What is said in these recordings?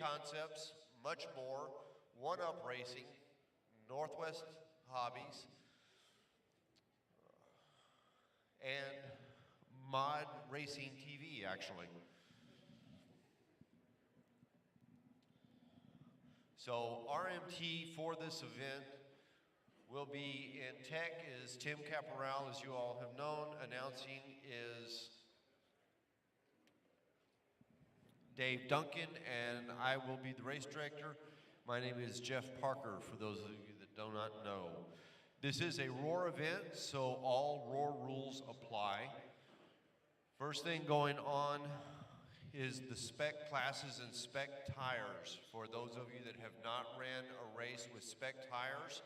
Concepts, Much More, One Up Racing, Northwest Hobbies, and Mod Racing TV, actually. So RMT for this event will be in tech is Tim Caporal, as you all have known. Announcing is Dave Duncan, and I will be the race director. My name is Jeff Parker, for those of you that do not know. This is a ROAR event, so all ROAR rules apply. First thing going on is the spec classes and spec tires. For those of you that have not ran a race with spec tires,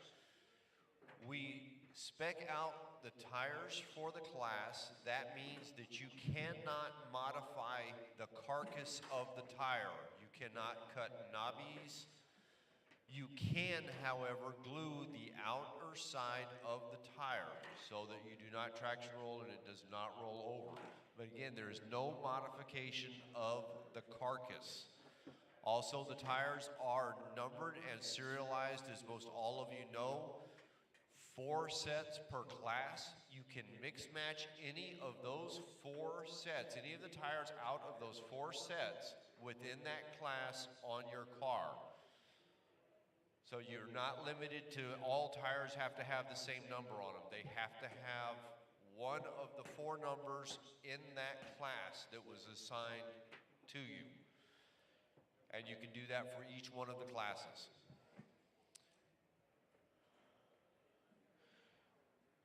we spec out the tires for the class. That means that you cannot modify the carcass of the tire. You cannot cut knobbies. You can, however, glue the outer side of the tire so that you do not traction roll and it does not roll over. But again, there is no modification of the carcass. Also, the tires are numbered and serialized, as most all of you know. 4 sets per class. You can mix match any of those 4 sets, any of the tires out of those 4 sets within that class on your car. So you're not limited to all tires have to have the same number on them. They have to have one of the 4 numbers in that class that was assigned to you. And you can do that for each one of the classes.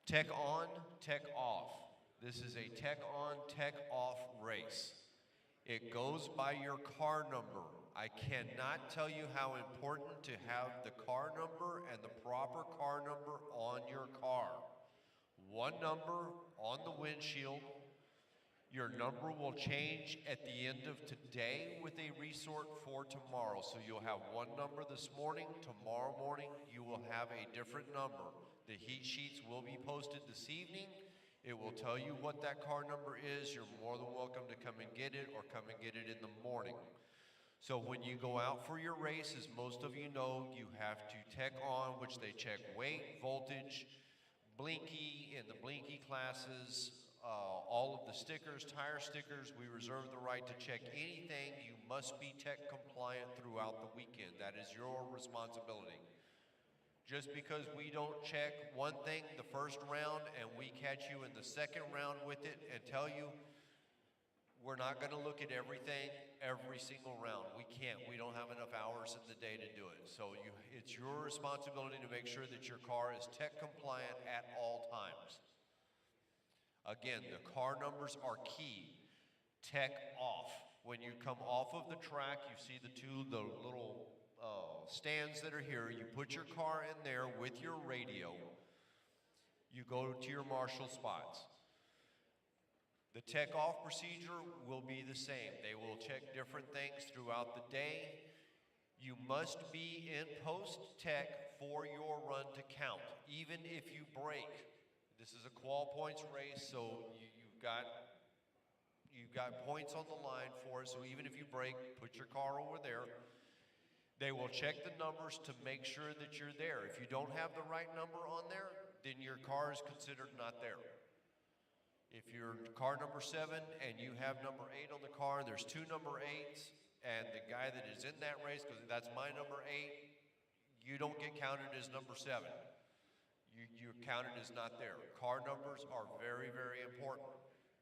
Tech on, tech off. This is a tech on, tech off race. It goes by your car number. I cannot tell you how important to have the car number and the proper car number on your car. One number on the windshield. Your number will change at the end of today with a resort for tomorrow. So you'll have one number this morning. Tomorrow morning, you will have a different number. The heat sheets will be posted this evening. It will tell you what that car number is. You're more than welcome to come and get it or come and get it in the morning. So when you go out for your race, as most of you know, you have to tech on, which they check weight, voltage, blinky in the blinky classes, all of the stickers, tire stickers. We reserve the right to check anything. You must be tech compliant throughout the weekend. That is your responsibility. Just because we don't check one thing the first round and we catch you in the second round with it and tell you, we're not going to look at everything every single round. We can't. We don't have enough hours in the day to do it. So it's your responsibility to make sure that your car is tech compliant at all times. Again, the car numbers are key. Tech off. When you come off of the track, you see the little stands that are here. You put your car in there with your radio. You go to your marshal spots. The tech off procedure will be the same. They will check different things throughout the day. You must be in post tech for your run to count, even if you break. This is a qual points race, so you've got points on the line for it. So even if you break, put your car over there. They will check the numbers to make sure that you're there. If you don't have the right number on there, then your car is considered not there. If you're car number 7 and you have number 8 on the car, there's 2 number 8s, and the guy that is in that race, because that's my number 8, you don't get counted as number 7. You're counted as not there. Car numbers are very, very important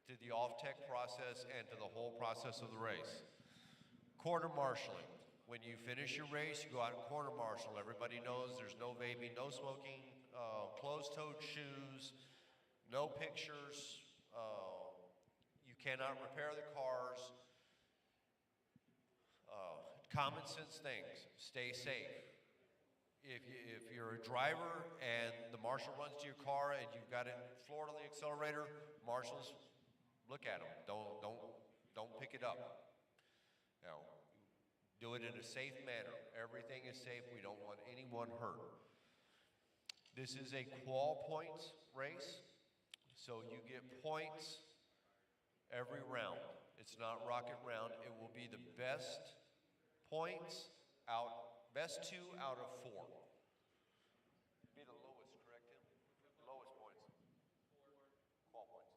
to the off-tech process and to the whole process of the race. Quarter marshaling. When you finish your race, you go out and corner marshal. Everybody knows there's no vaping, no smoking, closed-toed shoes, no pictures. You cannot repair the cars. Common sense things. Stay safe. If you're a driver and the marshal runs to your car and you've got it floored on the accelerator, marshals, look at them. Don't pick it up. Now, do it in a safe manner. Everything is safe. We don't want anyone hurt. This is a qual points race, so you get points every round. It's not rocket round. It will be the best points out, best 2 out of 4. Be the lowest, correct, Tim? Lowest points. 12 points.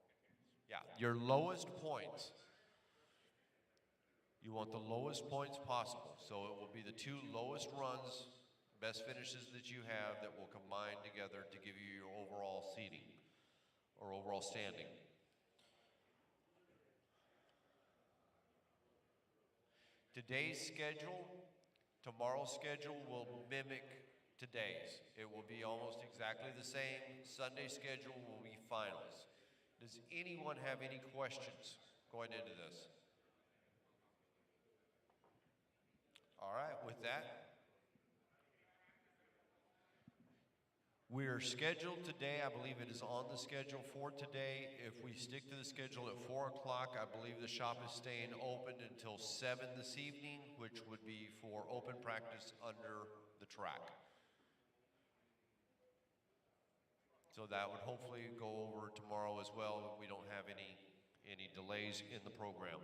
Yeah, your lowest points. You want the lowest points possible. So it will be the 2 lowest runs, best finishes that you have that will combine together to give you your overall seeding or overall standing. Today's schedule, tomorrow's schedule will mimic today's. It will be almost exactly the same. Sunday's schedule will be finals. Does anyone have any questions going into this? All right, with that, we are scheduled today. I believe it is on the schedule for today. If we stick to the schedule at 4 o'clock, I believe the shop is staying open until 7 this evening, which would be for open practice under the track. So that would hopefully go over tomorrow as well if we don't have any delays in the program.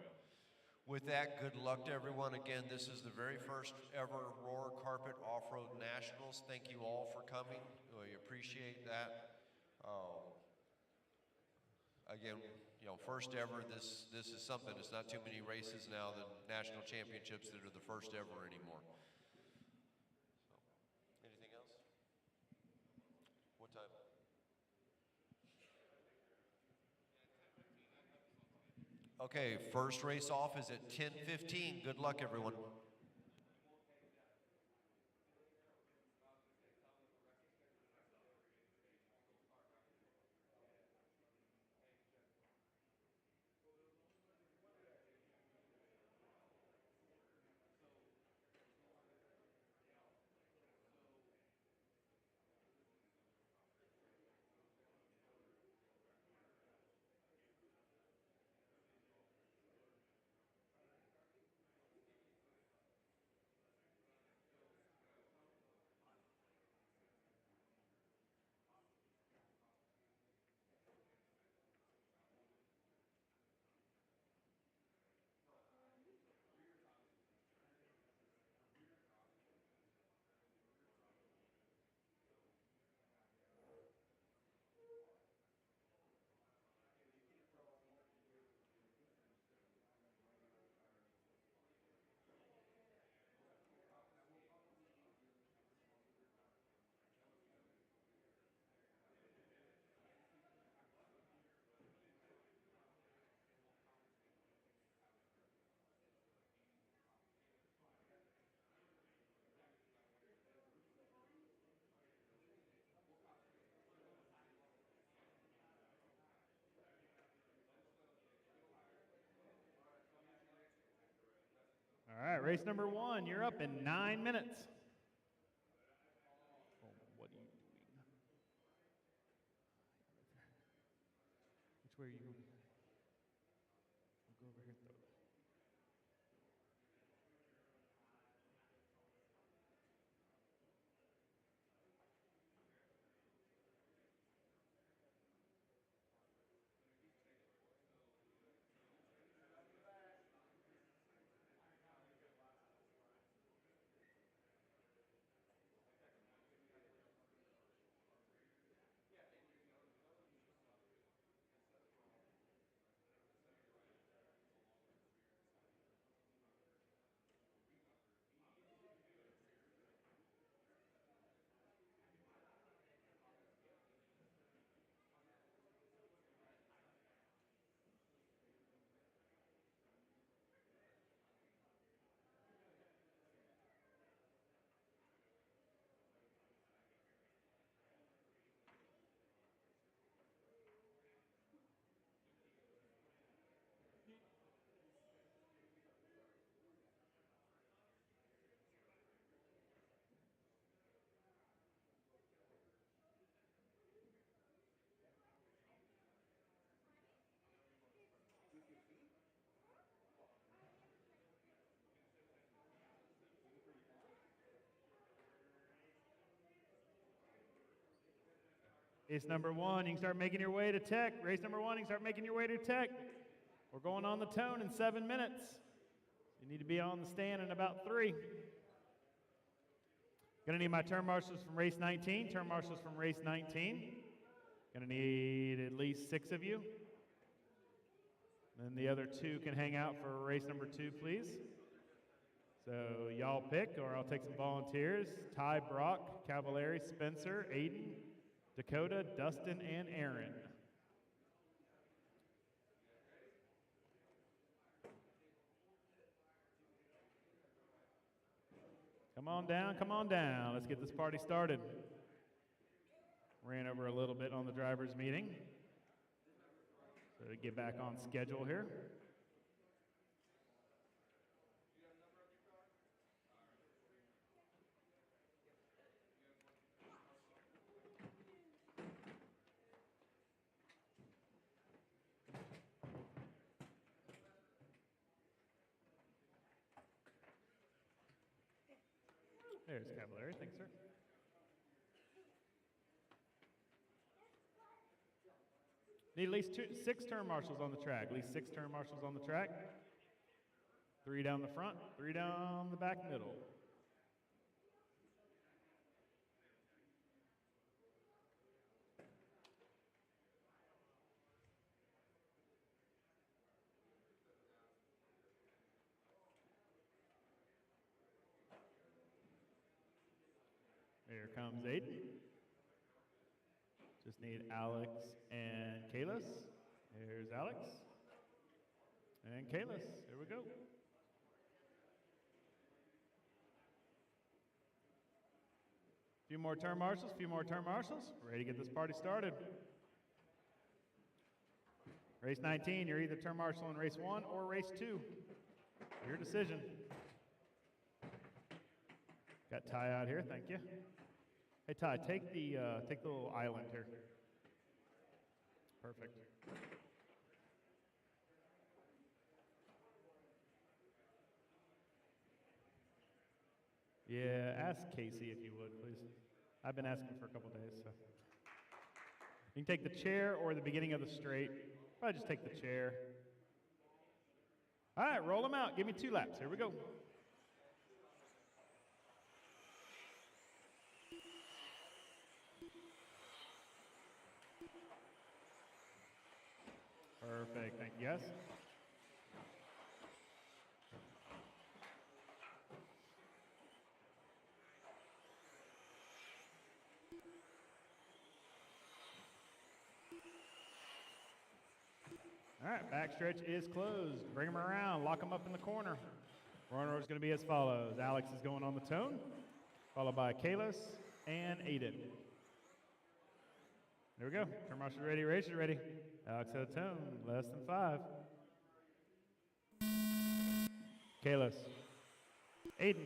With that, good luck to everyone. Again, this is the very first ever Roar Carpet Off-Road Nationals. Thank you all for coming. We appreciate that. Again, you know, first ever, this is something. It's not too many races now, the national championships that are the first ever anymore. So, anything else? What time? Okay, first race off is at 10:15. Good luck, everyone. All right, race number 1, you're up in 9 minutes. Oh, what are you doing? Which way are you going? I'll go over here and throw it. Race number 1, you can start making your way to tech. Race number 1, you can start making your way to tech. We're going on the tone in 7 minutes. You need to be on the stand in about 3. Gonna need my turn marshals from race 19. Turn marshals from race 19. Gonna need at least 6 of you. Then the other 2 can hang out for race number 2, please. So y'all pick, or I'll take some volunteers. Ty, Brock, Cavallari, Spencer, Aiden, Dakota, Dustin, and Aaron. Come on down, come on down. Let's get this party started. Ran over a little bit on the driver's meeting. So to get back on schedule here. There's Cavallari, thanks, sir. Need at least 6 turn marshals on the track. At least 6 turn marshals on the track. 3 down the front, 3 down the back middle. Here comes Aiden. Just need Alex and Kalis. Here's Alex. And Kalis. Here we go. Few more turn marshals, few more turn marshals. Ready to get this party started. Race 19, you're either turn marshal in race 1 or race 2. Your decision. Got Ty out here, thank you. Hey Ty, take the little island here. Perfect. Yeah, ask Casey if you would, please. I've been asking for a couple days, so. You can take the chair or the beginning of the straight. Probably just take the chair. All right, roll them out. Give me 2 laps. Here we go. Perfect, thank you, guys. All right, backstretch is closed. Bring them around, lock them up in the corner. Runner is going to be as follows. Alex is going on the tone, followed by Kalis and Aiden. There we go. Turn marshal ready, race is ready. Alex at a tone, less than 5. Kalis. Aiden.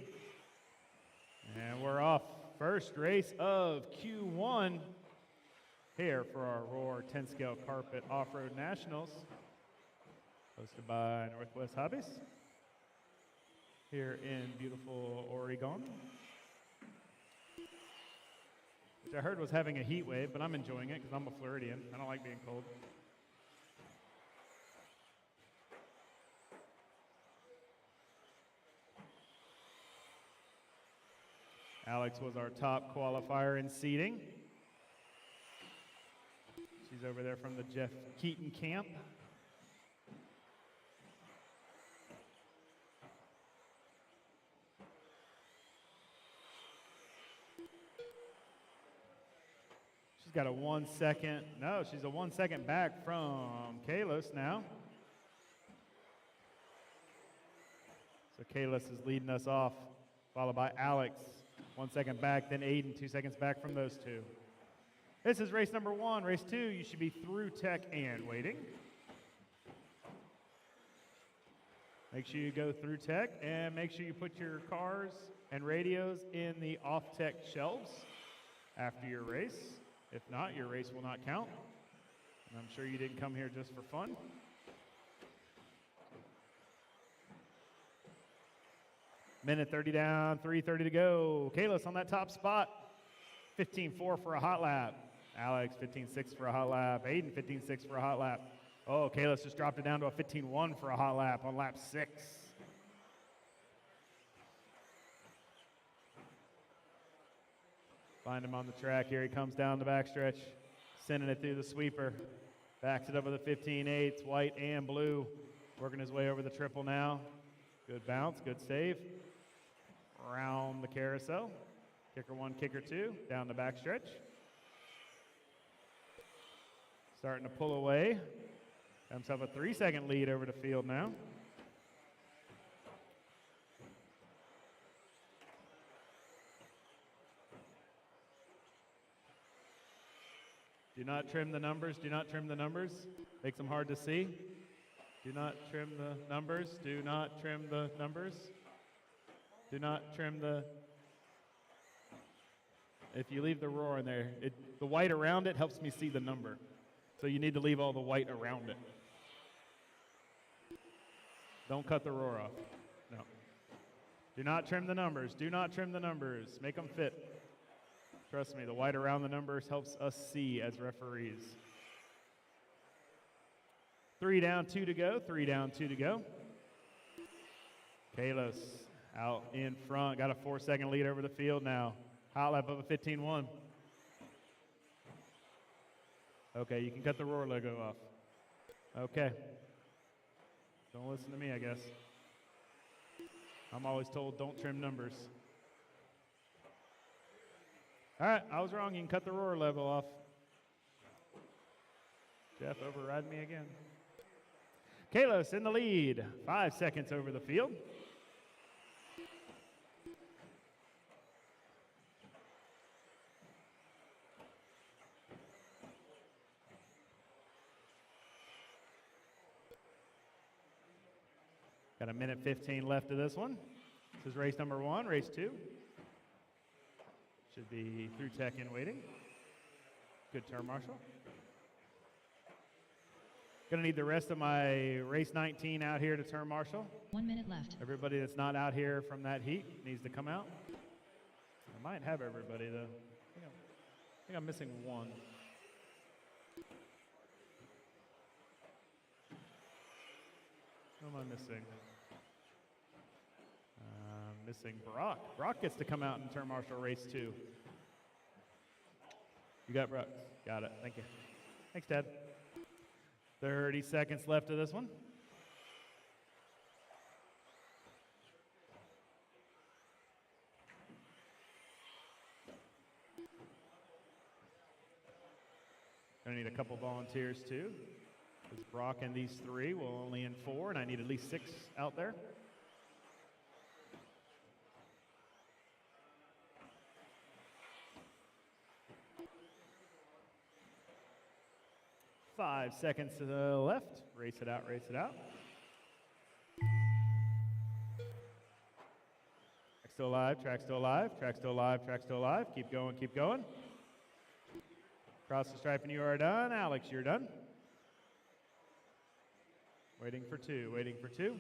And we're off. First race of Q1 here for our Roar 10 Scale Carpet Off-Road Nationals, hosted by Northwest Hobbies here in beautiful Oregon, which I heard was having a heat wave, but I'm enjoying it because I'm a Floridian. I don't like being cold. Alex was our top qualifier in seating. She's over there from the Jeff Keaton camp. She's got a 1 second. No, she's a 1 second back from Kalis now. So Kalis is leading us off, followed by Alex. 1 second back, then Aiden, 2 seconds back from those 2. This is race number 1. Race 2, you should be through tech and waiting. Make sure you go through tech and make sure you put your cars and radios in the off-tech shelves after your race. If not, your race will not count. And I'm sure you didn't come here just for fun. Minute 30 down, 3:30 to go. Kalis on that top spot. 15.4 for a hot lap. Alex, 15.6 for a hot lap. Aiden, 15.6 for a hot lap. Oh, Kalis just dropped it down to a 15.1 for a hot lap on lap 6. Find him on the track. Here he comes down the backstretch, sending it through the sweeper. Backs it up with a 15/8, white and blue. Working his way over the triple now. Good bounce, good save. Around the carousel. Kicker 1, kicker 2, down the backstretch. Starting to pull away. Got himself a 3-second lead over the field now. Do not trim the numbers, do not trim the numbers. Makes them hard to see. Do not trim the numbers, do not trim the numbers. Do not trim the... If you leave the roar in there, the white around it helps me see the number. So you need to leave all the white around it. Don't cut the roar off. No. Do not trim the numbers, do not trim the numbers. Make them fit. Trust me, the white around the numbers helps us see as referees. 3 down, 2 to go. 3 down, 2 to go. Kalos out in front. Got a 4-second lead over the field now. Hot lap of a 15-1. Okay, you can cut the roar logo off. Okay. Don't listen to me, I guess. I'm always told don't trim numbers. All right, I was wrong. You can cut the roar level off. Jeff override me again. Kalos in the lead. 5 seconds over the field. Got a minute 15 left of this one. This is race number 1, race 2. Should be through tech in waiting. Good turn, Marshall. Gonna need the rest of my race 19 out here to turn Marshall. 1 minute left. Everybody that's not out here from that heat needs to come out. I might have everybody though. I think I'm missing one. Who am I missing? Missing Brock. Brock gets to come out and turn Marshall race 2. You got Brock? Got it. Thank you. Thanks, Dad. 30 seconds left of this one. Gonna need a couple volunteers too. Because Brock and these 3 will only in 4, and I need at least 6 out there. 5 seconds to the left. Race it out, race it out. Track still alive, track still alive, track still alive, track still alive. Keep going, keep going. Cross the stripe and you are done. Alex, you're done. Waiting for 2, waiting for 2.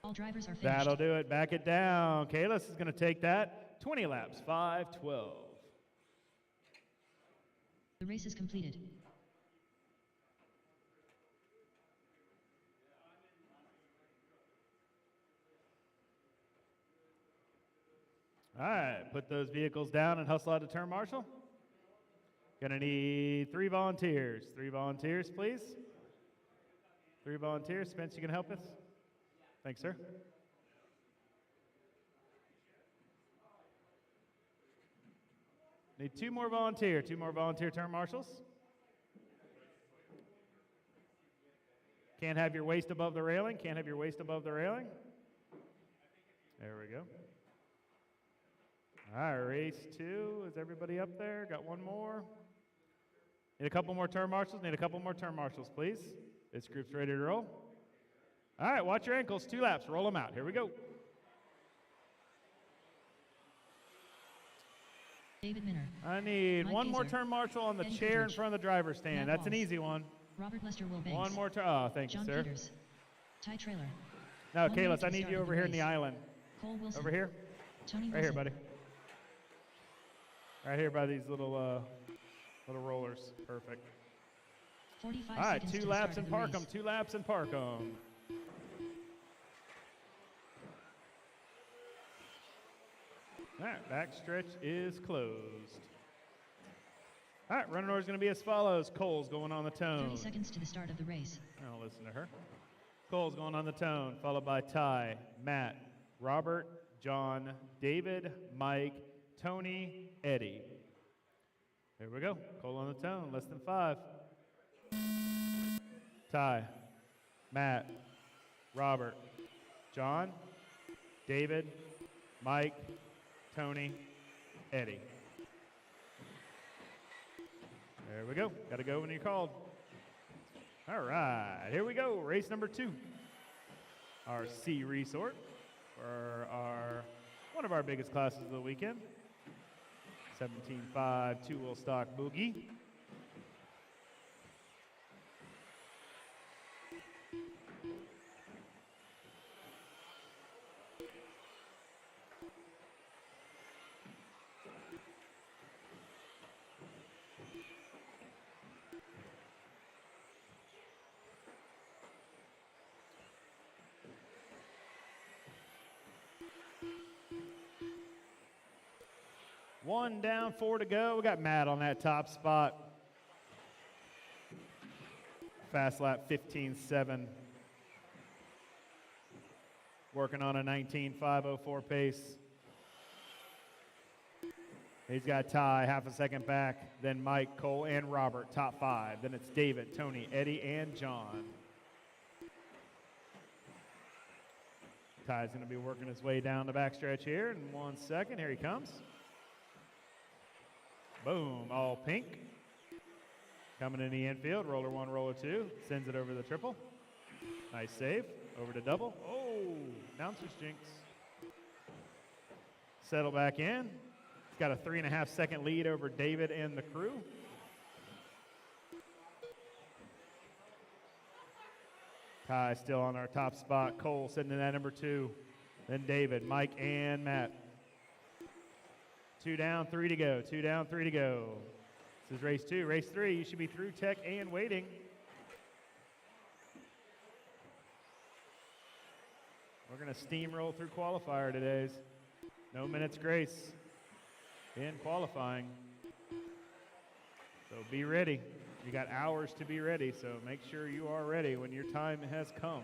All drivers are finished. That'll do it. Back it down. Kalis is going to take that. 20 laps, 5:12. The race is completed. All right, put those vehicles down and hustle out to turn, Marshall. Gonna need 3 volunteers. 3 volunteers, please. 3 volunteers. Spence, you can help us? Thanks, sir. Need 2 more volunteer. 2 more volunteer turn marshals. Can't have your waist above the railing. Can't have your waist above the railing. There we go. All right, race 2. Is everybody up there? Got 1 more. Need a couple more turn marshals. Need a couple more turn marshals, please. This group's ready to roll. All right, watch your ankles. 2 laps. Roll them out. Here we go. David Minner. I need Mike 1 more Gazer. turn marshal on the Eddie chair in Kittredge. front of the driver's stand. Matt That's an Walsh. easy one. Robert Lester Wilbanks. 1 more turn. Oh, thank John you, sir. Peters. Ty Trailer. No, 1 minute Kalis, to I need start you of over the here in the race. island. Cole Wilson. Over here. Tony Right here, Wilson. buddy. Right here by these little rollers. Perfect. 45 All right, seconds 2 to the laps start and of the park 'em. race. 2 laps and park 'em. All right, backstretch is closed. All right, running order is going to be as follows. Cole's going on the tone. 30 seconds to the start of the race. I'll listen to her. Cole's going on the tone, followed by Ty, Matt, Robert, John, David, Mike, Tony, Eddie. Here we go. Cole on the tone, less than 5. Ty, Matt, Robert, John, David, Mike, Tony, Eddie. There we go. Got to go when you're called. All right, here we go. Race number 2. Our C resort for one of our biggest classes of the weekend. 17.5 two-wheel stock boogie. One down, 4 to go. We got Matt on that top spot. Fast lap 15.7. Working on a 19.504 pace. He's got Ty, half a second back. Then Mike, Cole, and Robert, top 5. Then it's David, Tony, Eddie, and John. Ty's going to be working his way down the backstretch here in 1 second. Here he comes. Boom, all pink. Coming in the infield, roller 1, roller 2. Sends it over the triple. Nice save. Over to double. Oh, bouncer's jinx. Settle back in. He's got a 3.5 second lead over David and the crew. Ty still on our top spot. Cole sitting in that number 2. Then David, Mike, and Matt. 2 down, 3 to go. 2 down, 3 to go. This is race 2. Race 3, you should be through tech and waiting. We're going to steamroll through qualifier today. No minutes grace in qualifying. So be ready. You got hours to be ready, so make sure you are ready when your time has come.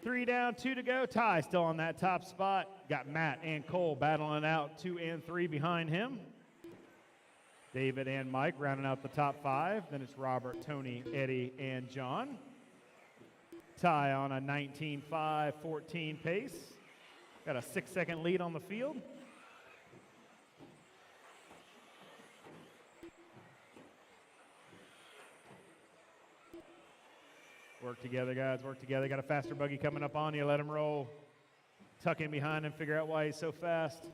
Three down, 2 to go. Ty still on that top spot. Got Matt and Cole battling out 2 and 3 behind him. David and Mike rounding out the top 5. Then it's Robert, Tony, Eddie, and John. Ty on a 19.5-14 pace. Got a 6 second lead on the field. Work together, guys. Work together. Got a faster buggy coming up on you. Let him roll. Tuck in behind him. Figure out why he's so fast.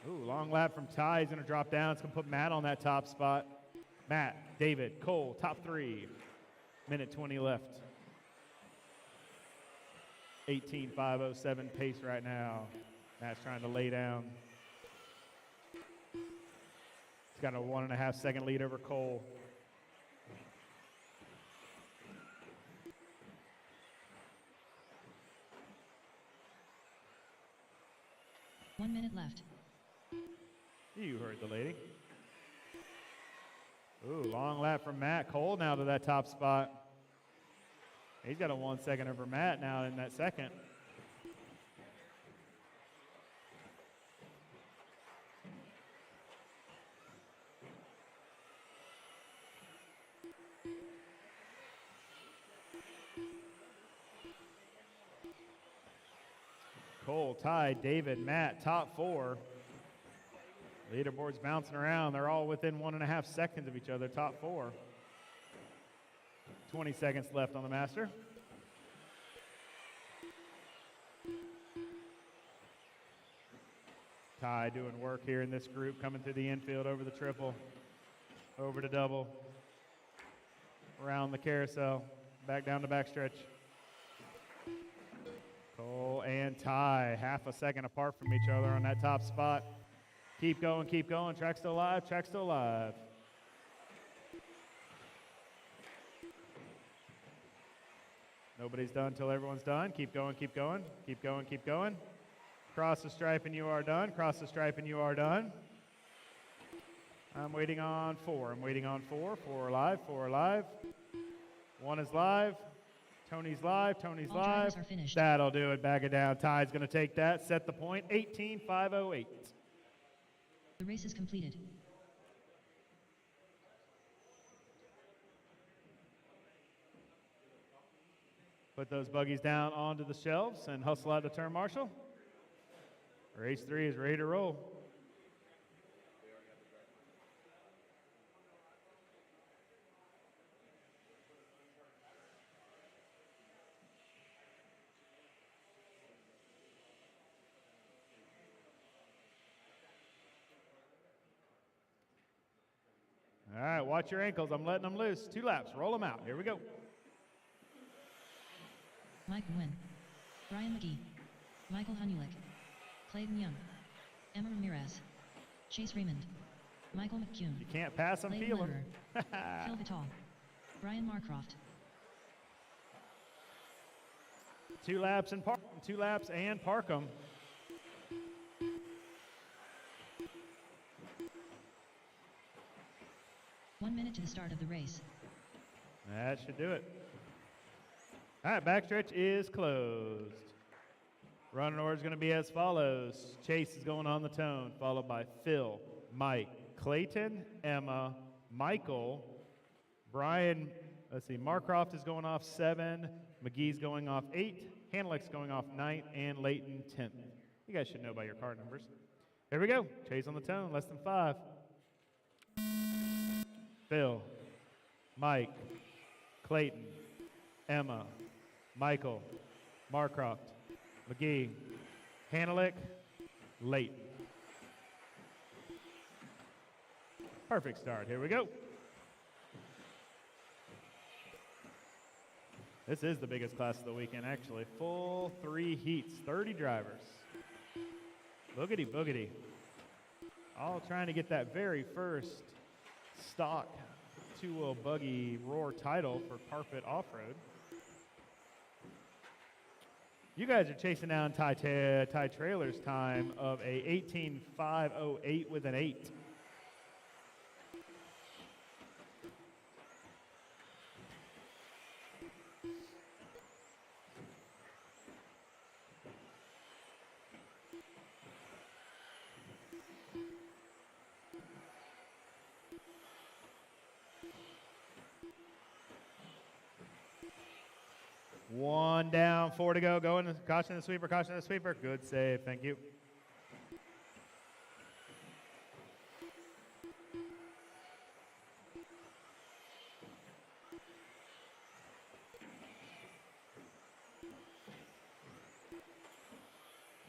Ooh, long lap from Ty. He's going to drop down. It's going to put Matt on that top spot. Matt, David, Cole, top 3. Minute 20 left. 18.507 pace right now. Matt's trying to lay down. He's got a 1.5 second lead over Cole. One minute left. You heard the lady. Ooh, long lap from Matt. Cole now to that top spot. He's got a 1 second over Matt now in that second. Cole, Ty, David, Matt, top 4. Leaderboard's bouncing around. They're all within 1.5 seconds of each other, top 4. 20 seconds left on the master. Ty doing work here in this group, coming through the infield over the triple, over to double, around the carousel, back down to backstretch. Cole and Ty, half a second apart from each other on that top spot. Keep going, keep going. Track still alive, track still alive. Nobody's done until everyone's done. Keep going, keep going, keep going, keep going. Cross the stripe and you are done. Cross the stripe and you are done. I'm waiting on 4. I'm waiting on 4. 4 alive, 4 alive. 1 is live. Tony's live, Tony's All live. drivers are finished. That'll do it. Back it down. Ty's going to take that. Set the point. 18.508. The race is completed. Put those buggies down onto the shelves and hustle out to turn marshal. Race 3 is ready to roll. All right, watch your ankles. I'm letting them loose. 2 laps. Roll them out. Here we go. Mike Nguyen, Brian McGee, Michael Hanulik, Clayton Young, Emma Ramirez, Chase Raymond, Michael McCune, You can't pass them, Clayton feel them. Lederer, Phil Vitale, Brian Marcroft. 2 laps and park 2 laps and park them. One minute to the start of the race. That should do it. All right, backstretch is closed. Running order is going to be as follows. Chase is going on the tone, followed by Phil, Mike, Clayton, Emma, Michael, Brian, let's see, Marcroft is going off 7, McGee's going off 8, Hanlick's going off 9th, and Leighton 10th. You guys should know by your car numbers. Here we go. Chase on the tone, less than 5. Phil, Mike, Clayton, Emma, Michael, Marcroft, McGee, Hanlick, Leighton. Perfect start. Here we go. This is the biggest class of the weekend, actually. Full 3 heats, 30 drivers. Boogity, boogity. All trying to get that very first stock 2-wheel buggy roar title for carpet off-road. You guys are chasing down Ty Trailer's time of a 18.508 with an 8. One down, 4 to go. Going, caution the sweeper, caution the sweeper. Good save, thank you.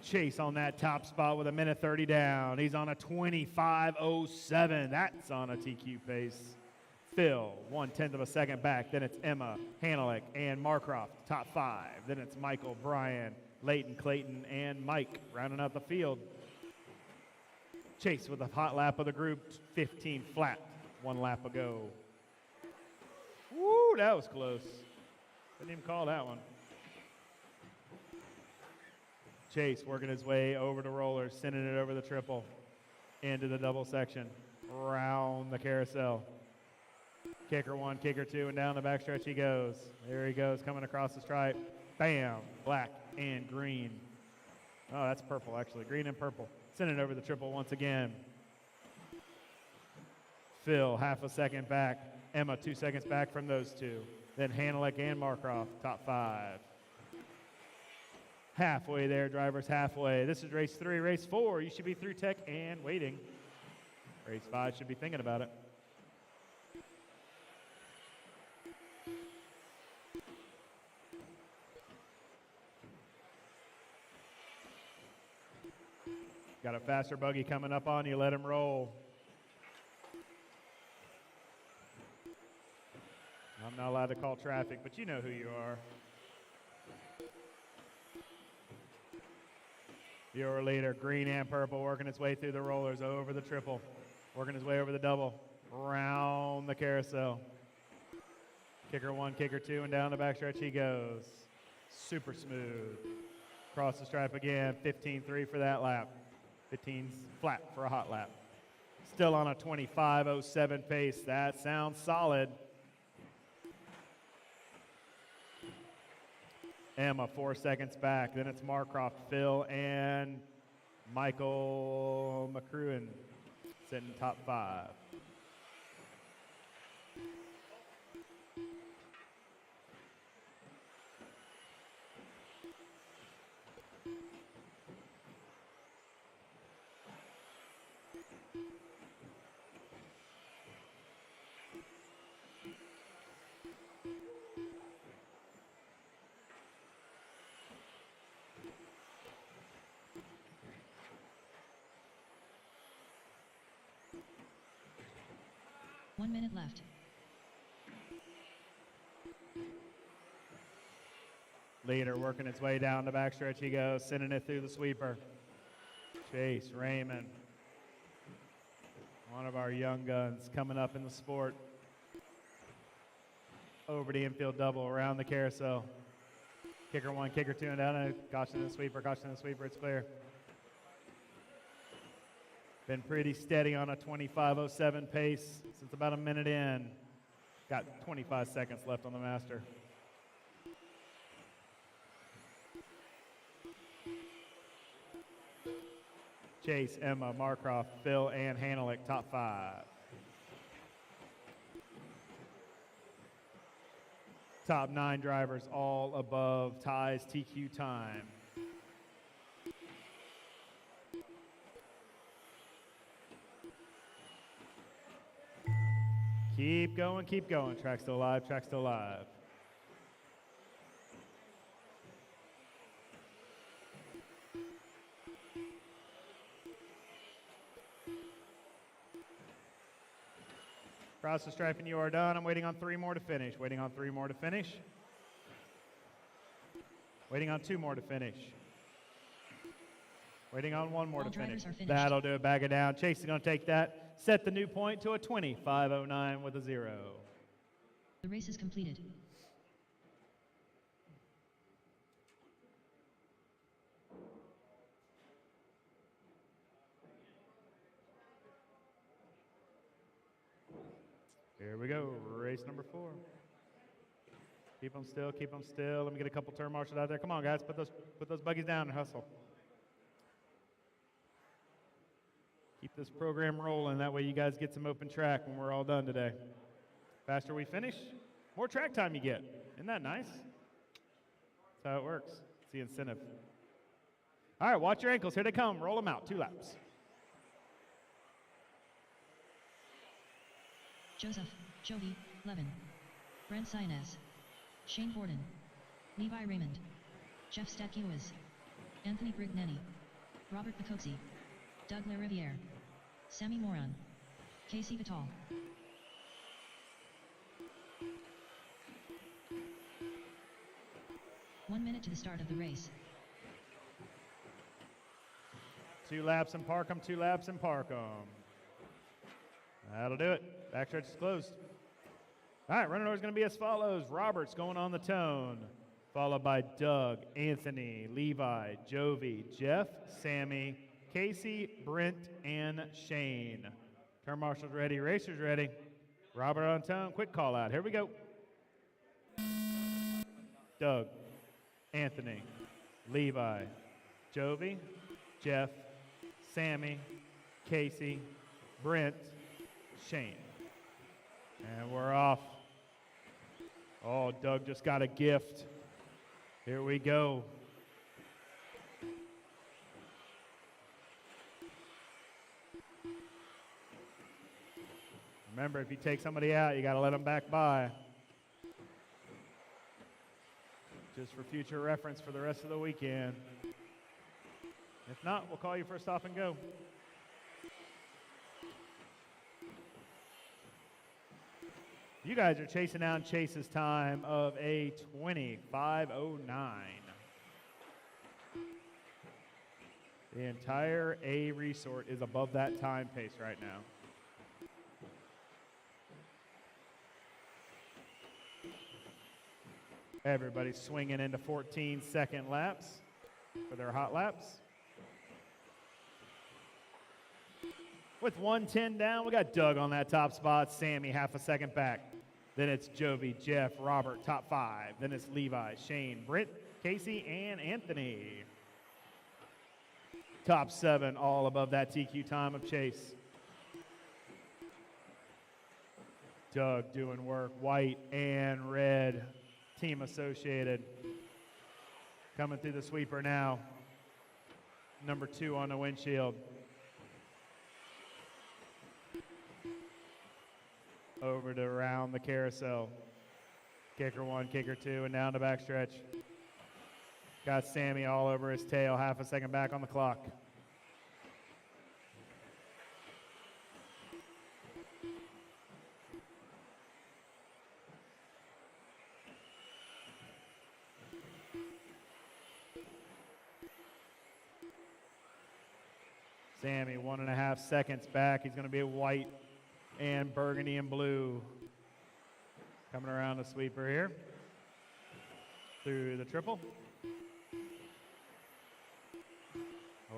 Chase on that top spot with a minute 30 down. He's on a 25.07. That's on a TQ pace. Phil, 1/10 of a second back. Then it's Emma, Hanlick, and Marcroft, top 5. Then it's Michael, Brian, Leighton, Clayton, and Mike rounding out the field. Chase with a hot lap of the group, 15 flat, 1 lap ago. Woo, that was close. Didn't even call that one. Chase working his way over the rollers, sending it over the triple, into the double section, round the carousel. Kicker 1, kicker 2, and down the backstretch he goes. There he goes, coming across the stripe. Bam, black and green. Oh, that's purple, actually, green and purple. Send it over the triple once again. Phil, half a second back. Emma, 2 seconds back from those 2. Then Hanlick and Marcroft, top 5. Halfway there, drivers, halfway. This is race 3. Race 4, you should be through tech and waiting. Race 5 should be thinking about it. Got a faster buggy coming up on you. Let him roll. I'm not allowed to call traffic, but you know who you are. Your leader, green and purple, working its way through the rollers, over the triple, working his way over the double, around the carousel. Kicker 1, kicker 2, and down the backstretch he goes. Super smooth. Across the stripe again, 15.3 for that lap. 15's flat for a hot lap. Still on a 25.07 pace. That sounds solid. Emma 4 seconds back. Then it's Marcroft, Phil, and Michael McCruin sitting top 5. One minute left. Leader working its way down the backstretch he goes, sending it through the sweeper. Chase Raymond, one of our young guns coming up in the sport. Over the infield double, around the carousel. Kicker 1, kicker 2, and down, and caution the sweeper, it's clear. Been pretty steady on a 25.07 pace since about a minute in. Got 25 seconds left on the master. Chase, Emma, Marcroft, Phil, and Hanelick, top 5. Top 9 drivers all above Ty's TQ time. Keep going, keep going. Track still alive, track still alive. Cross the stripe and you are done. I'm waiting on 3 more to finish. Waiting on 3 more to finish. Waiting on 2 more to finish. Waiting on 1 more to finish. That'll do it. Bag it down. Chase is going to take that. Set the new point to a 25.09 with a 0. The race is completed. Here we go. Race number 4. Keep them still. Keep them still. Let me get a couple turn marshals out there. Come on, guys. Put those buggies down and hustle. Keep this program rolling. That way you guys get some open track when we're all done today. Faster we finish, more track time you get. Isn't that nice? That's how it works. It's the incentive. All right, watch your ankles. Here they come. Roll them out. 2 laps. Joseph, Jovi, Levin, Brent Sainez, Shane Borden, Levi Raymond, Jeff Statkiewicz, Anthony Brignani, Robert Picozzi, Doug LaRiviere, Sammy Moran, Casey Vital. One minute to the start of the race. 2 laps and park them, 2 laps and park them. That'll do it. Backstretch is closed. All right, running order is going to be as follows. Roberts going on the tone, followed by Doug, Anthony, Levi, Jovi, Jeff, Sammy, Casey, Brent, and Shane. Turn marshals ready, racers ready. Robert on tone, quick call out. Here we go. Doug, Anthony, Levi, Jovi, Jeff, Sammy, Casey, Brent, Shane. And we're off. Oh, Doug just got a gift. Here we go. Remember, if you take somebody out, you got to let them back by. Just for future reference for the rest of the weekend. If not, we'll call you for a stop and go. You guys are chasing down Chase's time of a 25:09. The entire A resort is above that time pace right now. Everybody's swinging into 14-second laps for their hot laps. With 110 down, we got Doug on that top spot, Sammy half a second back. Then it's Jovi, Jeff, Robert, top 5. Then it's Levi, Shane, Britt, Casey, and Anthony. Top 7, all above that TQ time of Chase. Doug doing work, white and red, team associated. Coming through the sweeper now. Number 2 on the windshield. Over to around the carousel. Kicker 1, kicker 2, and down the backstretch. Got Sammy all over his tail, half a second back on the clock. Sammy, 1.5 seconds back. He's going to be white and burgundy and blue. Coming around the sweeper here. Through the triple.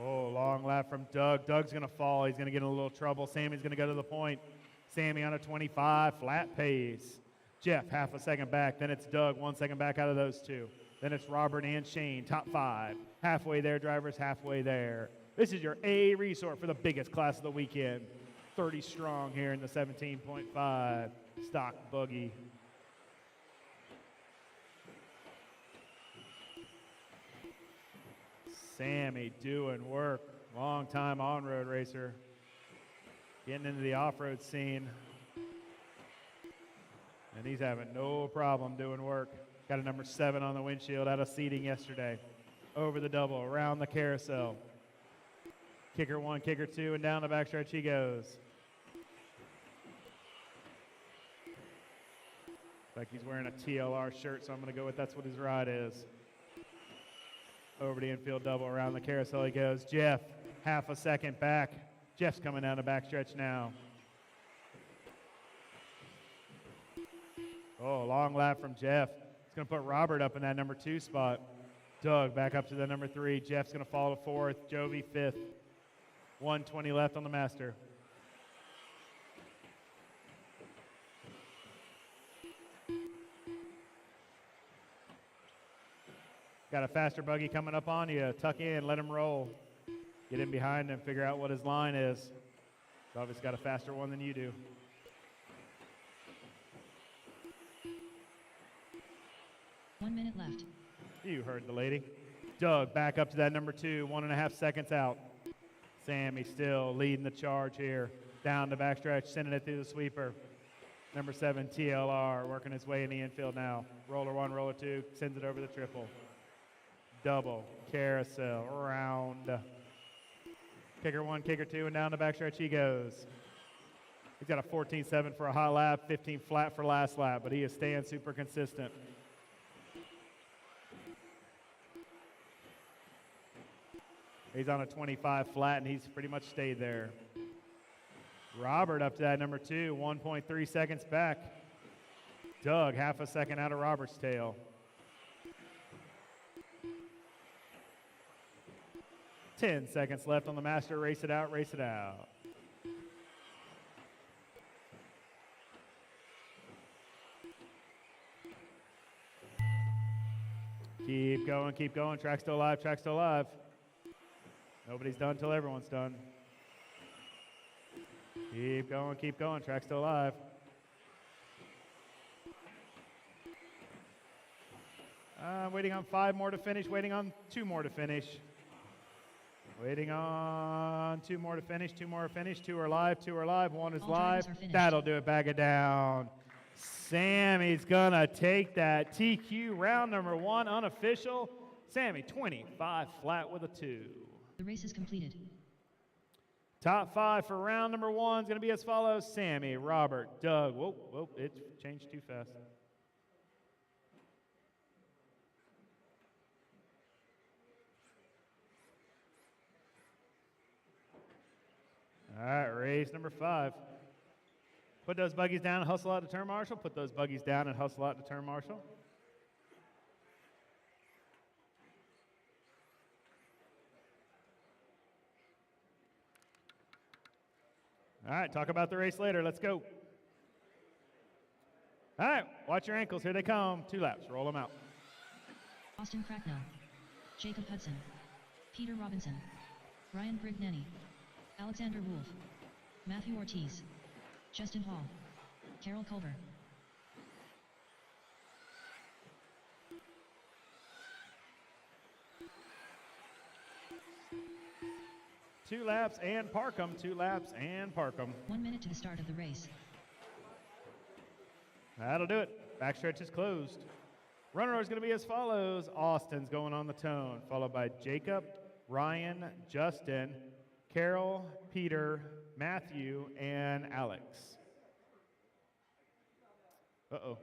Oh, long lap from Doug. Doug's going to fall. He's going to get in a little trouble. Sammy's going to go to the point. Sammy on a 25, flat pace. Jeff, half a second back. Then it's Doug, 1 second back out of those two. Then it's Robert and Shane, top 5. Halfway there, drivers, halfway there. This is your A resort for the biggest class of the weekend. 30 strong here in the 17.5 stock buggy. Sammy doing work. Long time on-road racer. Getting into the off-road scene. And he's having no problem doing work. Got a number 7 on the windshield out of seating yesterday. Over the double, around the carousel. Kicker 1, kicker 2, and down the backstretch he goes. Like he's wearing a TLR shirt, so I'm going to go with that's what his ride is. Over the infield double, around the carousel he goes. Jeff, half a second back. Jeff's coming down the backstretch now. Oh, long lap from Jeff. It's going to put Robert up in that number 2 spot. Doug back up to the number 3. Jeff's going to fall to 4th. Jovi 5th. 1:20 left on the master. Got a faster buggy coming up on you. Tuck in, let him roll. Get in behind him, figure out what his line is. He's obviously got a faster one than you do. One minute left. You heard the lady. Doug back up to that number 2, 1.5 seconds out. Sammy still leading the charge here. Down the backstretch, sending it through the sweeper. Number 7, TLR, working his way in the infield now. Roller 1, roller 2, sends it over the triple. Double, carousel, round. Kicker 1, kicker 2, and down the backstretch he goes. He's got a 14.7 for a hot lap, 15 flat for last lap, but he is staying super consistent. He's on a 25 flat, and he's pretty much stayed there. Robert up to that number 2, 1.3 seconds back. Doug, half a second out of Robert's tail. Ten seconds left on the master. Race it out, race it out. Keep going, keep going. Track still alive, track still alive. Nobody's done until everyone's done. Keep going, track still alive. Waiting on 5 more to finish, waiting on 2 more to finish. Waiting on 2 more to finish, 2 more to finish, 2 are live, 2 are live, 1 is All live. drivers are finished. That'll do it, back it down. Sammy's gonna take that TQ round number 1 unofficial. Sammy, 25 flat with a 2. The race is completed. Top 5 for round number 1 is going to be as follows. Sammy, Robert, Doug. Whoa, whoa, it changed too fast. All right, race number 5. Put those buggies down and hustle out to turn marshal. Put those buggies down and hustle out to turn marshal. All right, talk about the race later. Let's go. All right, watch your ankles. Here they come. 2 laps. Roll them out. Austin Cracknell, Jacob Hudson, Peter Robinson, Ryan Brignani, Alexander Wolf, Matthew Ortiz, Justin Hall, Carol Culver. Two laps and park 'em. 2 laps and park 'em. 1 minute to the start of the race. That'll do it. Backstretch is closed. Runner is going to be as follows. Austin's going on the tone, followed by Jacob, Ryan, Justin, Carol, Peter, Matthew, and Alex. Uh-oh.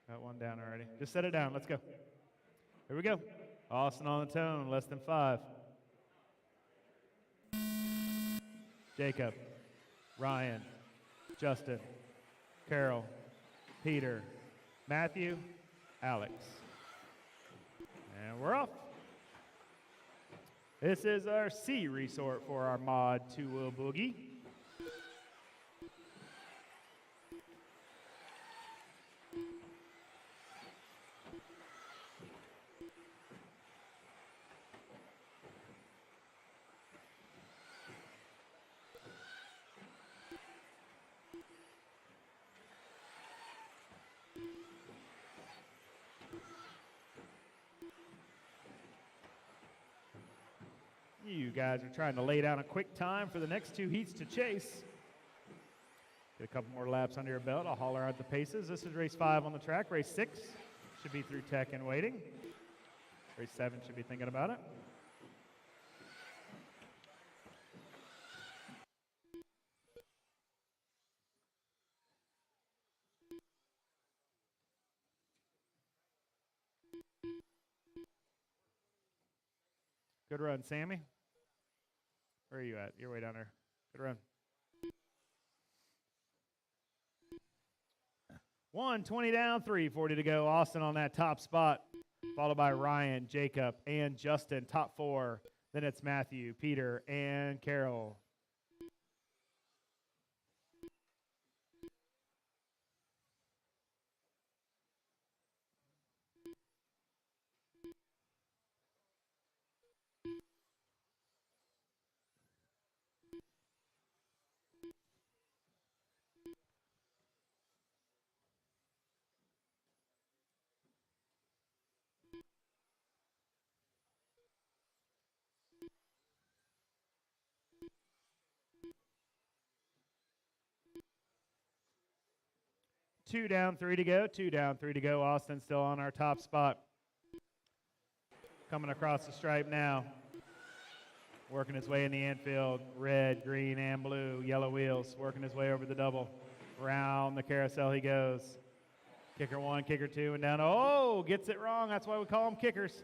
Got one down already. Just set it down. Let's go. Here we go. Austin on the tone, less than 5. Jacob, Ryan, Justin, Carol, Peter, Matthew, Alex. And we're off. This is our C resort for our Mod 2 Boogie. You guys are trying to lay down a quick time for the next 2 heats to chase. Get a couple more laps under your belt. I'll holler out the paces. This is race 5 on the track. Race 6 should be through tech and waiting. Race 7 should be thinking about it. Good run, Sammy. Where are you at? You're way down there. Good run. 1:20 down, 3:40 to go. Austin on that top spot, followed by Ryan, Jacob, and Justin, top 4. Then it's Matthew, Peter, and Carol. Two down, 3 to go. 2 down, 3 to go. Austin still on our top spot. Coming across the stripe now. Working his way in the infield. Red, green, and blue. Yellow wheels. Working his way over the double. Round the carousel he goes. Kicker 1, kicker 2, and down. Oh, gets it wrong. That's why we call them kickers.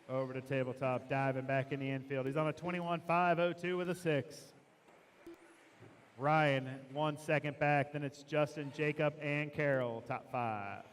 Over to tabletop, diving back in the infield. He's on a 21.502 with a 6. Ryan, 1 second back. Then it's Justin, Jacob, and Carol, top 5.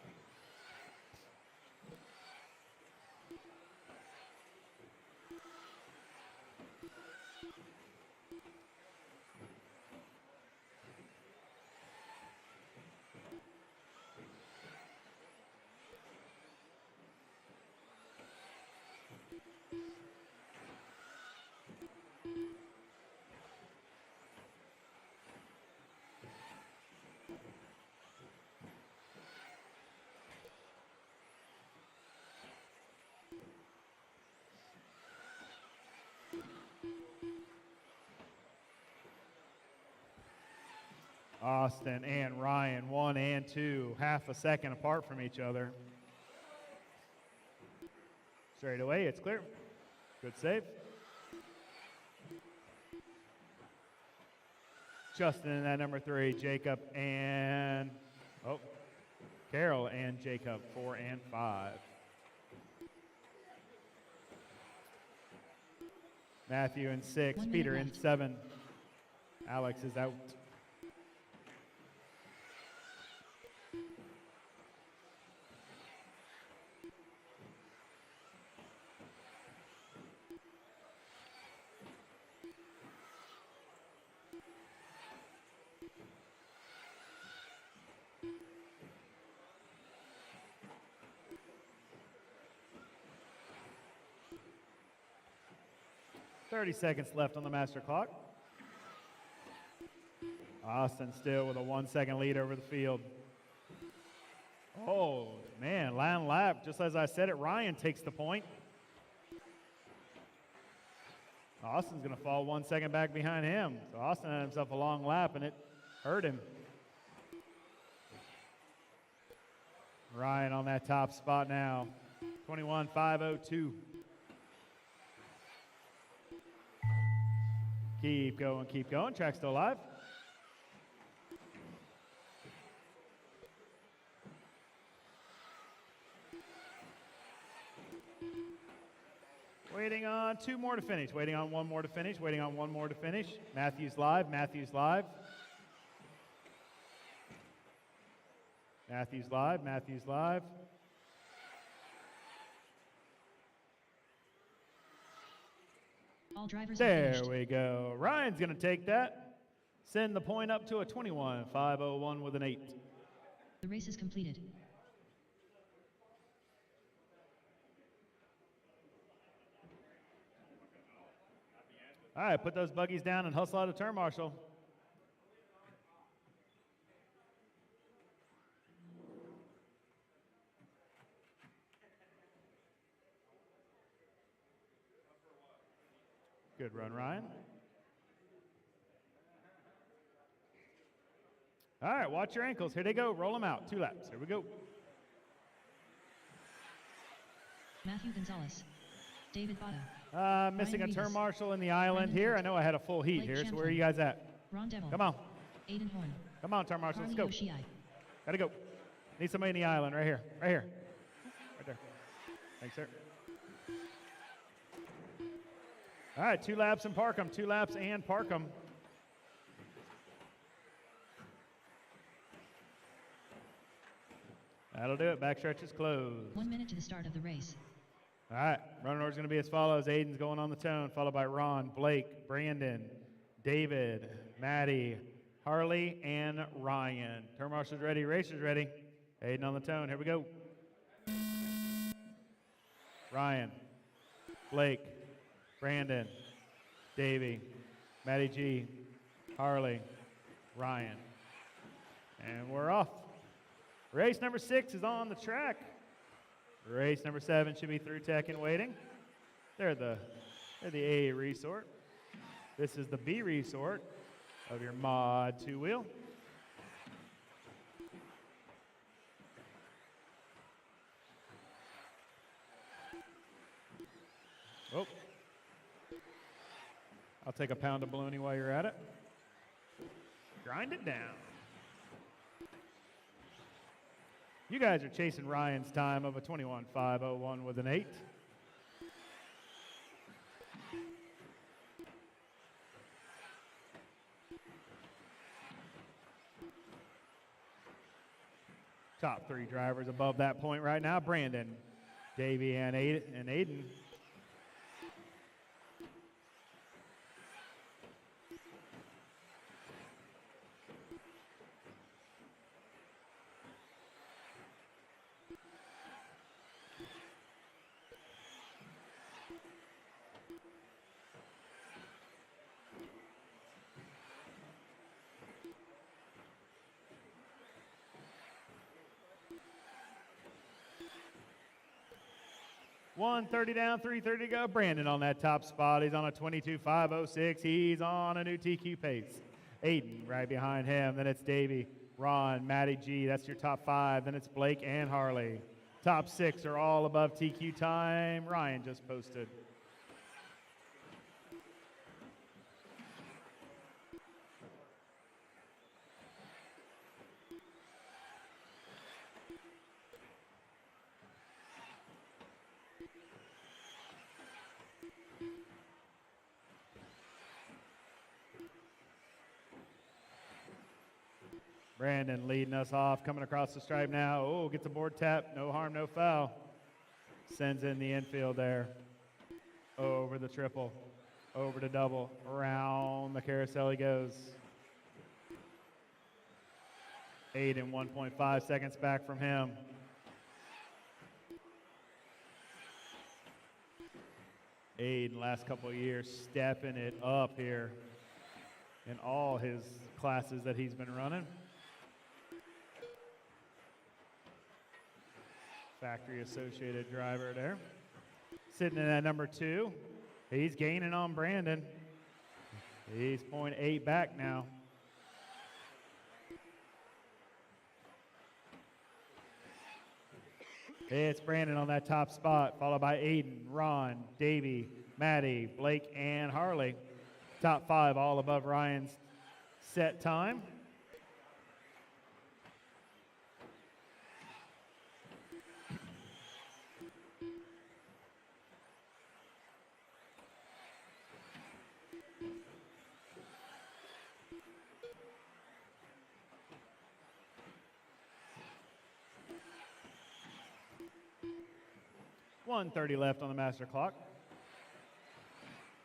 Austin and Ryan, 1 and 2, half a second apart from each other. Straight away, it's clear. Good save. Justin in that number 3, Jacob and, Carol and Jacob, 4 and 5. Matthew in 6, Peter in 7. Alex is out. .30 seconds left on the master clock. Austin still with a 1 second lead over the field. Oh, man, line lap. Just as I said it, Ryan takes the point. Austin's going to fall 1 second back behind him. So Austin had himself a long lap, and it hurt him. Ryan on that top spot now. 21.502. Keep going, keep going. Track still alive. Waiting on 2 more to finish. Waiting on 1 more to finish. Waiting on 1 more to finish. Matthews live. Matthews live. Matthews live. Matthews live. All drivers there we go. Ryan's going to take that. Send the point up to a 21.501 with an 8. The race is completed. All right, put those buggies down and hustle out of turn, Marshall. Good run, Ryan. All right, watch your ankles. Here they go. Roll them out. 2 laps. Here we go. Matthew Gonzalez. David Botto. Missing Ryan a turn Rivas. marshal in the island Brandon here. Holt. I know I had a full heat Blake here, so Champlin. where are you guys at? Ron Devil. Come on. Aiden Horn. Come on, turn marshal. Let's Carly go. Yoshii. Gotta go. Need somebody in the island right here. Right here. Right there. Thanks, sir. All right, 2 laps and park 'em. 2 laps and park 'em. That'll do it. Backstretch is closed. 1 minute to the start of the race. All right, running order is going to be as follows. Aiden's going on the tone, followed by Ron, Blake, Brandon, David, Maddie, Harley, and Ryan. Turn marshals ready, racers ready. Aiden on the tone, here we go. Ryan, Blake, Brandon, Davey, Maddie G, Harley, Ryan. And we're off. Race number 6 is on the track. Race number 7 should be through tech and waiting. They're the A resort. This is the B resort of your mod 2-wheel. Oh. I'll take a pound of bologna while you're at it. Grind it down. You guys are chasing Ryan's time of a 21.501 with an 8. Top 3 drivers above that point right now, Brandon, Davey, and Aiden. .130 down, 3:30 to go. Brandon on that top spot. He's on a 22.506. He's on a new TQ pace. Aiden right behind him. Then it's Davey, Ron, Matty G. That's your top 5. Then it's Blake and Harley. Top 6 are all above TQ time. Ryan just posted. Brandon leading us off, coming across the stripe now. Oh, gets a board tap. No harm, no foul. Sends in the infield there. Over the triple. Over to double. Around the carousel he goes. 8 and 1.5 seconds back from him. Aiden, last couple of years, stepping it up here in all his classes that he's been running. Factory associated driver there. Sitting in at number 2. He's gaining on Brandon. He's 0.8 back now. It's Brandon on that top spot, followed by Aiden, Ron, Davey, Maddie, Blake, and Harley. Top 5 all above Ryan's set time. .130 left on the master clock.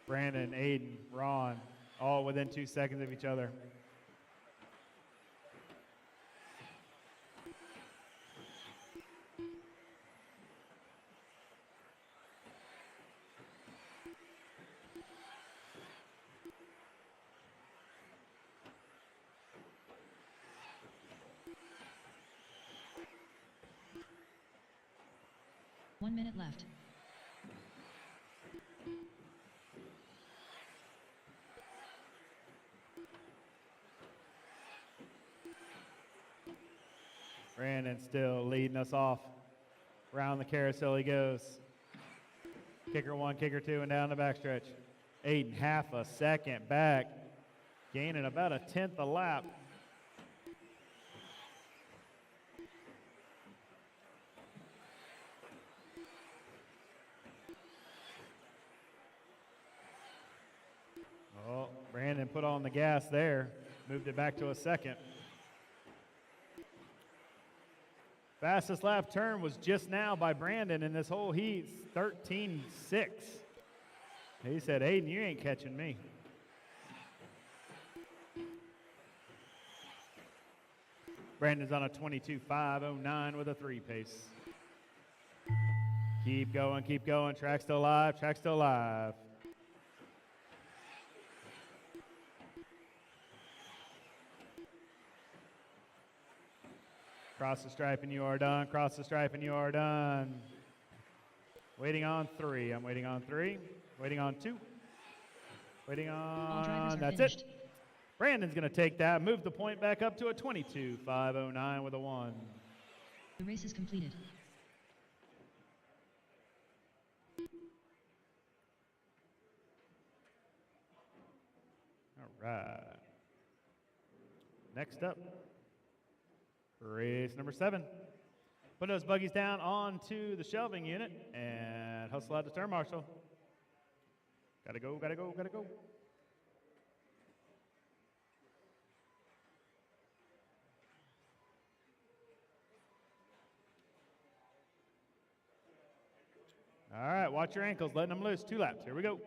Brandon, Aiden, Ron, all within 2 seconds of each other. One minute left. Brandon still leading us off. Around the carousel he goes. Kicker 1, kicker 2, and down the backstretch. Aiden, half a second back. Gaining about a 1/10 a lap. Oh, Brandon put on the gas there. Moved it back to a second. Fastest lap turn was just now by Brandon in this whole heat, 13.6. He said, Aiden, you ain't catching me. Brandon's on a 22.509 with a 3 pace. Keep going. Track still live, track still live. Cross the stripe and you are done. Cross the stripe and you are done. Waiting on 3. I'm waiting on 3. Waiting on 2. Waiting on. That's finished. it. Brandon's going to take that. Move the point back up to a 22.509 with a 1. The race is completed. All right. Next up. Race number 7. Put those buggies down onto the shelving unit and hustle out the turn marshal. Gotta go. All right, watch your ankles, letting them loose. 2 laps, here we go.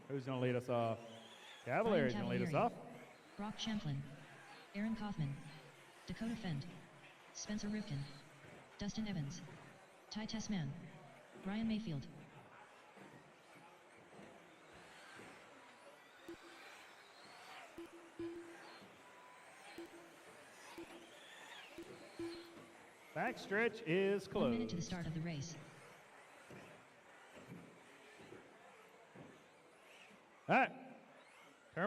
Who's gonna lead us off? Cavalier's gonna lead us off. Brock Champlin, Aaron Kaufman, Dakota Fend, Spencer Rifkin, Dustin Evans, Ty Tessman, Ryan Mayfield. Backstretch is closed. 1 minute to the start of the race. All right.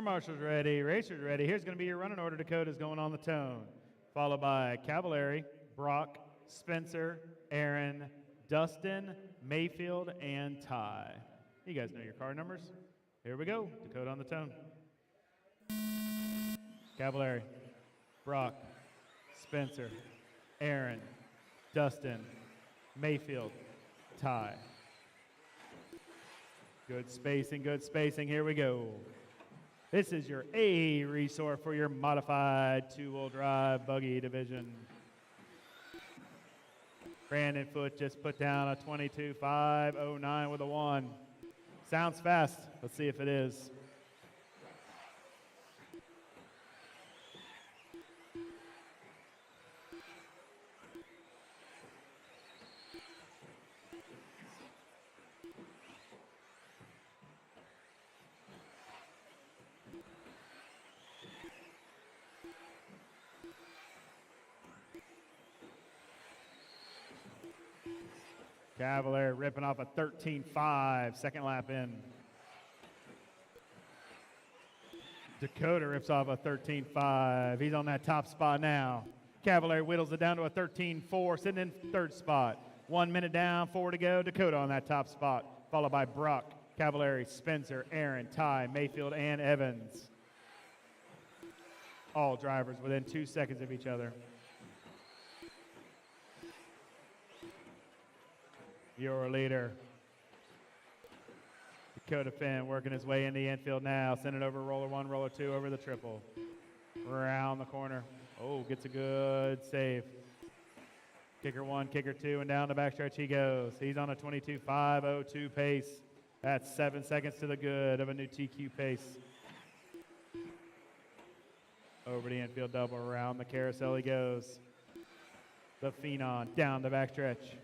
Turn marshals ready, racers ready. Here's going to be your running order. Dakota's going on the tone, followed by Cavallari, Brock, Spencer, Aaron, Dustin, Mayfield, and Ty. You guys know your car numbers. Here we go. Dakota on the tone. Cavallari, Brock, Spencer, Aaron, Dustin, Mayfield, Ty. Good spacing. Here we go. This is your A resort for your modified two-wheel drive buggy division. Brandon Foote just put down a 22.509 with a 1. Sounds fast. Let's see if it is. Cavallari ripping off a 13.5, second lap in. Dakota rips off a 13.5. He's on that top spot now. Cavallari whittles it down to a 13.4, sitting in third spot. 1 minute down, 4 to go. Dakota on that top spot, followed by Brock, Cavallari, Spencer, Aaron, Ty, Mayfield, and Evans. All drivers within 2 seconds of each other. Your leader, Dakota Finn, working his way in the infield now. Send it over roller 1, roller 2, over the triple. Around the corner. Oh, gets a good save. Kicker 1, kicker 2, and down the backstretch he goes. He's on a 22.502 pace. That's 7 seconds to the good of a new TQ pace. Over the infield double, around the carousel he goes. The Phenon, down the backstretch.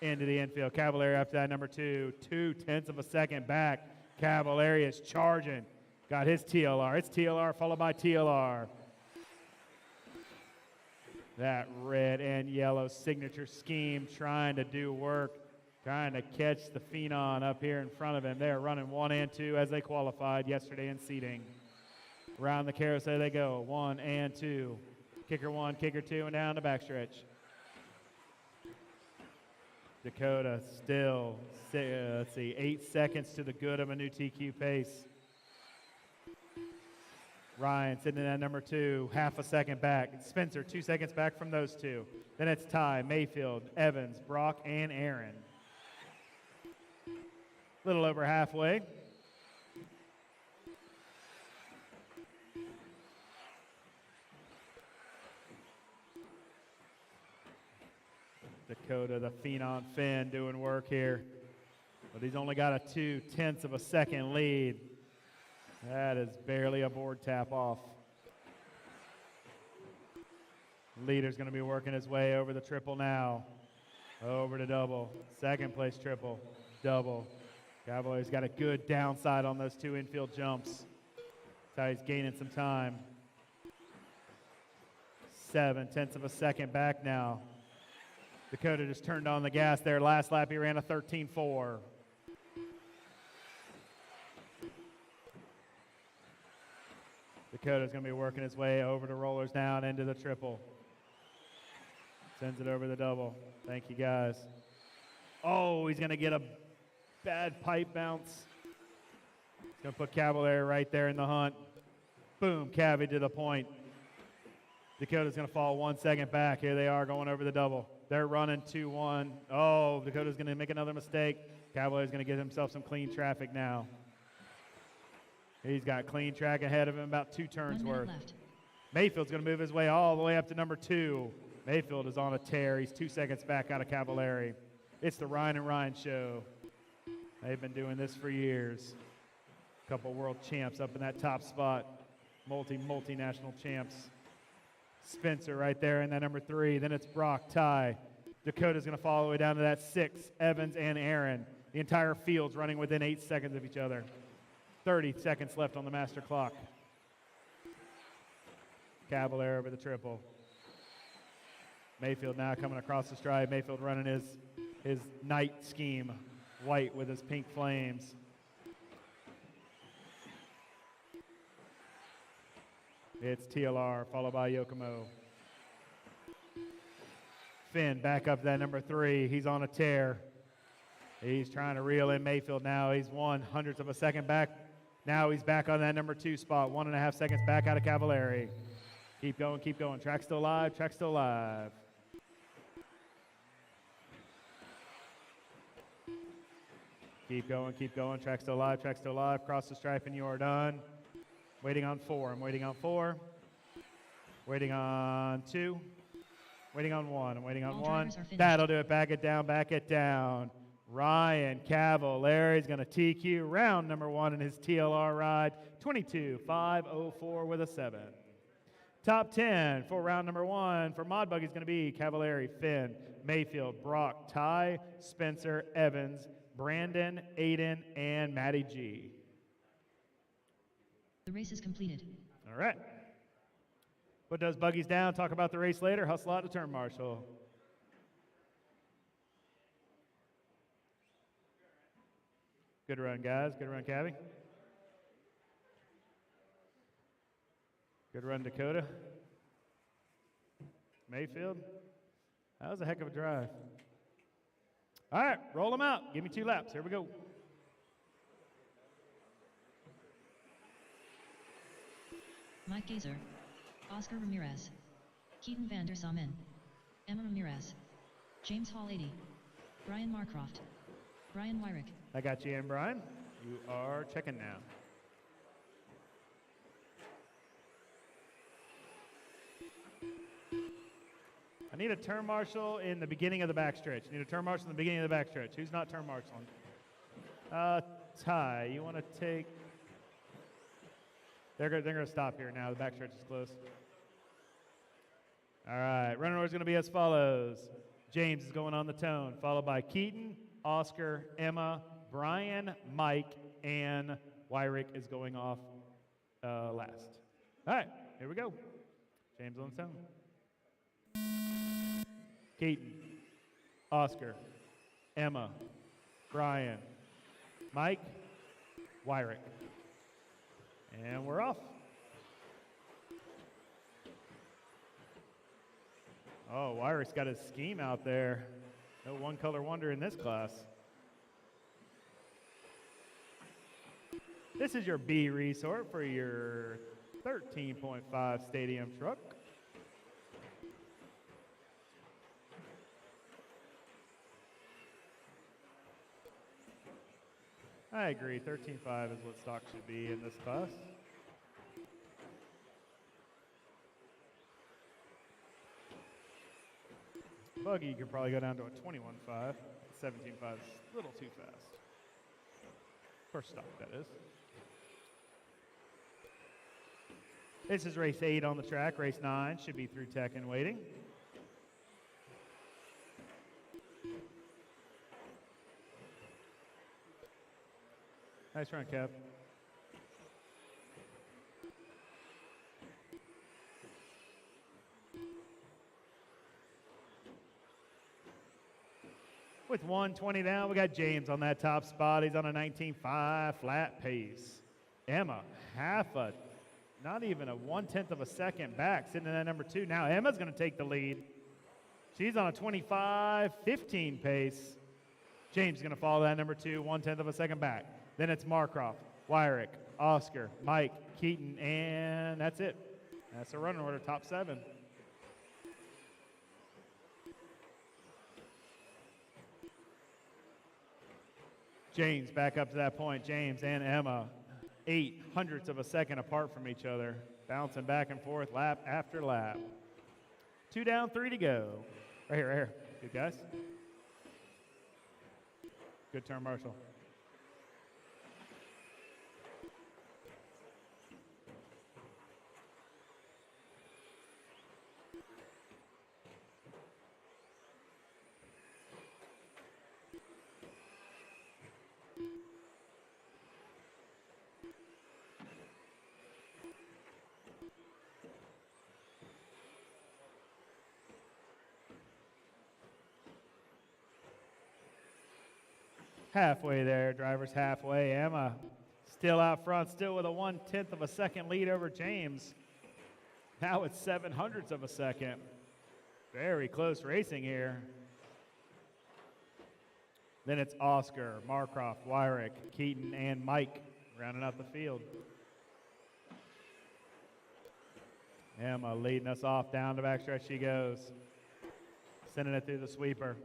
Into the infield. Cavallari up to that number 2. 0.2 of a second back. Cavallari is charging. Got his TLR. It's TLR followed by TLR. That red and yellow signature scheme trying to do work. Trying to catch the Phenon up here in front of him. They're running 1 and 2 as they qualified yesterday in seating. Around the carousel they go. 1 and 2. Kicker 1, kicker 2, and down the backstretch. Dakota still, 8 seconds to the good of a new TQ pace. Ryan sitting in at number 2, half a second back. Spencer, 2 seconds back from those two. Then it's Ty, Mayfield, Evans, Brock, and Aaron. A little over halfway. Dakota, the Phenon Finn, doing work here. But he's only got a 0.2 of a second lead. That is barely a board tap off. Leader's going to be working his way over the triple now. Over to double. Second place triple. Double. Cavallari's got a good downside on those 2 infield jumps. That's how he's gaining some time. 0.7 of a second back now. Dakota just turned on the gas there. Last lap he ran a 13.4. Dakota's going to be working his way over the rollers now and into the triple. Sends it over the double. Thank you, guys. Oh, he's going to get a bad pipe bounce. He's going to put Cavallari right there in the hunt. Boom, Cavi to the point. Dakota's going to fall 1 second back. Here they are going over the double. They're running 2-1. Oh, Dakota's going to make another mistake. Cavallari's going to get himself some clean traffic now. He's got clean track ahead of him, about 2 turns worth. Left. Mayfield's going to move his way all the way up to number 2. Mayfield is on a tear. He's 2 seconds back out of Cavallari. It's the Ryan and Ryan show. They've been doing this for years. A couple world champs up in that top spot. Multinational champs. Spencer right there in that number 3. Then it's Brock, Ty. Dakota's going to fall all the way down to that 6. Evans and Aaron. The entire field's running within 8 seconds of each other. 30 seconds left on the master clock. Cavallari over the triple. Mayfield now coming across the stride. Mayfield running his night scheme. White with his pink flames. It's TLR, followed by Yokomo. Finn back up to that number 3. He's on a tear. He's trying to reel in Mayfield now. He's 1/100th of a second back. Now he's back on that number 2 spot. 1.5 seconds back out of Cavallari. Keep going, keep going. Track still live, track still live. Keep going, keep going. Track still live, track still live. Cross the stripe and you are done. Waiting on 4. I'm waiting on 4. Waiting on 2. Waiting on 1. I'm waiting on 1. That'll do it. Back it down, back it down. Ryan Cavallari's going to TQ round number 1 in his TLR ride. 22.504 with a 7. Top 10 for round number 1 for Mod Buggy is going to be Cavallari, Finn, Mayfield, Brock, Ty, Spencer, Evans, Brandon, Aiden, and Matty G. The race is completed. All right. Put those buggies down. Talk about the race later. Hustle out to turn marshal. Good run, guys. Good run, Cabby. Good run, Dakota. Mayfield. That was a heck of a drive. All right, roll them out. Give me 2 laps. Here we go. Mike Gazer, Oscar Ramirez, Keaton van der Samen, Emma Ramirez, James Hall 80, Brian Marcroft, Brian Wyrick. I got you in, Brian. You are checking now. I need a turn marshal in the beginning of the backstretch. Need a turn marshal in the beginning of the backstretch. Who's not turn marshaling? Ty, you want to take... They're going to stop here now. The backstretch is close. All right, running order is going to be as follows. James is going on the tone, followed by Keaton, Oscar, Emma, Brian, Mike, and Wyrick is going off last. All right, here we go. James on the tone. Keaton, Oscar, Emma, Brian, Mike, Wyrick. And we're off. Oh, Wyrick's got his scheme out there. No one color wonder in this class. This is your B resort for your 13.5 stadium truck. I agree, 13.5 is what stock should be in this class. Buggy, you could probably go down to a 21.5. 17.5 is a little too fast. For stock, that is. This is race 8 on the track. Race 9 should be through tech and waiting. Nice run, Kev. With 120 down, we got James on that top spot. He's on a 19.5 flat pace. Emma, not even a 1/10 of a second back, sitting in that number 2. Now Emma's going to take the lead. She's on a 25.15 pace. James is going to follow that number 2, 1/10 of a second back. Then it's Marcroft, Wyrick, Oscar, Mike, Keaton, and that's it. That's the running order, top 7. James back up to that point. James and Emma, 0.08 of a second apart from each other, bouncing back and forth lap after lap. 2 down, 3 to go. Right here, right here. Good, guys. Good turn, Marshall. Halfway there, driver's halfway. Emma still out front, still with a 1/10 of a second lead over James. Now it's 7/100ths of a second. Very close racing here. Then it's Oscar, Marcroft, Wyrick, Keaton, and Mike rounding out the field. Emma leading us off down the backstretch she goes. Sending it through the sweeper.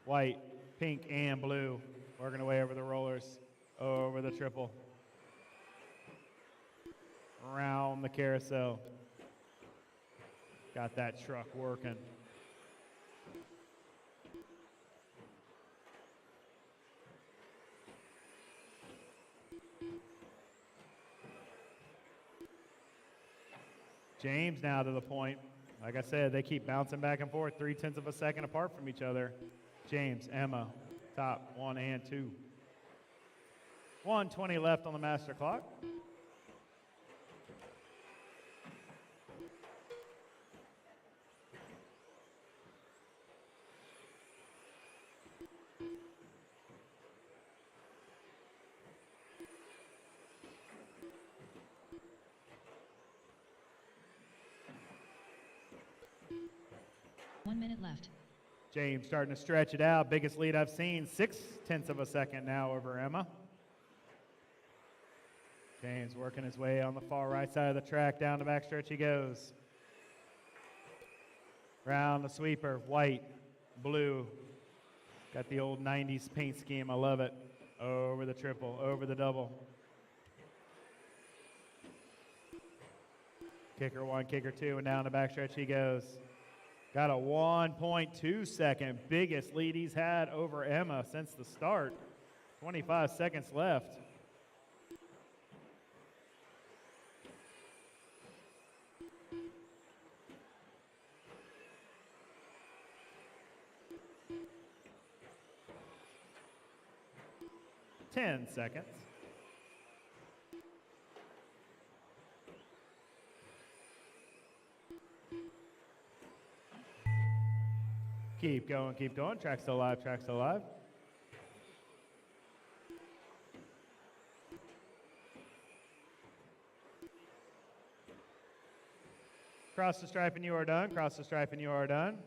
White, pink, and blue. Working away over the rollers, over the triple. Around the carousel. Got that truck working. James now to the point. Like I said, they keep bouncing back and forth, 0.3 of a second apart from each other. James, Emma, top 1 and 2. 1:20 left on the master clock. Left. James starting to stretch it out. Biggest lead I've seen, 0.6 of a second now over Emma. James working his way on the far right side of the track. Down the backstretch he goes. Round the sweeper, white, blue. Got the old 90s paint scheme, I love it. Over the triple, over the double. Kicker 1, kicker 2, and down the backstretch he goes. Got a 1.2 second, biggest lead he's had over Emma since the start. 25 seconds left. Ten seconds. Keep going, keep going. Track's still alive, track's still alive. Cross the stripe and you are done. Cross the stripe and you are done.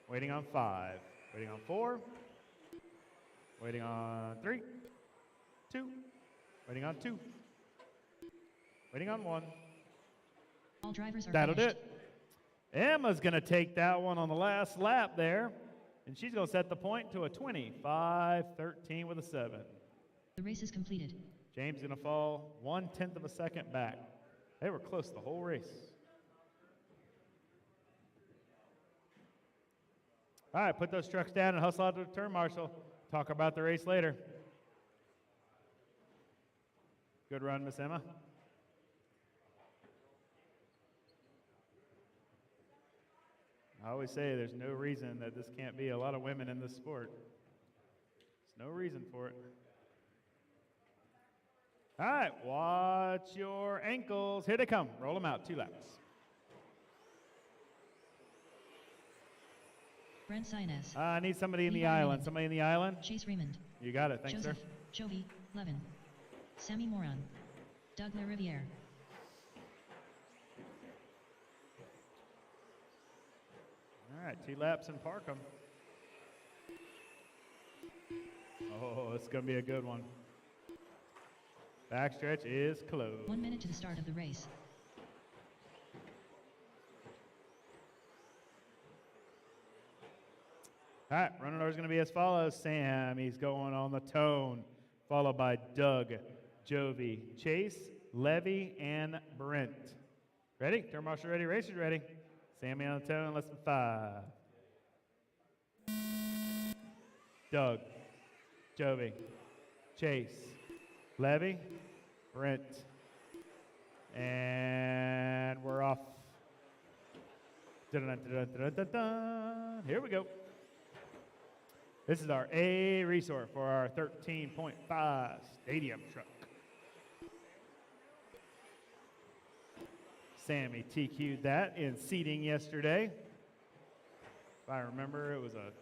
Waiting on 5. Waiting on 4. Waiting on 3. 2. Waiting on 2. Waiting on 1. All drivers are That'll do finished. it. Emma's going to take that one on the last lap there, and she's going to set the point to a 25-13 with a 7. The race is completed. James going to fall 1/10 of a second back. They were close the whole race. All right, put those trucks down and hustle out to the turn marshal. Talk about the race later. Good run, Miss Emma. I always say there's no reason that this can't be a lot of women in this sport. There's no reason for it. All right, watch your ankles. Here they come. Roll them out, 2 laps. Brent Sinez. I need somebody in the Levi island. Raymond. Somebody in the island. Chase Raymond. You got it. Thanks, Joseph, sir. Jovi, Levin. Sammy Moran. Doug LaRiviere. All right, 2 laps and park them. Oh, it's going to be a good one. Backstretch is closed. 1 minute to the start of the race. All right, running order is going to be as follows. Sam, he's going on the tone, followed by Doug, Jovi, Chase, Levy, and Brent. Ready? Turn marshal ready, racers ready. Sammy on the tone, less than 5. Doug, Jovi, Chase, Levy, Brent, and we're off. Dun-dun-dun-dun-dun-dun-dun. Here we go. This is our A resort for our 13.5 stadium truck. Sammy TQ'd that in seating yesterday. If I remember, it was a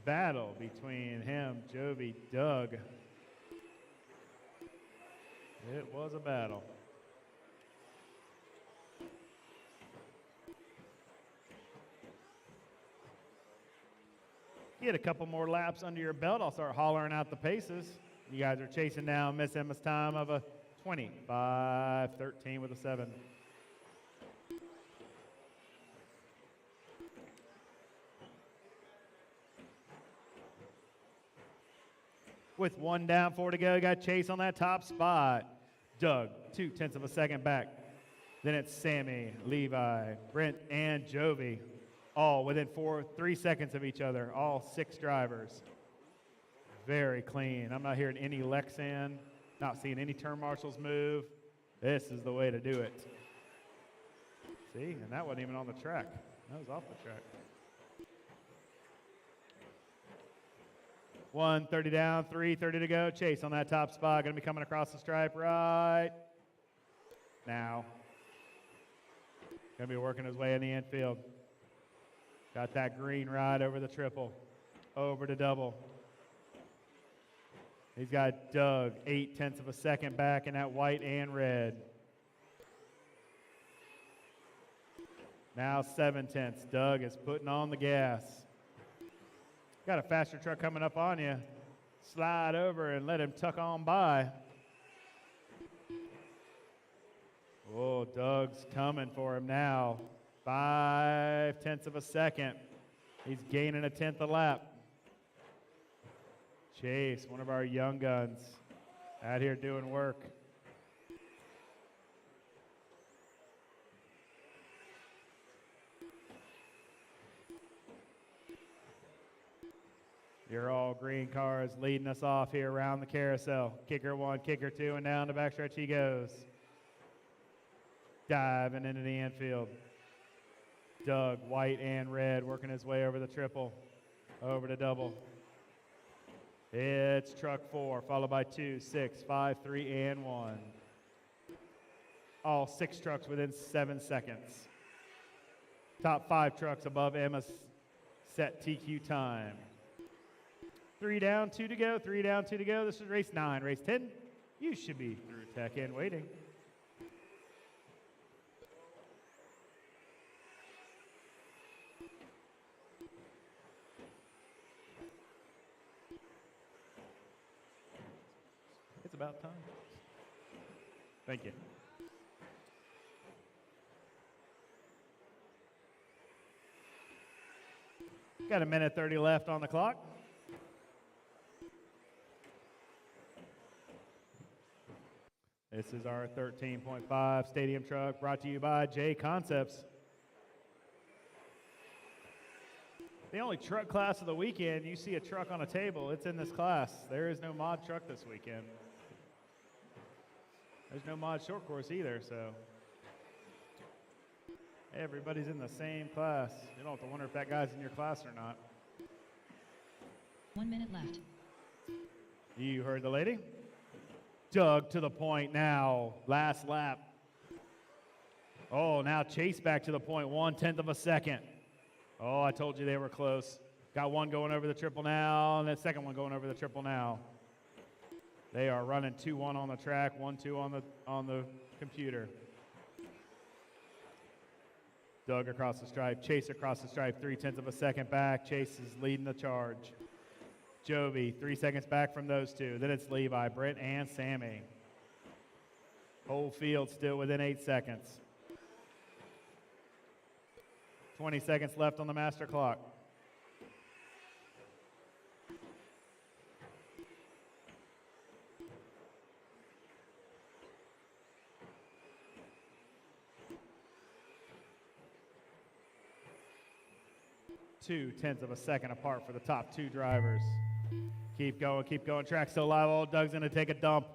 battle between him, Jovi, Doug. It was a battle. Get a couple more laps under your belt. I'll start hollering out the paces. You guys are chasing down Miss Emma's time of a 25-13 with a 7. With 1 down, 4 to go, got Chase on that top spot. Doug, 0.2 of a second back. Then it's Sammy, Levi, Brent, and Jovi, all within 3 seconds of each other, all 6 drivers. Very clean. I'm not hearing any Lexan, not seeing any turn marshals move. This is the way to do it. See, and that wasn't even on the track. That was off the track. 1:30 down, 3:30 to go. Chase on that top spot. Going to be coming across the stripe right now. Going to be working his way in the infield. Got that green ride over the triple, over to double. He's got Doug 0.8 of a second back in that white and red. Now 0.7. Doug is putting on the gas. Got a faster truck coming up on you. Slide over and let him tuck on by. Oh, Doug's coming for him now. 0.5 of a second. He's gaining 1/10 a lap. Chase, one of our young guns, out here doing work. Your all green car is leading us off here around the carousel. Kicker 1, kicker 2, and down the backstretch he goes. Diving into the infield. Doug, white and red, working his way over the triple, over to double. It's truck 4, followed by 2, 6, 5, 3, and 1. All 6 trucks within 7 seconds. Top 5 trucks above Emma's set TQ time. 3 down, 2 to go, 3 down, 2 to go. This is race 9. Race 10, you should be through tech and waiting. It's about time. Thank you. Got 1:30 left on the clock. This is our 13.5 stadium truck brought to you by J Concepts. The only truck class of the weekend, you see a truck on a table, it's in this class. There is no mod truck this weekend. There's no mod short course either, so everybody's in the same class. You don't have to wonder if that guy's in your class or not. 1 minute left. You heard the lady? Doug to the point now, last lap. Oh, now Chase back to the point, 1/10 of a second. Oh, I told you they were close. Got one going over the triple now, and the second one going over the triple now. They are running 2-1 on the track, 1-2 on the computer. Doug across the stripe, Chase across the stripe, 0.3 of a second back. Chase is leading the charge. Jovi, 3 seconds back from those two. Then it's Levi, Brent, and Sammy. Whole field still within 8 seconds. 20 seconds left on the master clock. Two-tenths of a second apart for the top 2 drivers. Keep going. Track still live. Oh, Doug's going to take a dump.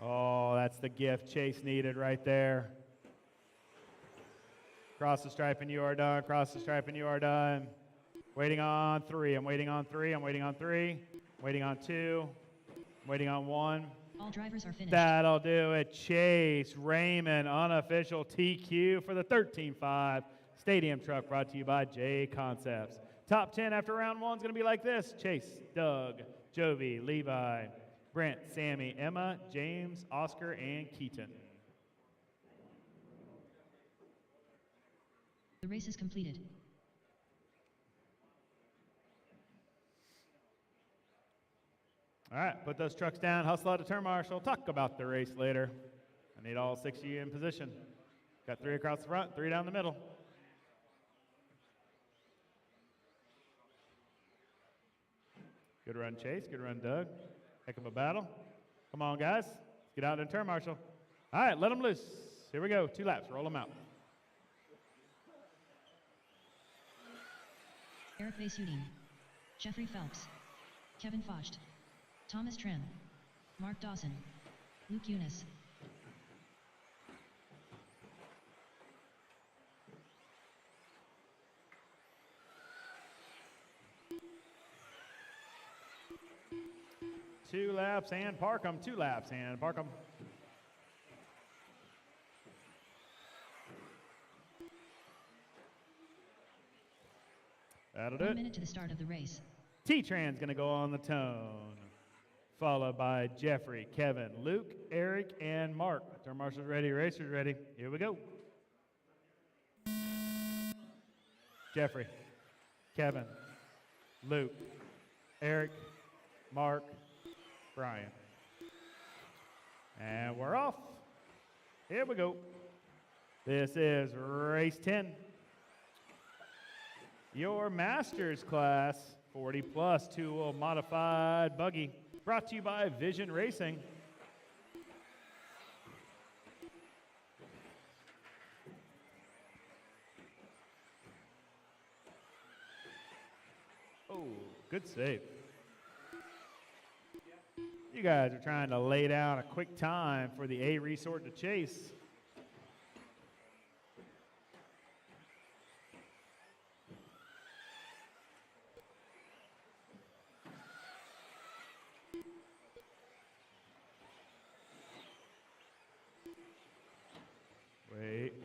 Oh, that's the gift Chase needed right there. Cross the stripe and you are done. Cross the stripe and you are done. Waiting on 3. I'm waiting on 3. I'm waiting on 3. Waiting on 2. I'm waiting on 1. All drivers are finished. That'll do it. Chase Raymond, unofficial TQ for the 13.5 stadium truck brought to you by J Concepts. Top 10 after round 1 is going to be like this. Chase, Doug, Jovi, Levi, Brent, Sammy, Emma, James, Oscar, and Keaton. The race is completed. All right, put those trucks down, hustle out to turn marshal, talk about the race later. I need all 6 of you in position. Got 3 across the front, 3 down the middle. Good run, Chase. Good run, Doug. Heck of a battle. Come on, guys. Let's get out and turn marshal. All right, let them loose. Here we go. 2 laps. Roll them out. Eric Vasudin, Jeffrey Phelps, Kevin Focht, Thomas Trim, Mark Dawson, Luke Eunice. Two laps and park 'em. 2 laps and park 'em. That'll do 1 it. minute to the start of the race. T-Tran's going to go on the tone, followed by Jeffrey, Kevin, Luke, Eric, and Mark. Turn marshals ready, racers ready. Here we go. Jeffrey, Kevin, Luke, Eric, Mark, Brian. And we're off. Here we go. This is race 10. Your Masters class, 40 plus two-wheel modified buggy, brought to you by Vision Racing. Oh, good save. You guys are trying to lay down a quick time for the A resort to chase.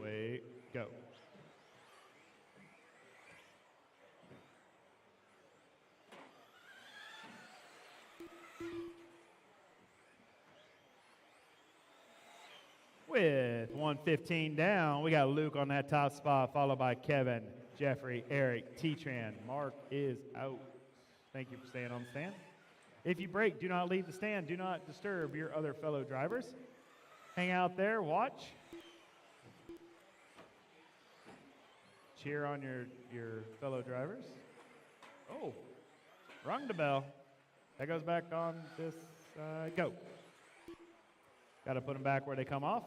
Wait, go. With 1:15 down, we got Luke on that top spot, followed by Kevin, Jeffrey, Eric, T-Tran. Mark is out. Thank you for staying on the stand. If you break, do not leave the stand. Do not disturb your other fellow drivers. Hang out there, watch. Cheer on your fellow drivers. Oh, rung the bell. That goes back on this side. Go. Got to put them back where they come off.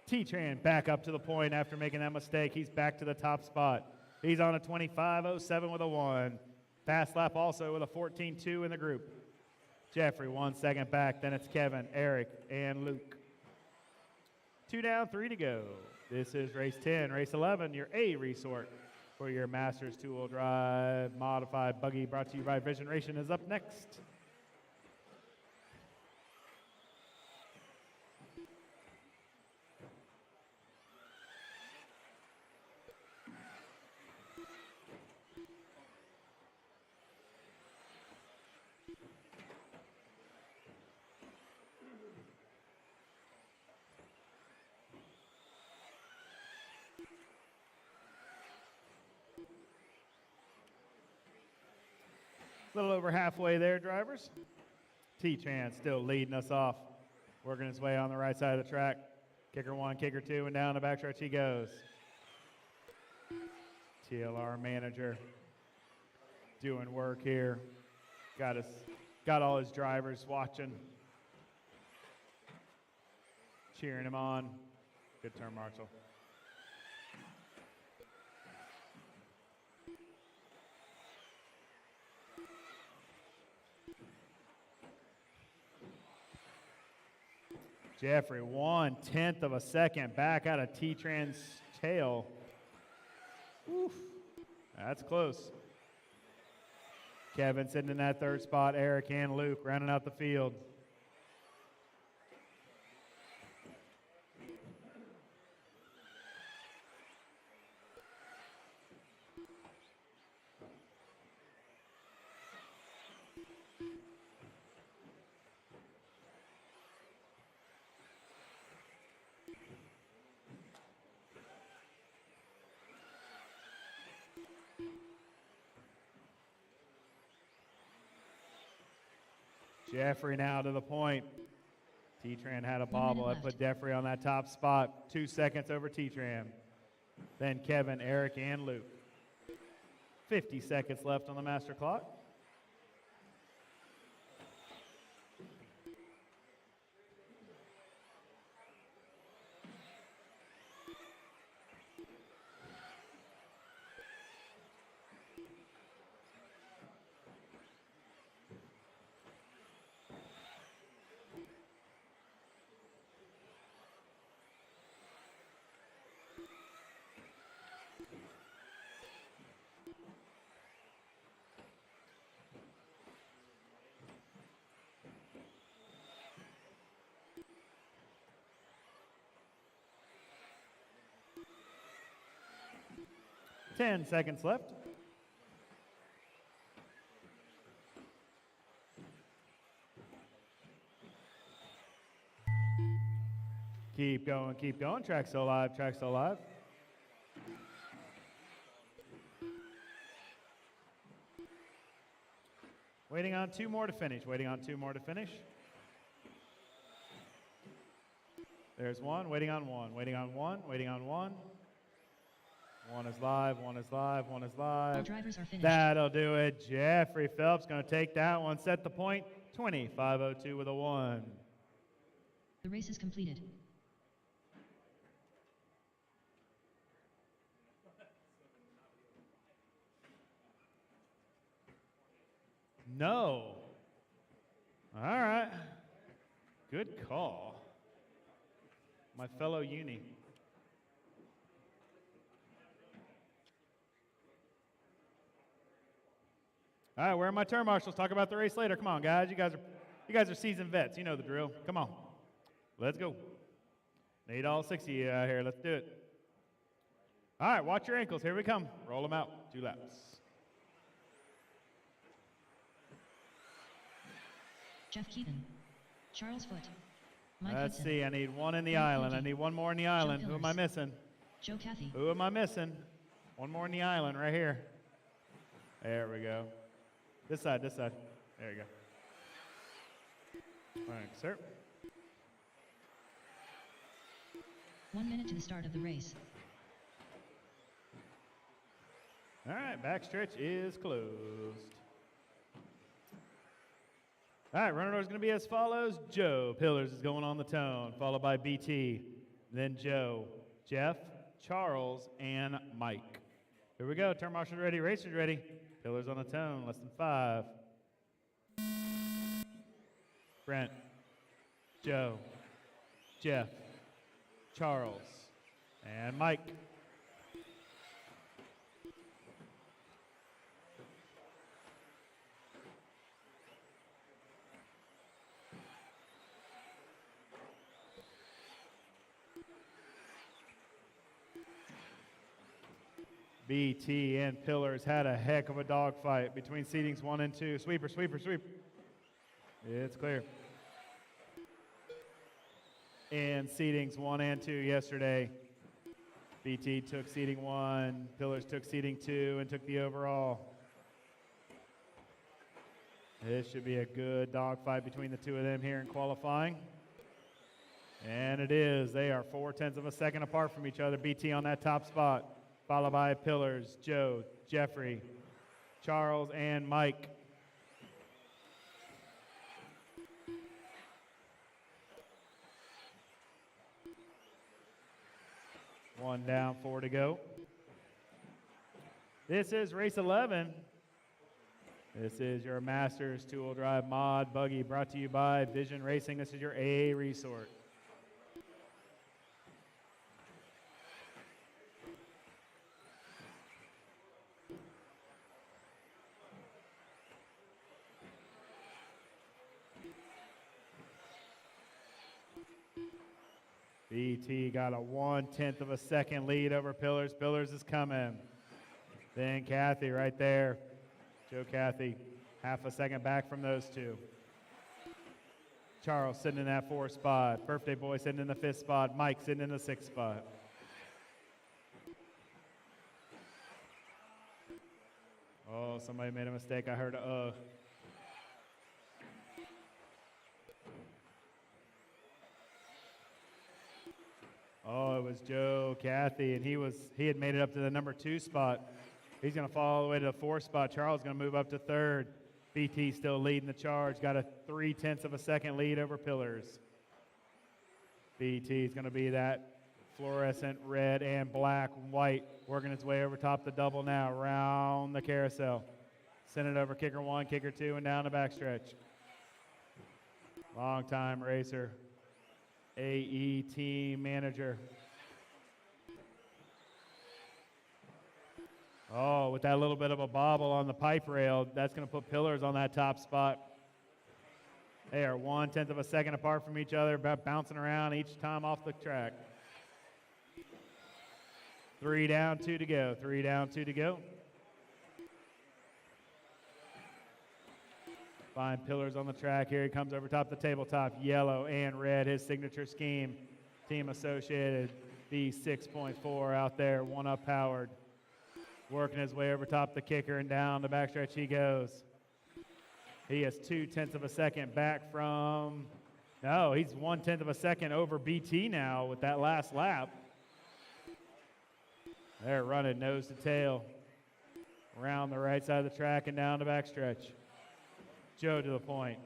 T-Tran back up to the point after making that mistake. He's back to the top spot. He's on a 25.07 with a 1. Fast lap also with a 14.2 in the group. Jeffrey 1 second back. Then it's Kevin, Eric, and Luke. 2 down, 3 to go. This is race 10. Race 11, your A resort for your Masters two-wheel drive modified buggy, brought to you by Vision Racing, is up next. A little over halfway there, drivers. T-Tran still leading us off, working his way on the right side of the track. Kicker 1, kicker 2, and down the backstretch he goes. TLR manager doing work here. Got all his drivers watching, cheering him on. Good turn, Marshall. Jeffrey, 1/10 of a second back out of T-Tran's tail. Oof, that's close. Kevin sitting in that 3rd spot. Eric and Luke rounding out the field. Jeffrey now to the point. T-Tran had a 1 minute bobble. I left. put Jeffrey on that top spot. 2 seconds over T-Tran. Then Kevin, Eric, and Luke. 50 seconds left on the master clock. Ten seconds left. Keep going, keep going. Track still alive, track still alive. Waiting on 2 more to finish, waiting on 2 more to finish. There's 1, waiting on 1, waiting on 1, waiting on 1. 1 is live, 1 is live, 1 is live. All drivers are finished. That'll do it. Jeffrey Phelps going to take that one, set the point. 25:02 with a 1. The race is completed. No. All right. Good call. My fellow uni. All right, where are my turn marshals? Talk about the race later. Come on, guys. You guys are seasoned vets. You know the drill. Come on. Let's go. Need all 6 of you out here. Let's do it. All right, watch your ankles. Here we come. Roll them out. 2 laps. Jeff Keaton. Charles Foote. Mike Let's Hudson. see. I need 1 in the Mike island. I Fuji. need 1 more in the island. Who am I Pillars. missing? Joe Cathy. Who am I missing? 1 more in the island right here. There we go. This side, this side. There you go. Thanks, sir. 1 minute to the start of the race. All right, backstretch is closed. All right, runner order is going to be as follows. Joe Pillars is going on the tone, followed by BT, then Joe, Jeff, Charles, and Mike. Here we go. Turn marshals ready, racers ready. Pillars on the tone, less than 5. Brent, Joe, Jeff, Charles, and Mike. BT and Pillars had a heck of a dogfight between seatings 1 and 2. Sweeper, sweeper, sweep. It's clear. In seatings 1 and 2 yesterday, BT took seating 1, Pillars took seating 2, and took the overall. This should be a good dogfight between the 2 of them here in qualifying. And it is. They are 0.4 of a second apart from each other. BT on that top spot, followed by Pillars, Joe, Jeffrey, Charles, and Mike. One down, 4 to go. This is race 11. This is your Masters two-wheel drive mod buggy brought to you by Vision Racing. This is your A resort. BT got a 1/10 of a second lead over Pillars. Pillars is coming. Then Kathy right there. Joe Cathy, half a second back from those 2. Charles sitting in that 4th spot. Birthday Boy sitting in the 5th spot. Mike sitting in the 6th spot. Oh, somebody made a mistake. I heard Oh, it was Joe Cathy, and he had made it up to the number 2 spot. He's going to fall all the way to the 4th spot. Charles is going to move up to 3rd. BT still leading the charge. Got a 0.3 of a second lead over Pillars. BT is going to be that fluorescent red and black and white, working its way over top the double now, round the carousel. Send it over kicker 1, kicker 2, and down the backstretch. Long time racer. AE team manager. Oh, with that little bit of a bobble on the pipe rail, that's going to put Pillars on that top spot. They are 1/10 of a second apart from each other, bouncing around each time off the track. 3 down, 2 to go. 3 down, 2 to go. Find Pillars on the track. Here he comes over top the tabletop. Yellow and red, his signature scheme. Team Associated, B6.4 out there, 1-up powered. Working his way over top the kicker and down the backstretch he goes. He is 0.2 of a second back from, no, he's 1/10 of a second over BT now with that last lap. They're running nose to tail around the right side of the track and down the backstretch. Joe to the point.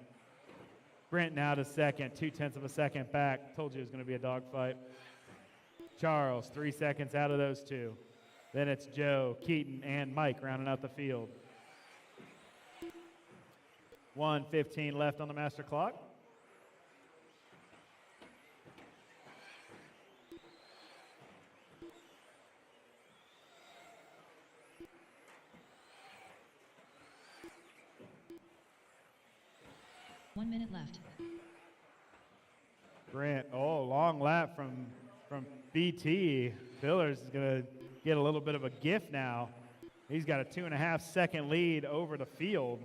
Brent now to second, 0.2 of a second back. Told you it was going to be a dogfight. Charles, 3 seconds out of those two. Then it's Joe, Keaton, and Mike rounding out the field. 1:15 left on the master clock. One minute left. Grant, oh, long lap from BT. Pillars is going to get a little bit of a gift now. He's got a 2.5 second lead over the field.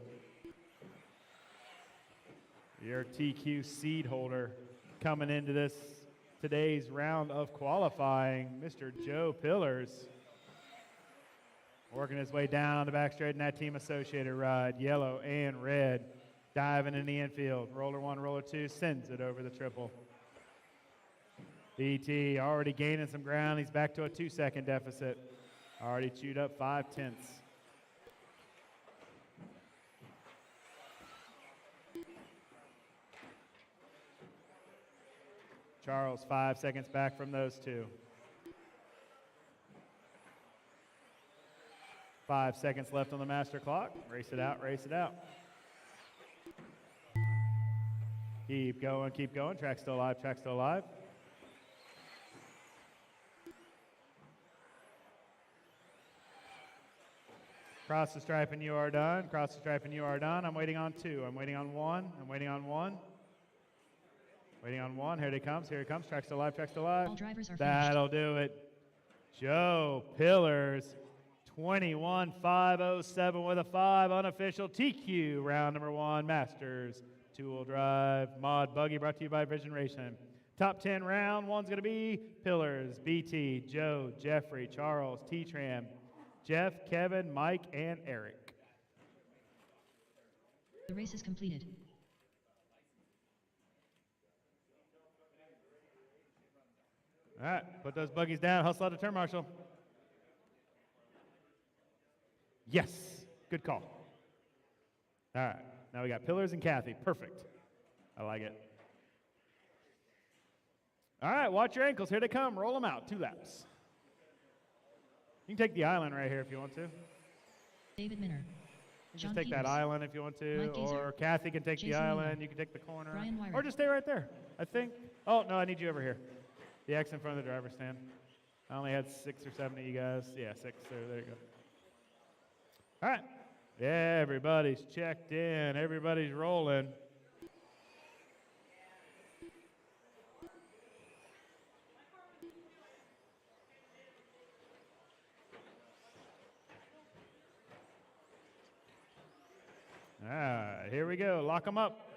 Your TQ seed holder coming into today's round of qualifying, Mr. Joe Pillars. Working his way down the back straight in that Team Associated ride. Yellow and red. Diving in the infield. Roller 1, roller 2, sends it over the triple. BT already gaining some ground. He's back to a 2-second deficit. Already chewed up 5/10. Charles 5 seconds back from those two. 5 seconds left on the master clock. Race it out, race it out. Keep going, keep going. Track's still alive, track's still alive. Cross the stripe and you are done. Cross the stripe and you are done. I'm waiting on 2. I'm waiting on 1. I'm waiting on 1. Waiting on 1. Here it comes. Here it comes. Track's still alive. Track's still alive. All drivers are That'll do it. Joe Pillars, 21.507 with a 5. Unofficial TQ round number 1. Masters 2-wheel drive mod buggy brought to you by Vision Racing. Top 10 round one's going to be Pillars, BT, Joe, Jeffrey, Charles, T-Tram, Jeff, Kevin, Mike, and Eric. The race is completed. All right, put those buggies down. Hustle out the turn, Marshall. Yes, good call. All right, now we got Pillars and Kathy. Perfect. I like it. All right, watch your ankles. Here they come. Roll them out. 2 laps. You can take the island right here if you want to. David Minner. Just take that island if you want to, or Kathy can take the island. You can take the corner, or just stay right there. I think. Oh no, I need you over here. The X in front of the driver's stand. I only had 6 or 7 of you guys. Yeah, 6. There you go. All right. Everybody's checked in. Everybody's rolling. All right, here we go. Lock them up.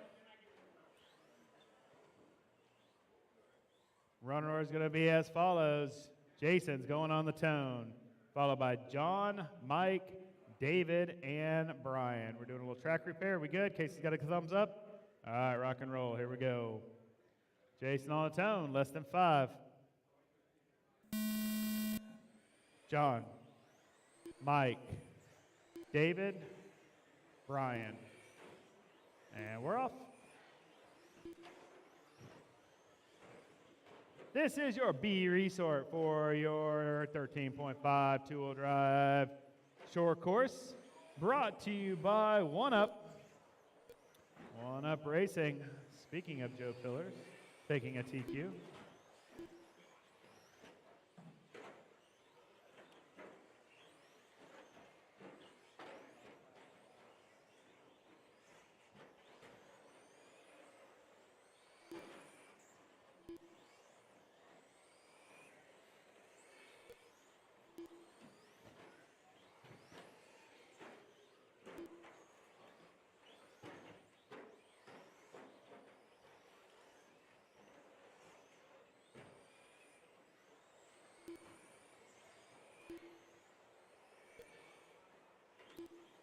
Runner is going to be as follows. Jason's going on the tone, followed by John, Mike, David, and Brian. We're doing a little track repair. We good? Casey's got a thumbs up. All right, rock and roll. Here we go. Jason on the tone, less than 5. John, Mike, David, Brian. And we're off. This is your B resort for your 13.5 two-wheel drive short course, brought to you by One Up. One Up Racing. Speaking of Joe Pillars, taking a TQ.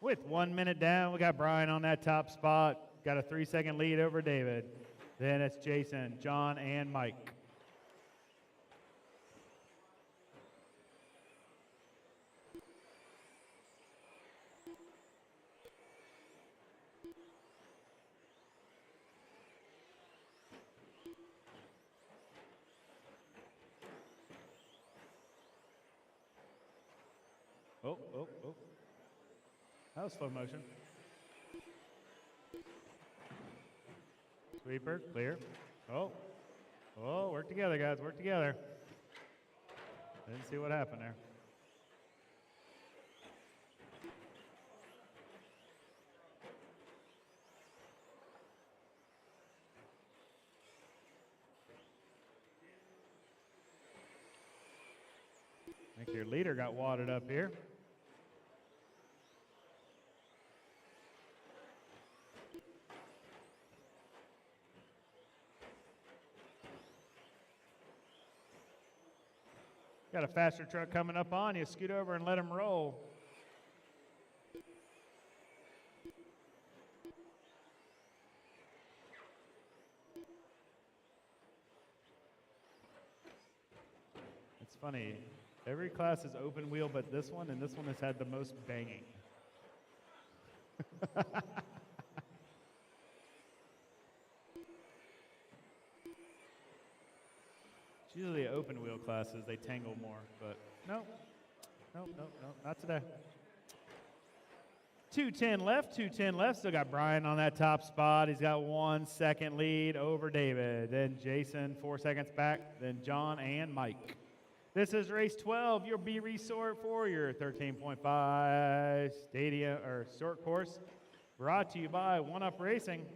With 1 minute down, we got Brian on that top spot. Got a 3-second lead over David. Then it's Jason, John, and Mike. Oh. That was slow motion. Sweeper, clear. Oh, work together, guys, work together. Didn't see what happened there. I think your leader got wadded up here. Got a faster truck coming up on you. Scoot over and let him roll. It's funny. Every class is open wheel but this one, and this one has had the most banging. It's usually open wheel classes, they tangle more, but no, not today. 2:10 left, still got Brian on that top spot. He's got 1 second lead over David. Then Jason, 4 seconds back, then John and Mike. This is race 12, your B resort for your 13.5 stadium or short course, brought to you by One Up Racing.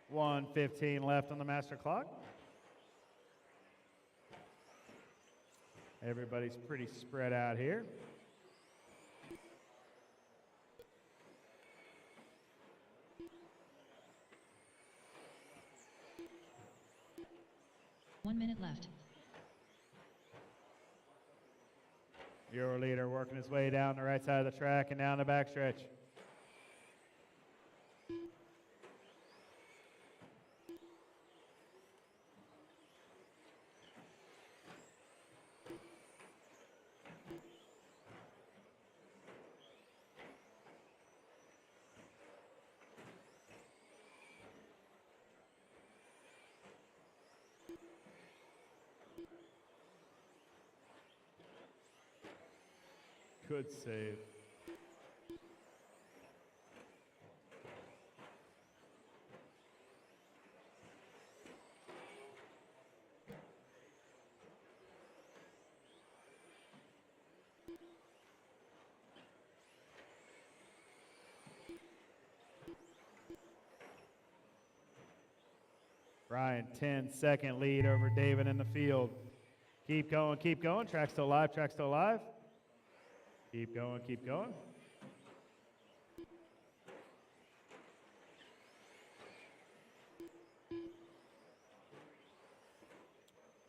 $1:15 left on the master clock. Everybody's pretty spread out here. One minute left. Your leader working his way down the right side of the track and down the backstretch. Good save. Brian, 10-second lead over David in the field. Keep going, keep going. Track still alive, track still alive. Keep going, keep going.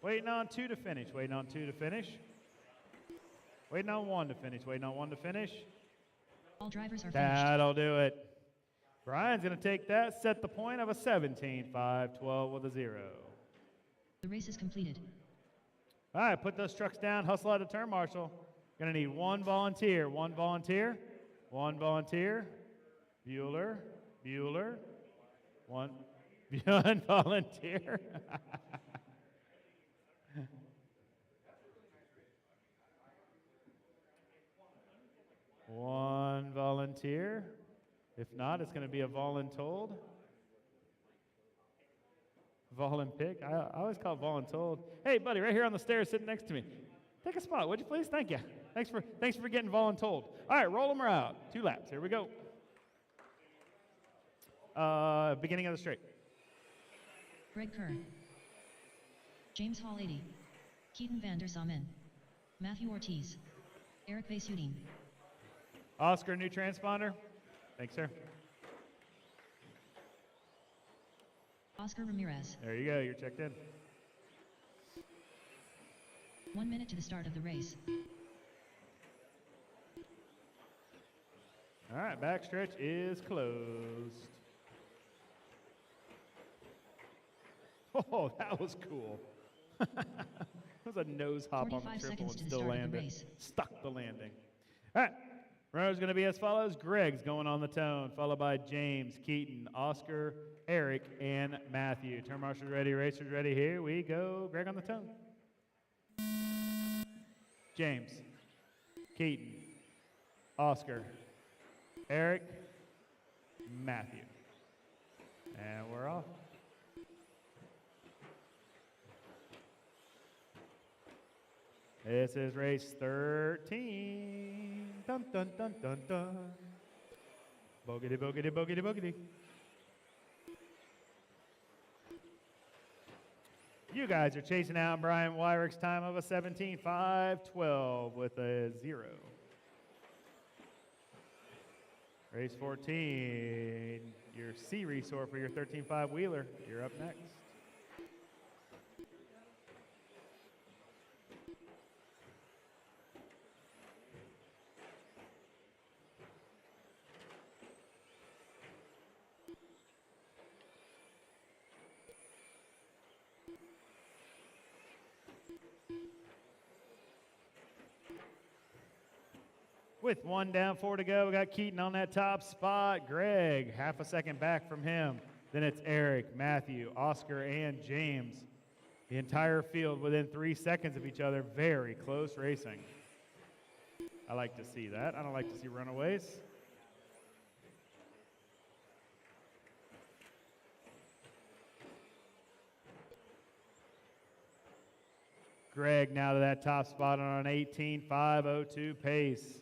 Waiting on 2 to finish, waiting on 2 to finish. Waiting on 1 to finish, waiting on 1 to finish. All drivers are finished. That'll do it. Brian's going to take that, set the point of a 17-5-12 with a 0. The race is completed. All right, put those trucks down, hustle out of turn, Marshall. Going to need one volunteer, one volunteer, one volunteer. Bueller, Bueller, one volunteer. One volunteer. If not, it's going to be a voluntold. Volunpick. I always call it voluntold. Hey, buddy, right here on the stairs sitting next to me. Take a spot, would you please? Thank you. Thanks for getting voluntold. All right, roll them out. 2 laps. Here we go. Beginning of the straight. Greg Kerr. James Hall 80. Keaton van der Samen. Matthew Ortiz. Eric Vasudin. Oscar, new transponder. Thanks, sir. Oscar Ramirez. There you go. You're checked in. 1 minute to the start of the race. All right, backstretch is closed. Oh, that was cool. That was a nose hop on the triple and still landed. Stuck the landing. All right. Runner's going to be as follows. Greg's going on the tone, followed by James, Keaton, Oscar, Eric, and Matthew. Turn marshals ready, racers ready. Here we go. Greg on the tone. James, Keaton, Oscar, Eric, Matthew. And we're off. This is race 13. Dun, dun, dun, dun, dun. Boogity, boogity, boogity, boogity. You guys are chasing out Brian Wyrick's time of a 17-5-12 with a 0. Race 14, your C resort for your 13-5 wheeler. You're up next. With 1 down, 4 to go, we got Keaton on that top spot. Greg, half a second back from him. Then it's Eric, Matthew, Oscar, and James. The entire field within 3 seconds of each other. Very close racing. I like to see that. I don't like to see runaways. Greg now to that top spot on an 18-5-02 pace.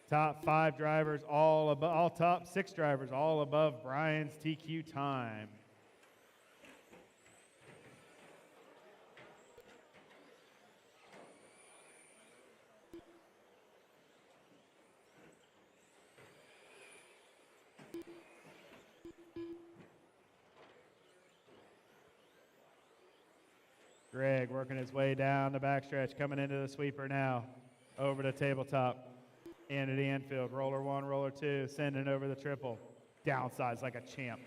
Top 5 drivers, all top 6 drivers, all above Brian's TQ time. Greg working his way down the backstretch, coming into the sweeper now, over to tabletop. Into the infield, roller 1, roller 2, sending over the triple. Downsides like a champ.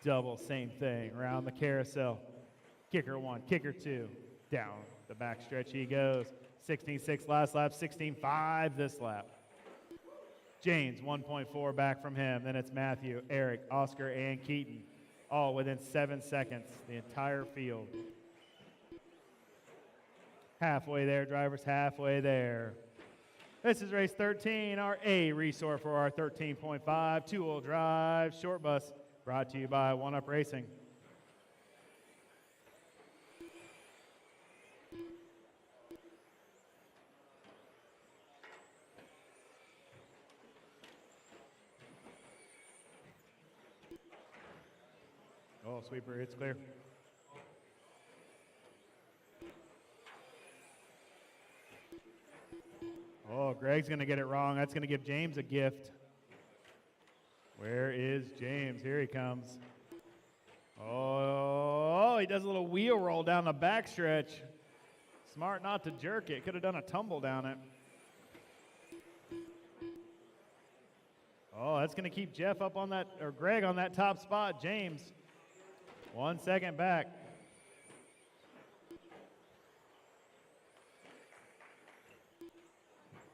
Double, same thing, around the carousel. Kicker 1, kicker 2, down the backstretch he goes. 16-6 last lap, 16-5 this lap. James, 1.4 back from him. Then it's Matthew, Eric, Oscar, and Keaton, all within 7 seconds, the entire field. Halfway there, drivers, halfway there. This is race 13, our A resort for our 13.5 two-wheel drive short bus, brought to you by One Up Racing. Oh, ball sweeper. It's clear. Oh, Greg's going to get it wrong. That's going to give James a gift. Where is James? Here he comes. Oh, he does a little wheel roll down the backstretch. Smart not to jerk it. Could have done a tumble down it. Oh, that's going to keep Jeff up on that, or Greg on that top spot. James, 1 second back.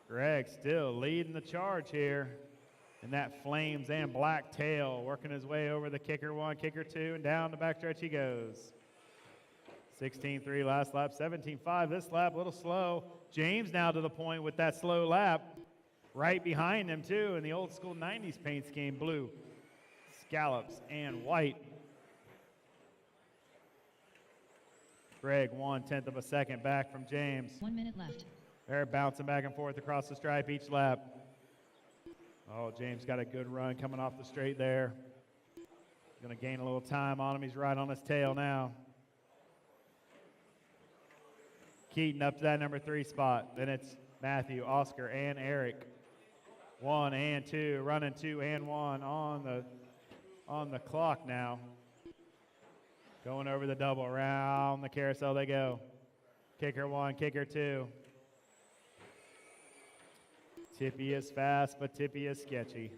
Greg still leading the charge here in that flames and black tail, working his way over the kicker 1, kicker 2, and down the backstretch he goes. 16.3 last lap, 17.5 this lap, a little slow. James now to the point with that slow lap. Right behind him too in the old school 90s paint scheme, blue, scallops, and white. Greg 1/10 of a second back from James. 1 minute left. They're bouncing back and forth across the stripe each lap. Oh, James got a good run coming off the straight there. Going to gain a little time on him. He's right on his tail now. Keaton up to that number 3 spot. Then it's Matthew, Oscar, and Eric. 1 and 2, running 2 and 1 on the clock now. Going over the double, around the carousel they go. Kicker 1, kicker 2. Tippy is fast, but Tippy is sketchy.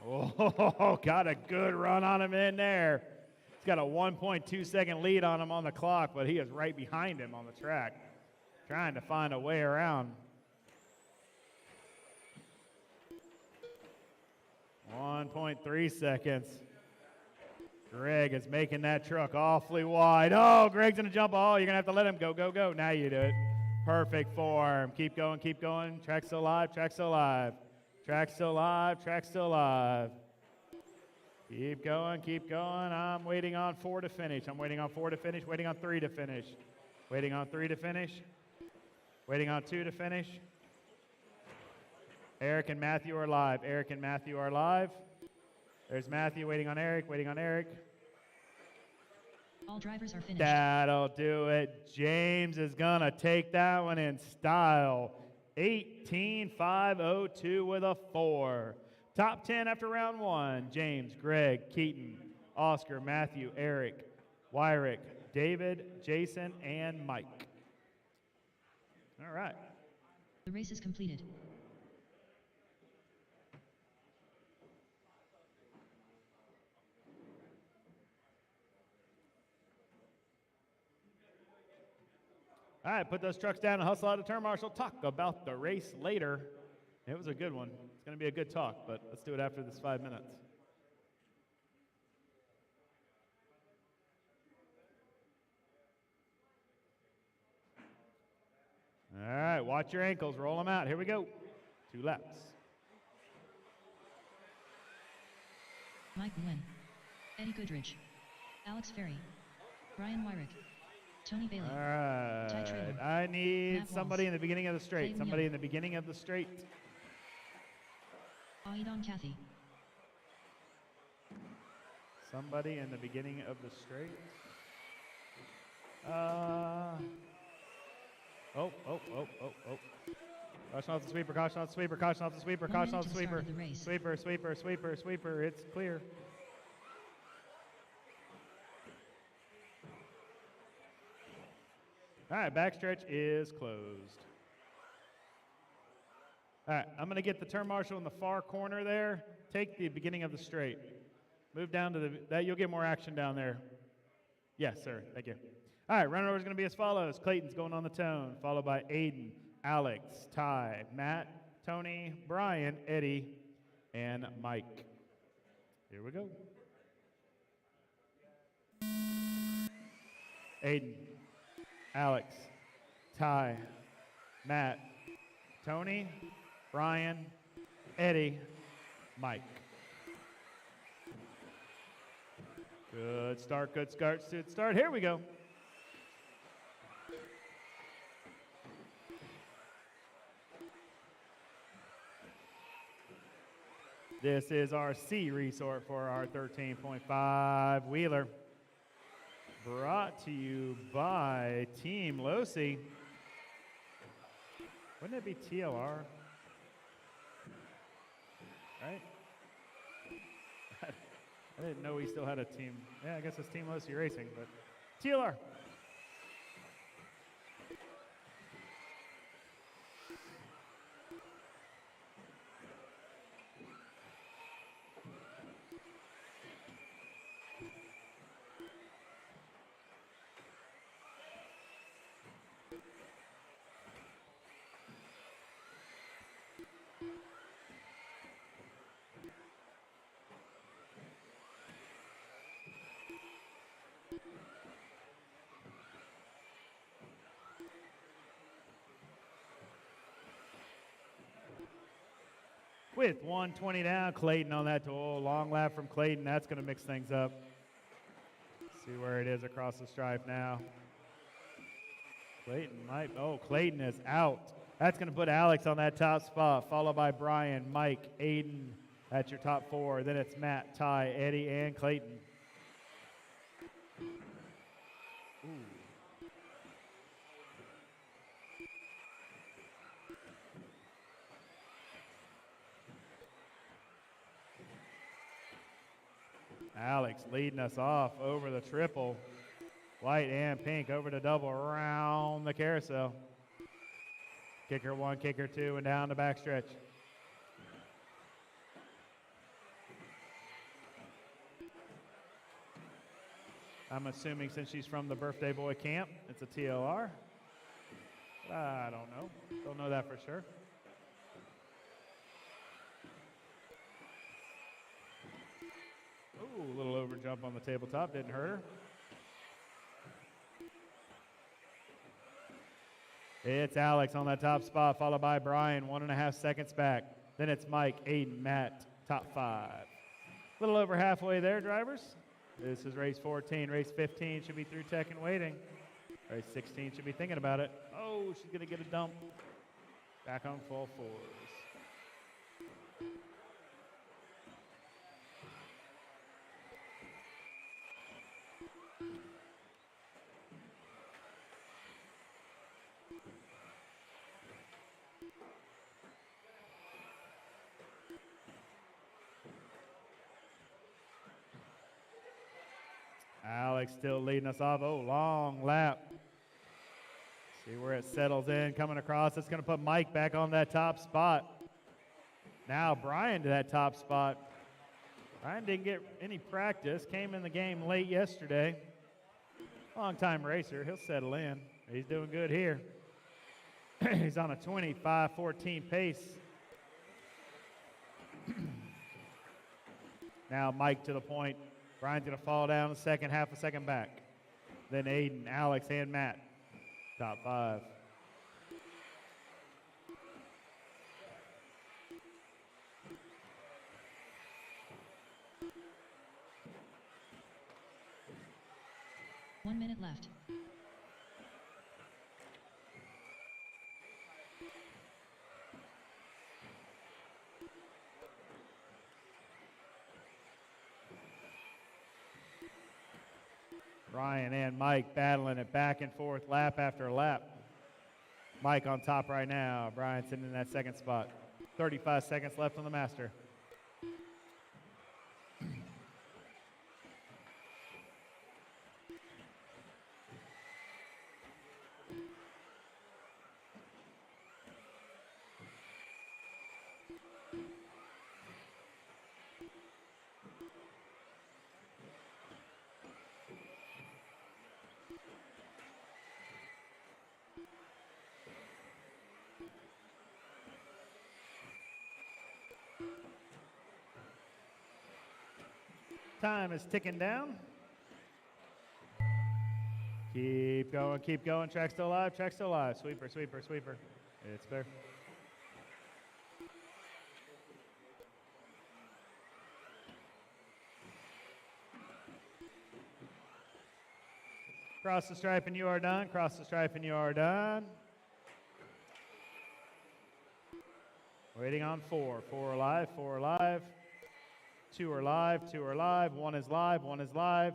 Oh, got a good run on him in there. He's got a 1.2 second lead on him on the clock, but he is right behind him on the track, trying to find a way around. 1.3 seconds. Greg is making that truck awfully wide. Oh, Greg's going to jump. Oh, you're going to have to let him go, go, go. Now you do it. Perfect form. Keep going, keep going. Track's still live, track's still live. Track's still live, track's still live. Keep going, keep going. I'm waiting on 4 to finish. I'm waiting on 4 to finish, waiting on 3 to finish. Waiting on 3 to finish. Waiting on 2 to finish. Eric and Matthew are live. Eric and Matthew are live. There's Matthew waiting on Eric, waiting on Eric. All drivers are finished. That'll do it. James is going to take that one in style. 18.502 with a 4. Top 10 after round 1. James, Greg, Keaton, Oscar, Matthew, Eric, Wyrick, David, Jason, and Mike. All right. The race is completed. All right, put those trucks down and hustle out of turn, Marshall. Talk about the race later. It was a good one. It's going to be a good talk, but let's do it after this 5 minutes. All right, watch your ankles. Roll them out. Here we go. 2 laps. Mike Nguyen, Eddie Goodrich, Alex Ferry, Brian Wyrick, Tony Bailey. All right. Ty Traylor, I need Matt somebody Walls, in the beginning of the straight. Clayton Somebody Young, in the beginning of the straight. Aidon Cathy, Somebody in the beginning of the straight. Caution off the sweeper, caution off the sweeper, caution off the sweeper, 1 caution minute off to the the start sweeper. of the race. Sweeper, sweeper, sweeper, sweeper. It's clear. All right, backstretch is closed. All right, I'm going to get the turn marshal in the far corner there. Take the beginning of the straight. Move down to that. You'll get more action down there. Yes, sir. Thank you. All right, runner is going to be as follows. Clayton's going on the tone, followed by Aiden, Alex, Ty, Matt, Tony, Brian, Eddie, and Mike. Here we go. Aiden, Alex, Ty, Matt, Tony, Brian, Eddie, Mike. Good start, good start, good start. Here we go. This is our C resort for our 13.5 wheeler. Brought to you by Team Losi. Wouldn't it be TLR? Right? I didn't know we still had a team. Yeah, I guess it's Team Losi Racing, but TLR. With 120 down, Clayton on that tool. Long lap from Clayton. That's going to mix things up. See where it is across the stripe now. Clayton might, oh, Clayton is out. That's going to put Alex on that top spot, followed by Brian, Mike, Aiden. That's your top four. Then it's Matt, Ty, Eddie, and Clayton. Ooh. Alex leading us off over the triple. White and pink over the double around the carousel. Kicker one, kicker two, and down the backstretch. I'm assuming since she's from the birthday boy camp, it's a TLR. I don't know. Don't know that for sure. Ooh, a little over jump on the tabletop, didn't hurt her. It's Alex on that top spot, followed by Brian, 1.5 seconds back. Then it's Mike, Aiden, Matt, top five. A little over halfway there, drivers. This is race 14. Race 15 should be through tech and waiting. Race 16 should be thinking about it. Oh, she's going to get a dump. Back on full fours. Alex still leading us off. Oh, long lap. See where it settles in. Coming across, it's going to put Mike back on that top spot. Now Brian to that top spot. Brian didn't get any practice. Came in the game late yesterday. Long-time racer. He'll settle in. He's doing good here. He's on a 25-14 pace. Now Mike to the point. Brian's going to fall down the second, half a second back. Then Aiden, Alex, and Matt. Top five. One minute left. Ryan and Mike battling it back and forth lap after lap. Mike on top right now. Brian sitting in that second spot. 35 seconds left on the master. Time is ticking down. Keep going. Track still alive, track still alive. Sweeper, sweeper, sweeper. It's fair. Cross the stripe and you are done. Cross the stripe and you are done. Waiting on four. Four alive, four alive. Two are live, two are live. One is live, one is live.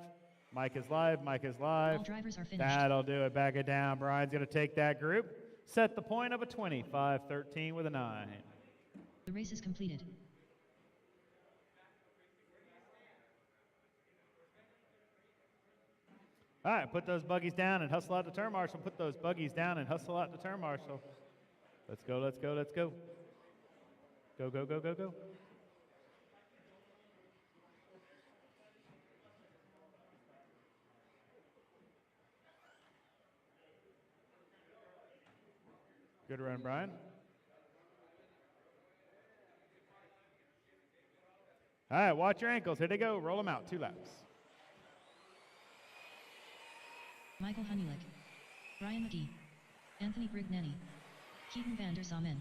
Mike is live, Mike is live. All drivers are finished. That'll do it. Back it down. Brian's going to take that group. Set the point of a 25-13 with a 9. The race is completed. All right, put those buggies down and hustle out to turn marshal. Put those buggies down and hustle out to turn marshal. Let's go, let's go, let's go. Go, go, go, go, go. Good run, Brian. All right, watch your ankles. Here they go. Roll them out. 2 laps. Michael Honeylek, Brian McGee, Anthony Brignani, Keaton van der Samen,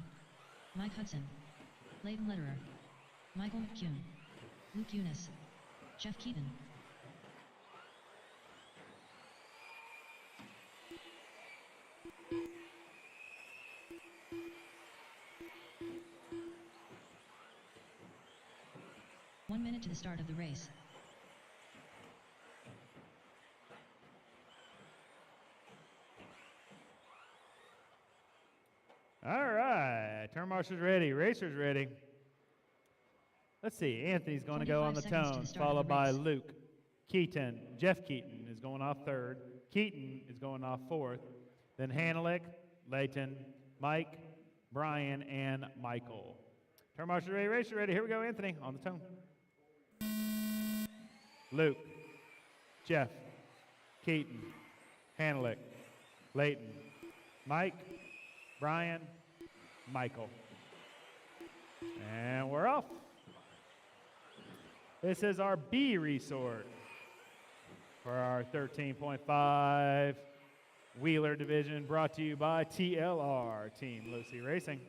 Mike Hudson, Leighton Lederer, Michael McCune, Luke Eunice, Jeff Keaton. One minute to the start of the race. All right, turn marshal's ready, racer's ready. Let's see, Anthony's going to go on the 25 seconds to the tones, start of followed the by race. Luke. Keaton, Jeff Keaton is going off 3rd. Keaton is going off 4th. Then Hanelick, Leighton, Mike, Brian, and Michael. Turn marshal's ready, racer's ready. Here we go, Anthony, on the tone. Luke, Jeff, Keaton, Hanelick, Leighton, Mike, Brian, Michael. And we're off. This is our B resort for our 13.5 Wheeler division, brought to you by TLR, Team Lucy Racing.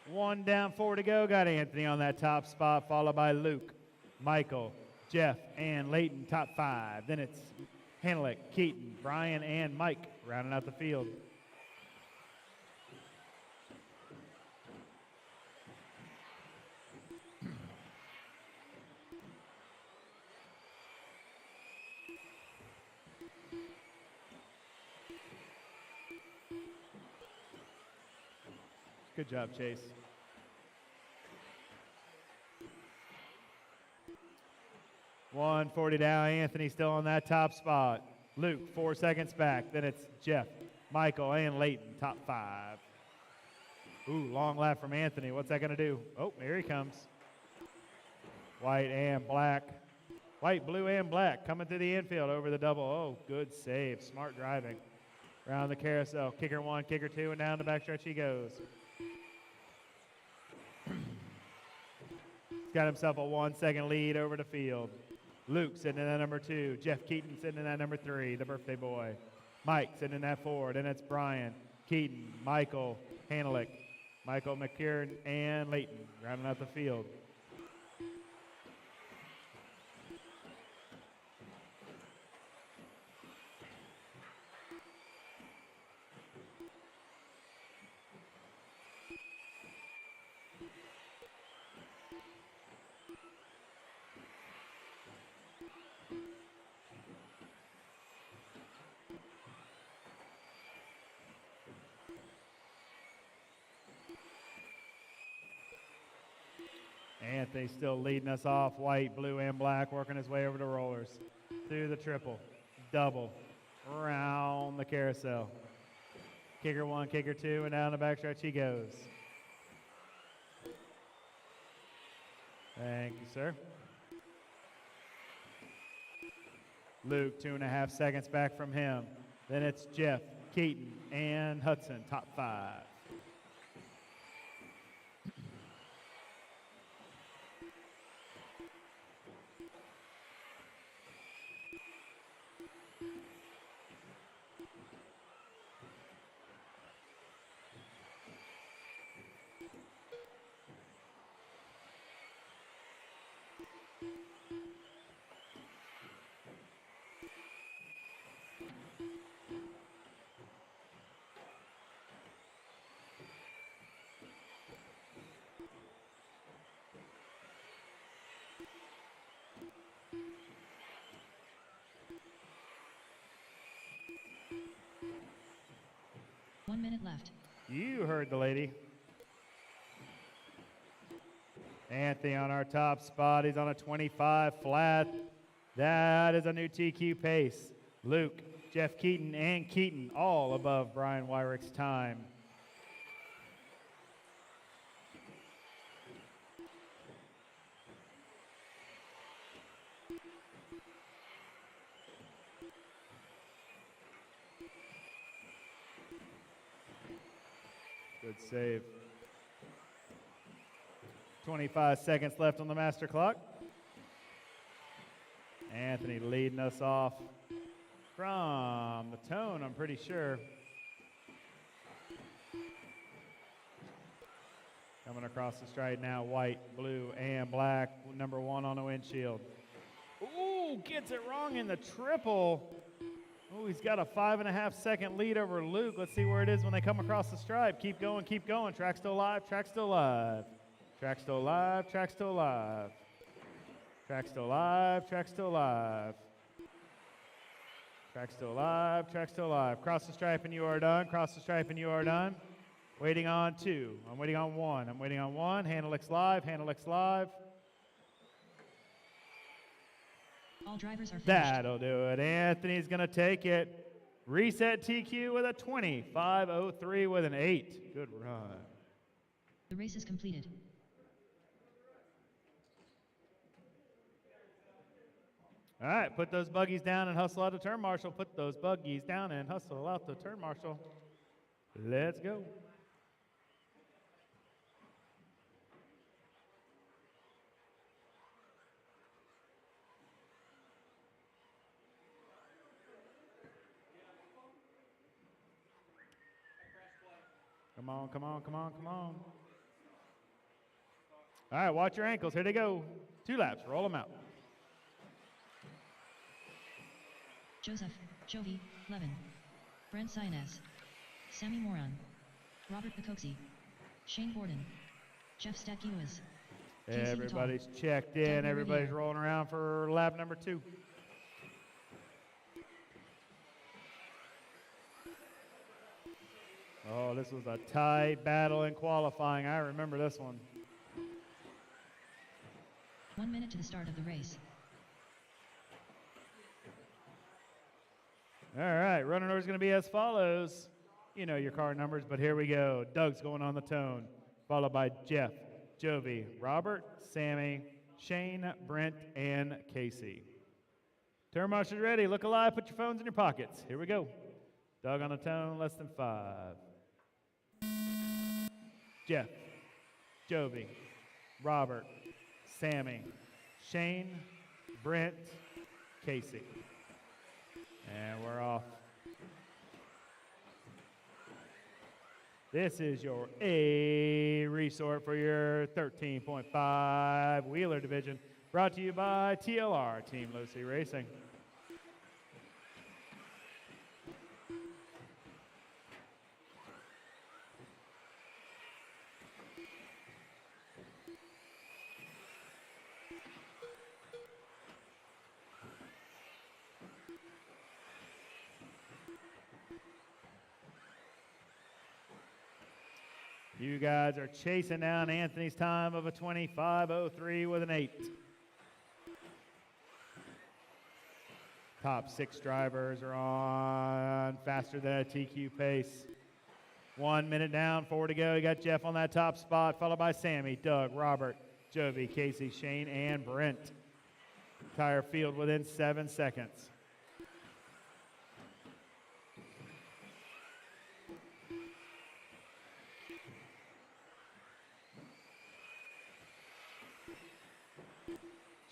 One down, 4 to go. Got Anthony on that top spot, followed by Luke, Michael, Jeff, and Leighton, top 5. Then it's Hanelick, Keaton, Brian, and Mike rounding out the field. Good job, Chase. $140 down. Anthony still on that top spot. Luke, 4 seconds back. Then it's Jeff, Michael, and Leighton, top 5. Ooh, long lap from Anthony. What's that going to do? Oh, here he comes. White and black. White, blue, and black coming through the infield over the double. Oh, good save. Smart driving. Around the carousel. Kicker 1, kicker 2, and down the backstretch he goes. He's got himself a 1-second lead over the field. Luke sitting in that number 2. Jeff Keaton sitting in that number 3, the birthday boy. Mike sitting in that 4. Then it's Brian, Keaton, Michael, Hanelick, Michael McCurran, and Leighton rounding out the field. Anthony still leading us off, white, blue, and black, working his way over the rollers. Through the triple, double, around the carousel. Kicker 1, kicker 2, and down the backstretch he goes. Thank you, sir. Luke, 2.5 seconds back from him. Then it's Jeff, Keaton, and Hudson, top 5. One minute left. You heard the lady. Anthony on our top spot. He's on a 25 flat. That is a new TQ pace. Luke, Jeff Keaton, and Keaton all above Brian Wyrick's time. Good save. 25 seconds left on the master clock. Anthony leading us off from the tone, I'm pretty sure. Coming across the stride now, white, blue, and black. Number 1 on the windshield. Ooh, gets it wrong in the triple. Oh, he's got a 5.5 second lead over Luke. Let's see where it is when they come across the stripe. Keep going, keep going. Track still live, track still live. Track still live, track still live. Track still live, track still live. Track still live, track still live. Cross the stripe and you are done. Cross the stripe and you are done. Waiting on 2. I'm waiting on 1. I'm waiting on 1. Handlex live, Handlex live. All drivers are finished. That'll do it. Anthony's going to take it. Reset TQ with a 25.03 with an 8. Good run. The race is completed. All right, put those buggies down and hustle out the turn marshal. Put those buggies down and hustle out the turn marshal. Let's go. Come on, come on, come on, come on. All right, watch your ankles. Here they go. 2 laps. Roll them out. Joseph, Jovi, Levin, Brent Sainez, Sammy Moran, Robert Picoxi, Shane Borden, Jeff Stakiwas. Everybody's checked in. Everybody's rolling around for lap number 2. Oh, this was a tight battle in qualifying. I remember this one. 1 minute to the start of the race. All right, running order is going to be as follows. You know your car numbers, but here we go. Doug's going on the tone, followed by Jeff, Jovi, Robert, Sammy, Shane, Brent, and Casey. Turn marshals ready. Look alive. Put your phones in your pockets. Here we go. Doug on the tone, less than 5. Jeff, Jovi, Robert, Sammy, Shane, Brent, Casey. And we're off. This is your A resort for your 13.5 Wheeler Division, brought to you by TLR, Team Lucy Racing. You guys are chasing down Anthony's time of a 25.03 with an 8. Top 6 drivers are on faster than a TQ pace. 1 minute down, 4 to go. You got Jeff on that top spot, followed by Sammy, Doug, Robert, Jovi, Casey, Shane, and Brent. Entire field within 7 seconds.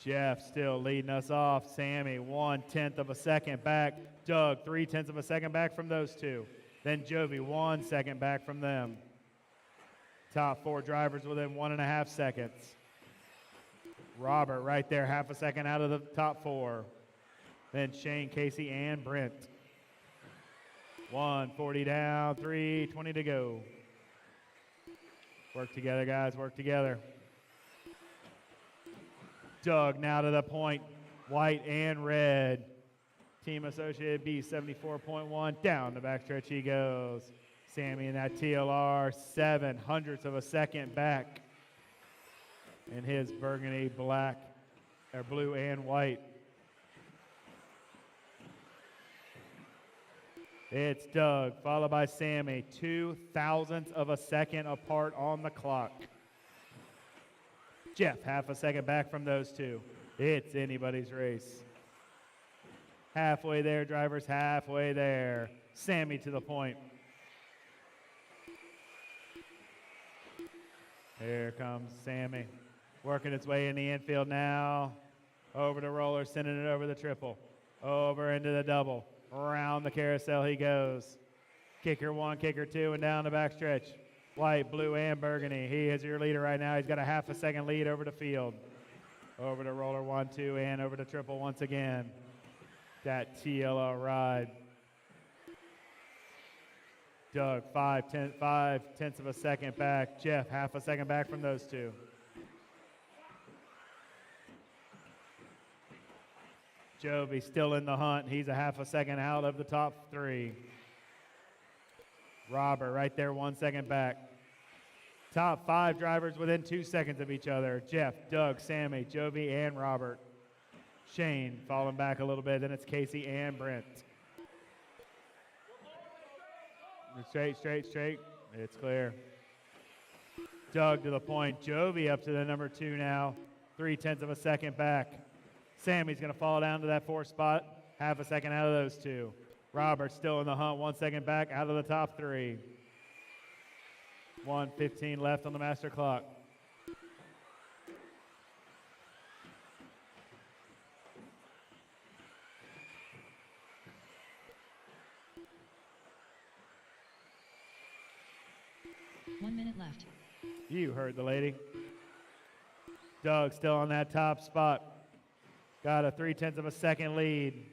Jeff still leading us off. Sammy, 1/10 of a second back. Doug, 3/10 of a second back from those two. Then Jovi, 1 second back from them. Top 4 drivers within 1.5 seconds. Robert right there, half a second out of the top 4. Then Shane, Casey, and Brent. 1:40 down, 3:20 to go. Work together, guys, work together. Doug now to the point, white and red. Team Associated B, 74.1, down the backstretch he goes. Sammy in that TLR, 0.07 of a second back in his burgundy, black, or blue and white. It's Doug, followed by Sammy, 0.02 of a second apart on the clock. Jeff, half a second back from those two. It's anybody's race. Halfway there, drivers, halfway there. Sammy to the point. Here comes Sammy. Working its way in the infield now. Over the roller, sending it over the triple. Over into the double. Around the carousel he goes. Kicker 1, kicker 2, and down the backstretch. White, blue, and burgundy. He is your leader right now. He's got a half a second lead over the field. Over to roller 1, 2, and over to triple once again. That TLO ride. Doug, 0.5 of a second back. Jeff, half a second back from those two. Jovi still in the hunt. He's a half a second out of the top 3. Robert right there, 1 second back. Top 5 drivers within 2 seconds of each other. Jeff, Doug, Sammy, Jovi, and Robert. Shane falling back a little bit. Then it's Casey and Brent. Straight, straight, straight. It's clear. Doug to the point. Jovi up to the number 2 now. 0.3 of a second back. Sammy's going to fall down to that 4th spot. Half a second out of those 2. Robert still in the hunt, 1 second back out of the top 3. 1:15 left on the master clock. One minute left. You heard the lady. Doug still on that top spot. Got a 0.3 of a second lead.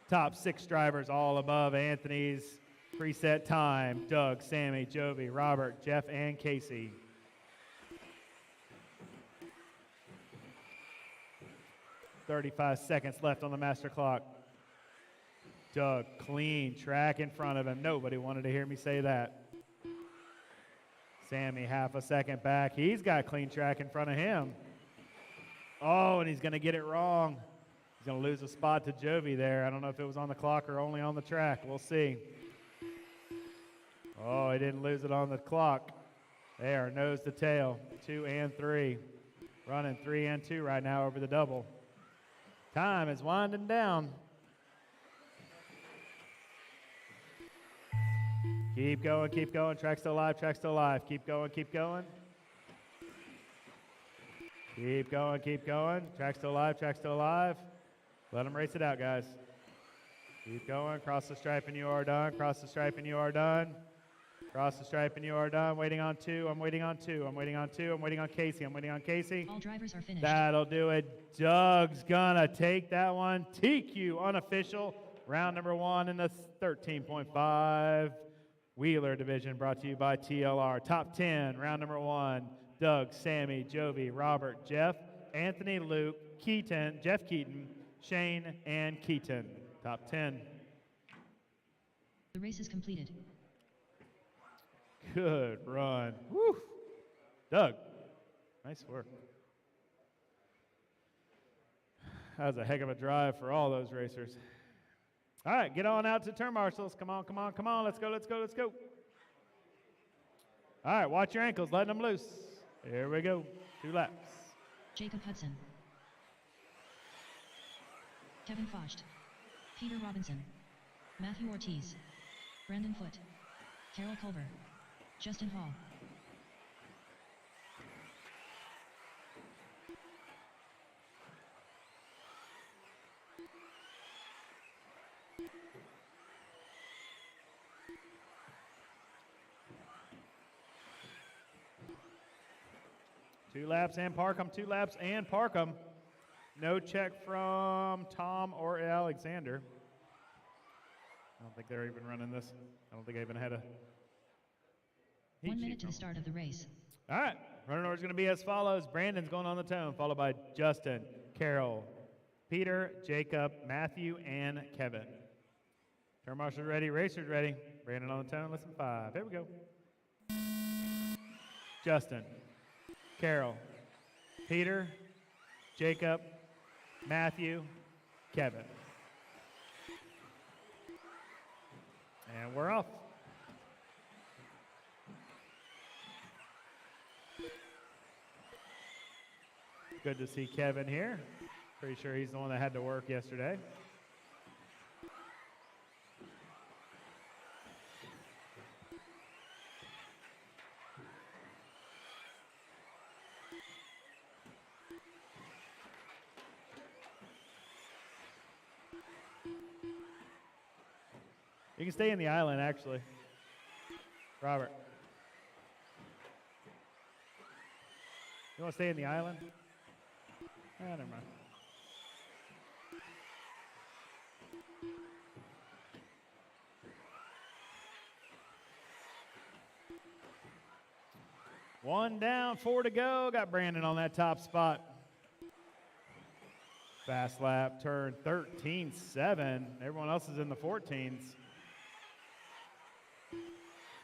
Top 6 drivers all above Anthony's preset time. Doug, Sammy, Jovi, Robert, Jeff, and Casey. .35 seconds left on the master clock. Doug, clean track in front of him. Nobody wanted to hear me say that. Sammy, half a second back. He's got clean track in front of him. Oh, and he's going to get it wrong. He's going to lose a spot to Jovi there. I don't know if it was on the clock or only on the track. We'll see. Oh, he didn't lose it on the clock. They are nose to tail, 2 and 3. Running 3 and 2 right now over the double. Time is winding down. Keep going, keep going. Track still alive, track still alive. Keep going, keep going. Keep going, keep going. Track still alive, track still alive. Let them race it out, guys. Keep going. Cross the stripe and you are done. Cross the stripe and you are done. Cross the stripe and you are done. Waiting on 2. I'm waiting on 2. I'm waiting on 2. I'm waiting on Casey. I'm waiting on Casey. All drivers are finished. That'll do it. Doug's gonna take that one. TQ unofficial. Round number 1 in the 13.5 Wheeler division, brought to you by TLR. Top 10, round number 1. Doug, Sammy, Jovi, Robert, Jeff, Anthony, Luke, Keaton, Jeff Keaton, Shane, and Keaton. Top 10. The race is completed. Good run. Woo. Doug, nice work. That was a heck of a drive for all those racers. All right, get on out to turn marshals. Come on, come on, come on. Let's go, let's go, let's go. All right, watch your ankles, letting them loose. Here we go, 2 laps. Jacob Hudson. Kevin Focht. Peter Robinson. Matthew Ortiz. Brandon Foote. Carol Culver. Justin Hall. Two laps and park 'em, 2 laps and park 'em. No check from Tom or Alexander. I don't think they're even running this. I don't think I even had a heat 1 minute sheet to the from start of the race. All right, running order is going to be as follows. Brandon's going on the tone, followed by Justin, Carol, Peter, Jacob, Matthew, and Kevin. Turn marshals ready, racers ready. Brandon on the tone, listen 5. Here we go. Justin, Carol, Peter, Jacob, Matthew, Kevin. And we're off. Good to see Kevin here. Pretty sure he's the one that had to work yesterday. You can stay in the island, actually. Robert. You want to stay in the island? Never mind. One down, 4 to go. Got Brandon on that top spot. Fast lap, turn 13.7. Everyone else is in the 14s.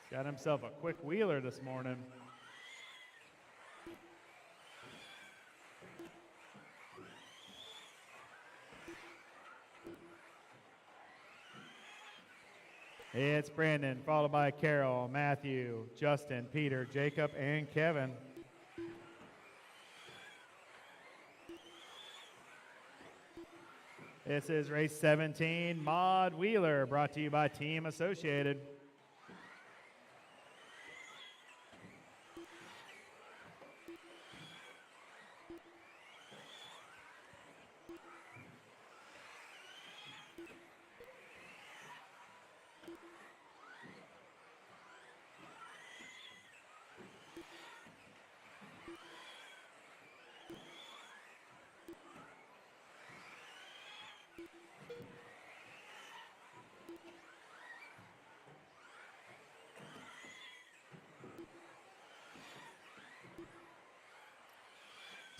Got himself a quick wheeler this morning. It's Brandon, followed by Carol, Matthew, Justin, Peter, Jacob, and Kevin. This is race 17, Mod Wheeler, brought to you by Team Associated.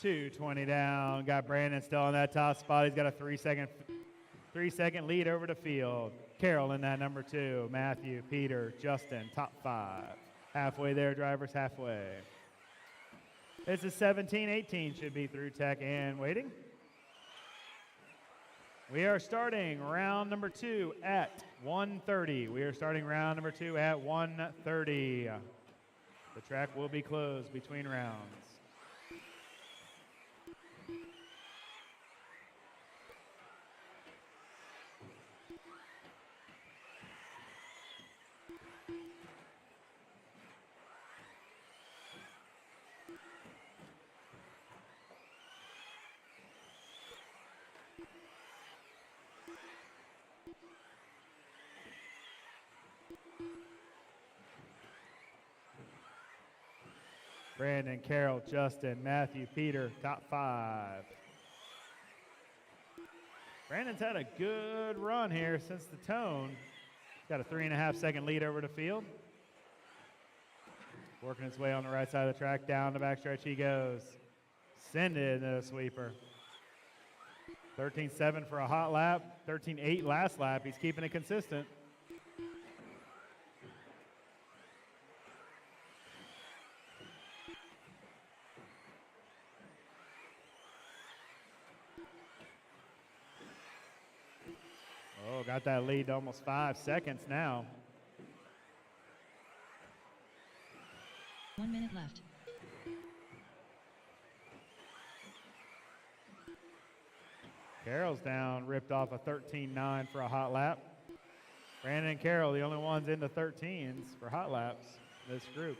.220 down. Got Brandon still on that top spot. He's got a 3-second lead over the field. Carol in that number 2. Matthew, Peter, Justin, top 5. Halfway there, drivers, halfway. This is 17-18. Should be through tech and waiting. We are starting round number 2 at 1:30. We are starting round number 2 at 1:30. The track will be closed between rounds. Brandon, Carol, Justin, Matthew, Peter, top 5. Brandon's had a good run here since the tone. He's got a 3.5-second lead over the field. Working his way on the right side of the track, down the backstretch he goes. Send it into the sweeper. 13.7 for a hot lap, 13.8 last lap. He's keeping it consistent. Oh, got that lead to almost 5 seconds now. minute left. Carroll's down, ripped off a 13.9 for a hot lap. Brandon and Carroll, the only ones in the 13s for hot laps in this group.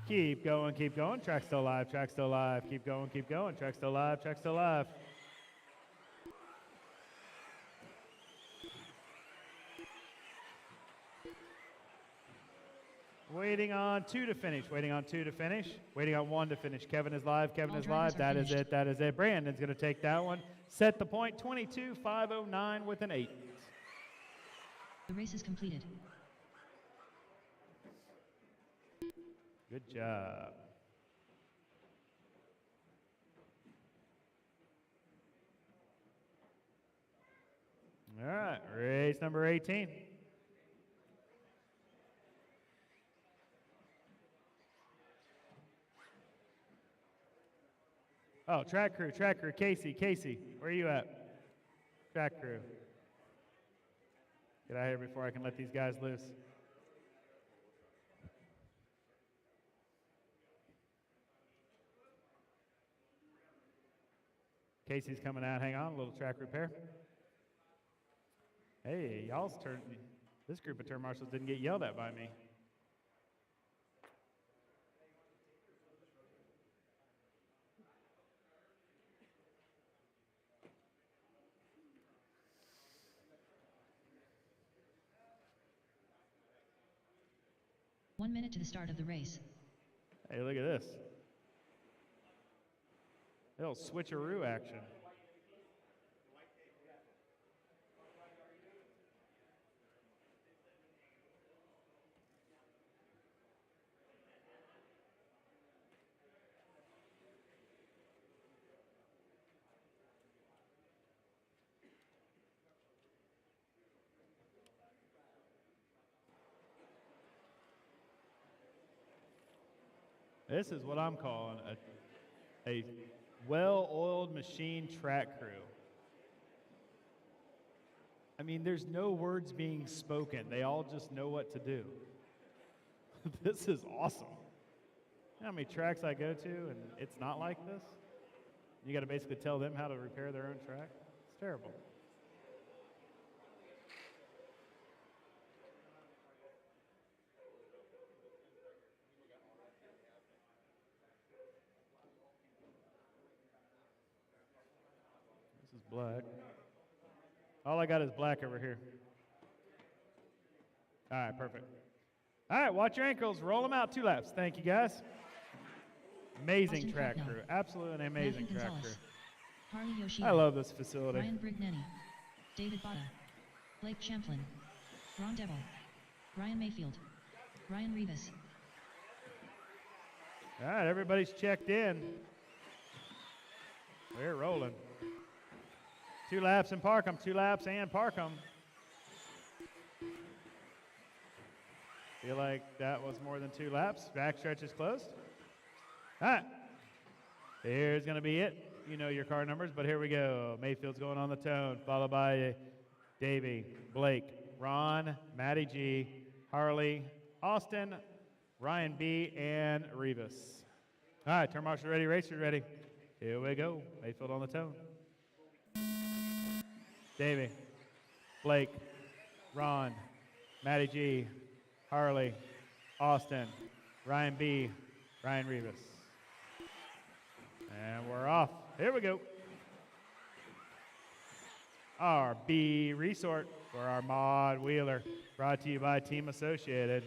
Keep going, track still live, track still live. Keep going, track still live, track still live. Waiting on 2 to finish, waiting on 2 to finish, waiting on 1 to finish. Kevin is live, Kevin All is live. That is finished. it, that is it. Brandon's going to take that one. Set the point, 22.509 with an 8. The race is completed. Good job. All right, race number 18. Oh, track crew, Casey, where are you at? Track crew. Get out of here before I can let these guys loose. Casey's coming out. Hang on, a little track repair. Hey, y'all's turn. This group of turn marshals didn't get yelled at by me. One minute to the start of the race. Hey, look at this. Little switcheroo action. This is what I'm calling a well-oiled machine track crew. I mean, there's no words being spoken. They all just know what to do. This is awesome. You know how many tracks I go to and it's not like this? You got to basically tell them how to repair their own track. It's terrible. This is black. All I got is black over here. All right, perfect. All right, watch your ankles. Roll them out 2 laps. Thank you, guys. Amazing Austin track Cracknell. crew. Absolutely amazing Matthew track Gonzalez. crew. Harley Yoshida. I love this facility. Ryan Brignani. David Botta. Blake Champlin. Ron Devil. Ryan Mayfield. Ryan Rivas. All right, everybody's checked in. We're rolling. 2 laps and park 'em. 2 laps and park 'em. Feel like that was more than 2 laps. Backstretch is closed. All right. Here's going to be it. You know your car numbers, but here we go. Mayfield's going on the tone, followed by Davey, Blake, Ron, Matty G, Harley, Austin, Ryan B, and Rivas. All right, turn marshal ready, racers ready. Here we go. Mayfield on the tone. Davey, Blake, Ron, Matty G, Harley, Austin, Ryan B, Ryan Rivas. And we're off. Here we go. Our B resort for our mod wheeler, brought to you by Team Associated.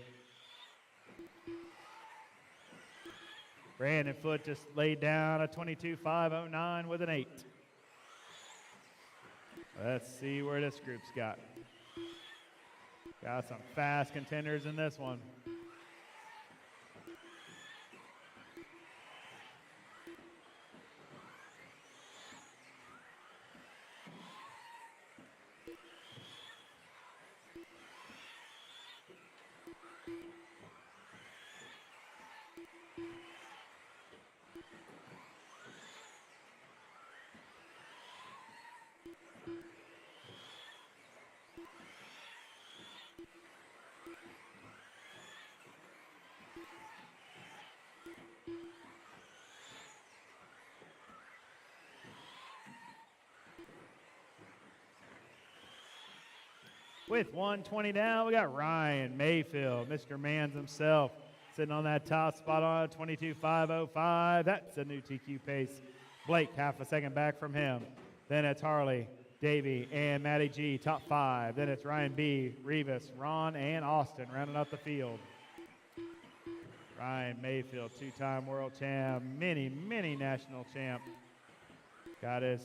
Brandon Foot just laid down a 22.509 with an 8. Let's see where this group's got. Got some fast contenders in this one. With 120 down, we got Ryan Mayfield, Mr. Mans himself, sitting on that top spot on 22.505. That's a new TQ pace. Blake, half a second back from him. Then it's Harley, Davey, and Matty G, top 5. Then it's Ryan B, Rivas, Ron, and Austin rounding out the field. Ryan Mayfield, 2-time world champ, many national champ. Got his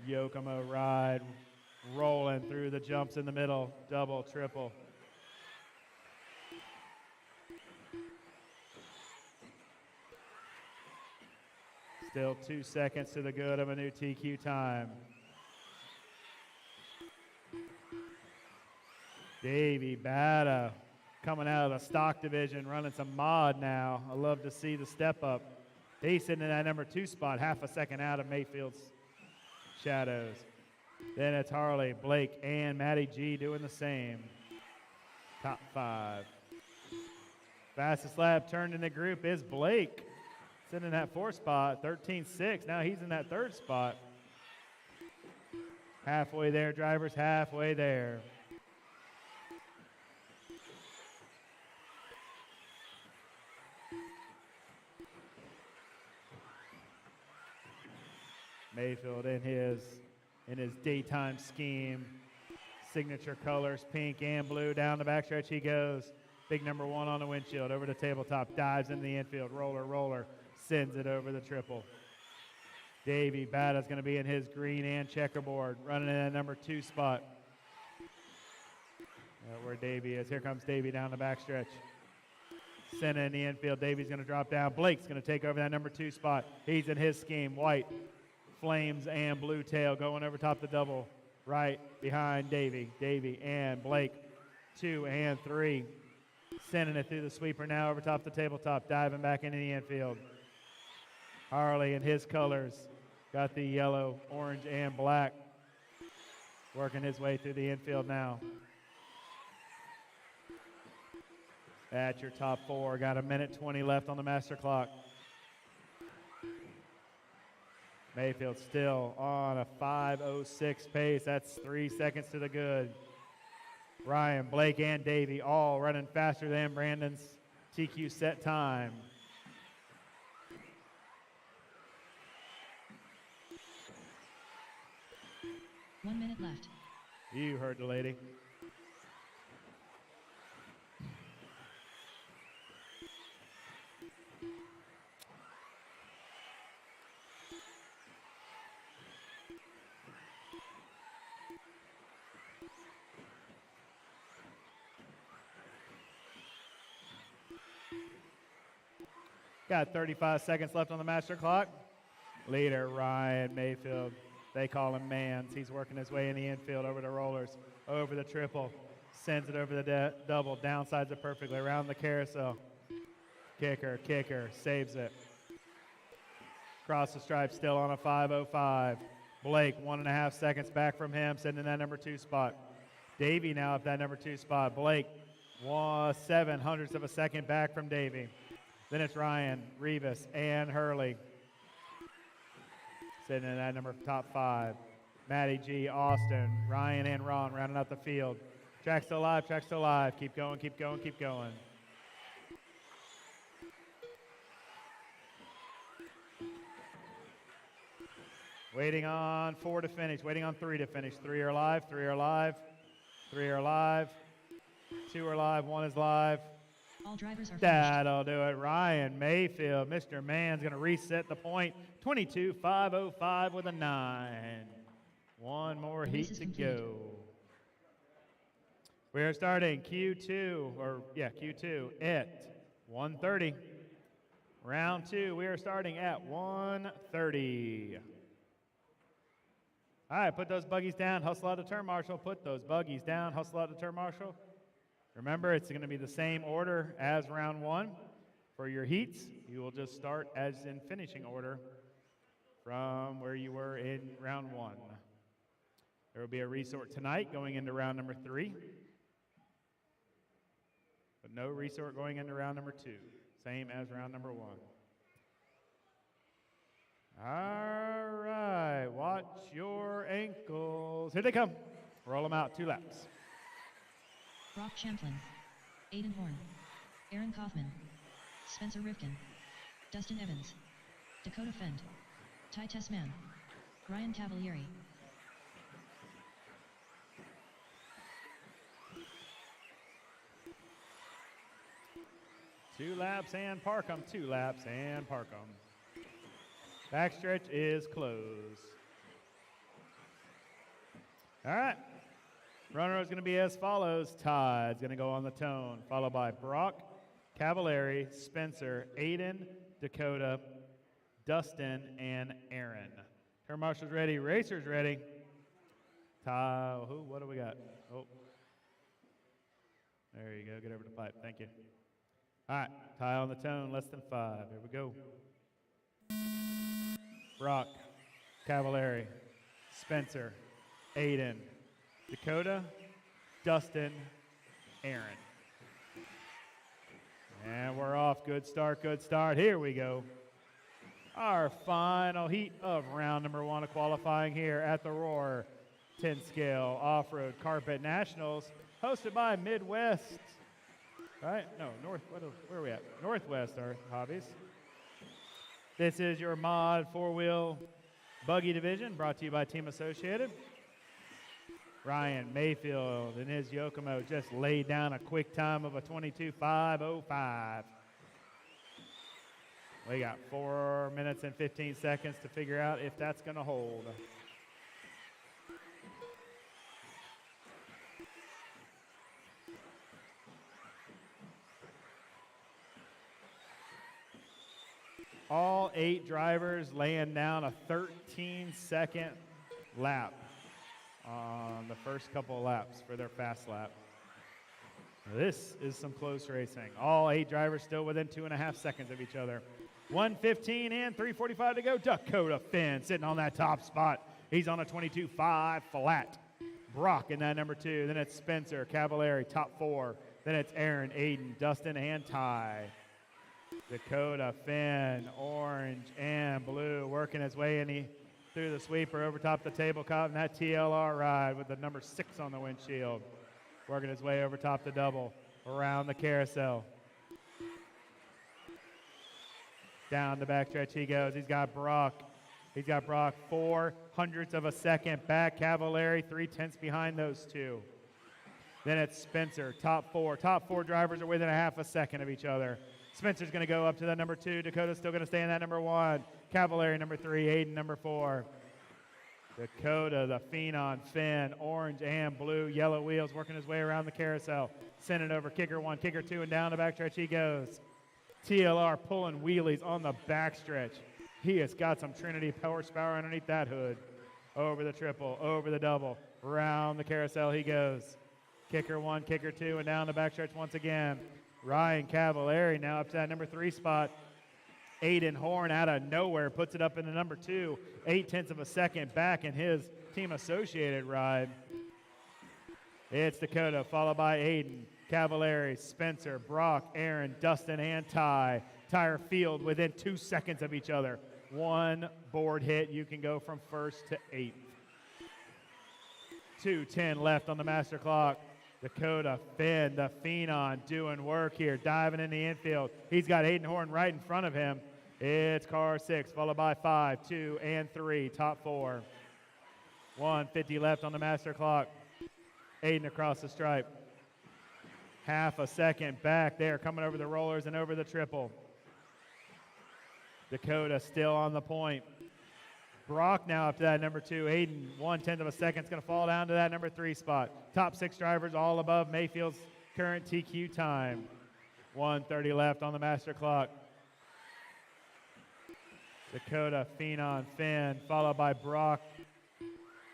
Yokomo ride rolling through the jumps in the middle, double, triple. Still 2 seconds to the good of a new TQ time. Davey Bada coming out of the stock division, running some mod now. I love to see the step up. He's sitting in that number 2 spot, half a second out of Mayfield's shadows. Then it's Harley, Blake, and Matty G doing the same. Top 5. Fastest lap turned in the group is Blake. Sitting in that 4th spot, 13.6. Now he's in that 3rd spot. Halfway there, drivers, halfway there. Mayfield in his daytime scheme. Signature colors, pink and blue. Down the backstretch he goes. Big number 1 on the windshield. Over the tabletop. Dives into the infield. Roller. Sends it over the triple. Davey Bada's going to be in his green and checkerboard. Running in that number 2 spot. Where Davey is. Here comes Davey down the backstretch. Sending in the infield. Davey's going to drop down. Blake's going to take over that number 2 spot. He's in his scheme. White, flames, and blue tail going over top the double. Right behind Davey. Davey and Blake. 2 and 3. Sending it through the sweeper now over top the tabletop. Diving back into the infield. Harley in his colors. Got the yellow, orange, and black. Working his way through the infield now. That's your top 4. Got a minute 20 left on the master clock. Mayfield still on a 5:06 pace. That's 3 seconds to the good. Ryan, Blake, and Davey all running faster than Brandon's TQ set time. One minute left. You heard the lady. Got 35 seconds left on the master clock. Leader Ryan Mayfield. They call him Mans. He's working his way in the infield over the rollers, over the triple. Sends it over the double. Downsides it perfectly around the carousel. Kicker. Saves it. Cross the stripe still on a 5:05. Blake 1.5 seconds back from him, sitting in that number 2 spot. Davey now up that number 2 spot. Blake 0.07 of a second back from Davey. Then it's Ryan, Rivas, and Hurley. Sitting in that number top 5. Matty G, Austin, Ryan, and Ron rounding out the field. Track still alive. Keep going. Waiting on 4 to finish, waiting on 3 to finish. 3 are live, 3 are live, 3 are live, 2 are live, 1 is live. All drivers are finished. That'll do it. Ryan Mayfield, Mr. Man's going to reset the point. 22.505 with a 9. One more The race heat is to complete. go. We are starting Q2 at 1:30. Round 2, we are starting at 1:30. All right, put those buggies down, hustle out of turn, Marshall. Put those buggies down, hustle out of turn, Marshall. Remember, it's going to be the same order as round 1. For your heats, you will just start as in finishing order from where you were in round 1. There will be a resort tonight going into round number 3. But no resort going into round number 2. Same as round number 1. All right, watch your ankles. Here they come. Roll them out, 2 laps. Brock Champlin, Aiden Horn, Aaron Kaufman, Spencer Rivkin, Dustin Evans, Dakota Fend, Ty Tessman, Ryan Cavalieri. Two laps and park 'em. 2 laps and park 'em. Backstretch is closed. All right. Runner is going to be as follows. Todd's going to go on the tone, followed by Brock, Cavalieri, Spencer, Aiden, Dakota, Dustin, and Aaron. Turn marshals ready. Racers ready. Ty, what do we got? Oh. There you go. Get over the pipe. Thank you. All right. Ty on the tone, less than 5. Here we go. Brock, Cavalieri, Spencer, Aiden, Dakota, Dustin, Aaron. And we're off. Good start, good start. Here we go. Our final heat of round number 1 of qualifying here at the Roar 10 Scale Off-Road Carpet Nationals, hosted by Midwest. Right? No, North. Where are we at? Northwest are hobbies. This is your mod 4-wheel buggy division, brought to you by Team Associated. Ryan Mayfield and his Yokomo just laid down a quick time of a 22.505. We got 4 minutes and 15 seconds to figure out if that's going to hold. All 8 drivers laying down a 13-second lap on the first couple of laps for their fast lap. This is some close racing. All 8 drivers still within 2.5 seconds of each other. 1:15 and 3:45 to go. Dakota Finn sitting on that top spot. He's on a 22.5 flat. Brock in that number 2. Then it's Spencer, Cavalieri, top 4. Then it's Aaron, Aiden, Dustin, and Ty. Dakota Finn, orange and blue, working his way in through the sweeper over top the tabletop, and that TLR ride with the number 6 on the windshield. Working his way over top the double, around the carousel. Down the backstretch he goes. He's got Brock 0.04 of a second back. Cavalieri 0.3 behind those 2. Then it's Spencer, top 4. Top 4 drivers are within a half a second of each other. Spencer's going to go up to the number 2. Dakota's still going to stay in that number 1. Cavalieri number 3. Aiden number 4. Dakota, the Phenon, Finn, orange and blue, yellow wheels, working his way around the carousel. Send it over, kicker 1, kicker 2, and down the backstretch he goes. TLR pulling wheelies on the backstretch. He has got some Trinity horsepower underneath that hood. Over the triple, over the double, around the carousel he goes. Kicker 1, kicker 2, and down the backstretch once again. Ryan Cavalieri now up to that number 3 spot. Aiden Horn out of nowhere puts it up in the number 2. 0.8 of a second back in his Team Associated ride. It's Dakota, followed by Aiden, Cavalieri, Spencer, Brock, Aaron, Dustin, and Ty. Tire field within 2 seconds of each other. 1 board hit, you can go from 1st to 8th. 2:10 left on the master clock. Dakota Finn, the Phenon, doing work here, diving in the infield. He's got Aiden Horn right in front of him. It's car 6, followed by 5, 2, and 3, top 4. 1:50 left on the master clock. Aiden across the stripe. half a second back there, coming over the rollers and over the triple. Dakota still on the point. Brock now up to that number 2. Aiden, 1/10 of a second, is going to fall down to that number 3 spot. Top 6 drivers all above Mayfield's current TQ time. 1:30 left on the master clock. Dakota, Phenon, Finn, followed by Brock,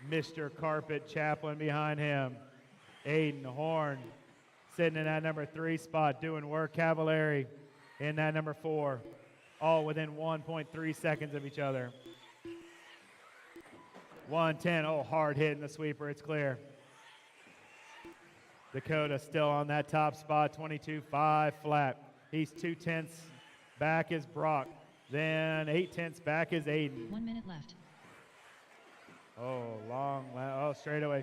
Mr. Carpet, Chaplin behind him. Aiden, Horn, sitting in that number 3 spot, doing work. Cavallari in that number 4, all within 1.3 seconds of each other. 1:10, oh, hard hit in the sweeper, it's clear. Dakota still on that top spot, 22.5 flat. He's 2/10 back is Brock. Then 8/10 back is Aiden. 1 minute left. Oh, straightaway.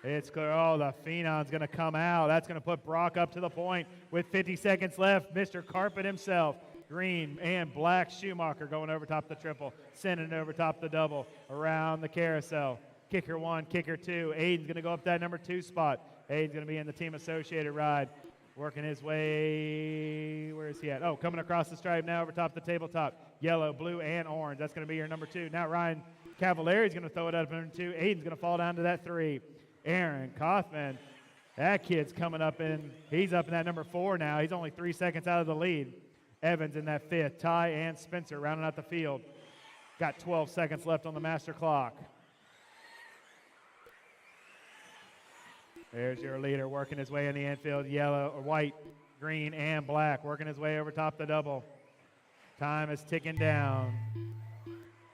It's clear. Oh, the Phenon's going to come out. That's going to put Brock up to the point with 50 seconds left. Mr. Carpet himself. Green and black Schumacher going over top the triple, sending it over top the double, around the carousel. Kicker 1, kicker 2. Aiden's going to go up that number 2 spot. Aiden's going to be in the team associated ride, working his way. Where is he at? Oh, coming across the stripe now over top the tabletop. Yellow, blue, and orange. That's going to be your number 2. Now Ryan Cavallari is going to throw it up number 2. Aiden's going to fall down to that 3. Aaron Kaufman, that kid's coming up in. He's up in that number 4 now. He's only 3 seconds out of the lead. Evans in that 5th. Ty and Spencer rounding out the field. Got 12 seconds left on the master clock. There's your leader working his way in the infield. Yellow, white, green, and black working his way over top the double. Time is ticking down.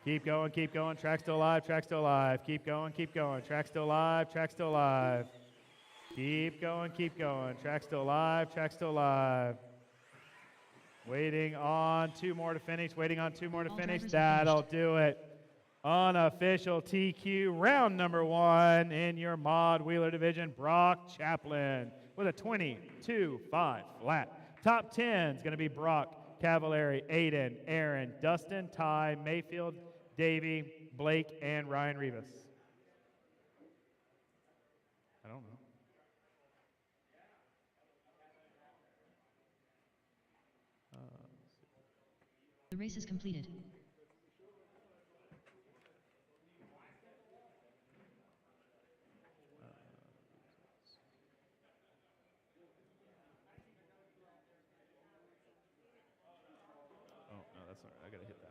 Keep going. Track still alive. Keep going. Track still alive. Keep going. Track still alive. Waiting on 2 more to finish. That'll do it. Unofficial TQ round number 1 in your mod wheeler division. Brock Chaplin with a 22.5 flat. Top 10 is going to be Brock, Cavallari, Aiden, Aaron, Dustin, Ty, Mayfield, Davey, Blake, and Ryan Rivas. I don't know. The race is completed. Oh, no, that's not right. I got to hit that.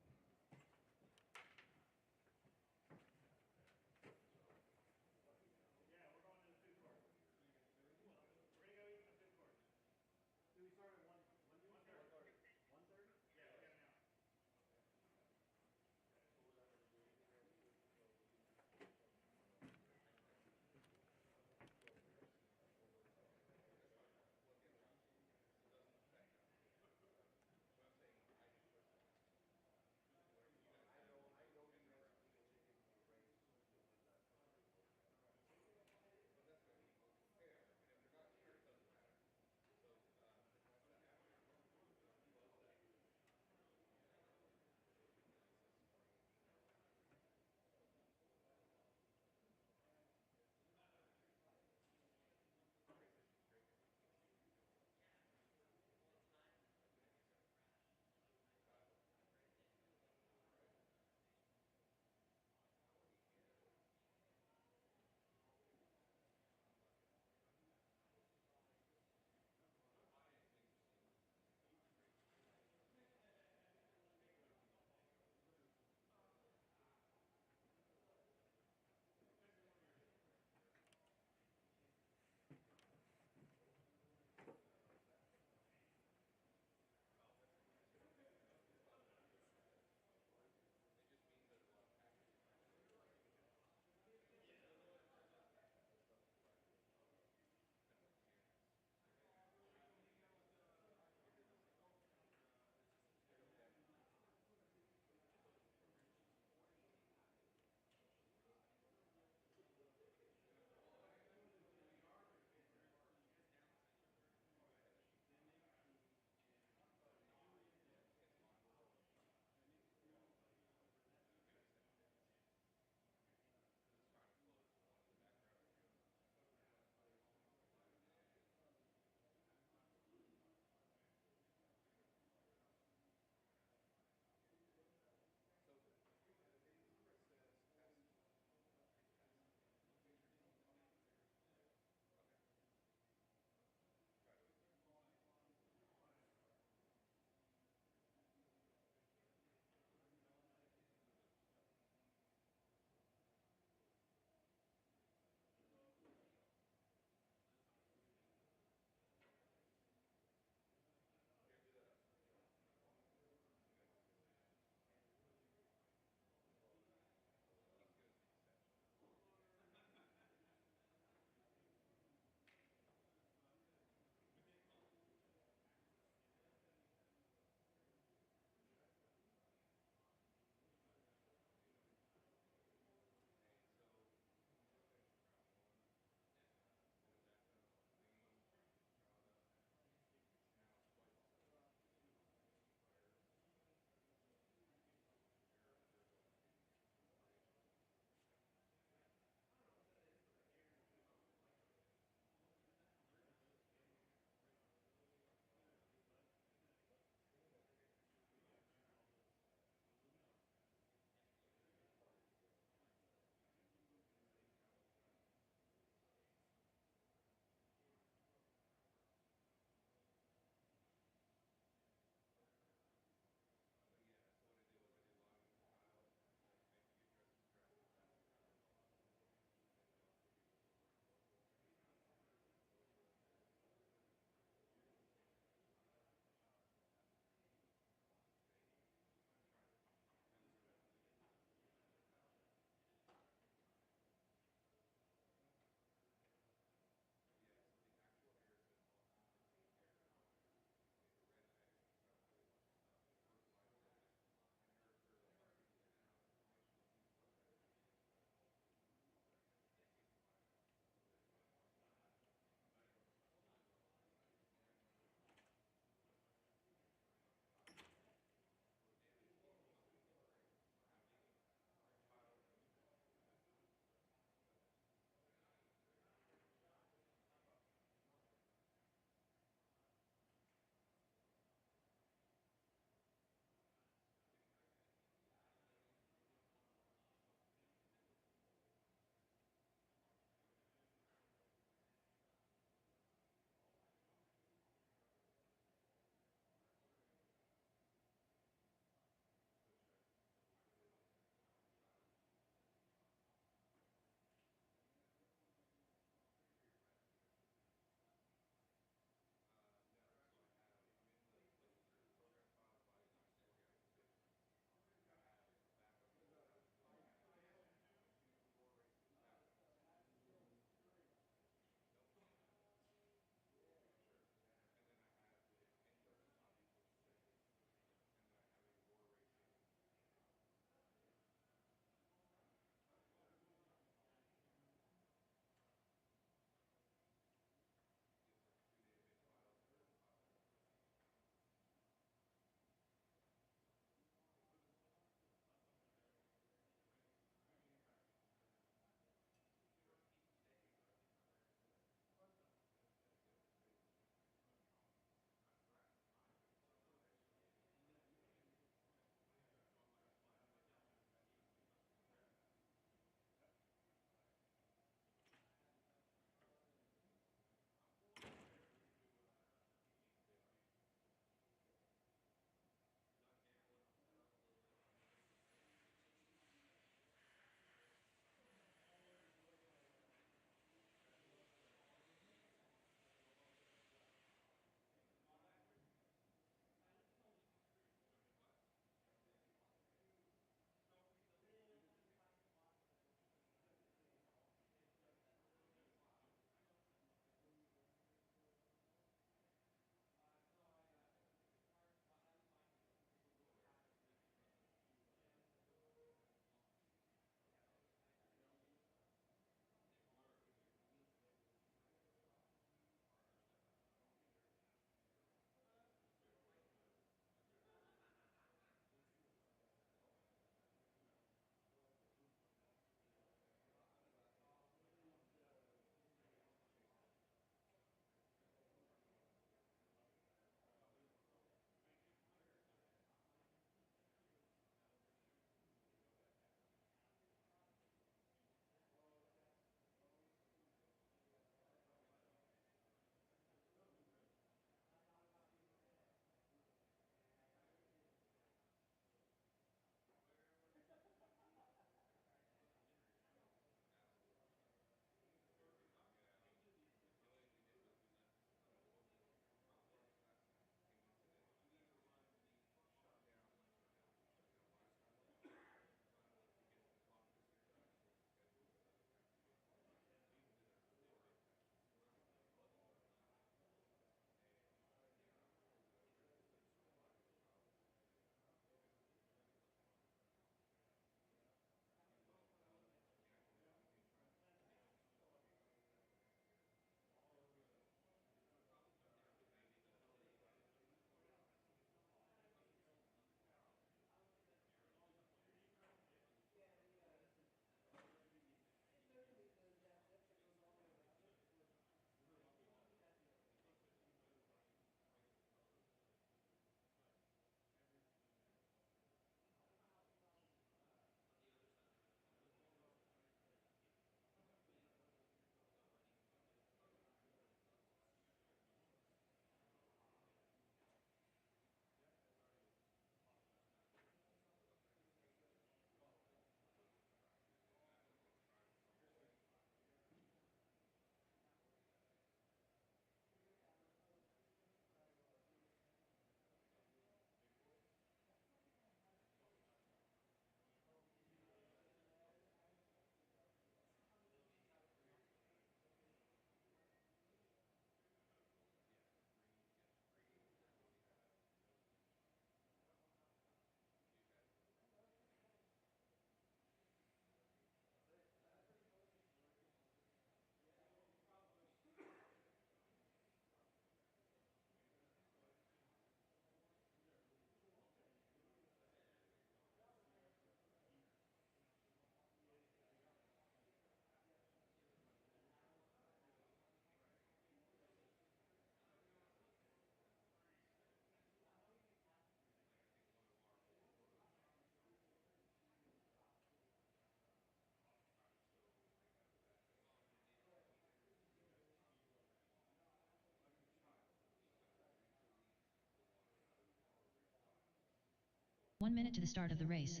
1 minute to the start of the race.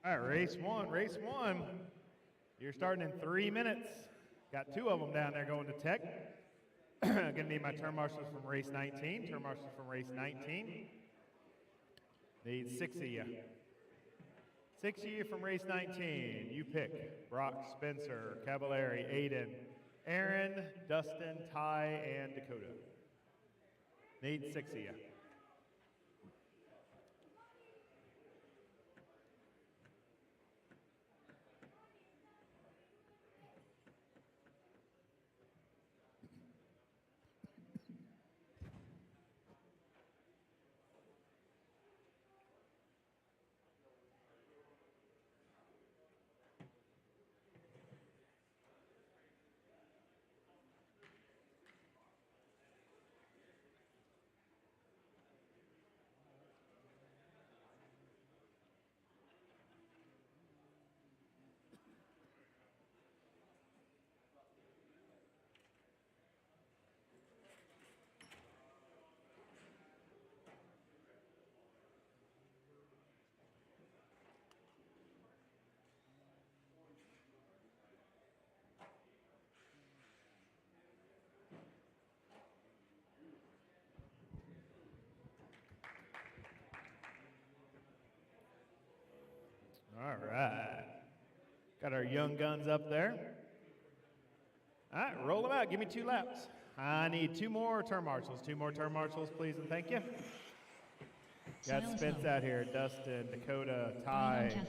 All right, race one, race one. You're starting in 3 minutes. Got 2 of them down there going to tech. Gonna need my turn marshals from race 19. Turn marshals from race 19. Need 6 of you. 6 of you from race 19. You pick Brock, Spencer, Cavallari, Aiden, Aaron, Dustin, Ty, and Dakota. Need 6 of you. All right. Got our young guns up there. All right, roll them out. Give me 2 laps. I need 2 more turn marshals. 2 more turn marshals, please, and thank you. Got Spence out here. Dustin, Dakota, Ty.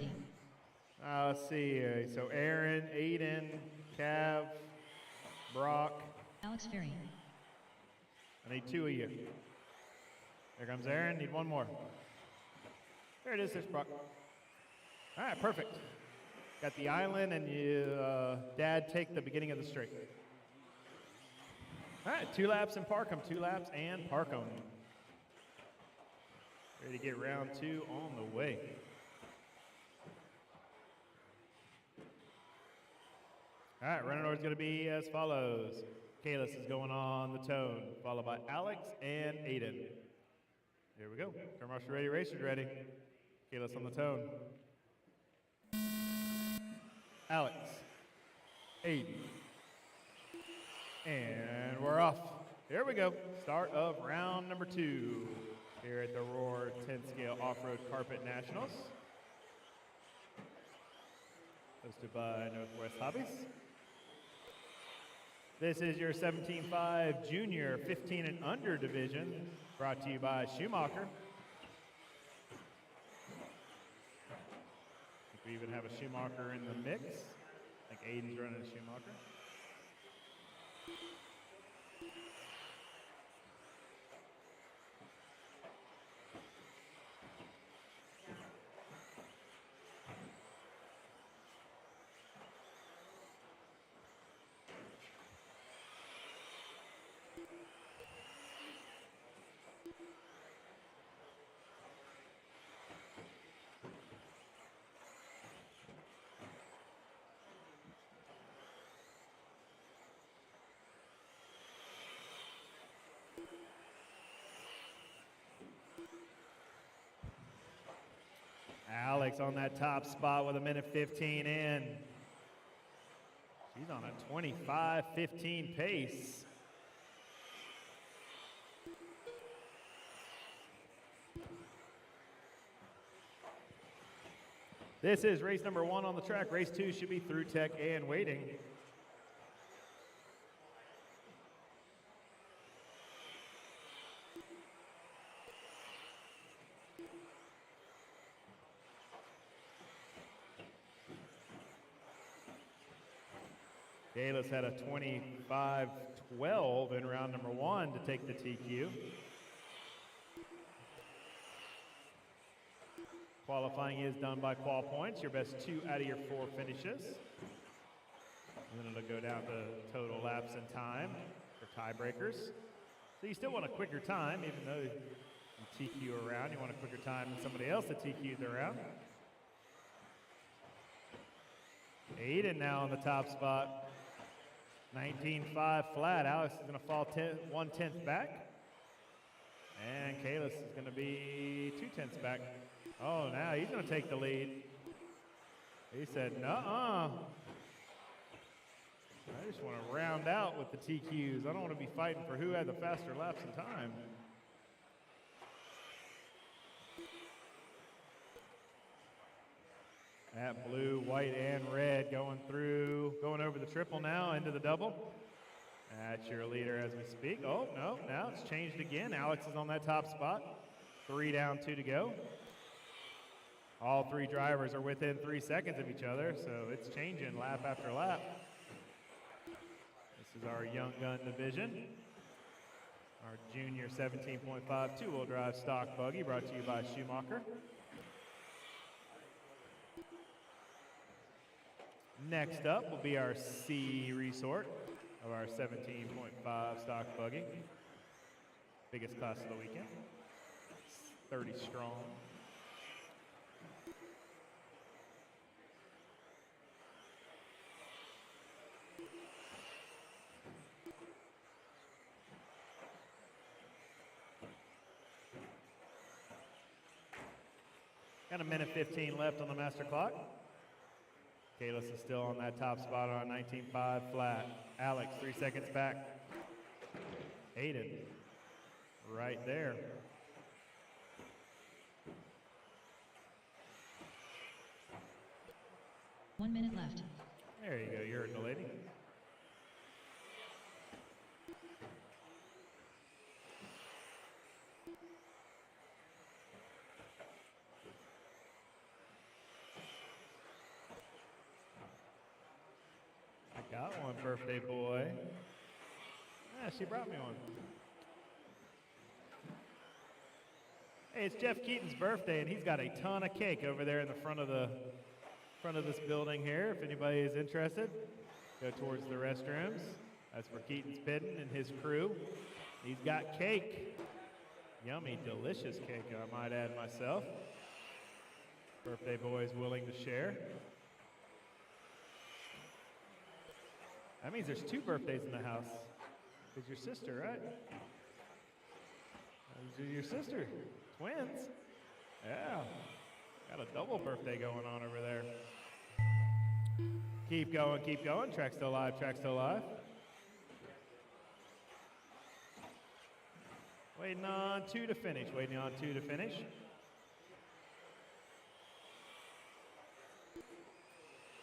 Let's see. So Aaron, Aiden, Cav, Brock. Alex Ferry. I need 2 of you. There comes Aaron. Need 1 more. There it is. There's Brock. All right, perfect. Got the island, and you, Dad, take the beginning of the straight. All right, 2 laps and park them. 2 laps and park them. Ready to get round 2 on the way. All right, running order is going to be as follows. Kalis is going on the tone, followed by Alex and Aiden. Here we go. Turn marshal ready, racers ready. Kalis on the tone. Alex, Aiden, and we're off. Here we go. Start of round number 2 here at the Roar 10 Scale Off-Road Carpet Nationals. Hosted by Northwest Hobbies. This is your 17.5 Junior 15 and Under division, brought to you by Schumacher. We even have a Schumacher in the mix. I think Aiden's running a Schumacher. Alex on that top spot with 1:15 in. She's on a 25:15 pace. This is race number 1 on the track. Race 2 should be through tech and waiting. Kalis had a 25:12 in round number 1 to take the TQ. Qualifying is done by qual points, your best 2 out of your 4 finishes. And then it'll go down to total laps and time for tiebreakers. So you still want a quicker time, even though you TQ around, you want a quicker time than somebody else that TQs around. Aiden now on the top spot. 19.5 flat. Alex is going to fall 1/10 back. And Kalis is going to be 2/10 back. Oh, now he's going to take the lead. He said, nuh-uh. I just want to round out with the TQs. I don't want to be fighting for who had the faster laps in time. That blue, white, and red going over the triple now into the double. That's your leader as we speak. Oh, no, now it's changed again. Alex is on that top spot. 3 down, 2 to go. All 3 drivers are within 3 seconds of each other, so it's changing lap after lap. This is our young gun division. Our junior 17.5 two-wheel drive stock buggy brought to you by Schumacher. Next up will be our C resort of our 17.5 stock buggy. Biggest class of the weekend. 30 strong. Got a minute 15 left on the master clock. Kalis is still on that top spot on 19.5 flat. Alex, 3 seconds back. Aiden, right there. One minute left. There you go, you're the lady. Got one, birthday boy. Yeah, she brought me one. Hey, it's Jeff Keaton's birthday, and he's got a ton of cake over there in the front of this building here. If anybody is interested, go towards the restrooms. That's for Keaton's Pitten and his crew. He's got cake. Yummy, delicious cake, I might add myself. Birthday boy is willing to share. That means there's 2 birthdays in the house. It's your sister, right? Those are your sister. Twins. Yeah. Got a double birthday going on over there. Keep going, keep going. Track still live, track still live. Waiting on 2 to finish, waiting on 2 to finish.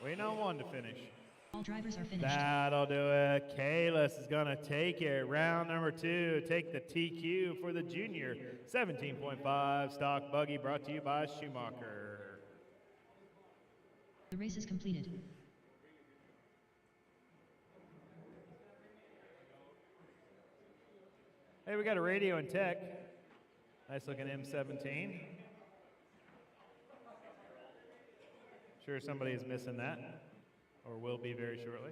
Waiting on 1 to finish. All drivers are finished. That'll do it. Kalis is going to take it. Round number 2. Take the TQ for the junior 17.5 stock buggy brought to you by Schumacher. The race is completed. Hey, we got a radio and tech. Nice looking M17. Sure somebody is missing that. Or will be very shortly.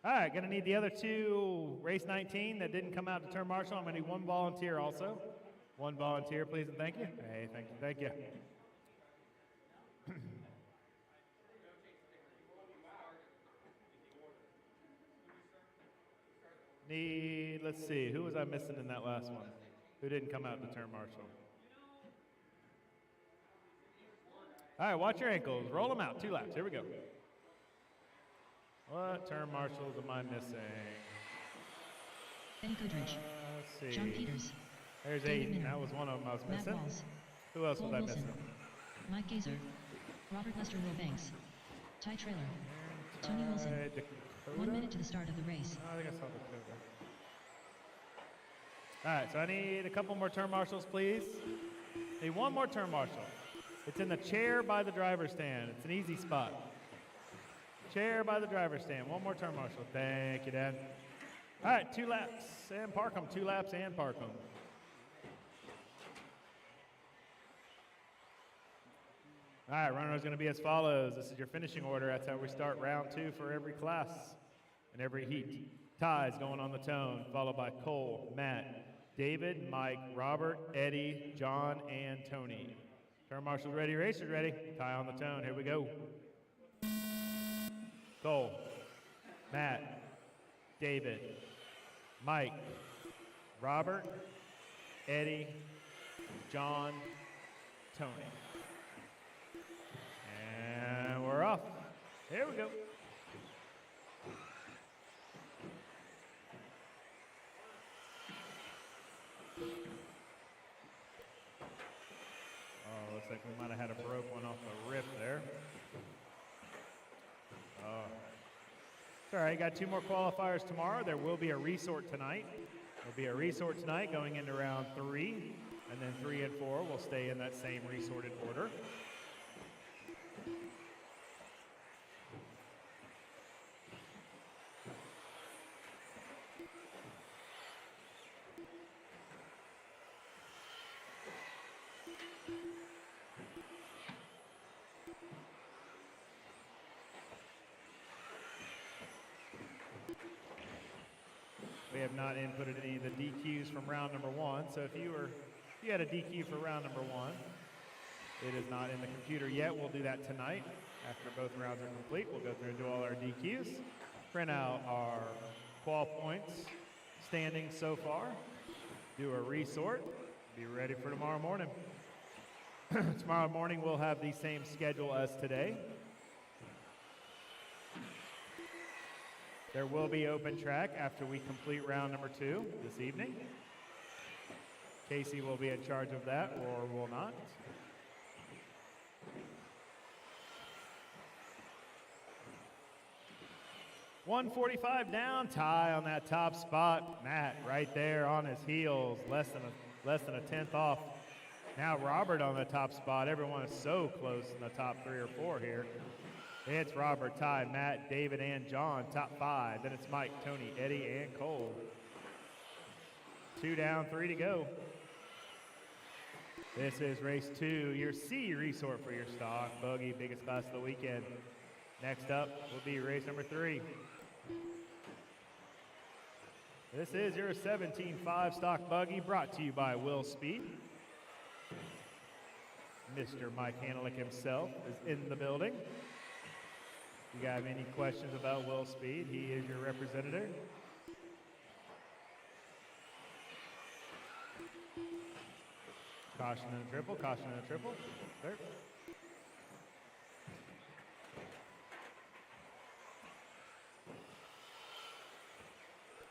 All right, gonna need the other 2, race 19 that didn't come out to turn marshal. I'm gonna need 1 volunteer also. 1 volunteer, please and thank you. Hey, thank you, thank you. Let's see, who was I missing in that last one? Who didn't come out to turn marshal? All right, watch your ankles, roll them out, 2 laps, here we go. What turn marshals am I missing? Ben Goodrich. Let's see. John Peters. There's David 8. Minner. That was one of them I was Matt missing. Walls. Who else Cole was I Wilson. missing? Mike Gazer. Robert Lester Wilbanks. Ty Trailer. Tony Wilson. Dakota? 1 minute to the start of the race. I think I saw Dakota. All right, so I need a couple more turn marshals, please. Need 1 more turn marshal. It's in the chair by the driver's stand. It's an easy spot. Chair by the driver's stand. 1 more turn marshal. Thank you, Dad. All right, 2 laps and park them. 2 laps and park them. All right, runner is going to be as follows. This is your finishing order. That's how we start round 2 for every class and every heat. Ty's going on the tone, followed by Cole, Matt, David, Mike, Robert, Eddie, John, and Tony. Turn marshals ready, racers ready. Ty on the tone. Here we go. Cole, Matt, David, Mike, Robert, Eddie, John, Tony. And we're we're off. Here we go. Oh, looks like we might have had a broke one off the rip there. Oh. It's all right, got 2 more qualifiers tomorrow. There will be a resort tonight. There'll be a resort tonight going into round 3, and then 3 and 4 will stay in that same resorted order. We have not inputted any of the DQs from round number 1. So if you had a DQ for round number 1, it is not in the computer yet. We'll do that tonight. After both rounds are complete, we'll go through and do all our DQs, print out our qual points, standings so far, do a resort, be ready for tomorrow morning. Tomorrow morning we'll have the same schedule as today. There will be open track after we complete round number 2 this evening. Casey will be in charge of that, or will not. $145 down, Ty on that top spot. Matt right there on his heels, less than a tenth off. Now Robert on the top spot. Everyone is so close in the top 3 or 4 here. It's Robert, Ty, Matt, David, and John, top 5. Then it's Mike, Tony, Eddie, and Cole. 2 down, 3 to go. This is race 2, your C resort for your stock buggy, biggest class of the weekend. Next up will be race number 3. This is your 17.5 stock buggy, brought to you by Will Speed. Mr. Mike Hanelick himself is in the building. If you have any questions about Will Speed, he is your representative. Caution in the triple, caution in the triple. There.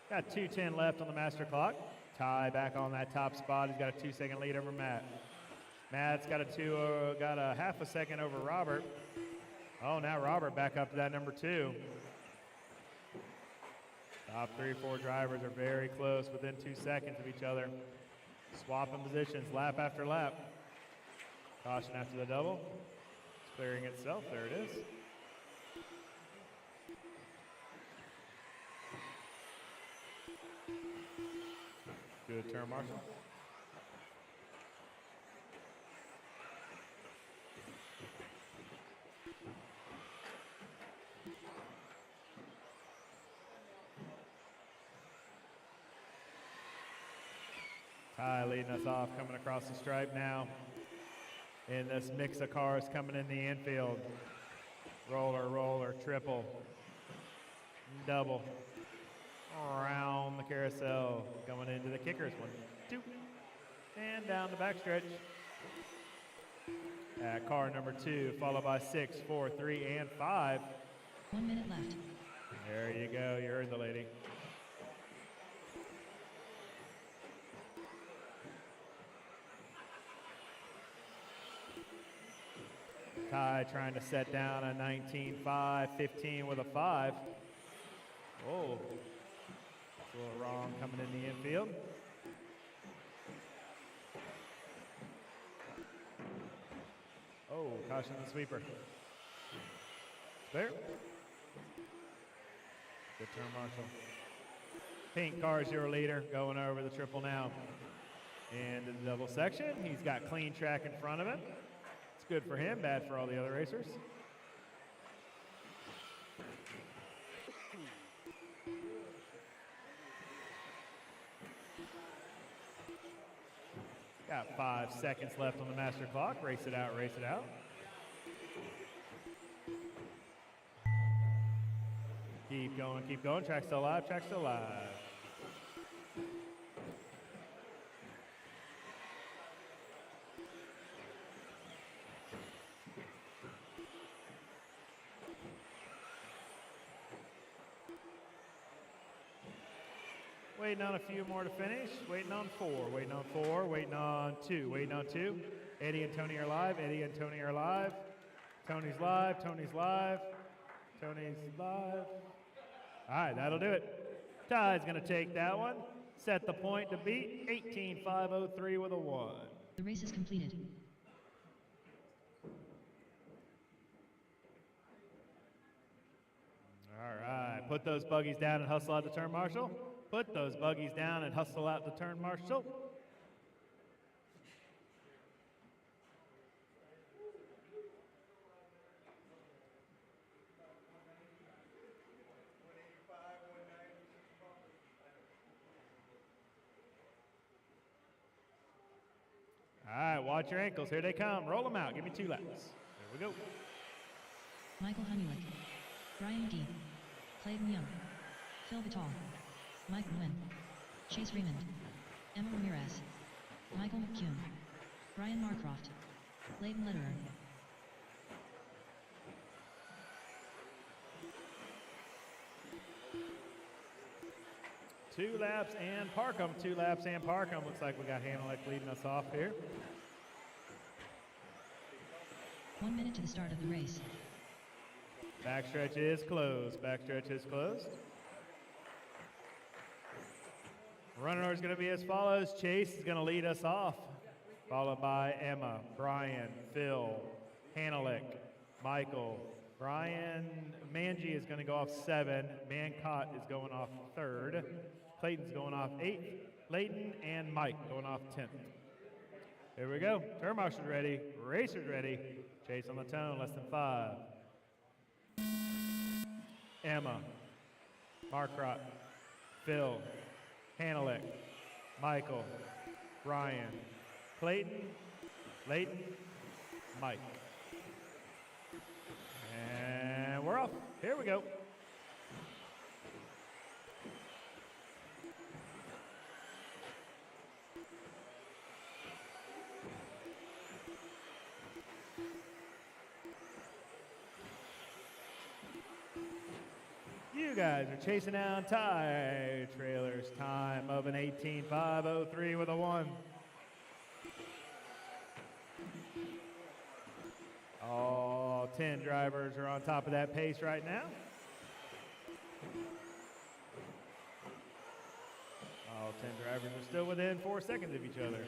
Got 2:10 left on the master clock. Ty back on that top spot. He's got a 2-second lead over Matt. Matt's got a half a second over Robert. Oh, now Robert back up to that number 2. Top 3, 4 drivers are very close, within 2 seconds of each other. Swapping positions, lap after lap. Caution after the double. It's clearing itself, there it is. Good turn, Marshall. Ty leading us off, coming across the stripe now. And this mix of cars coming in the infield. Roller, roller, triple, double. Around the carousel, going into the kickers. 1, 2, and down the backstretch. At car number 2, followed by 6, 4, 3, and 5. 1 minute left. There you go, you heard the lady. Ty trying to set down a 19.5, 15 with a 5. Oh, it's a little wrong coming in the infield. Oh, caution the sweeper. There. Good turn, Marshall. Pink car's your leader, going over the triple now. And in the double section, he's got clean track in front of him. It's good for him, bad for all the other racers. Got 5 seconds left on the master clock. Race it out, race it out. Keep going, keep going. Track still alive, track still alive. Waiting on a few more to finish. Waiting on 4. Waiting on 4. Waiting on 2. Waiting on 2. Eddie and Tony are live. Eddie and Tony are live. Tony's live. Tony's live. Tony's live. All right, that'll do it. Ty's going to take that one. Set the point to beat 18,503 with a 1. The race is completed. All right, put those buggies down and hustle out the turn, Marshall. Put those buggies down and hustle out the turn, Marshall. All right, watch your ankles. Here they come. Roll them out. Give me 2 laps. There we go. Michael Honeywell, Brian McGee, Clayton Young, Phil Vitale, Mike Nguyen, Chase Raymond, Emma Ramirez, Michael McCune, Brian Marcroft, Leighton Lederer. Two laps and park 'em. 2 laps and park 'em. Looks like we got Hanalek leading us off here. 1 minute to the start of the race. Backstretch is closed. Backstretch is closed. Running order is going to be as follows. Chase is going to lead us off, followed by Emma, Brian, Phil, Hanalek, Michael. Brian Manji is going to go off 7. Mancott is going off 3rd. Clayton's going off 8th. Leighton and Mike going off 10th. Here we go. Turn marshal's ready. Racer's ready. Chase on the tone, less than 5. Emma, Marcrot, Phil, Hanalek, Michael, Brian, Clayton, Leighton, Mike. And we're off. Here we go. You guys are chasing down Ty Trailer's time of an 18,503 with a 1. All 10 drivers are on top of that pace right now. All 10 drivers are still within 4 seconds of each other.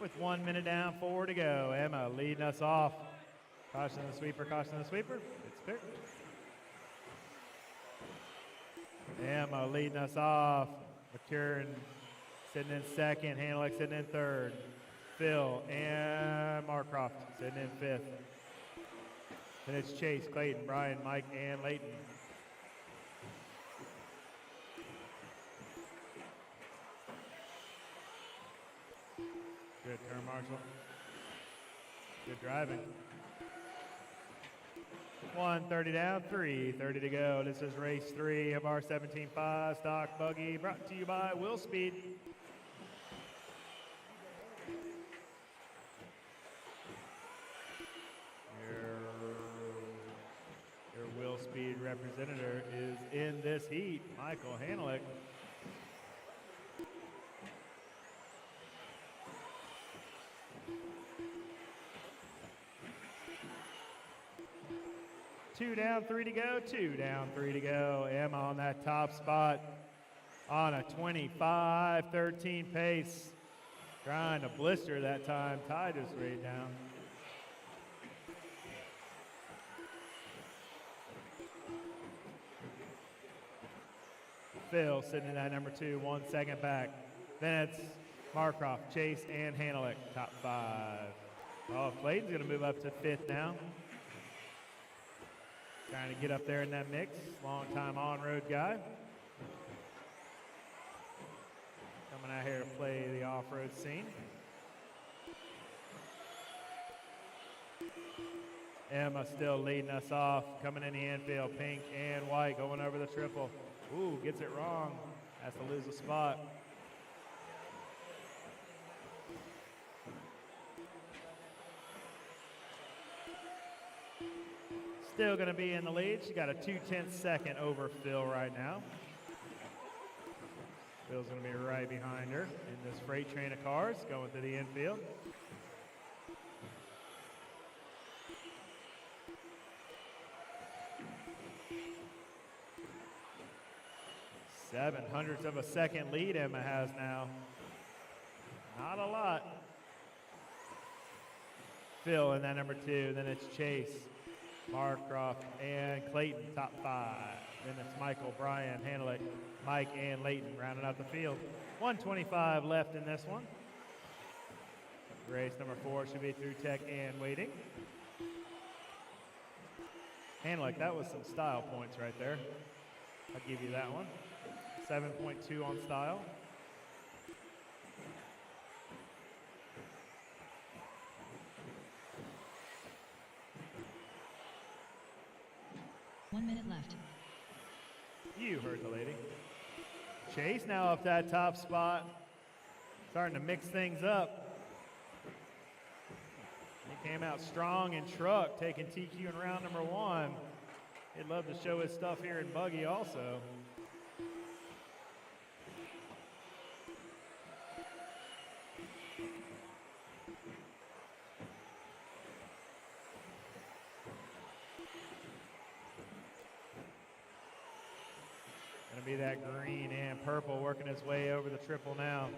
With 1 minute down, 4 to go. Emma leading us off. Caution the sweeper, caution the sweeper. It's clear. Emma leading us off. McCurran sitting in 2nd. Hanalek sitting in 3rd. Phil and Marcroft sitting in 5th. Then it's Chase, Clayton, Brian, Mike, and Leighton. Good turn, Marshall. Good driving. 1:30 down, 3:30 to go. This is race 3 of our 17.5 stock buggy, brought to you by Will Speed. Your Will Speed representative is in this heat, Michael Hanalek. Two down, 3 to go. 2 down, 3 to go. Emma on that top spot on a 25-13 pace. Trying to blister that time. Ty just right down. Phil sitting in that number 2, 1 second back. Then it's Marcroft, Chase, and Hanalek, top 5. Oh, Clayton's going to move up to 5th now. Trying to get up there in that mix. Long time on-road guy. Coming out here to play the off-road scene. Emma still leading us off. Coming in the infield, pink and white, going over the triple. Ooh, gets it wrong. Has to lose a spot. Still going to be in the lead. She got a 2/10 second over Phil right now. Phil's going to be right behind her in this freight train of cars going to the infield. 0.07 of a second lead Emma has now. Not a lot. Phil in that number 2. Then it's Chase, Marcroft, and Clayton, top 5. Then it's Michael, Brian, Hanelick, Mike, and Layton rounding out the field. 125 left in this one. Race number 4 should be through tech and waiting. Hanelick, that was some style points right there. I'll give you that one. 7.2 on style. One minute left. You heard the lady. Chase now up that top spot. Starting to mix things up. He came out strong in truck, taking TQ in round number 1. He'd love to show his stuff here in buggy also. Gonna be that green and purple working his way over the triple now.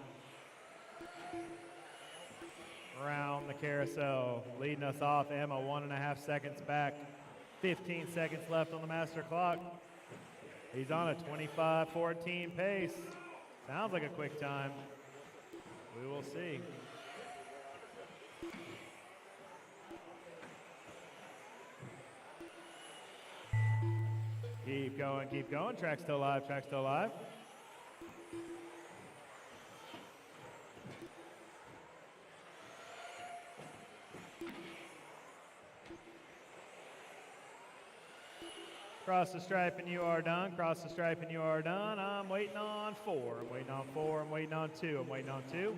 Around the carousel, leading us off, Emma 1.5 seconds back. 15 seconds left on the master clock. He's on a 25-14 pace. Sounds like a quick time. We will see. Keep going, keep going. Track's still live, track's still live. Cross the stripe and you are done. Cross the stripe and you are done. I'm waiting on 4. I'm waiting on 4. I'm waiting on 2. I'm waiting on 2.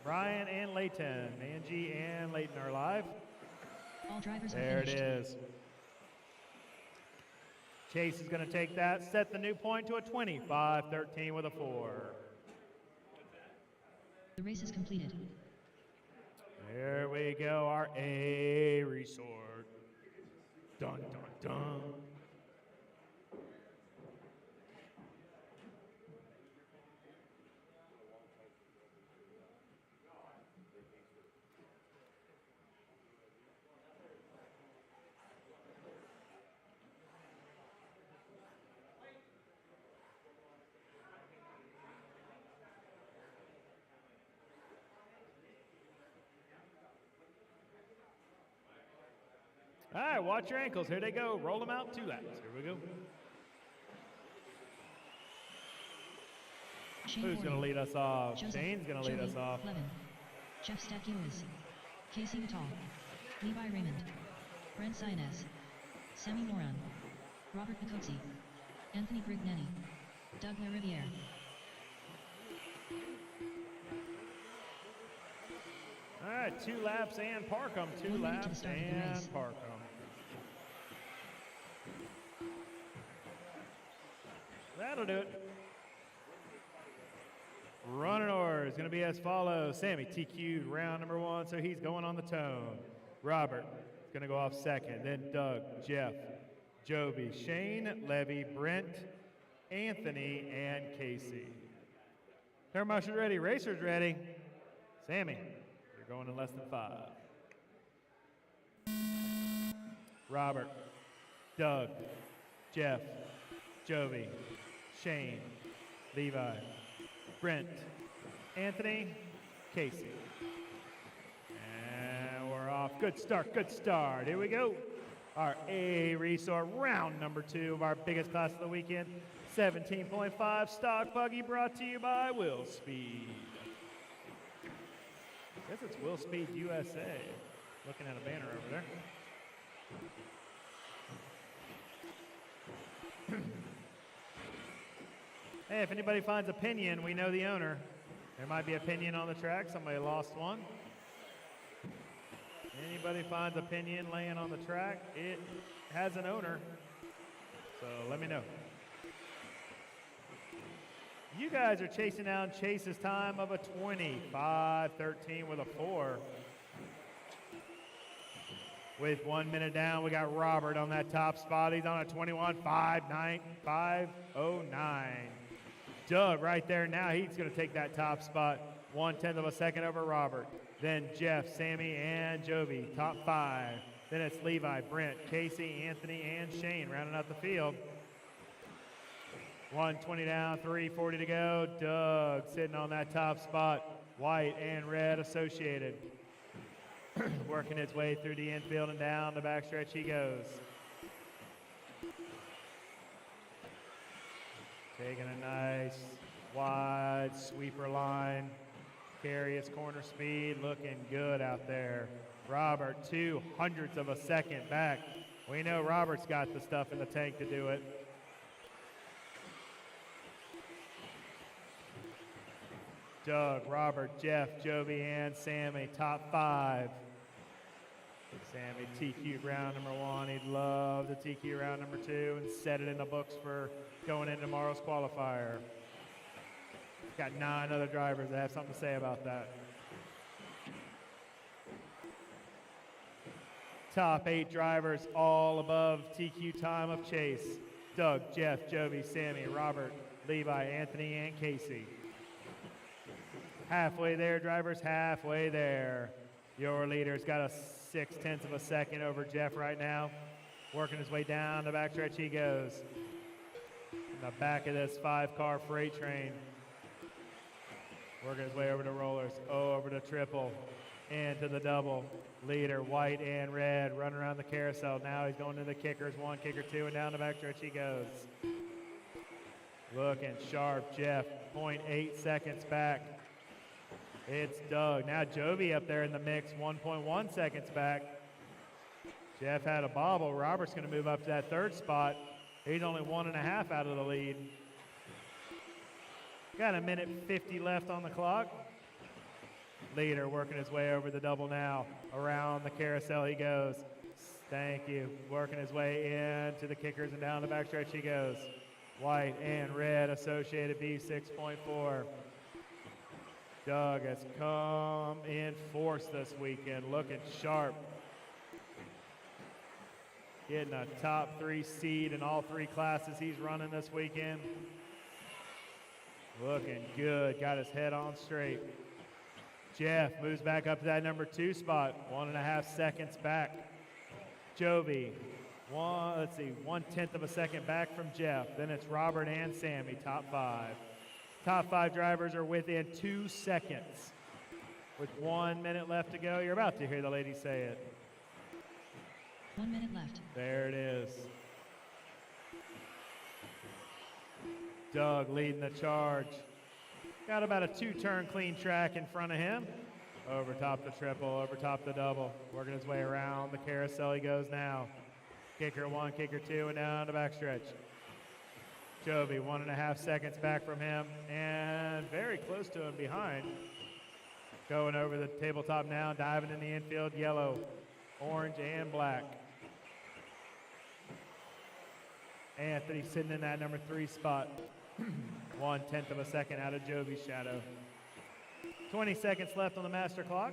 Brian and Layton. Angie and Layton are live. All drivers there are it finished. is. Chase is going to take that, set the new point to a 25-13 with a 4. The race is completed. There we go, our A resort. Dun, dun, dun. All right, watch your ankles. Here they go. Roll them out 2 laps. Here we go. Who's going to lead us off? Joseph, Shane's going to lead Joey, us off. Levin, Jeff Stackiewicz, Casey Natal, Levi Raymond, Brent Sainez, Sammy Moran, Robert Nicosi, Anthony Brignani, Doug LaRiviere. All right, 2 laps and Parkham. 2 1 minute to the laps start of the and race. Parkham. That'll do it. Running order is going to be as follows. Sammy TQ'd round number 1, so he's going on the tone. Robert is going to go off second. Then Doug, Jeff, Joby, Shane, Levy, Brent, Anthony, and Casey. Turn marshals ready. Racers ready. Sammy, you're going in less than 5. Robert, Doug, Jeff, Joby, Shane, Levi, Brent, Anthony, Casey. And we're off. Good start, good start. Here we go. Our A resort, round number 2 of our biggest class of the weekend. 17.5 stock buggy brought to you by Will Speed. I guess it's Will Speed USA. Looking at a banner over there. Hey, if anybody finds a pinion, we know the owner. There might be a pinion on the track. Somebody lost one. Anybody finds a pinion laying on the track, it has an owner. So let me know. You guys are chasing down Chase's time of a 25-13 with a 4. With 1 minute down, we got Robert on that top spot. He's on a 21.509. Doug right there now, he's going to take that top spot. 1/10 of a second over Robert. Then Jeff, Sammy, and Jovi, top 5. Then it's Levi, Brent, Casey, Anthony, and Shane rounding out the field. 1:20 down, 3:40 to go. Doug sitting on that top spot. White and red associated. Working its way through the infield and down the backstretch he goes. Taking a nice wide sweeper line. Carry his corner speed, looking good out there. Robert, 0.02 of a second back. We know Robert's got the stuff in the tank to do it. Doug, Robert, Jeff, Jovi, and Sammy, top 5. Sammy, TQ round number 1. He'd love the TQ round number 2 and set it in the books for going into tomorrow's qualifier. Got 9 other drivers that have something to say about that. Top 8 drivers all above TQ time of Chase. Doug, Jeff, Jovi, Sammy, Robert, Levi, Anthony, and Casey. Halfway there, drivers, halfway there. Your leader's got a 0.6 of a second over Jeff right now. Working his way down the backstretch he goes. In the back of this 5-car freight train. Working his way over to rollers, over to triple, and to the double. Leader, white and red, running around the carousel. Now he's going to the kickers, 1, kicker 2, and down the backstretch he goes. Looking sharp, Jeff, 0.8 seconds back. It's Doug. Now Jovi up there in the mix, 1.1 seconds back. Jeff had a bobble. Robert's going to move up to that 3rd spot. He's only 1.5 out of the lead. Got a minute 50 left on the clock. Leader working his way over the double now. Around the carousel he goes. Thank you. Working his way into the kickers and down the backstretch he goes. White and red associated B 6.4. Doug has come in force this weekend, looking sharp. Getting a top 3 seed in all 3 classes he's running this weekend. Looking good, got his head on straight. Jeff moves back up to that number 2 spot, 1.5 seconds back. Jovi, 1/10 of a second back from Jeff. Then it's Robert and Sammy, top 5. Top 5 drivers are within 2 seconds. With 1 minute left to go, you're about to hear the lady say it. 1 minute left. There it is. Doug leading the charge. Got about a 2-turn clean track in front of him. Over top the triple, over top the double. Working his way around the carousel he goes now. Kicker 1, kicker 2, and down the backstretch. Jovi, 1.5 seconds back from him, and very close to him behind. Going over the tabletop now, diving in the infield, yellow, orange, and black. Anthony sitting in that number 3 spot. 1/10 of a second out of Jovi's shadow. 20 seconds left on the master clock.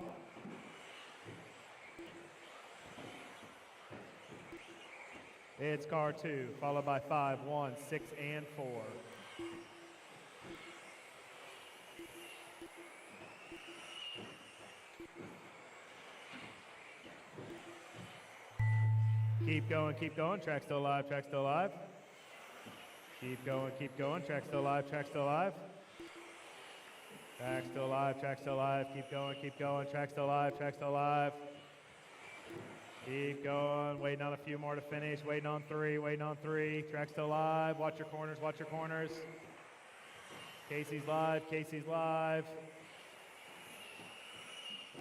It's car 2, followed by 5, 1, 6, and 4. Keep going, keep going. Track still alive, track still alive. Keep going, keep going. Track still alive, track still alive. Track still alive, track still alive. Keep going, keep going. Track still alive, track still alive. Keep going, waiting on a few more to finish, waiting on 3, waiting on 3. Track still live, watch your corners, watch your corners. Casey's live, Casey's live.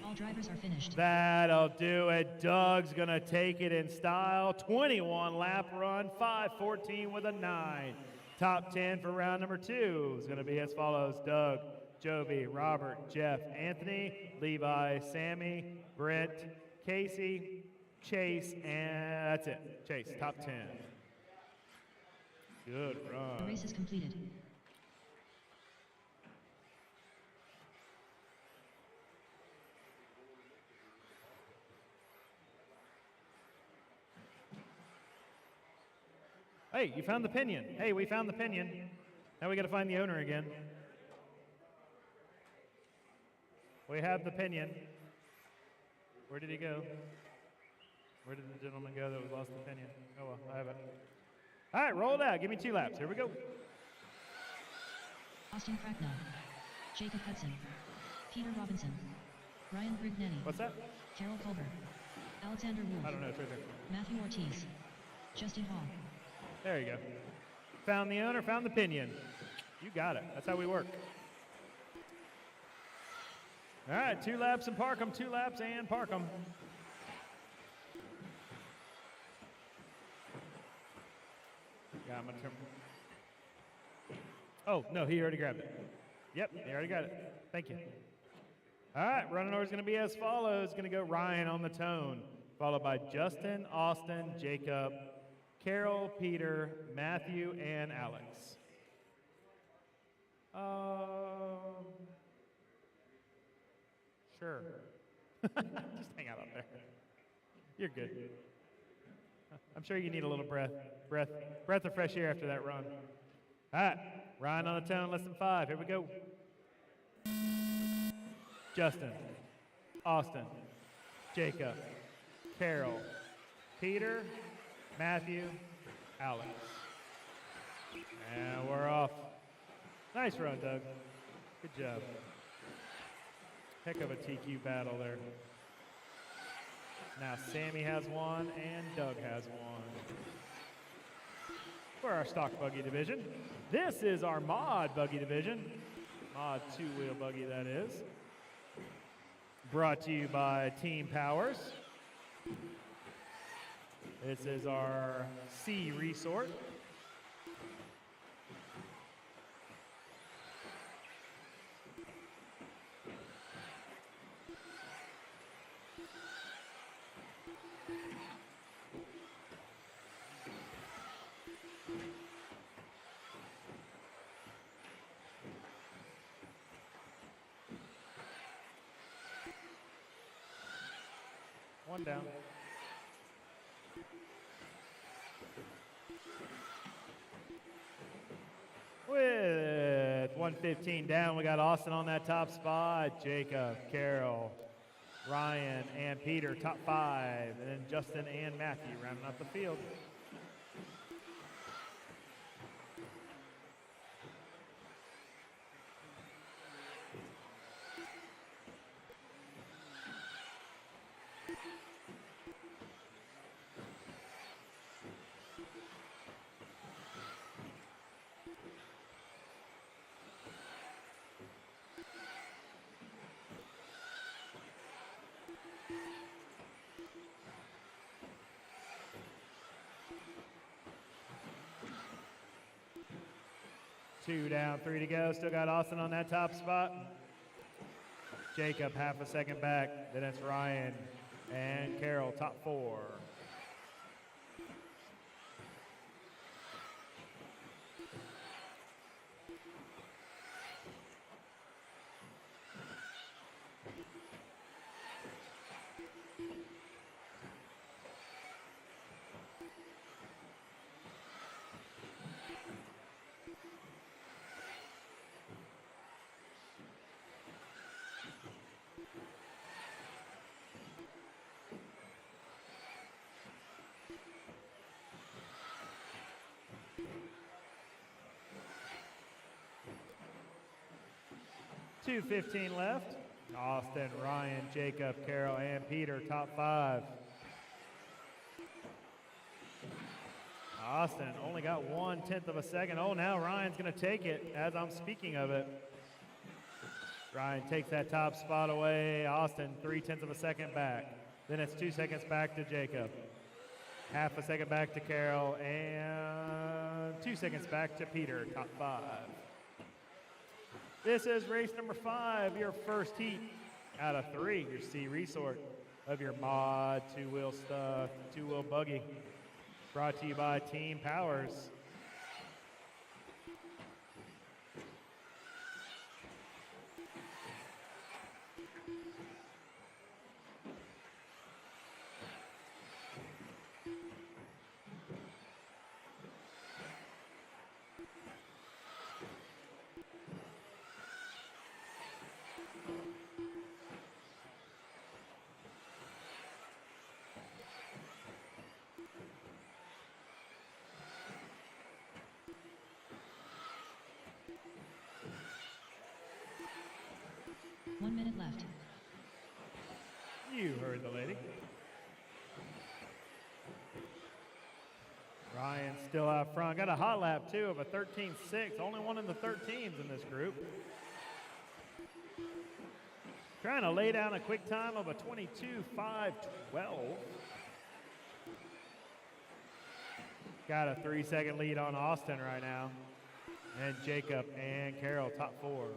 All drivers are finished. That'll do it. Doug's gonna take it in style. 21 lap run, 5:14 with a 9. Top 10 for round number 2 is gonna be as follows. Doug, Jovi, Robert, Jeff, Anthony, Levi, Sammy, Brent, Casey, Chase, and that's it. Chase, top 10. Good run. The race is completed. Hey, you found the pinion. Hey, we found the pinion. Now we got to find the owner again. We have the pinion. Where did he go? Where did the gentleman go that was lost the pinion? Oh, well, I have it. All right, roll it out. Give me 2 laps. Here we go. Austin Cracknell, Jacob Hudson, Peter Robinson, Ryan Brignani. What's that? Carol Culver, Alexander Wolf. I don't know. It's right there. Matthew Ortiz, Justin Hall. There you go. Found the owner, found the pinion. You got it. That's how we work. All right, 2 laps and park 'em. 2 laps and park 'em. Yeah, I'm gonna turn. Oh, no, he already grabbed it. Yep, he already got it. Thank you. All right, running order is going to be as follows. Going to go Ryan on the tone, followed by Justin, Austin, Jacob, Carol, Peter, Matthew, and Alex. Sure. Just hang out up there. You're good. I'm sure you need a little breath of fresh air after that run. All right, Ryan on the tone, less than 5. Here we go. Justin, Austin, Jacob, Carol, Peter, Matthew, Alex. And we're off. Nice run, Doug. Good job. Heck of a TQ battle there. Now Sammy has 1 and Doug has 1. For our stock buggy division. This is our mod buggy division. Mod 2-wheel buggy, that is. Brought to you by Team Powers. This is our C Resort. One down. With 115 down, we got Austin on that top spot, Jacob, Carol, Ryan, and Peter, top 5, and then Justin and Matthew rounding up the field. Two down, 3 to go. Still got Austin on that top spot. Jacob half a second back. Then it's Ryan and Carol, top 4. .215 left. Austin, Ryan, Jacob, Carol, and Peter, top 5. Austin only got 1/10 of a second. Oh, now Ryan's going to take it as I'm speaking of it. Ryan takes that top spot away. Austin, 3/10 of a second back. Then it's 2 seconds back to Jacob. Half a second back to Carol, and 2 seconds back to Peter, top 5. This is race number 5, your first heat out of 3, your C Resort of your mod 2-wheel stuff, 2-wheel buggy. Brought to you by Team Powers. 1 minute left. You heard the lady. Ryan still out front. Got a hot lap, too, of a 13.6. Only one in the 13s in this group. Trying to lay down a quick time of a 22.5.12. Got a 3-second lead on Austin right now. And Jacob and Carroll, top 4.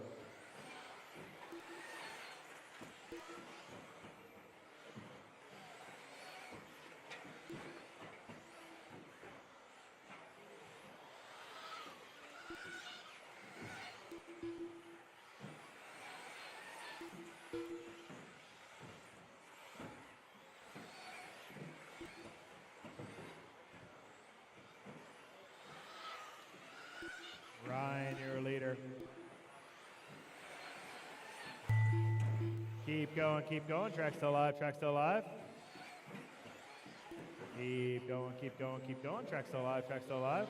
Ryan, your leader. Keep going, keep going. Track still alive, track still alive. Keep going, keep going, keep going. Track still alive, track still alive.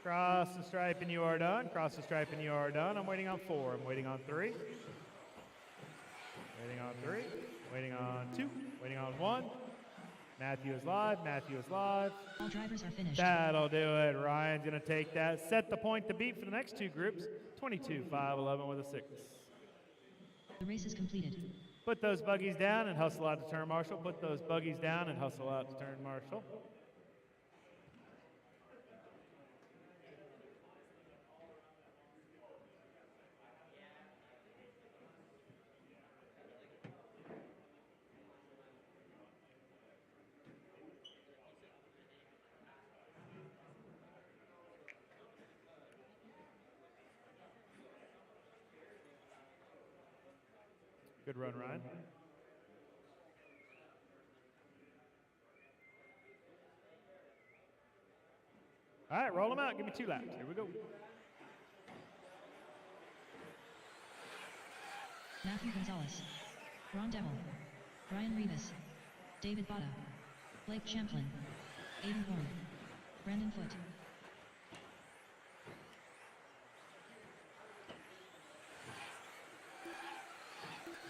Cross the stripe and you are done. Cross the stripe and you are done. I'm waiting on 4. I'm waiting on 3. Waiting on 3. Waiting on 2. Waiting on 1. Matthew is live. Matthew is live. All drivers are finished. That'll do it. Ryan's going to take that. Set the point to beat for the next 2 groups. 22.5.11 with a 6. The race is completed. Put those buggies down and hustle out to turn marshal. Put those buggies down and hustle out to turn marshal. Good run, Ryan. All right, roll them out. Give me 2 laps. Here we go. Matthew Gonzalez. Ron Devil. Brian Rivas. David Botta. Blake Champlin. Aiden Horn. Brandon Foote.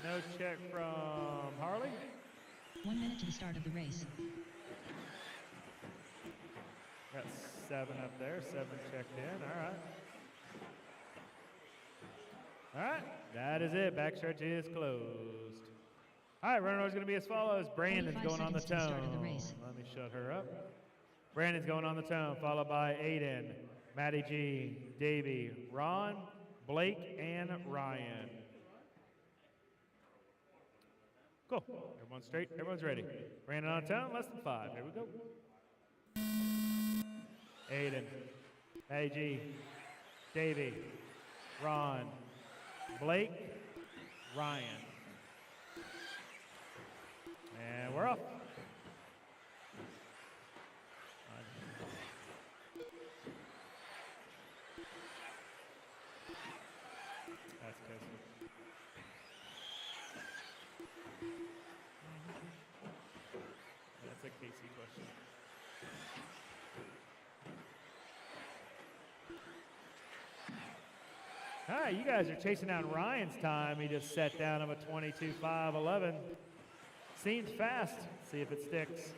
No check from Harley. 1 minute to the start of the race. Got 7 up there. 7 checked in. All right. All right. That is it. Backstretch is closed. All right. Runner is going to be as follows. Brandon's 45 going on the seconds to the tone. start of the race. Let me shut her up. Brandon's going on the tone, followed by Aiden, Matty G, Davey, Ron, Blake, and Ryan. Cool. Everyone's straight. Everyone's ready. Brandon on town, less than 5. Here we go. Aiden, Matty G, Davey, Ron, Blake, Ryan. And we're off. That's Casey. That's a Casey question. All right, you guys are chasing down Ryan's time. He just set down of a 22.5.11. Seems fast. See if it sticks.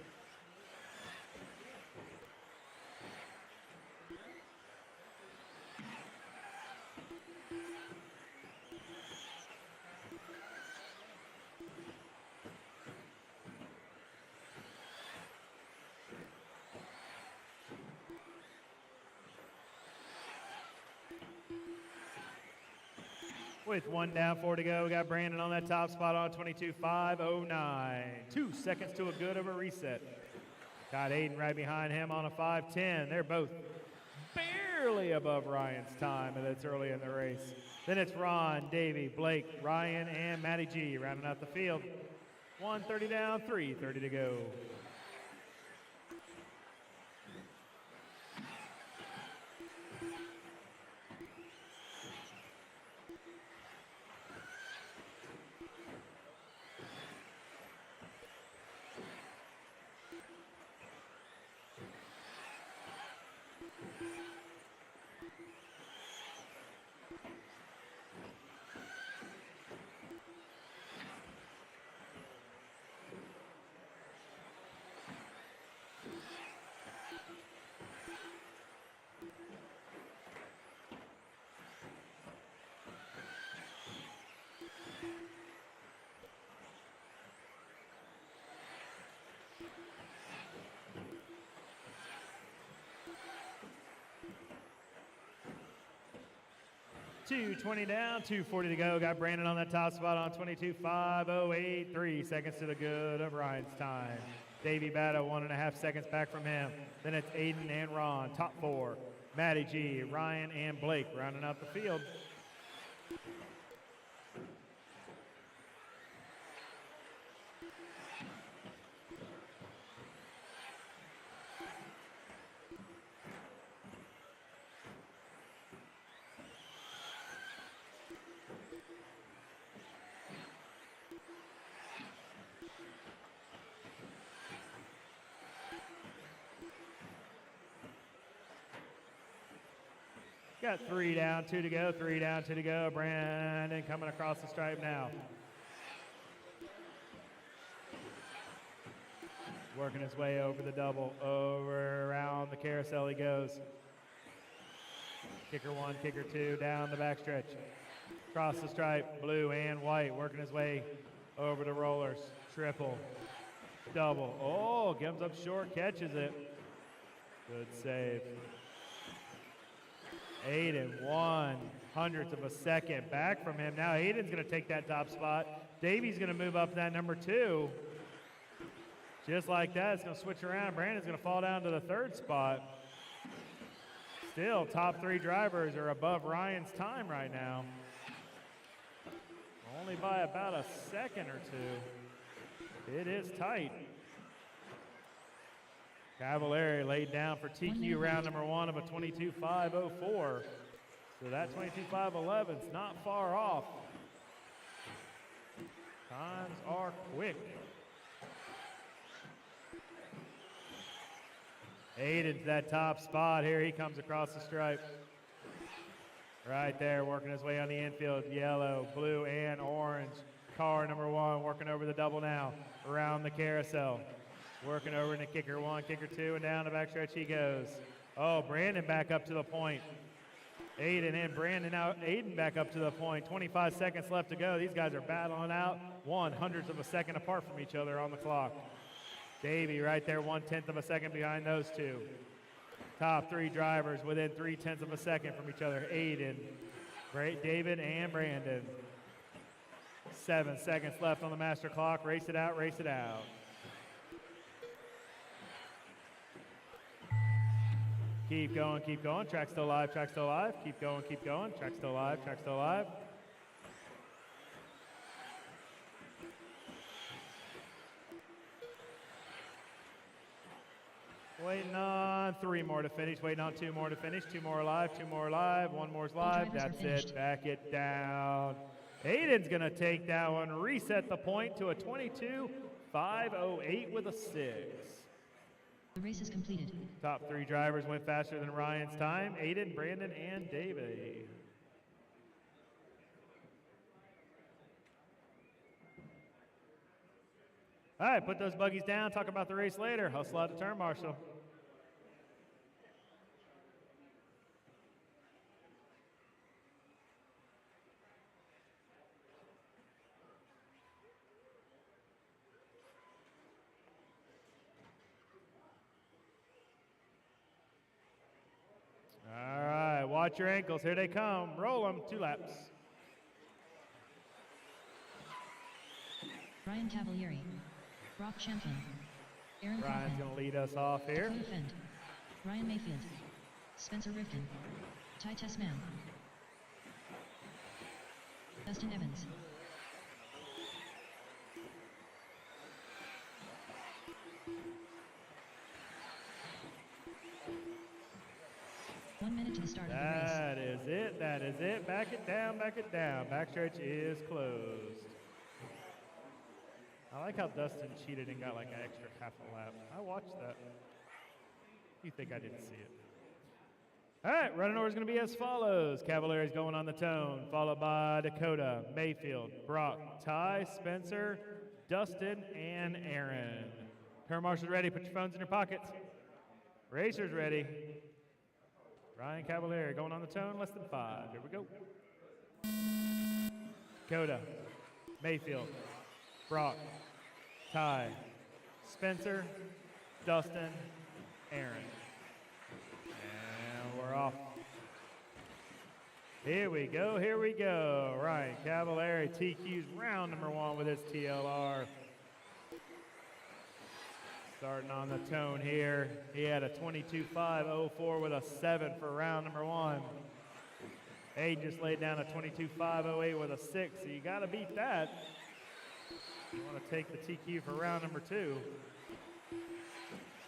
With 1 down, 4 to go, we got Brandon on that top spot on 22.5.09. 2 seconds to a good of a reset. Got Aiden right behind him on a 5.10. They're both barely above Ryan's time, and it's early in the race. Then it's Ron, Davey, Blake, Ryan, and Matty G rounding out the field. 1:30 down, 3:30 to go. 2:20 down, 2:40 to go. Got Brandon on that top spot on 22.508. 3 seconds to the good of Ryan's time. Davey Batto, 1.5 seconds back from him. Then it's Aiden and Ron, top 4. Matty G, Ryan, and Blake rounding out the field. Got 3 down, 2 to go, 3 down, 2 to go. Brandon coming across the stripe now. Working his way over the double, over around the carousel he goes. Kicker 1, kicker 2, down the backstretch. Across the stripe, blue and white, working his way over the rollers. Triple, double. Oh, comes up short, catches it. Good save. 8 1/100th of a second back from him. Now Aiden's going to take that top spot. Davey's going to move up that number 2. Just like that, it's going to switch around. Brandon's going to fall down to the 3rd spot. Still, top 3 drivers are above Ryan's time right now. Only by about a second or 2. It is tight. Cavallari laid down for TQ round number 1 of a 22.504. So that 22.511 is not far off. Times are quick. Aiden's that top spot here. He comes across the stripe. Right there, working his way on the infield. Yellow, blue, and orange. Car number 1 working over the double now. Around the carousel. Working over into kicker 1, kicker 2, and down the backstretch he goes. Oh, Brandon back up to the point. Aiden and Brandon out. Aiden back up to the point. 25 seconds left to go. These guys are battling out 1/100th of a second apart from each other on the clock. Davey right there, 1/10 of a second behind those 2. Top 3 drivers within 3/10 of a second from each other. Aiden, David, and Brandon. 7 seconds left on the master clock. Race it out, race it out. Keep going, keep going. Track still alive, track still alive. Keep going, keep going. Track still alive, track still alive. Waiting on 3 more to finish. Waiting on 2 more to finish. 2 more alive, 2 more alive. 1 more's live. That's it. Back it down. Aiden's going to take that one. Reset the point to a 22.508 with a 6. The race is completed. Top 3 drivers went faster than Ryan's time. Aiden, Brandon, and Davey. All right, put those buggies down. Talk about the race later. Hustle out the turn, Marshall. All right, watch your ankles. Here they come. Roll them. 2 laps. Ryan Cavallari. Brock Champion. Aaron Ryan's Kaufman. going to lead us off here. Dakota Fend. Ryan Mayfield. Spencer Rifkin. Ty Tessman. Dustin Evans. One minute to the start of the race. That is it. That is it. Back it down. Back it down. Backstretch is closed. I like how Dustin cheated and got like an extra half a lap. I watched that. You think I didn't see it? All right, running order is going to be as follows. Cavallari's going on the tone, followed by Dakota, Mayfield, Brock, Ty, Spencer, Dustin, and Aaron. Turn marshals ready. Put your phones in your pockets. Racers ready. Ryan Cavallari going on the tone, less than 5. Here we go. Dakota, Mayfield, Brock, Ty, Spencer, Dustin, Aaron. And we're off. Here we go, here we go. Ryan Cavallari TQ's round number 1 with his TLR. Starting on the tone here. He had a 22.504 with a 7 for round number 1. Aiden just laid down a 22.508 with a 6, so you got to beat that. You want to take the TQ for round number 2.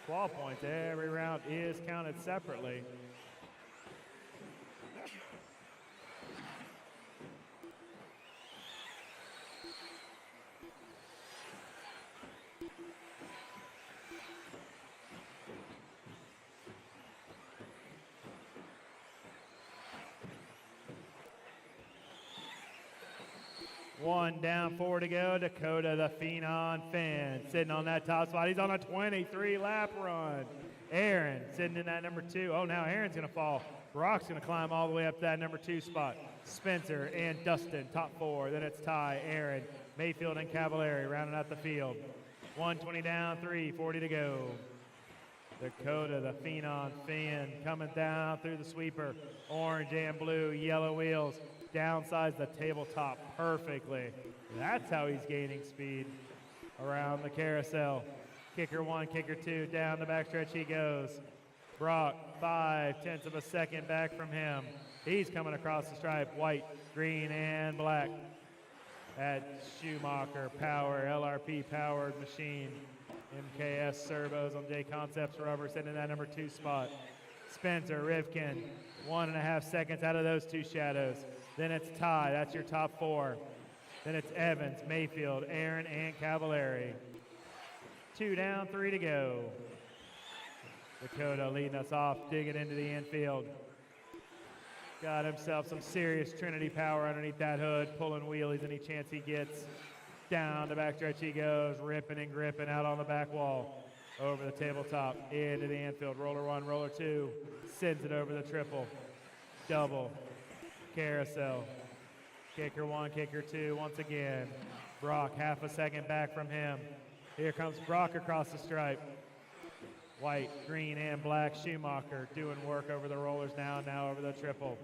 Squall points, every round is counted separately. One down, 4 to go. Dakota the Phenom Finn sitting on that top spot. He's on a 23-lap run. Aaron sitting in that number 2. Oh, now Aaron's going to fall. Brock's going to climb all the way up to that number 2 spot. Spencer and Dustin, top 4. Then it's Ty, Aaron, Mayfield, and Cavallari rounding out the field. 120 down, 3:40 to go. Dakota the Phenom Finn coming down through the sweeper. Orange and blue, yellow wheels. Downsides the tabletop perfectly. That's how he's gaining speed around the carousel. Kicker 1, kicker 2, down the backstretch he goes. Brock, 0.5 of a second back from him. He's coming across the stripe, white, green, and black. That Schumacher power, LRP powered machine. MKS servos on J Concepts rubber sitting in that number 2 spot. Spencer Rivkin, 1.5 seconds out of those 2 shadows. Then it's Ty, that's your top 4. Then it's Evans, Mayfield, Aaron, and Cavallari. 2 down, 3 to go. Dakota leading us off, digging into the infield. Got himself some serious Trinity power underneath that hood, pulling wheelies any chance he gets. Down the backstretch he goes, ripping and gripping out on the back wall. Over the tabletop, into the infield. Roller 1, roller 2, sends it over the triple. Double. Carousel. Kicker 1, kicker 2, once again. Brock, 0.5 second back from him. Here comes Brock across the stripe. White, green, and black. Schumacher doing work over the rollers now over the triple.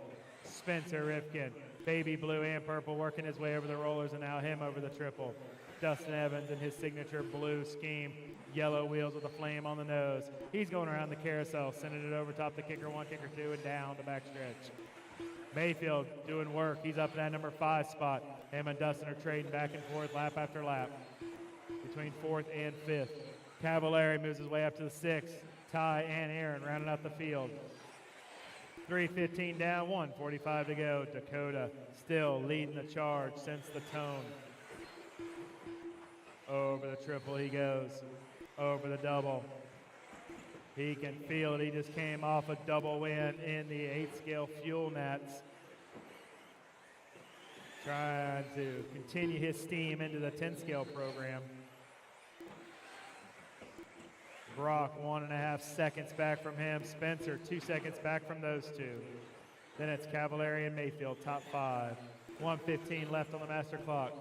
Spencer Rifkin, baby blue and purple, working his way over the rollers, and now him over the triple. Dustin Evans in his signature blue scheme. Yellow wheels with a flame on the nose. He's going around the carousel, sending it over top the kicker 1, kicker 2, and down the backstretch. Mayfield doing work. He's up in that number 5 spot. Him and Dustin are trading back and forth lap after lap between 4th and 5th. Cavallari moves his way up to the 6th. Ty and Aaron rounding out the field. 3:15 down, 1:45 to go. Dakota still leading the charge since the tone. Over the triple he goes. Over the double. He can feel it. He just came off a double win in the 8-scale fuel nets. Trying to continue his steam into the 10-scale program. Brock, 1.5 seconds back from him. Spencer, 2 seconds back from those 2. Then it's Cavallari and Mayfield, top 5. 1:15 left on the master clock.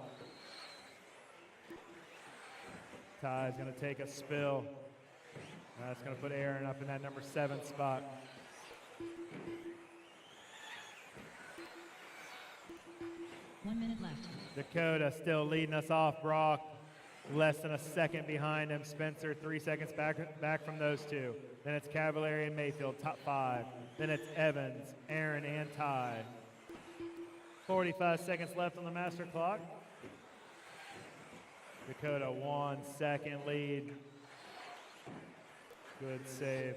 Ty's going to take a spill. That's going to put Aaron up in that number 7 spot. One minute left. Dakota still leading us off. Brock less than a second behind him. Spencer 3 seconds back from those 2. Then it's Cavallari and Mayfield, top 5. Then it's Evans, Aaron, and Ty. 45 seconds left on the master clock. Dakota 1 second lead. Good save.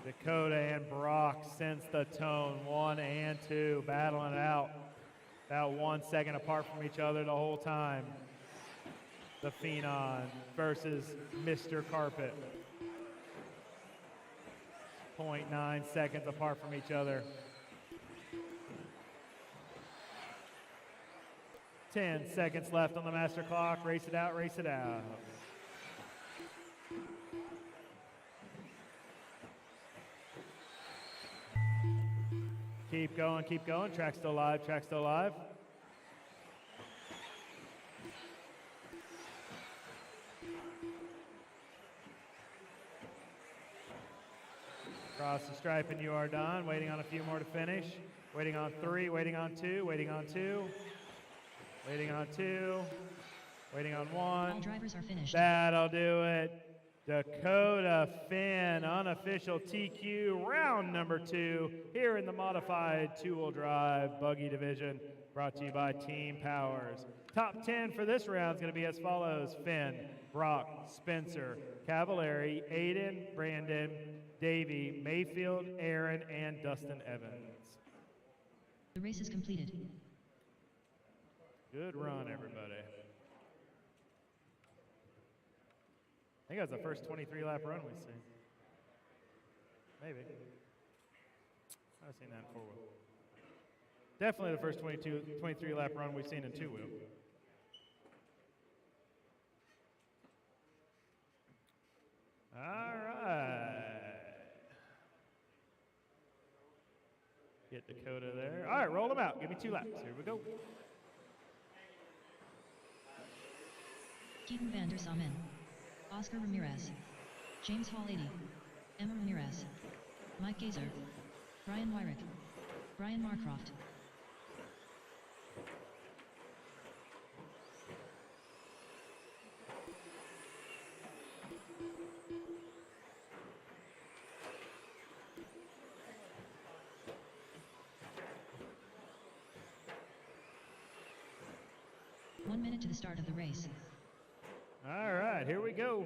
Dakota and Brock sense the tone. 1 and 2 battling it out. About 1 second apart from each other the whole time. The Phenom versus Mr. Carpet. 0.9 seconds apart from each other. 10 seconds left on the master clock. Race it out, race it out. Keep going, keep going. Track still live, track still live. Cross the stripe and you are done. Waiting on a few more to finish. Waiting on 3, waiting on 2, waiting on 2. Waiting on 2. Waiting on 1. All drivers are finished. That'll do it. Dakota Finn, unofficial TQ, round number 2, here in the modified two-wheel drive buggy division, brought to you by Team Powers. Top 10 for this round is going to be as follows: Finn, Brock, Spencer, Cavallari, Aiden, Brandon, Davey, Mayfield, Aaron, and Dustin Evans. The race is completed. Good run, everybody. I think that was the first 23-lap run we've seen. Maybe. I've seen that in four-wheel. Definitely the first 23-lap run we've seen in two-wheel. All right. Get Dakota there. All right, roll them out. Give me 2 laps. Here we go. Keaton van der Saamen. Oscar Ramirez. James Hall 80. Emma Ramirez. Mike Gazer. Brian Wyrick. Brian Marcroft. One minute to the start of the race. All right, here we go.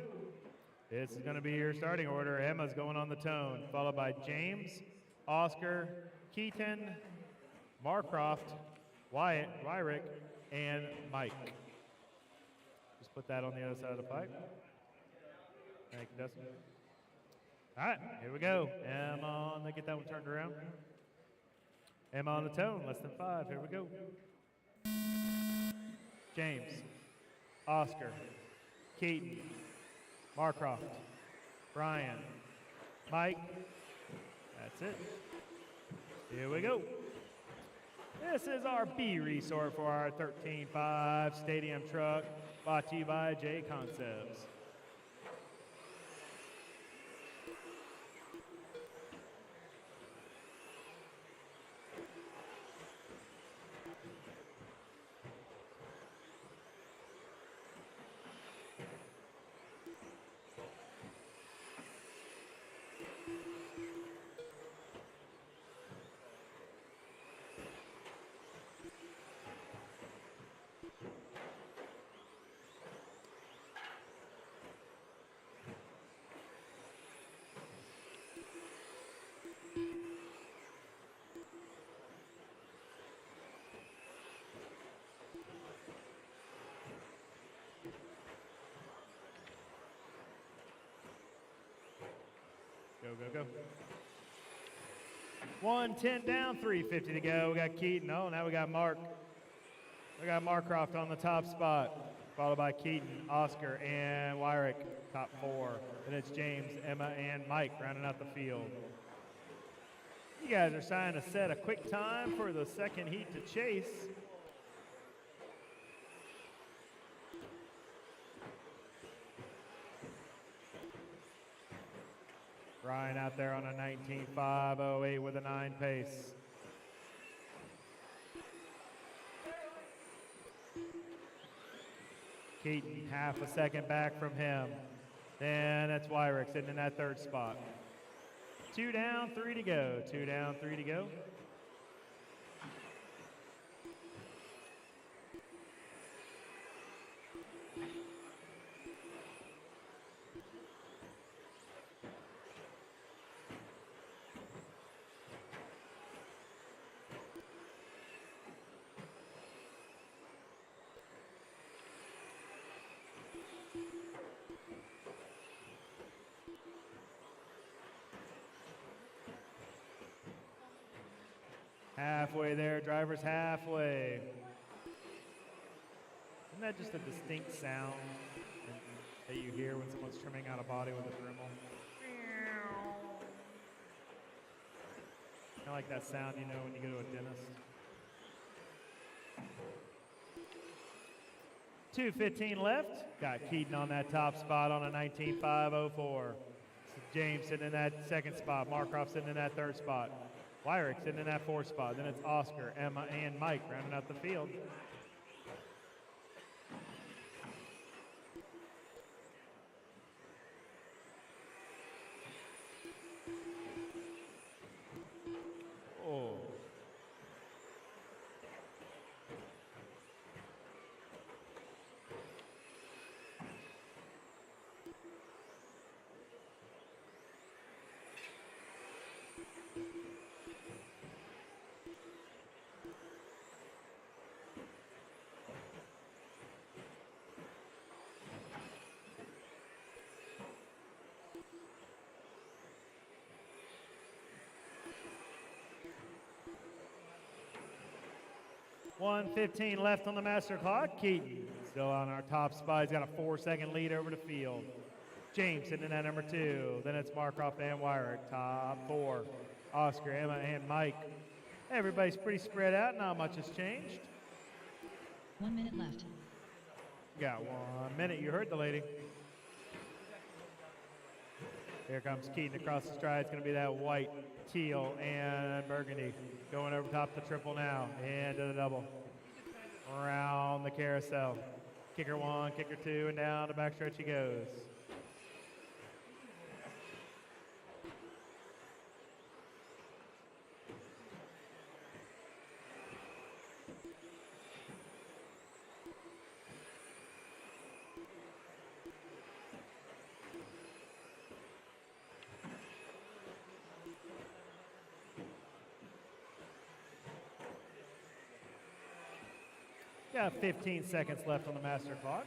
This is going to be your starting order. Emma's going on the tone, followed by James, Oscar, Keaton, Marcroft, Wyatt, Wyrick, and Mike. Just put that on the other side of the pipe. Thank you, Dustin. All right, here we go. Emma on, get that one turned around. Emma on the tone, less than 5. Here we go. James, Oscar, Keaton, Marcroft, Brian, Mike. That's it. Here we go. This is our B resort for our 13.5 stadium truck, brought to you by J Concepts. Go. 110 down, 350 to go. We got Keaton. Oh, now we got Mark. We got Marcroft on the top spot, followed by Keaton, Oscar, and Wyrick, top 4. Then it's James, Emma, and Mike rounding out the field. You guys are trying to set a quick time for the second heat to chase. Ryan out there on a 19.508 with a 9 pace. Keaton half a second back from him. Then that's Wyrick sitting in that 3rd spot. 2 down, 3 to go. 2 down, 3 to go. Halfway there, driver's halfway. Isn't that just a distinct sound that you hear when someone's trimming out a body with a Dremel? Kind of like that sound you know when you go to a dentist. 2:15 left. Got Keaton on that top spot on a 19.504. James sitting in that second spot. Markov sitting in that third spot. Wyrick sitting in that fourth spot. Then it's Oscar, Emma, and Mike rounding out the field. Oh. .1:15 left on the master clock. Keaton still on our top spot. He's got a 4-second lead over the field. James sitting in at number 2. Then it's Markov and Wyrick. Top 4. Oscar, Emma, and Mike. Everybody's pretty spread out. Not much has changed. 1 minute left. Got 1 minute. You heard the lady. Here comes Keaton across the stride. It's going to be that white, teal, and burgundy. Going over top the triple now. Into the double. Around the carousel. Kicker 1, kicker 2, and down the backstretch he goes. Got 15 seconds left on the master clock.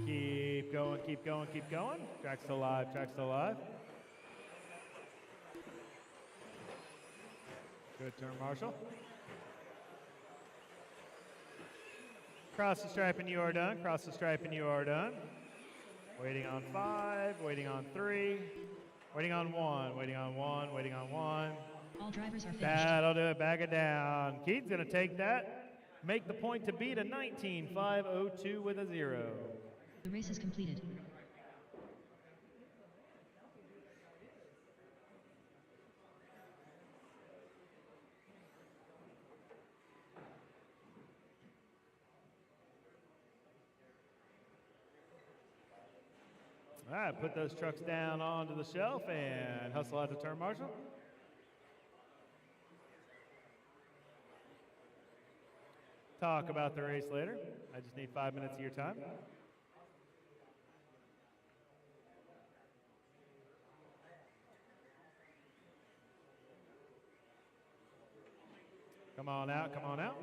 Keep going, keep going, keep going. Track's still live, track's still live. Good turn, Marshall. Cross the stripe and you are done. Cross the stripe and you are done. Waiting on 5, waiting on 3, waiting on 1, waiting on 1, waiting on 1. All drivers are finished. That'll do it. Back it down. Keaton's going to take that. Make the point to beat a 19.502 with a 0. The race is completed. All right, put those trucks down onto the shelf and hustle out the turn, Marshall. Talk about the race later. I just need 5 minutes of your time. Come on out, come on out.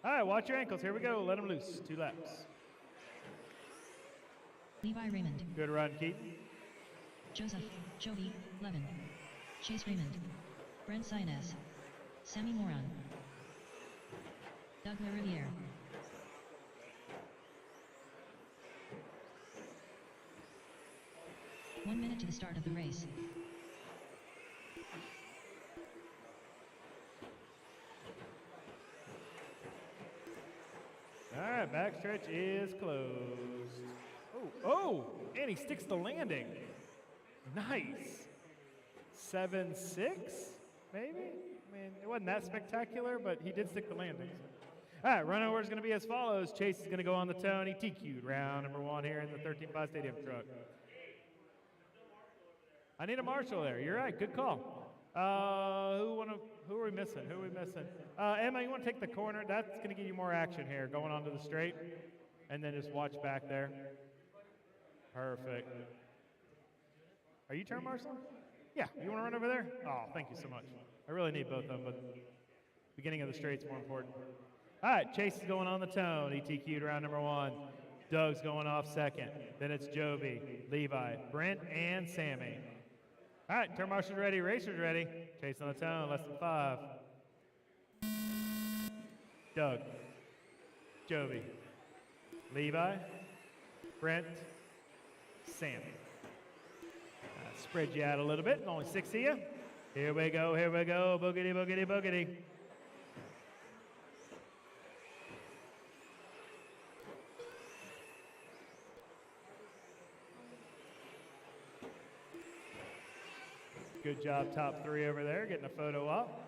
All right, watch your ankles. Here we go. Let them loose. 2 laps. Levi Raymond. Good run, Keaton. Joseph, Joey, Levin. Chase Raymond. Brent Sainez. Sammy Moran. Doug LaRiviere. One minute to the start of the race. All right, backstretch is closed. Oh, and he sticks the landing. Nice. 7-6, maybe? I mean, it wasn't that spectacular, but he did stick the landing. All right, run over is going to be as follows. Chase is going to go on the toe, and he TQ'd round number 1 here in the 13.5 Stadium truck. I need a marshal there. You're right. Good call. Who are we missing? Who are we missing? Emma, you want to take the corner? That's going to give you more action here, going onto the straight, and then just watch back there. Perfect. Are you turn marshal? Yeah. You want to run over there? Oh, thank you so much. I really need both of them, but beginning of the straight's more important. All right, Chase is going on the tone. He TQ'd round number 1. Doug's going off second. Then it's Jovi, Levi, Brent, and Sammy. All right, turn marshals ready, racers ready. Chase on the tone, less than 5. Doug, Jovi, Levi, Brent, Sammy. Spread you out a little bit, only 6 of you. Here we go, boogity, boogity, boogity. Good job, top three over there, getting a photo up.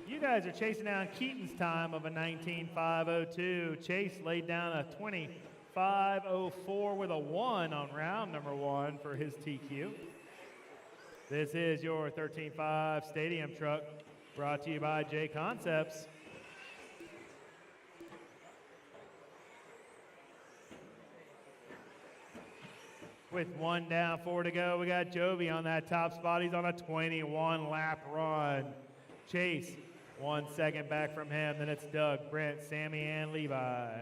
You guys are chasing down Keaton's time of a 19.502. Chase laid down a 20.504 with a 1 on round number 1 for his TQ. This is your 13.5 Stadium Truck, brought to you by J Concepts. With 1 down, 4 to go, we got Jovi on that top spot. He's on a 21 lap run. Chase, 1 second back from him. Then it's Doug, Brent, Sammy, and Levi.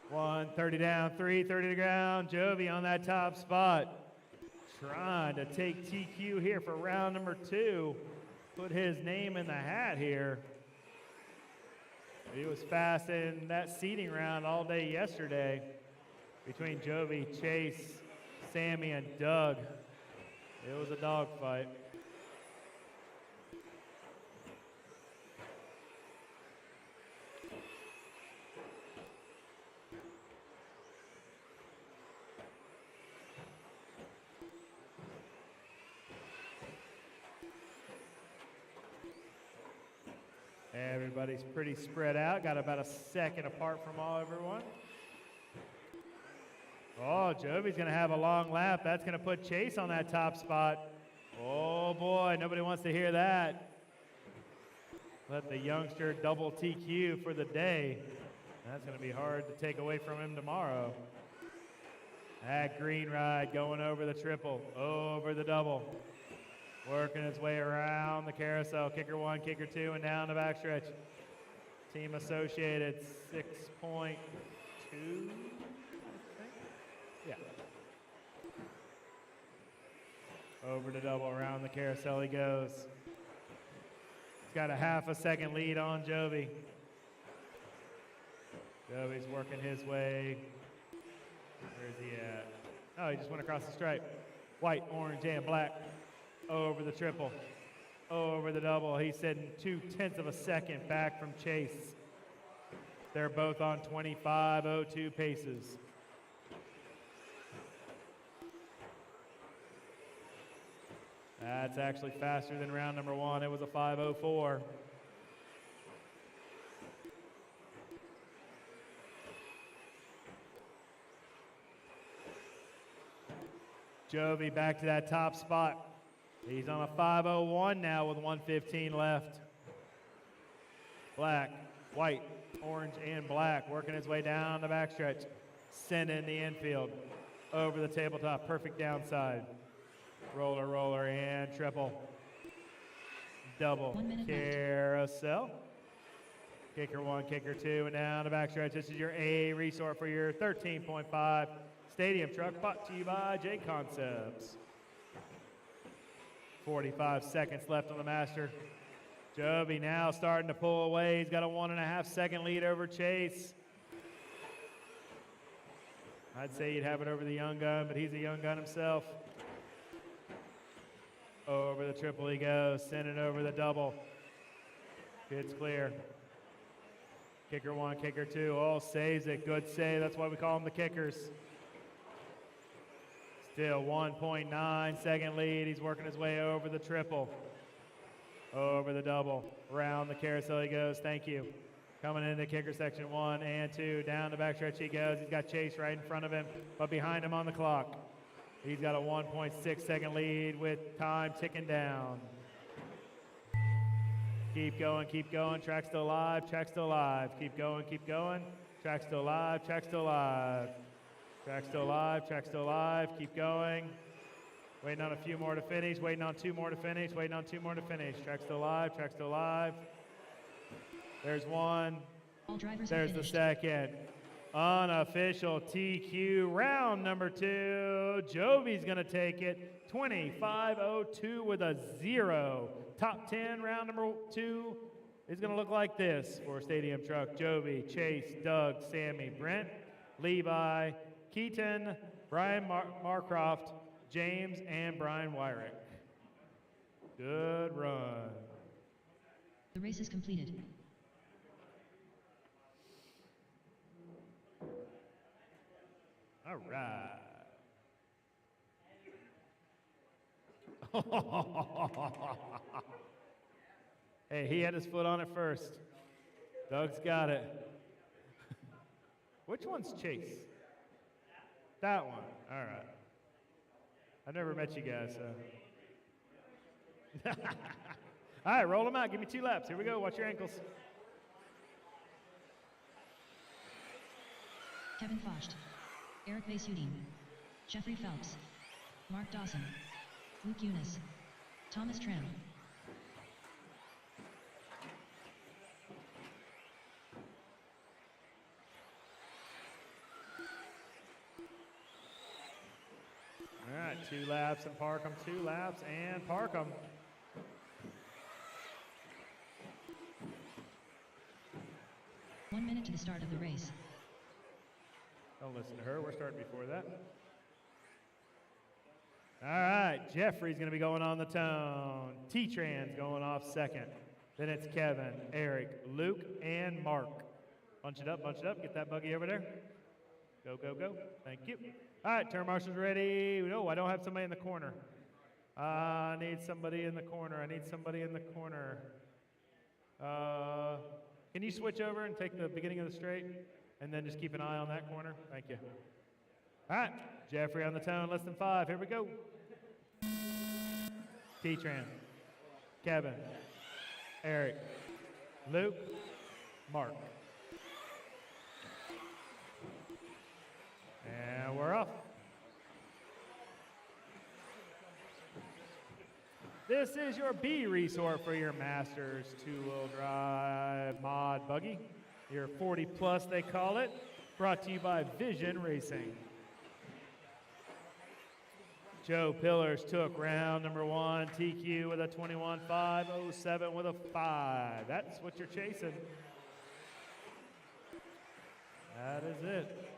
One, 30 down, 3, 30 to ground. Jovi on that top spot. Trying to take TQ here for round number 2. Put his name in the hat here. He was fast in that seeding round all day yesterday between Jovi, Chase, Sammy, and Doug. It was a dogfight. Everybody's pretty spread out. Got about a second apart from everyone. Oh, Jovi's going to have a long lap. That's going to put Chase on that top spot. Oh, boy, nobody wants to hear that. Let the youngster double TQ for the day. That's going to be hard to take away from him tomorrow. That green ride going over the triple, over the double. Working his way around the carousel. Kicker 1, kicker 2, and down the backstretch. Team Associated 6.2, I think. Yeah. Over the double, around the carousel he goes. He's got a half a second lead on Jovi. Jovi's working his way. Where's he at? Oh, he just went across the stripe. White, orange, and black. Over the triple, over the double. He's sitting 0.2 of a second back from Chase. They're both on 25.02 paces. That's actually faster than round number 1. It was a 5.04. Jovi back to that top spot. He's on a 5.01 now with 1:15 left. Black, white, orange, and black working his way down the backstretch. Sending the infield. Over the tabletop, perfect downside. Roller, roller, and triple. Double, carousel. Kicker 1, kicker 2, and down the backstretch. This is your A resort for your 13.5 Stadium Truck, brought to you by J Concepts. 45 seconds left on the master. Jovi now starting to pull away. He's got a 1.5 second lead over Chase. I'd say he'd have it over the young gun, but he's a young gun himself. Over the triple he goes, sending over the double. It's clear. Kicker 1, kicker 2, all saves it. Good save, that's why we call them the kickers. Still 1.9 second lead. He's working his way over the triple. Over the double. Around the carousel he goes. Thank you. Coming into kicker section 1 and 2. Down the backstretch he goes. He's got Chase right in front of him, but behind him on the clock. He's got a 1.6 second lead with time ticking down. Keep going, keep going. Track still alive, track still alive. Keep going, keep going. Track still alive, track still alive. Track still alive, track still alive, keep going. Waiting on a few more to finish, waiting on 2 more to finish, waiting on 2 more to finish. Track still live, track still live. There's one. All drivers There's are the finished. second. Unofficial TQ round number 2. Jovi's gonna take it. 25:02 with a 0. Top 10 round number 2 is gonna look like this for Stadium Truck. Jovi, Chase, Doug, Sammy, Brent, Levi, Keaton, Brian Marcroft, James, and Brian Wyrick. Good run. The race is completed. All right. Hey, he had his foot on it first. Doug's got it. Which one's Chase? That one. All right. I've never met you guys, so. All right, roll them out. Give me 2 laps. Here we go. Watch your ankles. Kevin Focht, Eric Vasudin, Jeffrey Phelps, Mark Dawson, Luke Eunice, Thomas Tram. All right, 2 laps and park them. 2 laps and park them. One minute to the start of the race. Don't listen to her. We're starting before that. All right, Jeffrey's going to be going on the tone. T-Tran's going off second. Then it's Kevin, Eric, Luke, and Mark. Bunch it up, bunch it up. Get that buggy over there. Go, go, go. Thank you. All right, turn marshals ready. No, I don't have somebody in the corner. I need somebody in the corner. I need somebody in the corner. Can you switch over and take the beginning of the straight? And then just keep an eye on that corner. Thank you. All right, Jeffrey on the tone, less than 5. Here we go. T-Tran, Kevin, Eric, Luke, Mark. And we're off. This is your B resort for your Masters 2-wheel drive mod buggy. Your 40 plus, they call it. Brought to you by Vision Racing. Joe Pillars took round number 1, TQ with a 21.507 with a 5. That's what you're chasing. That is it.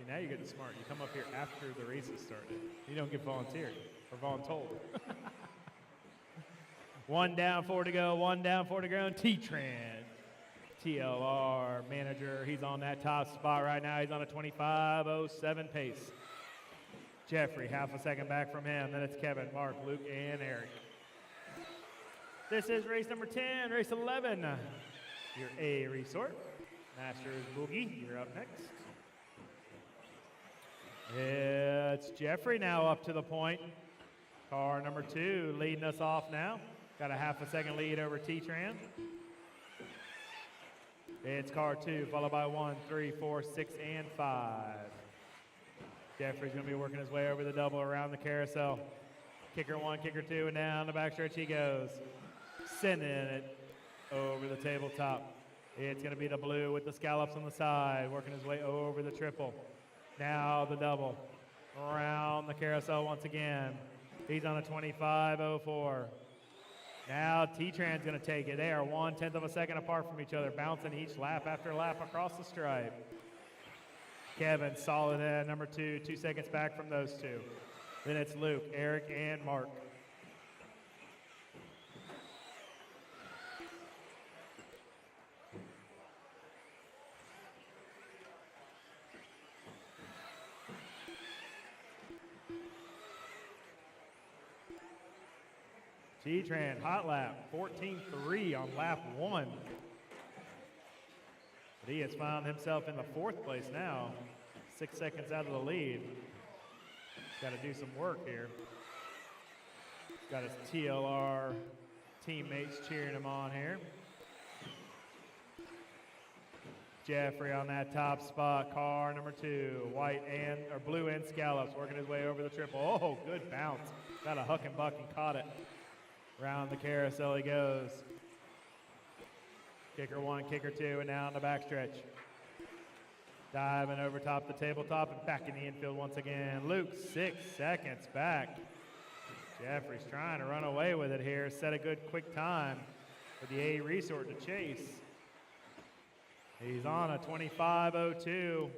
Now you're getting smart. You come up here after the race has started. You don't get volunteered or voluntold. 1 down, 4 to go. 1 down, 4 to go. And T-Tran, TLR manager. He's on that top spot right now. He's on a 25.07 pace. Jeffrey, half a second back from him. Then it's Kevin, Mark, Luke, and Eric. This is race number 10, race 11. Your A resort. Masters Boogie, you're up next. It's Jeffrey now up to the point. Car number 2 leading us off now. Got a half a second lead over T-Tran. It's car 2, followed by 1, 3, 4, 6, and 5. Jeffrey's going to be working his way over the double around the carousel. Kicker 1, kicker 2, and down the backstretch he goes. Sending it over the tabletop. It's going to be the blue with the scallops on the side, working his way over the triple. Now the double. Around the carousel once again. He's on a 25.04. Now T-Tran's going to take it. They are 1/10 of a second apart from each other, bouncing each lap after lap across the stripe. Kevin solid at number 2, 2 seconds back from those two. Then it's Luke, Eric, and Mark. T-Tran, hot lap, 14.3 on lap 1. But he has found himself in the 4th place now, 6 seconds out of the lead. Got to do some work here. Got his TLR teammates cheering him on here. Jeffrey on that top spot, car number 2, blue and scallops, working his way over the triple. Oh, good bounce. Got a huck and buck and caught it. Round the carousel he goes. Kicker 1, kicker 2, and now on the backstretch. Diving over top the tabletop and back in the infield once again. Luke, 6 seconds back. Jeffrey's trying to run away with it here. Set a good quick time for the A Resort to chase. He's on a 25:02.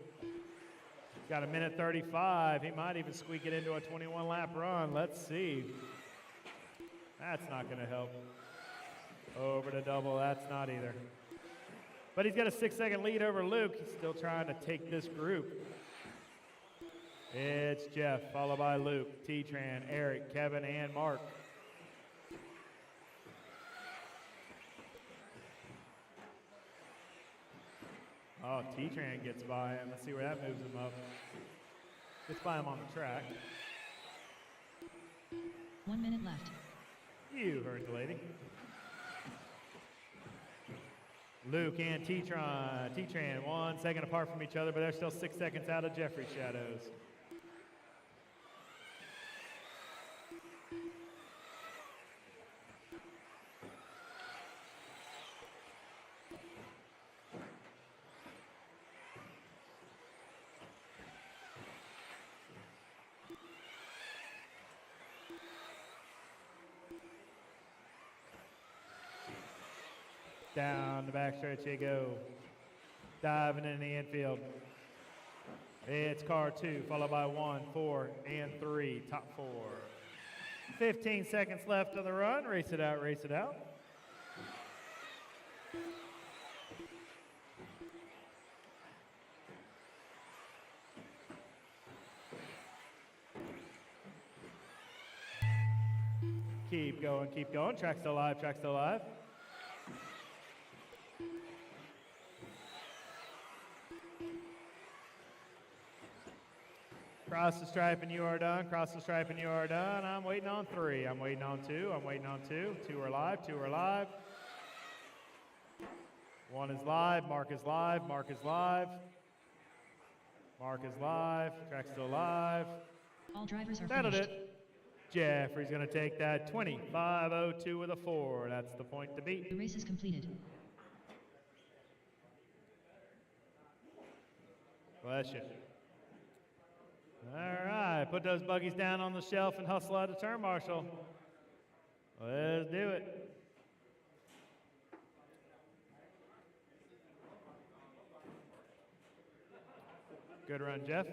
Got a minute 35. He might even squeak it into a 21 lap run. Let's see. That's not going to help. Over to double, that's not either. But he's got a 6-second lead over Luke. He's still trying to take this group. It's Jeff, followed by Luke, T-Tran, Eric, Kevin, and Mark. Oh, T-Tran gets by him. Let's see where that moves him up. Gets by him on the track. 1 minute left. You heard the lady. Luke and T-Tran 1 second apart from each other, but they're still 6 seconds out of Jeffrey's shadows. Down the backstretch they go. Diving in the infield. It's car 2, followed by 1, 4, and 3. Top 4. 15 seconds left on the run. Race it out, race it out. Keep going, keep going. Track's still alive, track's still alive. Cross the stripe and you are done. Cross the stripe and you are done. I'm waiting on 3. I'm waiting on 2. I'm waiting on 2. 2 are live. 2 are live. 1 is live. Mark is live. Mark is live. Mark is live. Track's still live. All drivers are Settled finished. it. Jeffrey's going to take that 25:02 with a 4. That's the point to beat. The race is completed. Bless you. All right, put those buggies down on the shelf and hustle out of turn, Marshall. Let's do it. Good run, Jeff.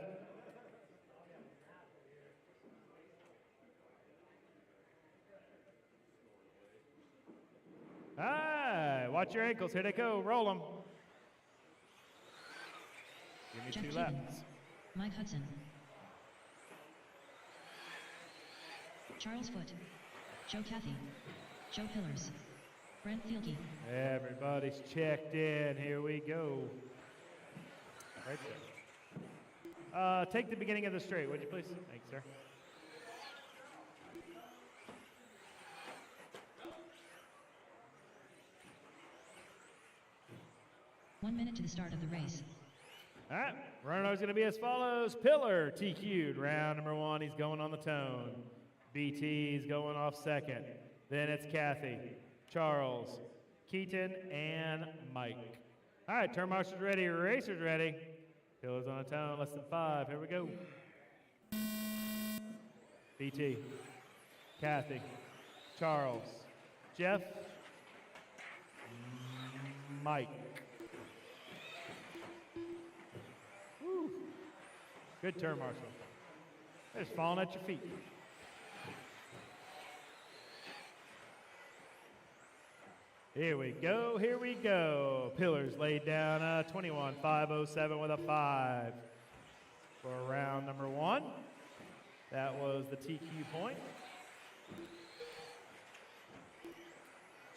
All right, watch your ankles. Here they go. Roll them. Give me Jeff 2 Keaton. laps. Mike Hudson. Charles Foote. Joe Cathy. Joe Pillars. Brent Fielke. Everybody's checked in. Here we go. Right there. Take the beginning of the straight, would you please? Thanks, sir. One minute to the start of the race. All right, runner is going to be as follows. Pillar, TQ'd, round number 1. He's going on the tone. BT's going off second. Then it's Kathy, Charles, Keaton, and Mike. All right, turn marshals ready, racers ready. Pillar's on the tone, less than 5. Here we go. BT, Kathy, Charles, Jeff, Mike. Woo. Good turn, Marshall. They're just falling at your feet. Here we go, here we go. Pillars laid down 21.507 with a 5 for round number 1. That was the TQ point.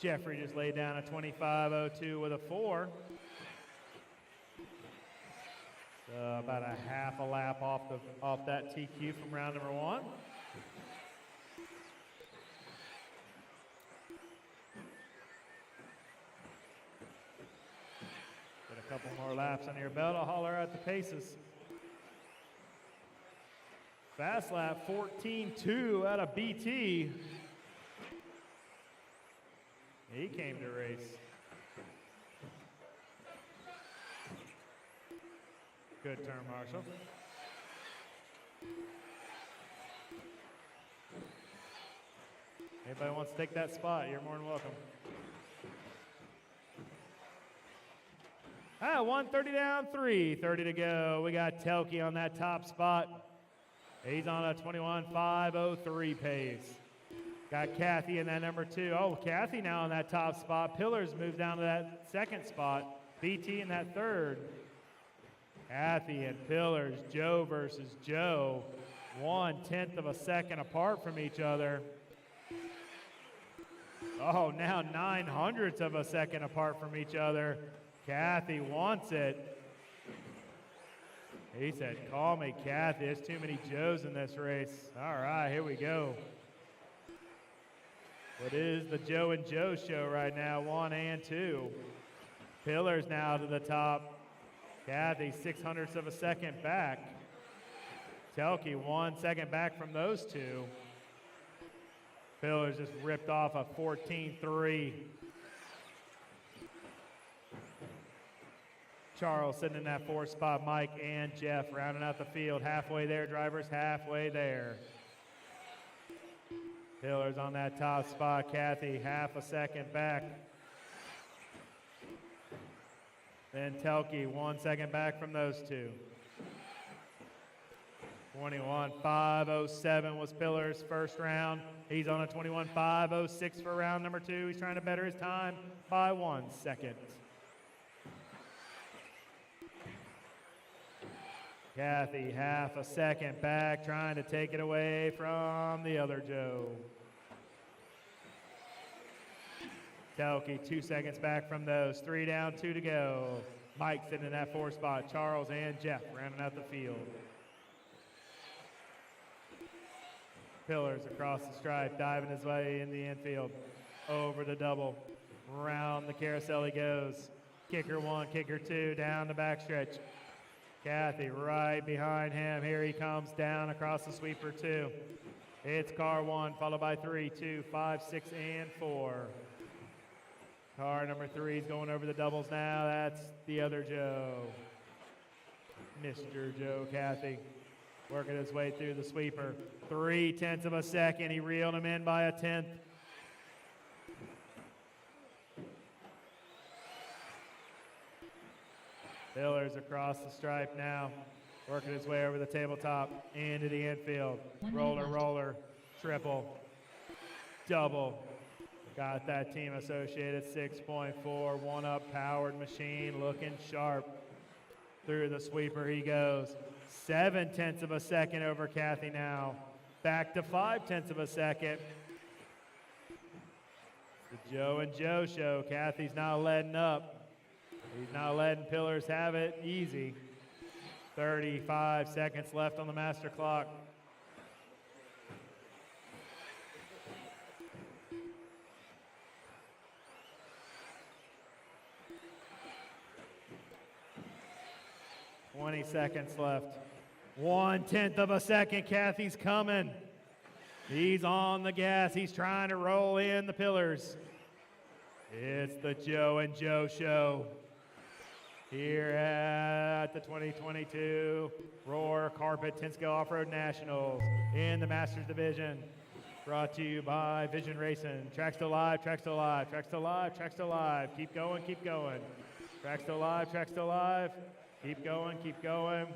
Jeffrey just laid down a 25:02 with a 4. So about a half a lap off that TQ from round number 1. Couple more laps on your belt. I'll holler at the paces. Fast lap 14.2 out of BT. He came to race. Good turn, Marshall. Anybody wants to take that spot, you're more than welcome. 130 down, 3:30 to go. We got Telke on that top spot. He's on a 21.503 pace. Got Kathy in that number 2. Oh, Kathy now on that top spot. Pillars moved down to that second spot. BT in that 3rd. Kathy and Pillars, Joe versus Joe. 1/10 of a second apart from each other. Oh, now 9/100ths of a second apart from each other. Kathy wants it. He said, call me Kathy. There's too many Joes in this race. All right, here we go. It is the Joe and Joe show right now, 1 and 2. Pillars now to the top. Kathy 6/100ths of a second back. Telke 1 second back from those two. Pillars just ripped off a 14.3. Charles sitting in that 4th spot. Mike and Jeff rounding out the field. Halfway there, drivers, halfway there. Pillars on that top spot. Kathy 1/2 second back. Then Telke 1 second back from those two. 21.507 was Pillars' first round. He's on a 21.506 for round number 2. He's trying to better his time by 1 second. Kathy 1/2 second back, trying to take it away from the other Joe. Telke 2 seconds back from those. 3 down, 2 to go. Mike sitting in that 4th spot. Charles and Jeff rounding out the field. Pillars across the stripe, diving his way in the infield. Over the double. Round the carousel he goes. Kicker 1, kicker 2, down the backstretch. Kathy right behind him. Here he comes down across the sweeper 2. It's car 1, followed by 3, 2, 5, 6, and 4. Car number 3 is going over the doubles now. That's the other Joe. Mr. Joe Kathy working his way through the sweeper. 3/10 of a second. He reeled him in by a 1/10. Pillars across the stripe now, working his way over the tabletop into the infield. Roller, roller, triple, double. Got that team associated 6.4, 1-up powered machine, looking sharp. Through the sweeper he goes. 7/10 of a second over Kathy now. Back to 5/10 of a second. The Joe and Joe show. Kathy's not letting up. He's not letting Pillars have it easy. 35 seconds left on the master clock. $20 seconds left. 1/10 of a second. Kathy's coming. He's on the gas. He's trying to roll in the Pillars. It's the Joe and Joe show here at the 2022 Roar Carpet 10-Scale Off-Road Nationals in the Masters Division. Brought to you by Vision Racing. Tracks to live, tracks to live, tracks to live, tracks to live. Keep going, keep going. Tracks to live, tracks to live. Keep going, keep going.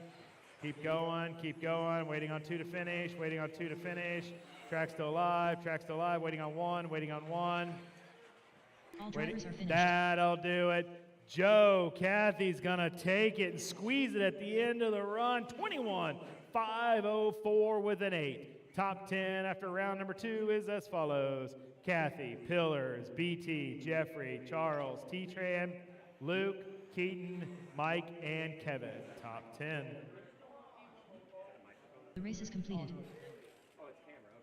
Keep going, keep going. Waiting on 2 to finish, waiting on 2 to finish. Tracks to live, waiting on 1, waiting on 1. All drivers are finished. That'll do it. Joe, Kathy's gonna take it and squeeze it at the end of the run. 21.504 with an 8. Top 10 after round number 2 is as follows. Kathy, Pillars, BT, Jeffrey, Charles, T-Tran, Luke, Keaton, Mike, and Kevin. Top 10. The race is completed.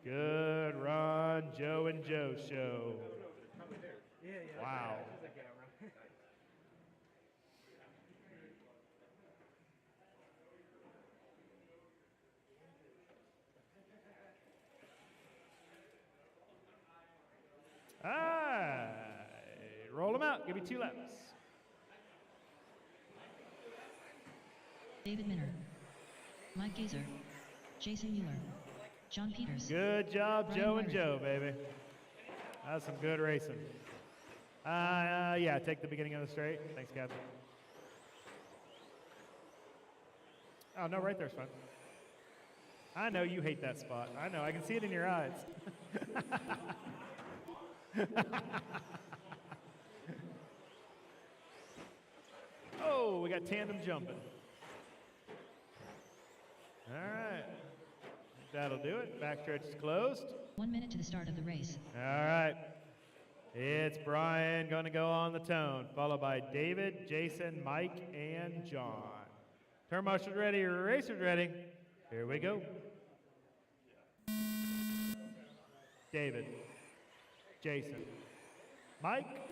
Good run, Joe and Joe show. Wow. lap. Give me 2 laps. David Minner, Mike Gazer, Jason Mueller, John Peters. Good job, Brian Joe and Myers. Joe, baby. That's some good racing. Yeah, take the beginning of the straight. Thanks, Captain. Oh, no, right there's fine. I know you hate that spot. I know, I can see it in your eyes. Oh, we got tandem jumping. All right. That'll do it. Backstretch is closed. 1 minute to the start of the race. All right. It's Brian going to go on the tone, followed by David, Jason, Mike, and John. Turn marshals ready, racers ready. Here we go. David, Jason, Mike,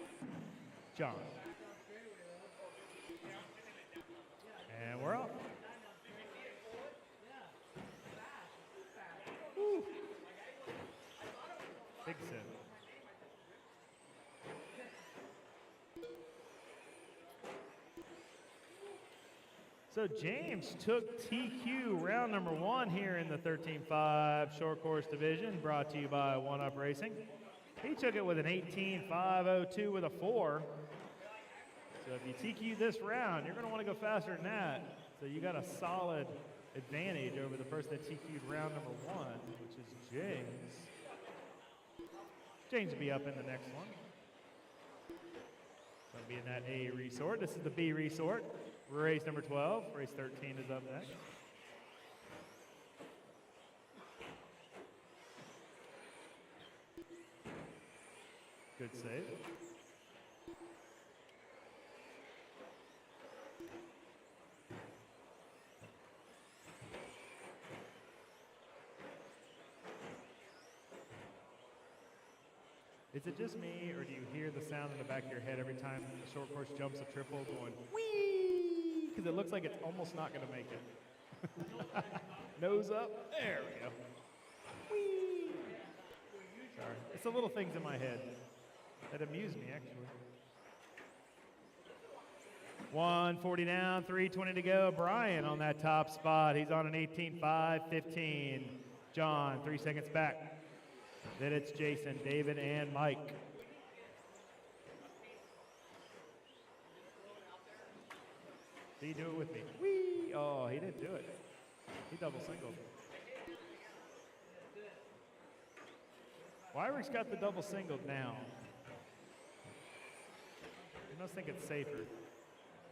John. And we're off. Woo. Big set. So James took TQ round number 1 here in the 13.5 short course division, brought to you by One Up Racing. He took it with an 18.502 with a 4. So if you TQ this round, you're going to want to go faster than that. So you got a solid advantage over the person that TQ'd round number 1, which is James. James will be up in the next one. Going to be in that A resort. This is the B resort. Race number 12. Race 13 is up next. Good save. Is it just me, or do you hear the sound in the back of your head every time the short course jumps a triple going whee? Because it looks like it's almost not going to make it. Nose up. There we go. Whee! Sorry. It's the little things in my head that amuse me, actually. 140 down, 320 to go. Brian on that top spot. He's on an 18.5-15. John, 3 seconds back. Then it's Jason, David, and Mike. Did he do it with me? Whee! Oh, he didn't do it. He double singled. Wyrick's got the double singled now. He must think it's safer.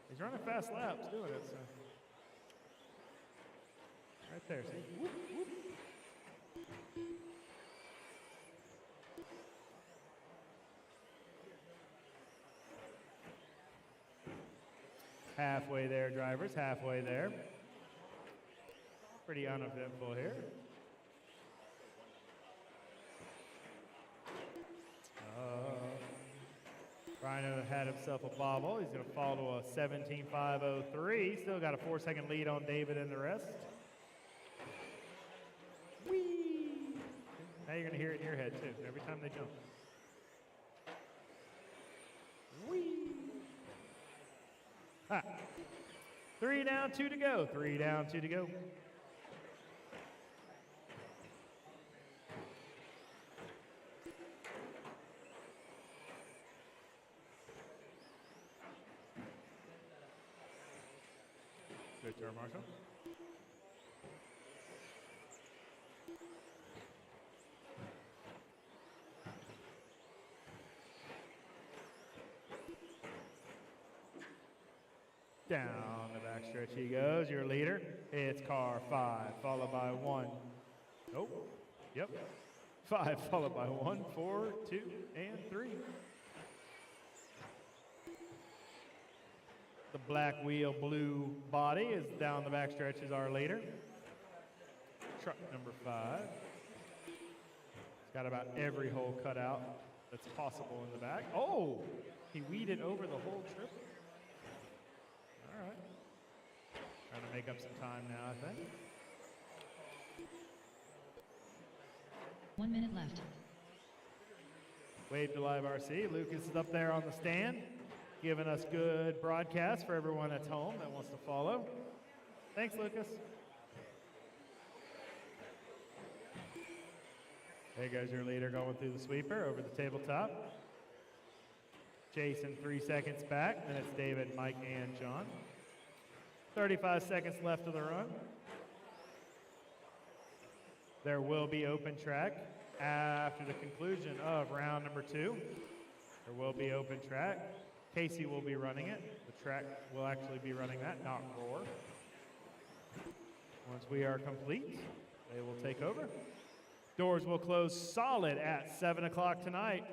He's running fast laps doing it, so. Right there, see? Whoop, whoop. Halfway there, drivers, halfway there. Pretty uneventful here. Rhino had himself a bobble. He's going to fall to a 17.503. Still got a 4-second lead on David and the rest. Whee! Now you're going to hear it in your head, too, every time they jump. Whee! Ha. 3 down, 2 to go. 3 down, 2 to go. Good turn, Marshall. Down the backstretch he goes, your leader. It's car 5, followed by 1. Oh, yep. 5, followed by 1, 4, 2, and 3. The black wheel, blue body is down the backstretch is our leader. Truck number 5. It's got about every hole cut out that's possible in the back. Oh, he weeded over the whole trip. All right. Trying to make up some time now, I think. 1 minute left. Wave to Live RC. Lucas is up there on the stand. giving us good broadcast for everyone that's home that wants to follow. Thanks, Lucas. There goes your leader going through the sweeper over the tabletop. Jason 3 seconds back, then it's David, Mike, and John. 35 seconds left of the run. There will be open track after the conclusion of round number 2. There will be open track. Casey will be running it. The track will actually be running that, not Roar. Once we are complete, they will take over. Doors will close solid at 7 o'clock tonight.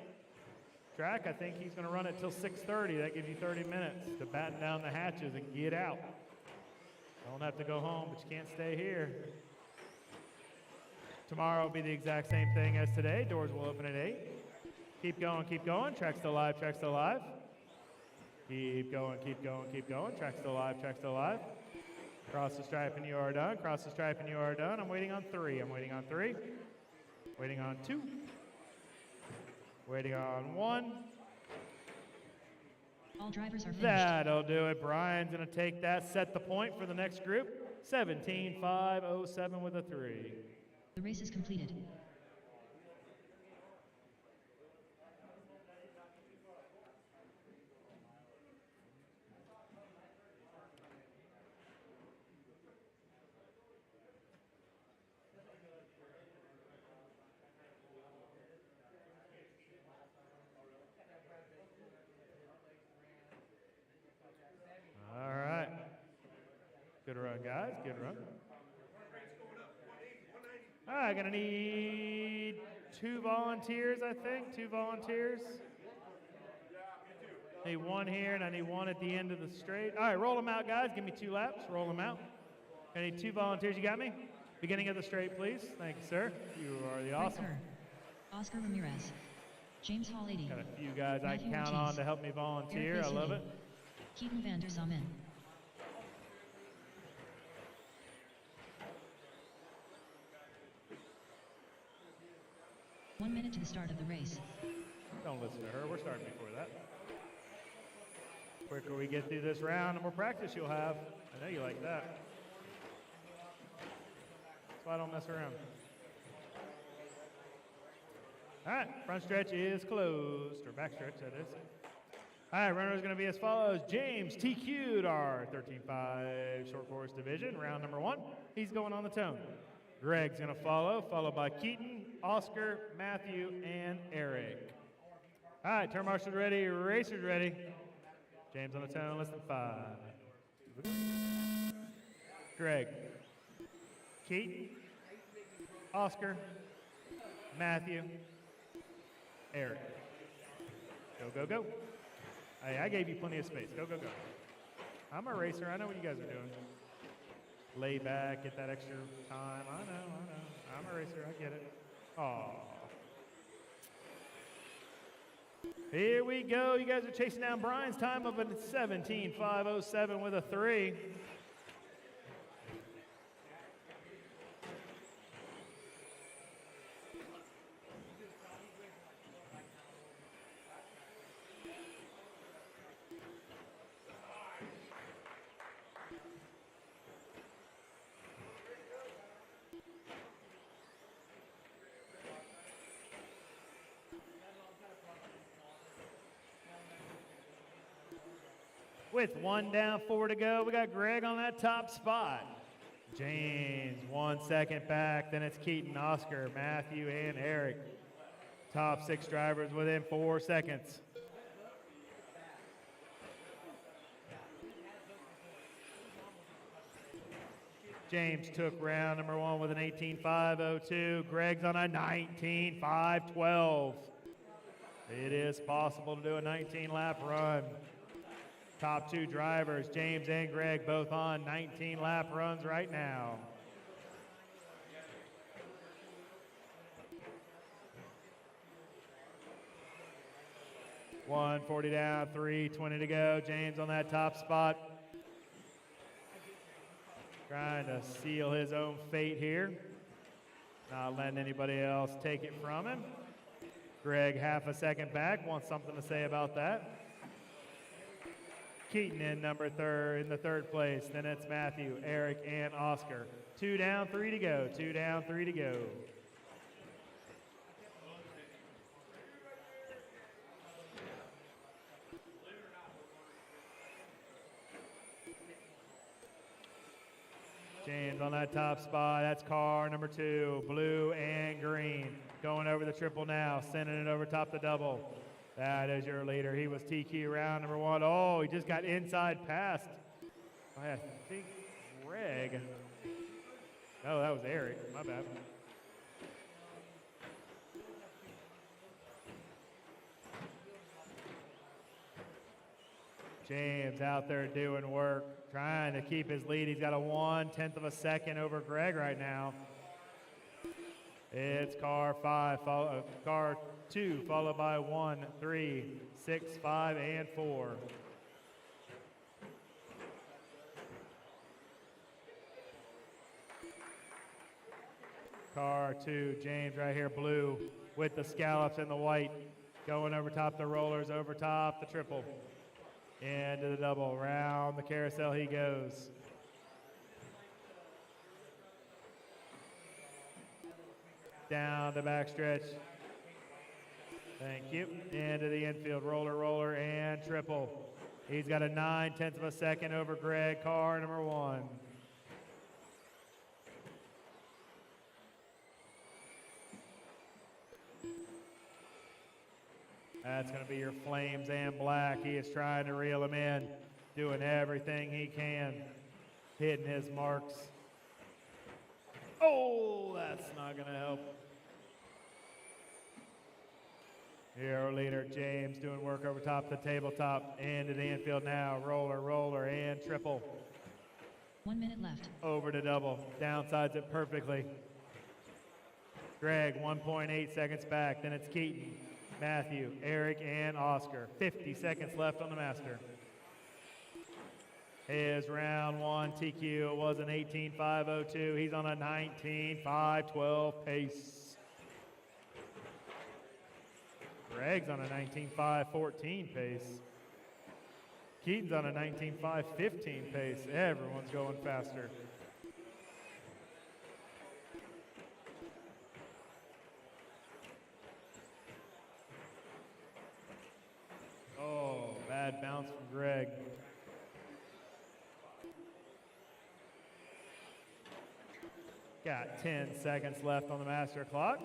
Track, I think he's going to run it till 6:30. That gives you 30 minutes to batten down the hatches and get out. Don't have to go home, but you can't stay here. Tomorrow will be the exact same thing as today. Doors will open at 8. Keep going, keep going. Track's still live, track's still live. Keep going, keep going, keep going. Track's still live, track's still live. Cross the stripe and you are done. Cross the stripe and you are done. I'm waiting on 3. I'm waiting on 3. Waiting on 2. Waiting on 1. All drivers are finished. That'll do it. Brian's going to take that, set the point for the next group. 17.507 with a 3. The race is completed. Good run, guys. Good run. All right, gonna need 2 volunteers, I think. 2 volunteers. Need 1 here, and I need 1 at the end of the straight. All right, roll them out, guys. Give me 2 laps. Roll them out. I need 2 volunteers. You got me? Beginning of the straight, please. Thank you, sir. You are the awesome. Oscar Ramirez. James Hall 80. Got a few guys Matthew I count Ortiz. on to help me volunteer. I love it. Keaton van der Zamen. One minute to the start of the race. Don't listen to her. We're starting before that. Quicker we get through this round, the more practice you'll have. I know you like that. That's why I don't mess around. All right, front stretch is closed, or back stretch, that is. All right, runner is going to be as follows. James TQ'd our 13.5 short course division, round number 1. He's going on the tone. Greg's going to follow, followed by Keaton, Oscar, Matthew, and Eric. All right, turn marshals ready, racers ready. James on the tone, less than 5. Greg, Keaton, Oscar, Matthew, Eric. Go, go, go. Hey, I gave you plenty of space. Go, go, go. I'm a racer. I know what you guys are doing. Lay back, get that extra time. I know. I'm a racer. I get it. Aw. Here we go. You guys are chasing down Brian's time of a 17.507 with a 3. With 1 down, 4 to go, we got Greg on that top spot. James, 1 second back, then it's Keaton, Oscar, Matthew, and Eric. Top 6 drivers within 4 seconds. James took round number 1 with an 18.502. Greg's on a 19.512. It is possible to do a 19-lap run. Top 2 drivers, James and Greg, both on 19-lap runs right now. $140 down, $320 to go. James on that top spot. Trying to seal his own fate here. Not letting anybody else take it from him. Greg half a second back, wants something to say about that. Keaton in the third place. Then it's Matthew, Eric, and Oscar. 2 down, 3 to go. 2 down, 3 to go. James on that top spot. That's car number 2, blue and green. Going over the triple now, sending it over top the double. That is your leader. He was TQ round number 1. Oh, he just got inside passed by, I think, Greg. Oh, that was Eric. My bad. James out there doing work, trying to keep his lead. He's got a 1/10 of a second over Greg right now. It's car 2, followed by 1, 3, 6, 5, and 4. Car 2, James right here, blue, with the scallops and the white, going over top the rollers, over top the triple. Into the double, round the carousel he goes. Down the backstretch. Thank you. Into the infield, roller, roller, and triple. He's got a 9/10 of a second over Greg, car number 1. That's going to be your flames and black. He is trying to reel him in, doing everything he can, hitting his marks. Oh, that's not going to help. Hero leader James doing work over top the tabletop. Into the infield now. Roller, roller, and triple. 1 minute left. Over to double. Downsides it perfectly. Greg, 1.8 seconds back. Then it's Keaton, Matthew, Eric, and Oscar. 50 seconds left on the master. His round 1 TQ, it was an 18.502. He's on a 19.512 pace. Greg's on a 19.514 pace. Keaton's on a 19.515 pace. Everyone's going faster. Oh, bad bounce from Greg. Got 10 seconds left on the master clock.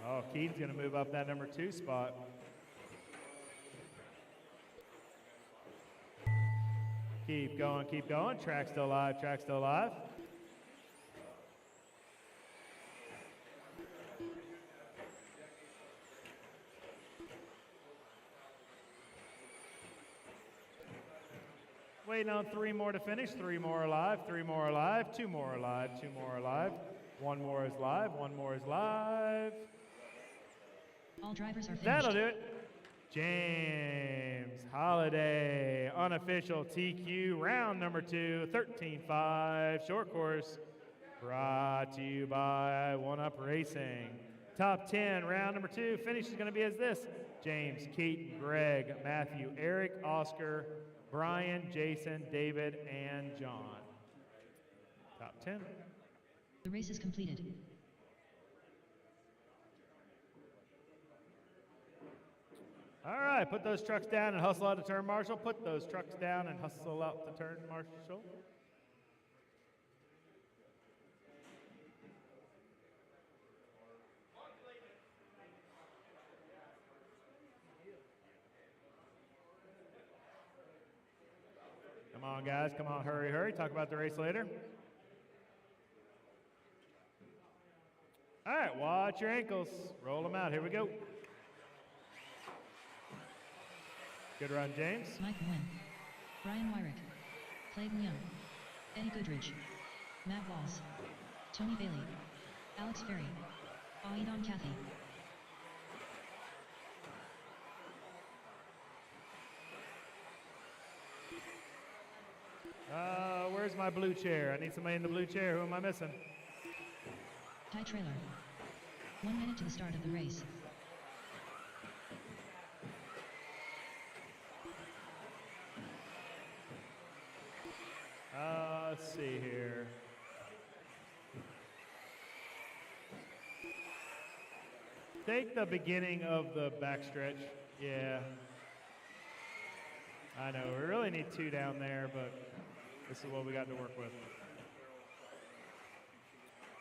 Oh, Keaton's going to move up that number 2 spot. Keep going, keep going. Track still alive, track still alive. Waiting on 3 more to finish. 3 more alive, 3 more alive, 2 more alive, 2 more alive. 1 more is live, 1 more is live. All drivers are finished. That'll do it. James Holiday, unofficial TQ, round number 2, 13.5, short course. Brought to you by 1UP Racing. Top 10, round number 2. Finish is going to be as this: James, Keaton, Greg, Matthew, Eric, Oscar, Brian, Jason, David, and John. Top 10. The race is completed. All right, put those trucks down and hustle out to turn marshal. Put those trucks down and hustle out to turn marshal. Come on, guys. Come on, hurry, hurry. Talk about the race later. All right, watch your ankles. Roll them out. Here we go. Good run, James. Mike Nguyen, Brian Wyrick, Clayton Young, Eddie Goodrich, Matt Walls, Tony Bailey, Alex Ferry, Aidon Cathy. Where's my blue chair? I need somebody in the blue chair. Who am I missing? Ty Trailer. 1 minute to the start of the race. Let's see here. Take the beginning of the backstretch. Yeah. I know, we really need 2 down there, but this is what we got to work with.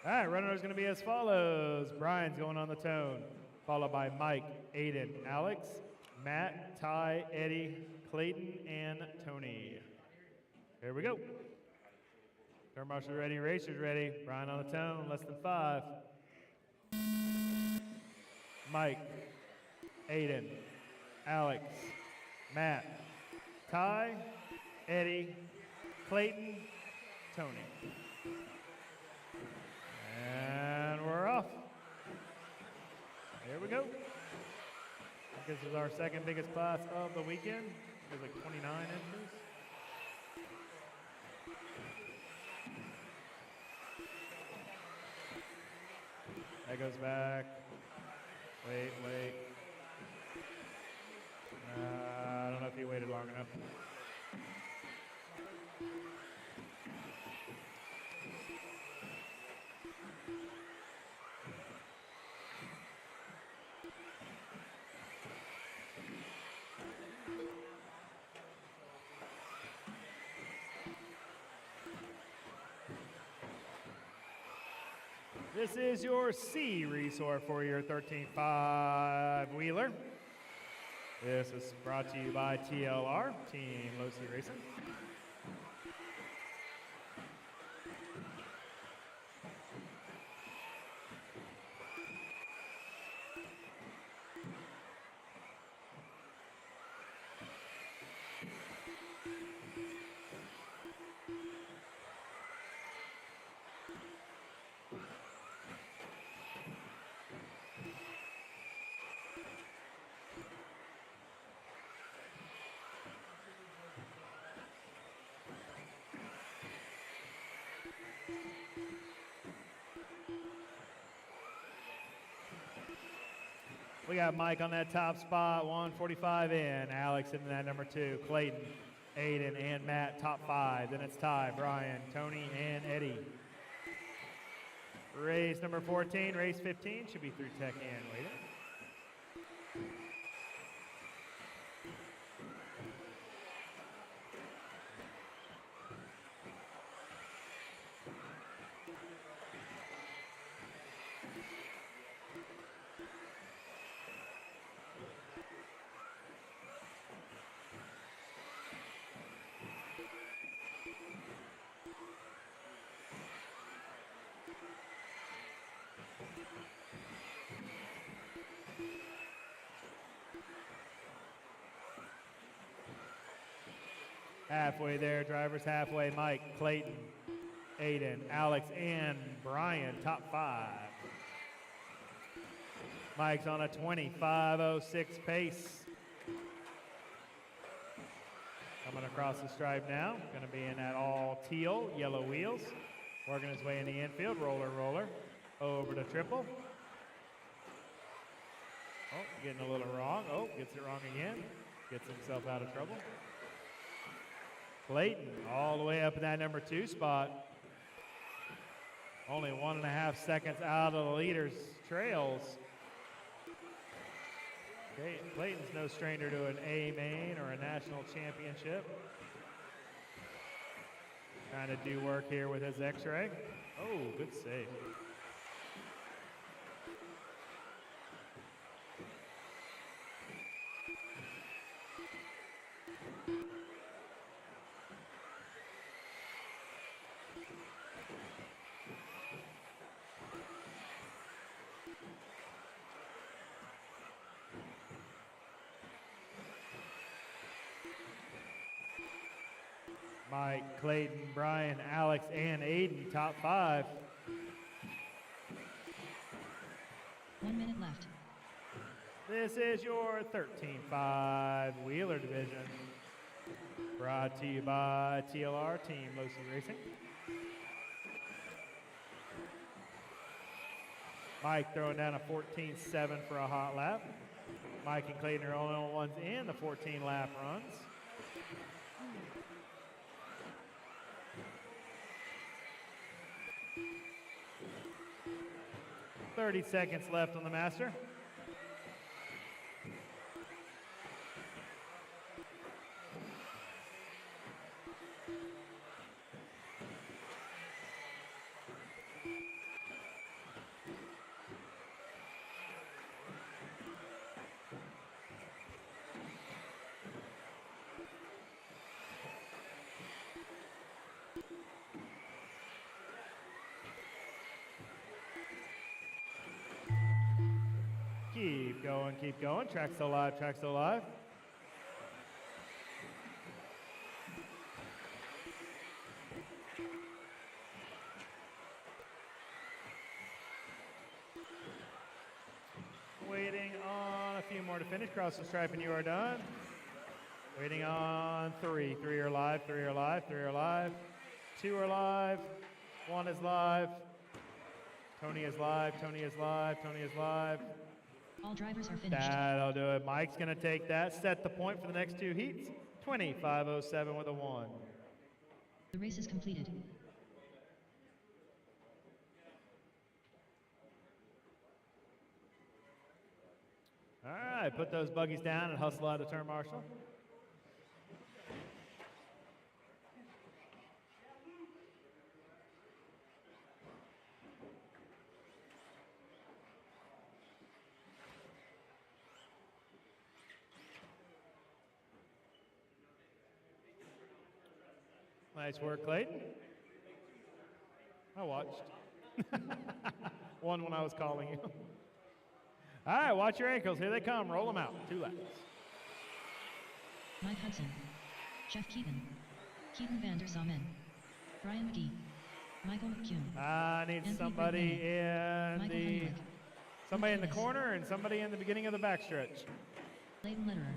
All right, runner is going to be as follows. Brian's going on the tone, followed by Mike, Aiden, Alex, Matt, Ty, Eddie, Clayton, and Tony. Here we go. Turn marshals ready, racers ready. Brian on the tone, less than 5. Mike, Aiden, Alex, Matt, Ty, Eddie, Clayton, Tony. And we're off. Here we go. This is our second biggest class of the weekend. It was like 29 inches. That goes back. Wait. I don't know if he waited long enough. This is your C resort for your 13.5 wheeler. This is brought to you by TLR, Team Low C Racing. We got Mike on that top spot, 145 in. Alex in that number 2. Clayton, Aiden, and Matt, top 5. Then it's Ty, Brian, Tony, and Eddie. Race number 14, race 15 should be through tech and waiting. Halfway there, drivers halfway. Mike, Clayton, Aiden, Alex, and Brian, top 5. Mike's on a 25.06 pace. Coming across the stripe now. Going to be in that all teal, yellow wheels. Working his way in the infield. Roller. Over to triple. Oh, getting a little wrong. Oh, gets it wrong again. Gets himself out of trouble. Clayton all the way up in that number 2 spot. Only 1.5 seconds out of the leader's trails. Okay, Clayton's no stranger to an A main or a national championship. Trying to do work here with his X-ray. Oh, good save. Mike, Clayton, Brian, Alex, and Aiden, top 5. 1 minute left. This is your 13.5 Wheeler Division. Brought to you by TLR, Team Low C Racing. Mike throwing down a 14.7 for a hot lap. Mike and Clayton are only ones in the 14 lap runs. 30 seconds left on the master. Keep going. Track still live, track still live. Waiting on a few more to finish. Cross the stripe and you are done. Waiting on 3. 3 are live, 3 are live, 3 are live. 2 are live. 1 is live. Tony is live, Tony is live, Tony is live. All drivers are finished. That'll do it. Mike's going to take that, set the point for the next 2 heats. 25:07 with a 1. The race is completed. All right, put those buggies down and hustle out of turn marshal. Nice work, Clayton. I watched. One when I was calling you. All right, watch your ankles. Here they come. Roll them out. 2 laps. Mike Hudson. Jeff Keaton. Keaton Van der Zomen. Brian McGee. Michael McCune. I need Anthony somebody Brignani. in Michael the Hunwick. somebody in the Luke corner and somebody in the beginning of the backstretch. Leighton Letterer.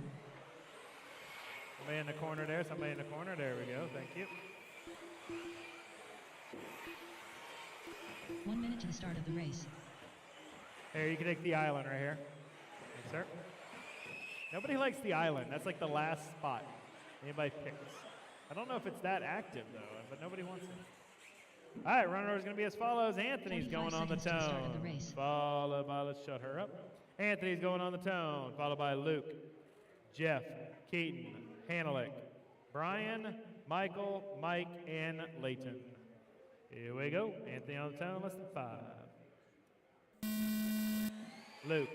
Somebody in the corner there. Somebody in the corner. There we go. Thank you. 1 minute to the start of the race. Here, you can take the island right here. Thanks, sir. Nobody likes the island. That's like the last spot anybody picks. I don't know if it's that active, though, but nobody wants it. All right, runner order is going to be as follows. Anthony's going on the 45 seconds to the start of the tone. race. Followed by, let's shut her up. Anthony's going on the tone, followed by Luke, Jeff, Keaton, Hanelick, Brian, Michael, Mike, and Leighton. Here we go. Anthony on the tone, less than 5. Luke,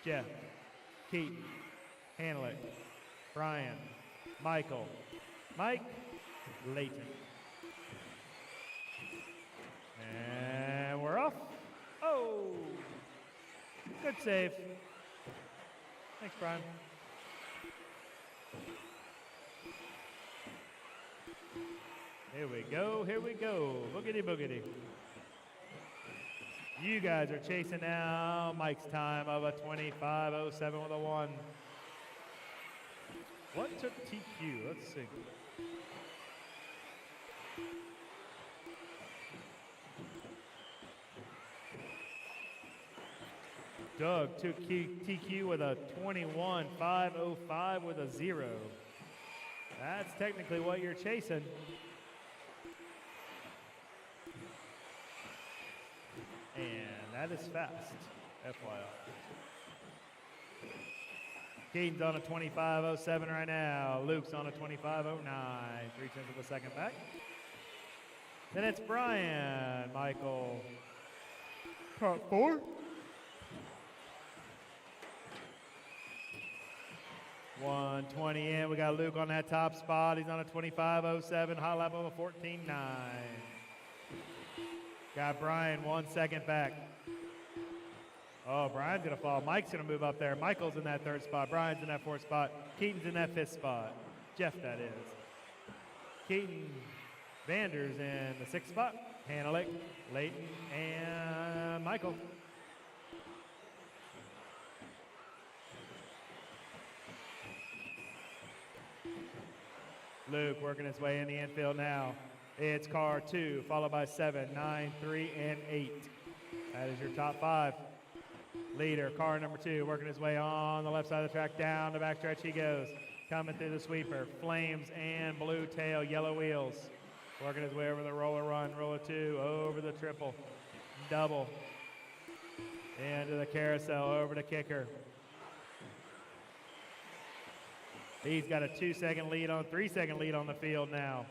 Jeff, Keaton, Hanelick, Brian, Michael, Mike, Leighton. And we're off. Oh, good save. Thanks, Brian. Here we go, here we go. Boogity, boogity. You guys are chasing now Mike's time of a 25:07 with a 1. What took TQ? Let's see. Doug took TQ with a 21:505 with a 0. That's technically what you're chasing. And that is fast, FYI. Keaton's on a 25:07 right now. Luke's on a 25:09. 3/10 of a second back. Then it's Brian, Michael. Part 4. 120 in. We got Luke on that top spot. He's on a 25:07. High lap of a 14:9. Got Brian 1 second back. Oh, Brian's going to fall. Mike's going to move up there. Michael's in that 3rd spot. Brian's in that 4th spot. Keaton's in that 5th spot. Jeff, that is. Keaton, Vander's in the 6th spot. Hanelick, Leighton, and Michael. Luke working his way in the infield now. It's car 2, followed by 7, 9, 3, and 8. That is your top 5. Leader, car number 2, working his way on the left side of the track. Down the backstretch he goes. Coming through the sweeper. Flames and blue tail, yellow wheels. Working his way over the roller run, roller 2, over the triple. Double. Into the carousel, over to kicker. He's got a 2-second lead on, 3-second lead on the field now.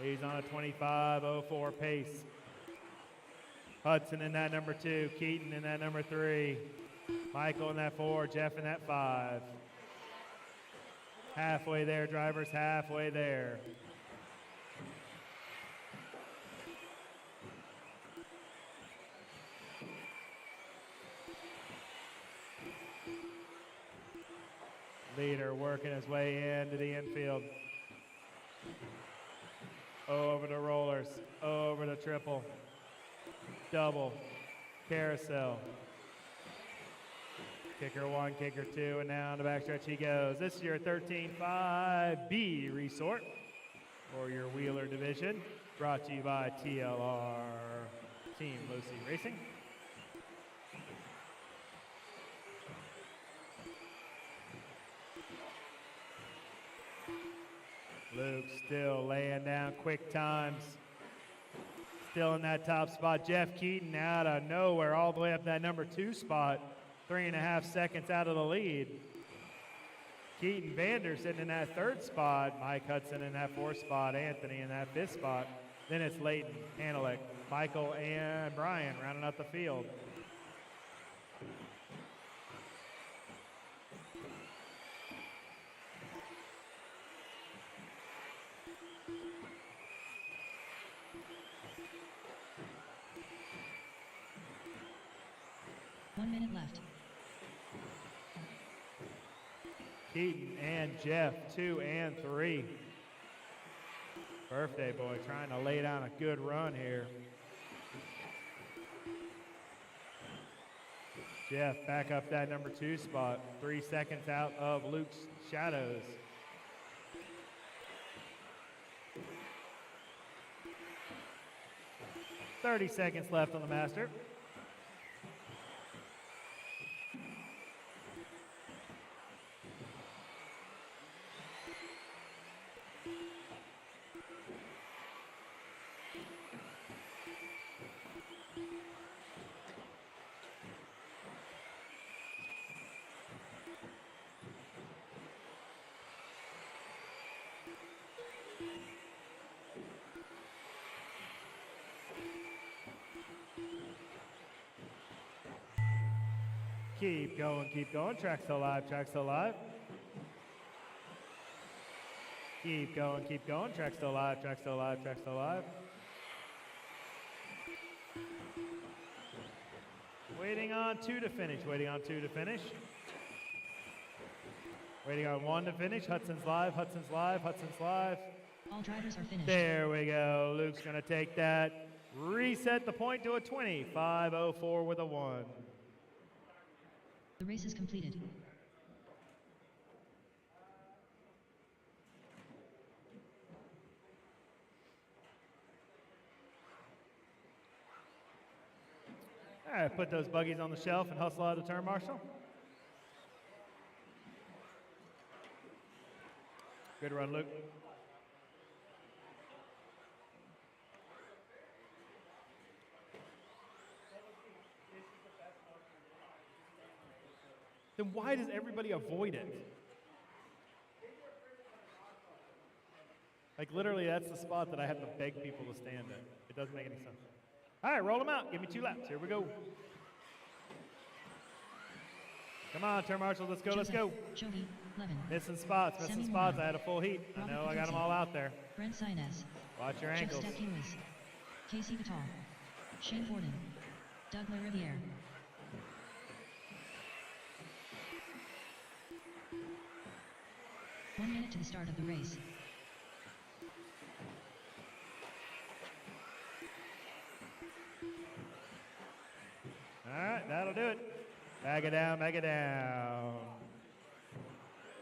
He's on a 25:04 pace. Hudson in that number 2, Keaton in that number 3, Michael in that 4, Jeff in that 5. Halfway there, drivers, halfway there. Leader working his way into the infield. Over the rollers, over the triple, double, carousel. Kicker 1, kicker 2, and now on the backstretch he goes. This is your 13.5B resort for your Wheeler division. Brought to you by TLR Team Lucy Racing. Luke still laying down quick times. Still in that top spot. Jeff Keaton out of nowhere all the way up that number 2 spot. 3.5 seconds out of the lead. Keaton Vander sitting in that 3rd spot. Mike Hudson in that 4th spot. Anthony in that 5th spot. Then it's Leighton, Hanelick, Michael, and Brian rounding out the field. Left. Keaton and Jeff, 2 and 3. Birthday boy trying to lay down a good run here. Jeff back up that number 2 spot. 3 seconds out of Luke's shadows. $30 seconds left on the master. Keep going, track's still alive, track's still alive. Keep going, track's still alive, track's still alive, track's still alive. Waiting on 2 to finish, waiting on 2 to finish. Waiting on 1 to finish, Hudson's live, Hudson's live, Hudson's live. All drivers are finished. There we go, Luke's gonna take that, reset the point to a 25:04 with a 1. The race is completed. All right, put those buggies on the shelf and hustle out of the turn, Marshall. Good run, Luke. Then why does everybody avoid it? Like literally that's the spot that I have to beg people to stand in. It doesn't make any sense. All right, roll them out. Give me 2 laps. Here we go. Come on, turn marshals. Let's go, let's go. Jovi, Levin. Missing spots, missing spots. I had a full heat. I know I got them all out there. Brent Sinez. Watch your ankles. Jeff Lewis. Casey Vital. Shane Forden. Doug LaRiviere. One minute to the start of the race. All right, that'll do it. Bag it down, bag it down.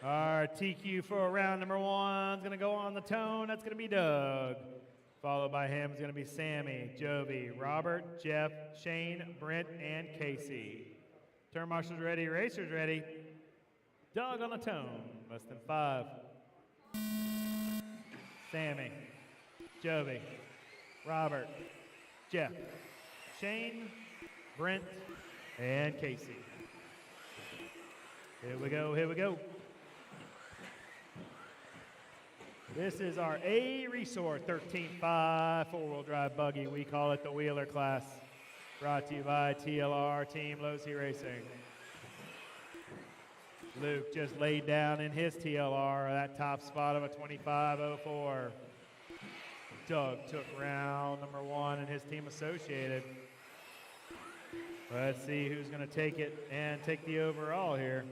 Our TQ for round number 1 is going to go on the tone. That's going to be Doug. Followed by him is going to be Sammy, Jovi, Robert, Jeff, Shane, Brent, and Casey. Turn marshals ready, racers ready. Doug on the tone. Less than 5. Sammy, Jovi, Robert, Jeff, Shane, Brent, and Casey. Here we go, here we go. This is our A-Resort 13.5 four-wheel drive buggy. We call it the Wheeler class. Brought to you by TLR Team Losi Racing. Luke just laid down in his TLR that top spot of a 25.04. Doug took round number 1 in his team associated. Let's see who's going to take it and take the overall here.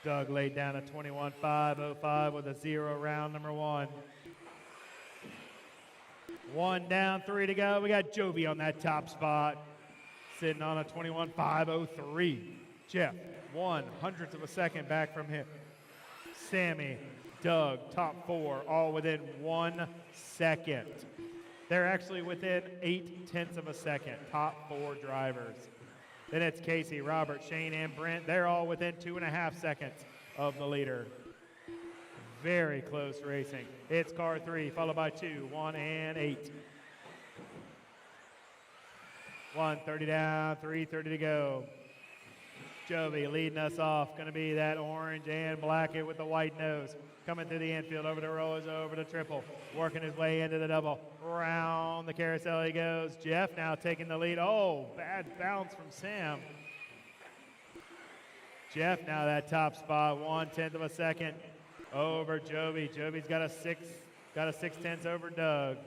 Doug laid down a 21.505 with a 0 round number 1. 1 down, 3 to go. We got Joby on that top spot, sitting on a 21.503. Jeff, 1/100th of a second back from him. Sammy, Doug, top 4, all within 1 second. They're actually within 0.8 of a second, top 4 drivers. Then it's Casey, Robert, Shane, and Brent. They're all within 2.5 seconds of the leader. Very close racing. It's car 3, followed by 2, 1, and 8. 1:30 down, 3:30 to go. Joby leading us off. Going to be that orange and black with the white nose. Coming through the infield, over the rollers, over the triple. Working his way into the double. Round the carousel he goes. Jeff now taking the lead. Oh, bad bounce from Sam. Jeff now that top spot, 1/10 of a second over Joby. Joby's got a 6/10 over Doug.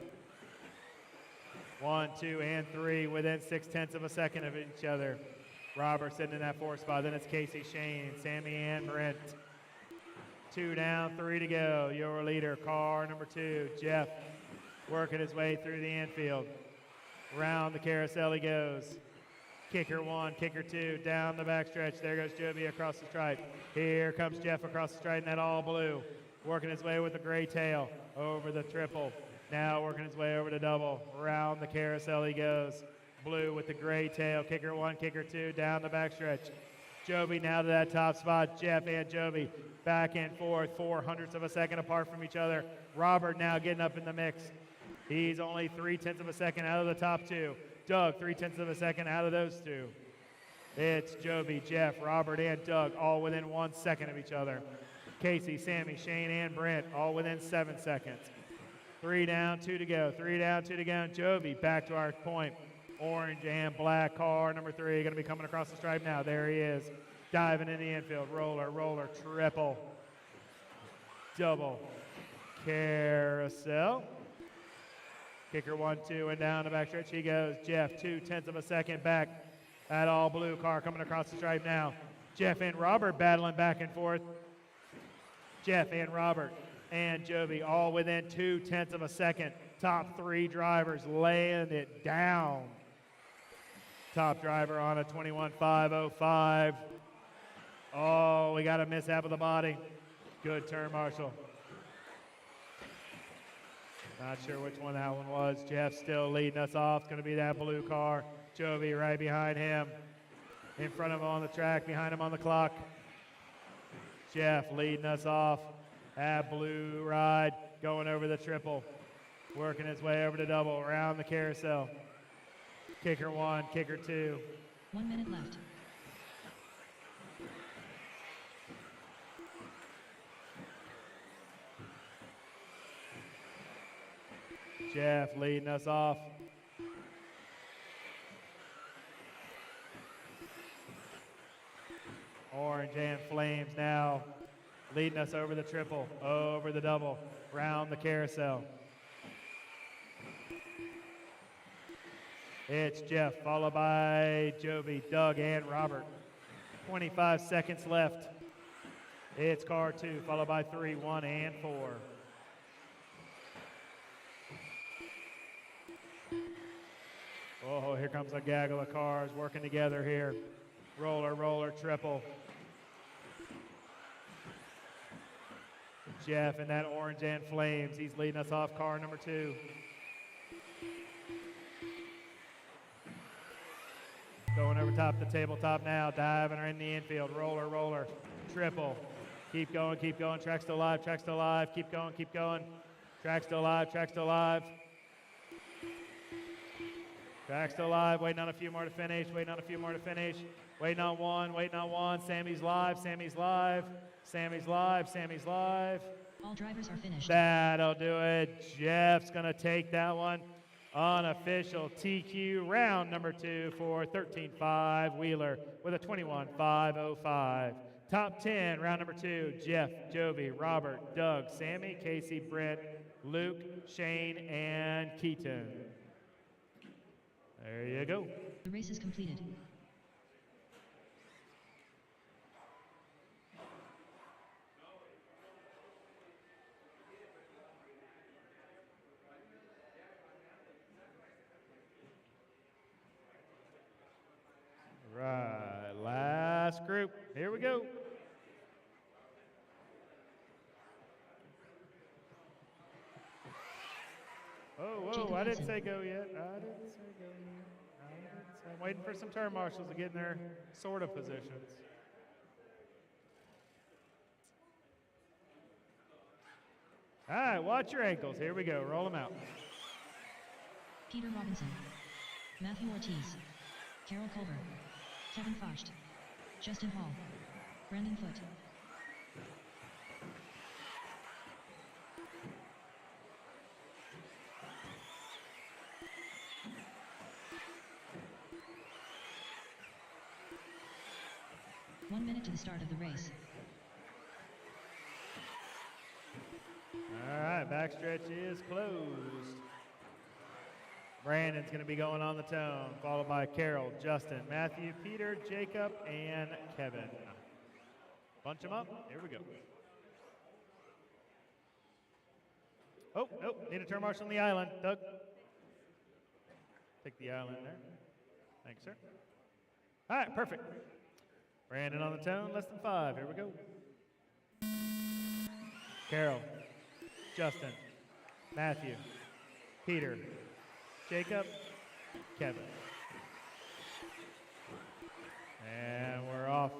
1, 2, and 3 within 6/10 of a second of each other. Robert sitting in that 4th spot. Then it's Casey, Shane, Sammy, and Brent. 2 down, 3 to go. Your leader, car number 2, Jeff, working his way through the infield. Round the carousel he goes. Kicker 1, kicker 2, down the backstretch. There goes Joby across the stripe. Here comes Jeff across the stripe in that all blue. Working his way with the gray tail over the triple. Now working his way over the double. Round the carousel he goes. Blue with the gray tail. Kicker 1, kicker 2, down the backstretch. Joby now to that top spot. Jeff and Joby back and forth, 0.04 of a second apart from each other. Robert now getting up in the mix. He's only 0.3 of a second out of the top 2. Doug, 0.3 of a second out of those 2. It's Joby, Jeff, Robert, and Doug, all within 1 second of each other. Casey, Sammy, Shane, and Brent, all within 7 seconds. 3 down, 2 to go. 3 down, 2 to go. And Joby back to our point. Orange and black car number 3 going to be coming across the stripe now. There he is, diving in the infield. Roller, roller, triple, double, carousel. Kicker 1, 2, and down the backstretch he goes. Jeff, 0.2 of a second back. That all blue car coming across the stripe now. Jeff and Robert battling back and forth. Jeff and Robert and Joby all within 0.2 of a second. Top 3 drivers laying it down. Top driver on a 21.505. Oh, we got a mishap of the body. Good turn, Marshall. Not sure which one that one was. Jeff still leading us off. It's going to be that blue car. Joby right behind him. In front of him on the track, behind him on the clock. Jeff leading us off. That blue ride going over the triple. Working his way over to double, around the carousel. Kicker 1, kicker 2. 1 minute left. Jeff leading us off. Orange and Flames now leading us over the triple, over the double, round the carousel. It's Jeff, followed by Joby, Doug, and Robert. 25 seconds left. It's car 2, followed by 3, 1, and 4. Oh, here comes a gaggle of cars working together here. Roller, roller, triple. Jeff in that orange and Flames. He's leading us off car number 2. Going over top the tabletop now, diving in the infield. Roller, roller, triple, Keep going, keep going. Track still alive, track still alive. Keep going, keep going. Track still alive, track still alive. Track still alive. Waiting on a few more to finish, waiting on a few more to finish. Waiting on one, waiting on one. Sammy's live, Sammy's live. Sammy's live, Sammy's live. All drivers are finished. That'll do it. Jeff's going to take that one. Unofficial TQ round number 2 for 13.5 Wheeler with a 21.505. Top 10, round number 2, Jeff, Jovi, Robert, Doug, Sammy, Casey, Brent, Luke, Shane, and Keaton. There you go. The race is completed. Right, last group. Here we go. Oh, I didn't say go yet. I didn't say go yet. I'm waiting for some turn marshals to get in their sort of positions. All right, watch your ankles. Here we go. Roll them out. Peter Robinson, Matthew Ortiz, Carol Culver, Kevin Focht, Justin Hall, Brandon Foote. One minute to the start of the race. All right, backstretch is closed. Brandon's going to be going on the tone, followed by Carol, Justin, Matthew, Peter, Jacob, and Kevin. Bunch them up. Here we go. Oh, need a turn marshal on the island. Doug. Take the island there. Thanks, sir. All right, perfect. Brandon on the tone, less than 5. Here we go. Carol, Justin, Matthew, Peter, Jacob, Kevin. And we're off.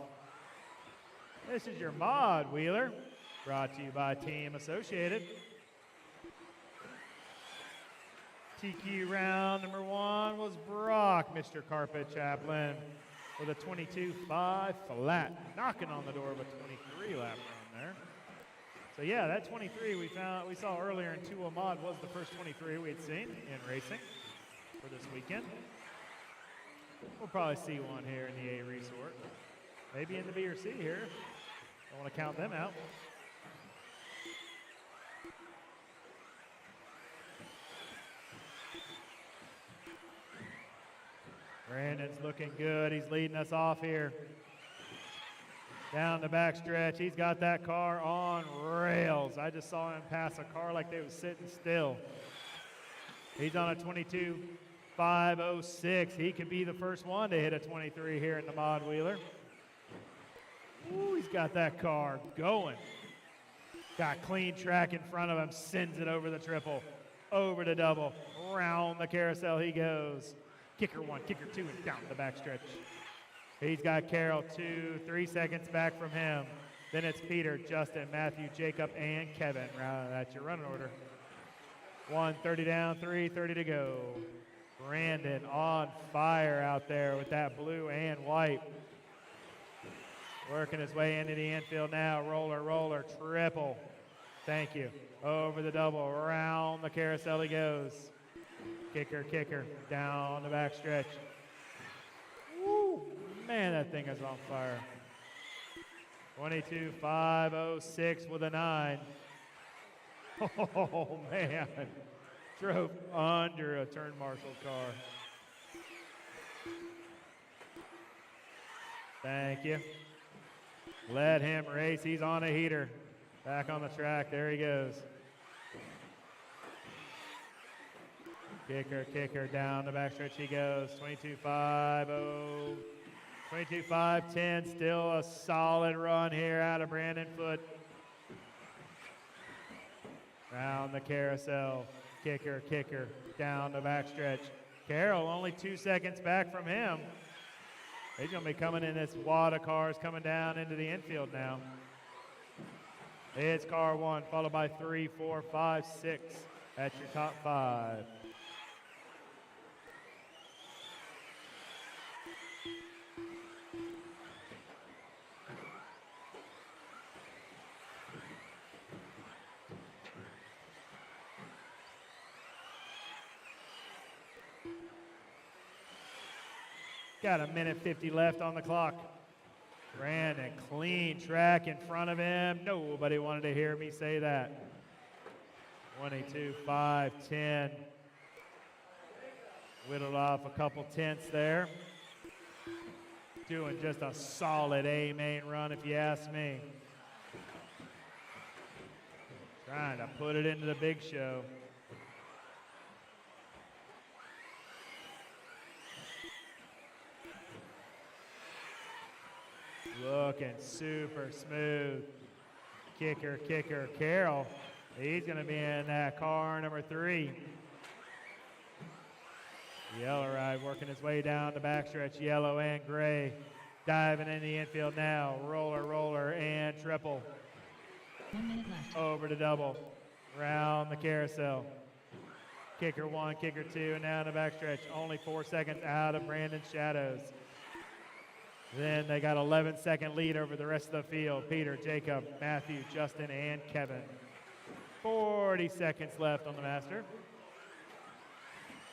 This is your mod, Wheeler, brought to you by Team Associated. TQ round number 1 was Brock, Mr. Carpet Chaplain, with a 22.5 flat, knocking on the door of a 23 lap run there. So yeah, that 23 we saw earlier in 2 mod was the first 23 we had seen in racing for this weekend. We'll probably see one here in the A resort. Maybe in the B or C here. Don't want to count them out. Brandon's looking good. He's leading us off here. Down the back stretch. He's got that car on rails. I just saw him pass a car like they was sitting still. He's on a 22.506. He could be the first one to hit a 23 here in the mod Wheeler. Ooh, he's got that car going. Got clean track in front of him. Sends it over the triple. Over the double. Round the carousel he goes. Kicker 1, kicker 2, and down the backstretch. He's got Carol 2, 3 seconds back from him. Then it's Peter, Justin, Matthew, Jacob, and Kevin. That's your running order. 1:30 down, 3:30 to go. Brandon on fire out there with that blue and white. Working his way into the infield now. Roller, roller, triple. Thank you. Over the double, around the carousel he goes. Kicker, kicker, down the back stretch. Woo, man, that thing is on fire. 22.506 with a 9. Oh, man. Drove under a turn marshal car. Thank you. Let him race. He's on a heater. Back on the track. There he goes. Kicker, kicker, down the backstretch he goes. 22.50, 22.510. Still a solid run here out of Brandon Foote. Round the carousel. Kicker, kicker, down the backstretch. Carroll only 2 seconds back from him. He's going to be coming in this wad of cars coming down into the infield now. It's car 1, followed by 3, 4, 5, 6 at your top 5. Got a minute 50 left on the clock. Brandon, clean track in front of him. Nobody wanted to hear me say that. 22, 5, 10. Whittled off a couple tenths there. Doing just a solid A main run, if you ask me. Trying to put it into the big show. Looking super smooth. Kicker, Carroll. He's going to be in that car number 3. Yellow Ride working his way down the backstretch, yellow and gray. Diving in the infield now. Roller, and triple. 1 minute left. Over to double. Round the carousel. Kicker 1, kicker 2, and now in the backstretch. Only 4 seconds out of Brandon's shadows. Then they got 11-second lead over the rest of the field. Peter, Jacob, Matthew, Justin, and Kevin. 40 seconds left on the master.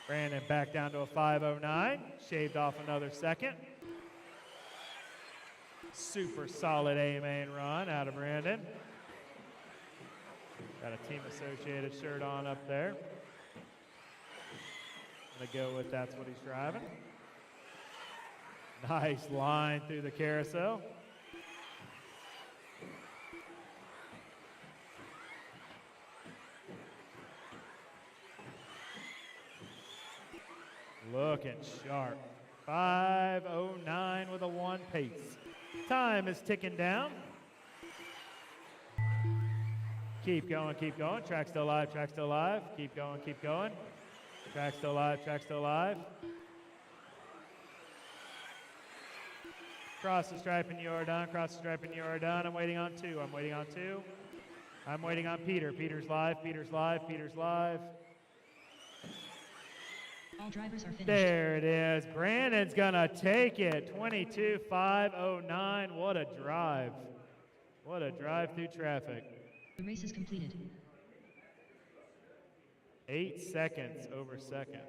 Brandon back down to a 5:09. Shaved off another second. Super solid A main run out of Brandon. Got a Team Associated shirt on up there. I'm gonna go with that's what he's driving. Nice line through the carousel. Looking sharp. 5:09 with a 1 pace. Time is ticking down. Keep going. Track still alive. Keep going. Track still alive. Cross the stripe and you're done. I'm waiting on 2. I'm waiting on Peter. Peter's live. All drivers are finished. There it is. Brandon's gonna take it. 22:509. What a drive. What a drive through traffic. The race is completed. 8 seconds over second.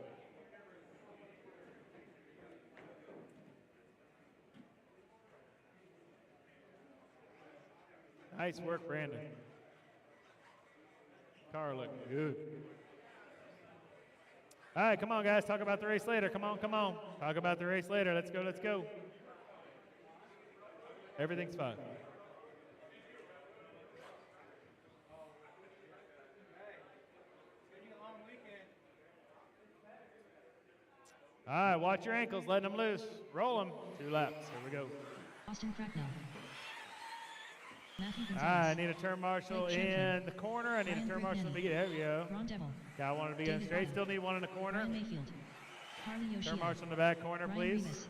Nice work, Brandon. Car looked good. All right, come on, guys. Talk about the race later. Come on. Talk about the race later. Let's go. Everything's fine. All right, watch your ankles. Letting them loose. Roll them. 2 laps. Here we go. Austin Cracknell. Matthew All right, I Gonzalez. need a turn marshal Blake in Champion. the corner. I need a Ryan turn marshal in the beginning. Brignani. There we go. Ron Devil. Got one to begin David straight. Butler. Still need one in the corner. Ryan Mayfield. Harley Turn Yoshida. marshal in the back corner, Ryan please. Rivas.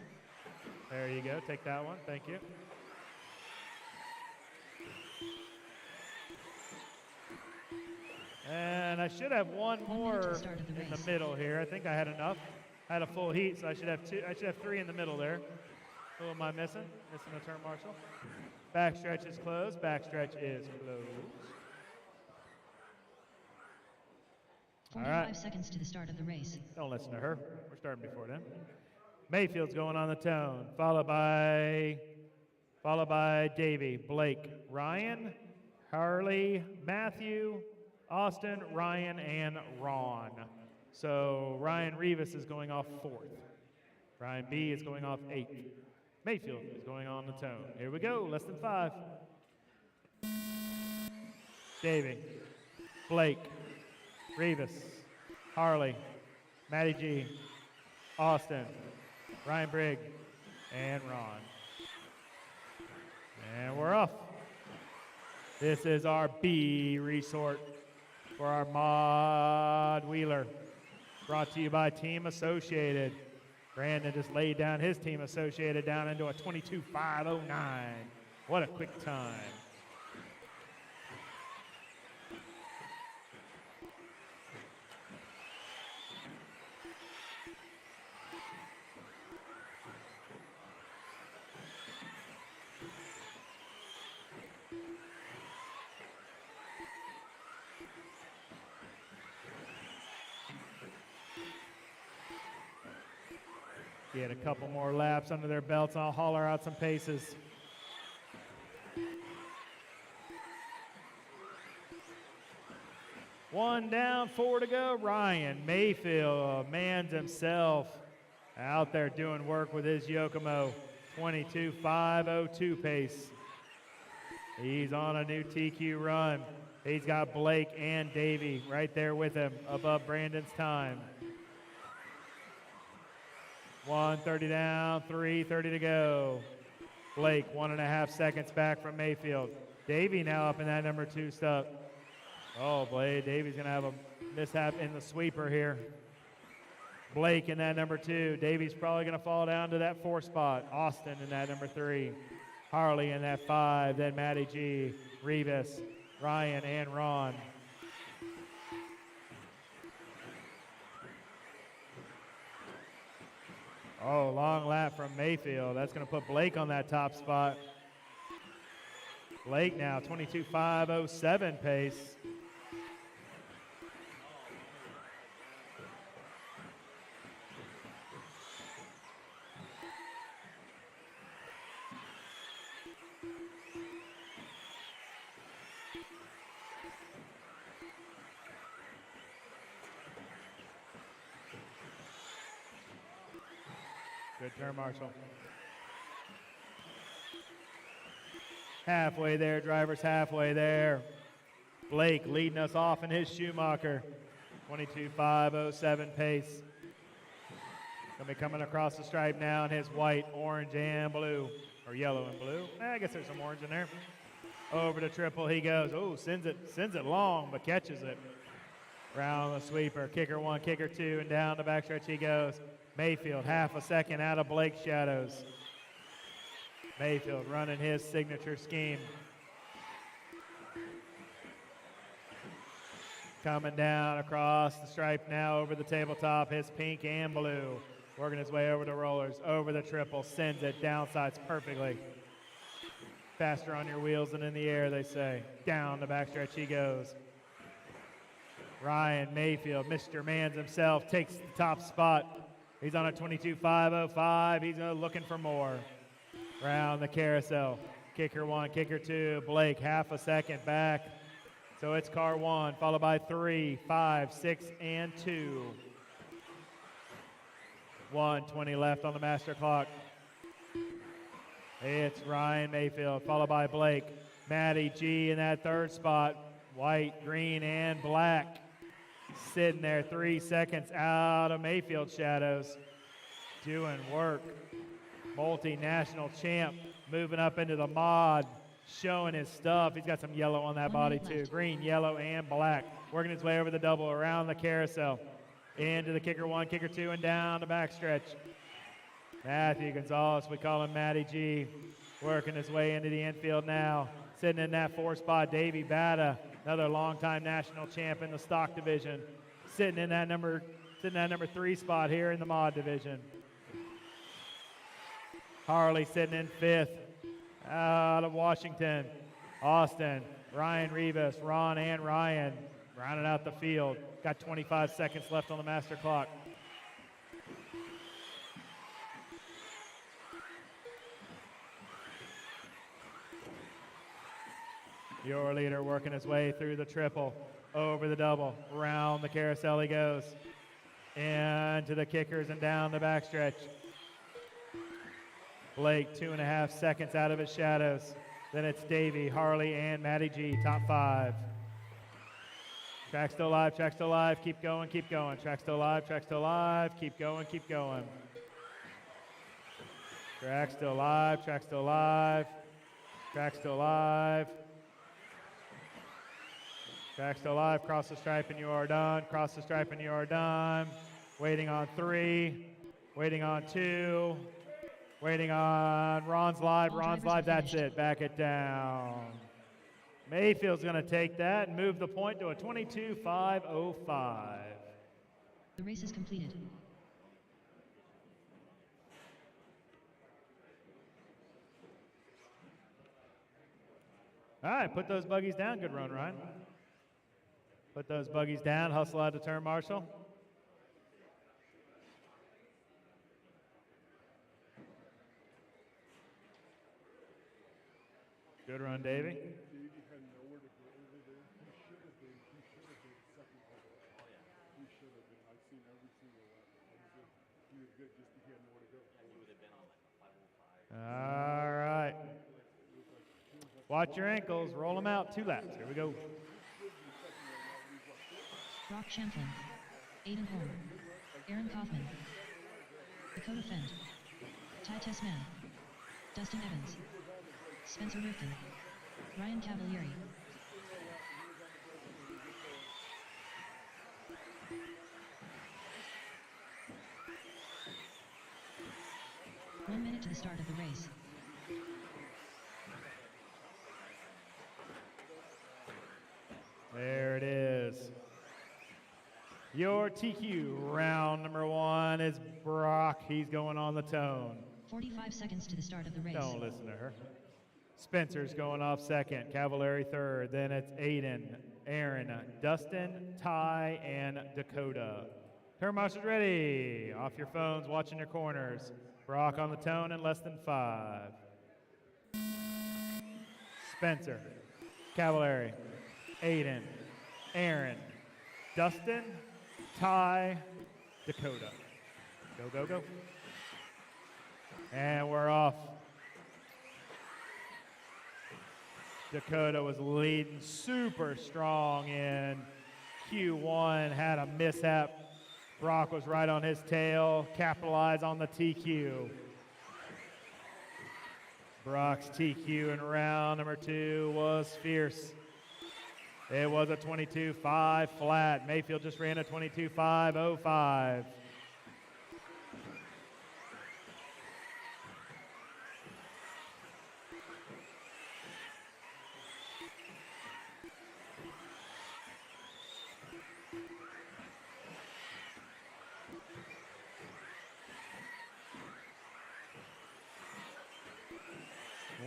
There you go. Take that one. Thank you. And I should have one 1 minute to more the start of the in the race. middle here. I think I had enough. I had a full heat, so I should have 2. I should have 3 in the middle there. Who am I missing? Missing a turn marshal. Backstretch is closed. 45 seconds to the start of the race. Don't listen to her. We're starting before then. Mayfield's going on the tone, followed by Davey, Blake, Ryan, Harley, Matthew, Austin, Ryan, and Ron. So Ryan Rivas is going off 4th. Ryan B is going off 8th. Mayfield is going on the tone. Here we go, less than 5. Davey, Blake, Rivas, Harley, Matty G, Austin, Ryan Brigg, and Ron. And we're off. This is our B resort for our Mod Wheeler. Brought to you by Team Associated. Brandon just laid down his Team Associated down into a 22:509. What a quick time. Get a couple more laps under their belts, and I'll holler out some paces. One down, 4 to go. Ryan Mayfield, man's himself, out there doing work with his Yokomo. 22.502 pace. He's on a new TQ run. He's got Blake and Davey right there with him above Brandon's time. 1:30 down, 3:30 to go. Blake 1.5 seconds back from Mayfield. Davey now up in that number 2 stuck. Oh, Blake, Davey's gonna have a mishap in the sweeper here. Blake in that number 2. Davey's probably gonna fall down to that 4 spot. Austin in that number 3. Harley in that 5, then Matty G, Revis, Ryan, and Ron. Oh, long lap from Mayfield. That's going to put Blake on that top spot. Blake now, 22.507 pace. Good turn, Marshall. Halfway there, drivers halfway there. Blake leading us off in his Schumacher. 22.507 pace. Gonna be coming across the stripe now in his white, orange, and blue. Or yellow and blue. I guess there's some orange in there. Over to triple he goes. Oh, sends it long, but catches it. Round the sweeper. Kicker 1, kicker 2, and down the backstretch he goes. Mayfield, half a second out of Blake's shadows. Mayfield running his signature scheme. Coming down across the stripe now over the tabletop, his pink and blue. Working his way over the rollers, over the triple, sends it downsides perfectly. Faster on your wheels than in the air, they say. Down the backstretch he goes. Ryan Mayfield, Mr. Mans himself, takes the top spot. He's on a 22.505. He's looking for more. Round the carousel. Kicker 1, kicker 2. Blake half a second back. So it's car 1, followed by 3, 5, 6, and 2. 1:20 left on the master clock. It's Ryan Mayfield, followed by Blake. Matty G in that 3rd spot. White, green, and black. Sitting there 3 seconds out of Mayfield shadows. Doing work. Multinational champ moving up into the mod. Showing his stuff. He's got some yellow on that body too. Green, yellow, and black. Working his way over the double around the carousel. Into the kicker 1, kicker 2, and down the backstretch. Matthew Gonzalez, we call him Matty G. Working his way into the infield now. Sitting in that 4 spot, Davey Bata. Another longtime national champ in the stock division. Sitting in that number 3 spot here in the mod division. Harley sitting in 5th out of Washington. Austin, Ryan Rivas, Ron and Ryan rounding out the field. Got 25 seconds left on the master clock. Your leader working his way through the triple, over the double, round the carousel he goes. Into the kickers and down the backstretch. Blake 2.5 seconds out of his shadows. Then it's Davey, Harley, and Matty G, top 5. Track still live, track still live, keep going, keep going. Track still live, keep going, keep going. Track still live, track still live, track still live. Track still live, cross the stripe and you are done, cross the stripe and you are done. Waiting on 3, waiting on 2, waiting on Ron's live, that's it, back it down. Mayfield's gonna take that and move the point to a 22.505. The race is completed. All right, put those buggies down, good run, Ryan. Put those buggies down, hustle out to turn, Marshall. Good run, Davey. Davey had nowhere to go over there. He should have been second overall. He should have been. I've seen every single lap. He was good, just he had nowhere to go. He would have been on like a 505. All right. Watch your ankles. Roll them out. 2 laps. Here we go. Brock Champlin, Aiden Holm, Aaron Kaufman, Dakota Fend, Ty Tessman, Dustin Evans, Spencer Rifkin, Ryan Cavalieri. One minute to the start of the race. There it is. Your TQ round number 1 is Brock. He's going on the tone. 45 seconds to the start of the race. Don't listen to her. Spencer's going off second. Cavalieri third. Then it's Aiden, Aaron, Dustin, Ty, and Dakota. Turn marshals ready. Off your phones, watching your corners. Brock on the tone in less than 5. Spencer, Cavalieri, Aiden, Aaron, Dustin, Ty, Dakota. Go, go, go. And we're off. Dakota was leading super strong in Q1, had a mishap. Brock was right on his tail, capitalized on the TQ. Brock's TQ in round number 2 was fierce. It was a 22.5 flat. Mayfield just ran a 22.505.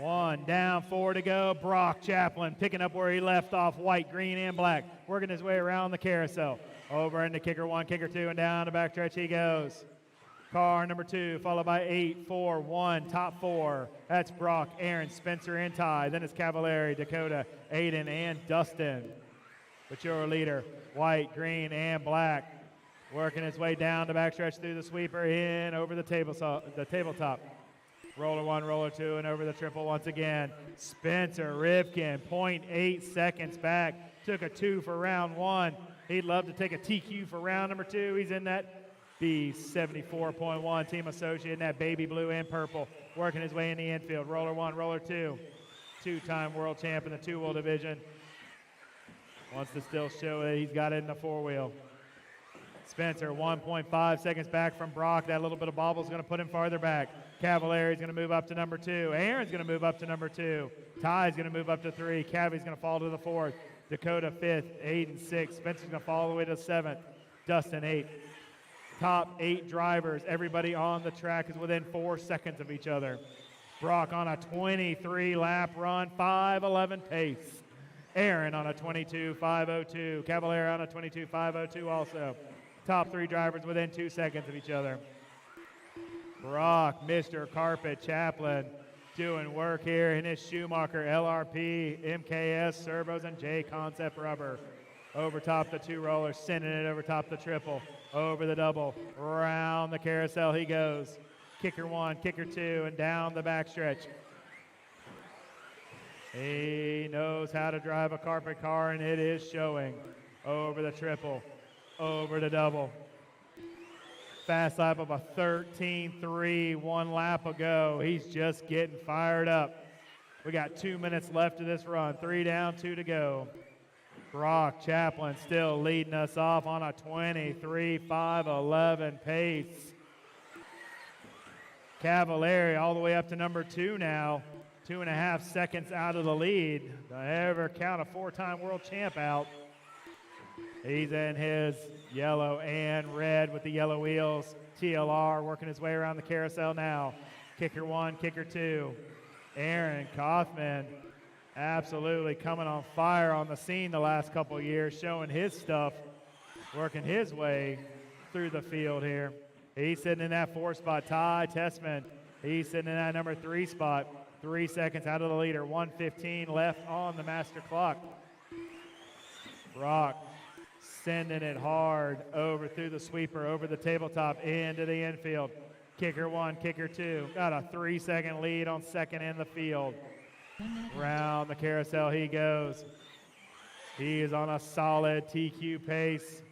One down, 4 to go. Brock Chaplin picking up where he left off, white, green, and black. Working his way around the carousel. Over into kicker 1, kicker 2, and down the backstretch he goes. Car number 2, followed by 8, 4, 1, top 4. That's Brock, Aaron, Spencer, and Ty. Then it's Cavalieri, Dakota, Aiden, and Dustin. But your leader, white, green, and black. Working his way down the backstretch through the sweeper, in over the tabletop. Roller 1, roller 2, and over the triple once again. Spencer Rifkin, 0.8 seconds back. Took a 2 for round 1. He'd love to take a TQ for round number 2. He's in that B74.1 team associate in that baby blue and purple. Working his way in the infield. Roller 1, roller 2. 2-time world champ in the 2-wheel division. Wants to still show that he's got it in the 4-wheel. Spencer, 1.5 seconds back from Brock. That little bit of bobble is going to put him farther back. Cavalieri's going to move up to number 2. Aaron's going to move up to number 2. Ty's going to move up to 3. Cavi's going to fall to the 4th. Dakota 5th. Aiden 6th. Spencer's going to fall all the way to the 7th. Dustin 8th. Top 8 drivers. Everybody on the track is within 4 seconds of each other. Brock on a 23-lap run, 5:11 pace. Aaron on a 22.502. Cavalieri on a 22.502 also. Top 3 drivers within 2 seconds of each other. Brock, Mr. Carpet Chaplin, doing work here in his Schumacher LRP, MKS, servos, and J Concept rubber. Over top the 2 rollers, sending it over top the triple, over the double, round the carousel he goes. Kicker 1, kicker 2, and down the backstretch. He knows how to drive a carpet car, and it is showing. Over the triple, over the double. Fast lap of a 13.3, 1 lap ago. He's just getting fired up. We got 2 minutes left of this run. 3 down, 2 to go. Brock Chaplin still leading us off on a 23.511 pace. Cavalieri all the way up to number 2 now. 2.5 seconds out of the lead. Don't ever count a 4-time world champ out. He's in his yellow and red with the yellow wheels. TLR working his way around the carousel now. Kicker 1, kicker 2. Aaron Kaufman absolutely coming on fire on the scene the last couple of years, showing his stuff, working his way through the field here. He's sitting in that 4 spot. Ty Tessman, he's sitting in that number 3 spot. 3 seconds out of the leader. 1:15 left on the master clock. Brock sending it hard over through the sweeper, over the tabletop, into the infield. Kicker 1, kicker 2. Got a 3-second lead on second in the field. 1 minute left. Round the carousel he goes. He is on a solid TQ pace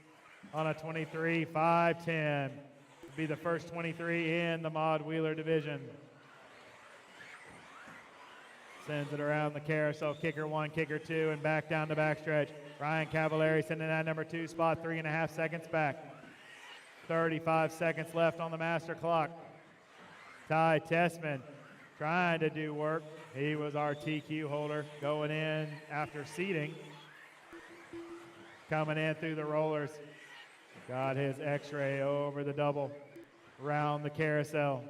on a 23.510. To be the first 23 in the Mod Wheeler division. Sends it around the carousel. Kicker 1, kicker 2, and back down the backstretch. Ryan Cavallari sending that number 2 spot, 3.5 seconds back. 35 seconds left on the master clock. Ty Tessman trying to do work. He was our TQ holder going in after seating. Coming in through the rollers. Got his x-ray over the double. Round the carousel.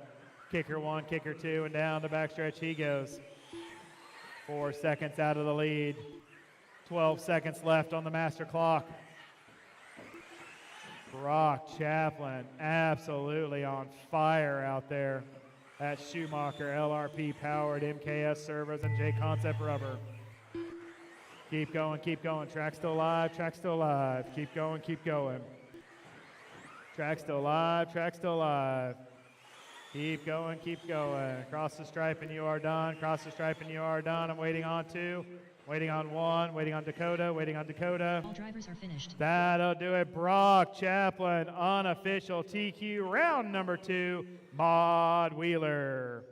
Kicker 1, kicker 2, and down the backstretch he goes. 4 seconds out of the lead. 12 seconds left on the master clock. Brock Chaplin absolutely on fire out there. That Schumacher LRP powered MKS servos and J Concept rubber. Keep going, keep going. Track still alive, track still alive. Keep going, keep going. Track still alive, track still alive. Keep going, keep going. Cross the stripe and you are done. Cross the stripe and you are done. I'm waiting on 2, waiting on 1, waiting on Dakota, waiting on Dakota. All drivers are finished. That'll do it. Brock Chaplin, unofficial TQ, round number 2, Mod Wheeler.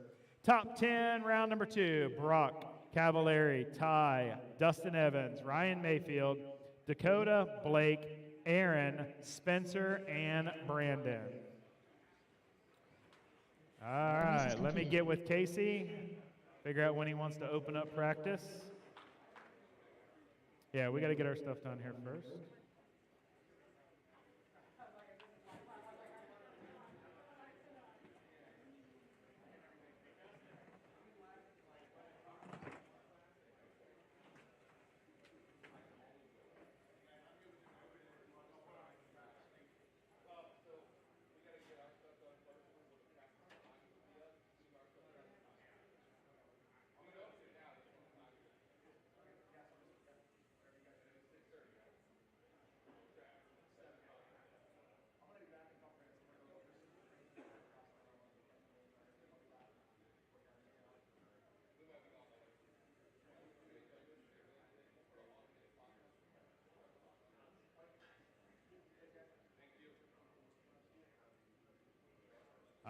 Top 10, round number 2, Brock Cavallari, Ty, Dustin Evans, Ryan Mayfield, Dakota, Blake, Aaron, Spencer, and Brandon. All right, let me get with Casey, figure out when he wants to open up practice. Yeah, we got to get our stuff done here first.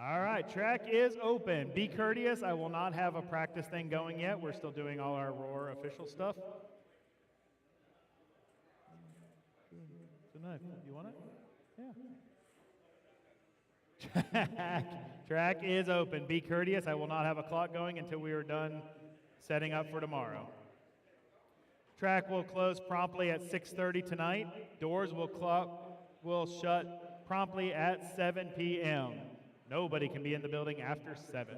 All right, track is open. Be courteous. I will not have a practice thing going yet. We're still doing all our Roar official stuff. It's a knife. You want it? Yeah. Track is open. Be courteous. I will not have a clock going until we are done setting up for tomorrow. Track will close promptly at 6:30 tonight. Doors will shut promptly at 7 p.m. Nobody can be in the building after 7.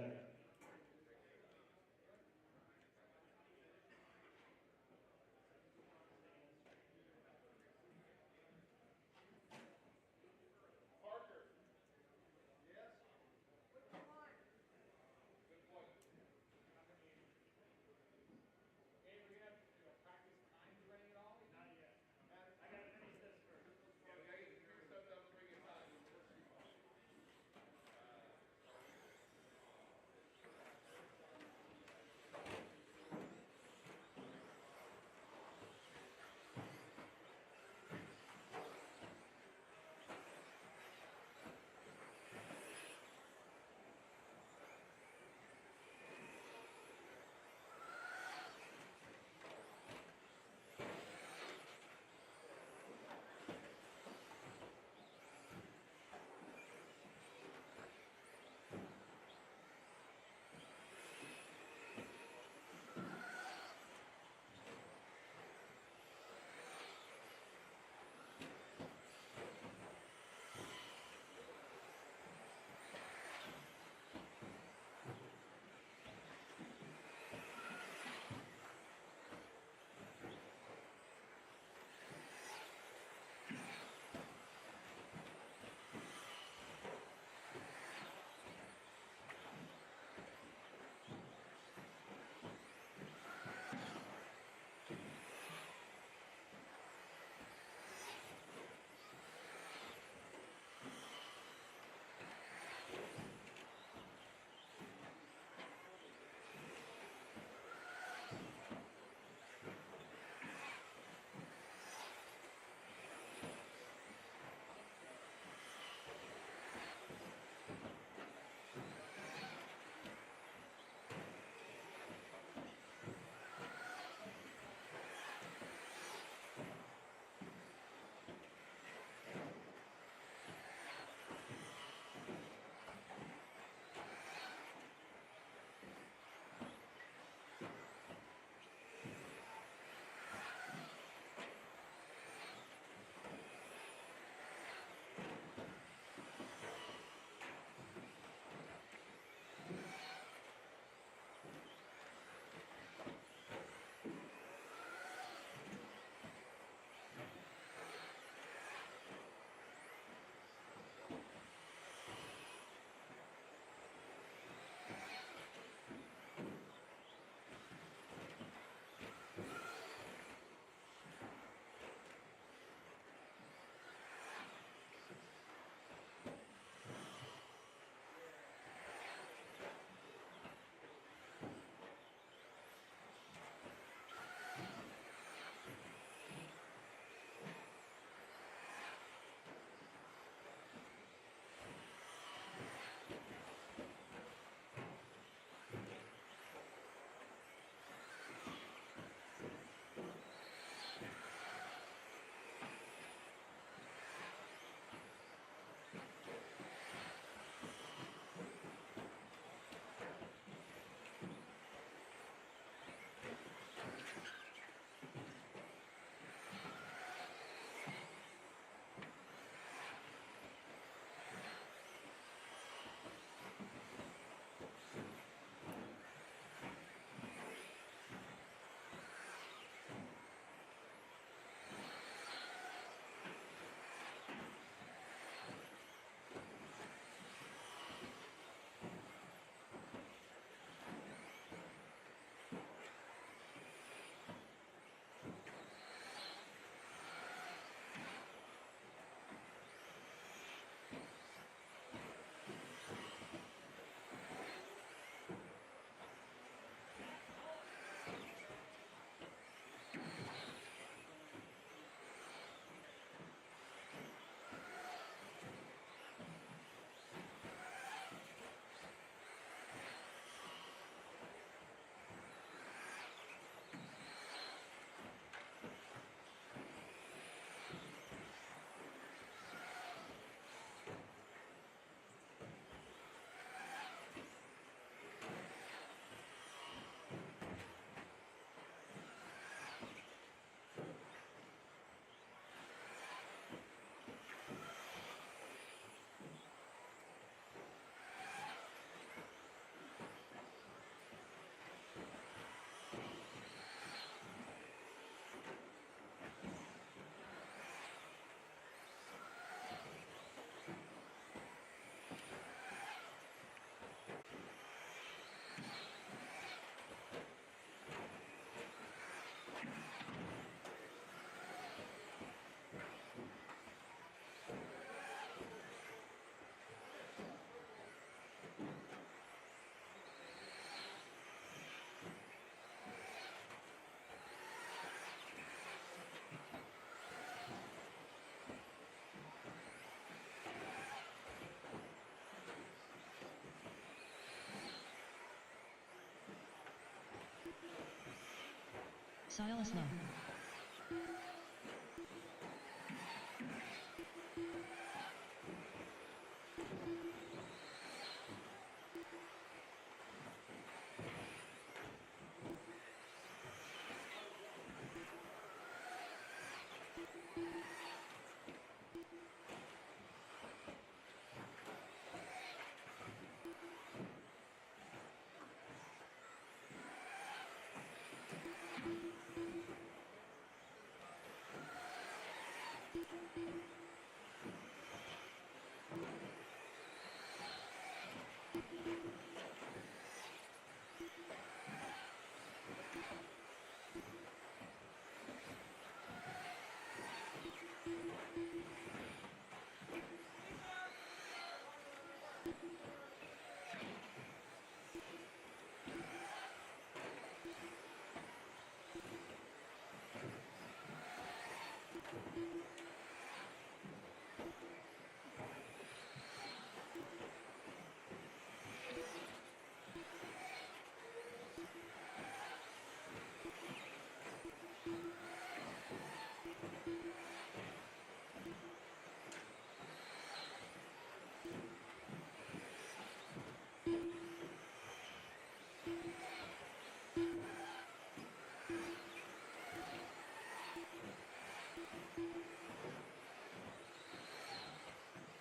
Silas Low.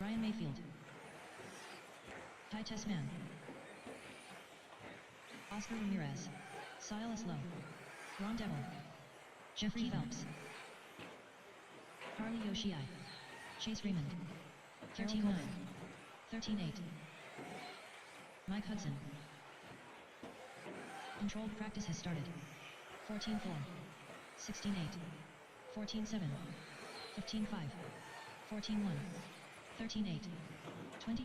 Ryan Mayfield. High Test Man. Oscar Ramirez. Silas Low. Ron Devil. Jeffrey Phelps. Harley Yoshii. Chase Raymond. 13-9. 13-8. Mike Hudson. Controlled practice has started. 14-4. 16-8. 14-7. 15-5. 14-1. 13-8. 22.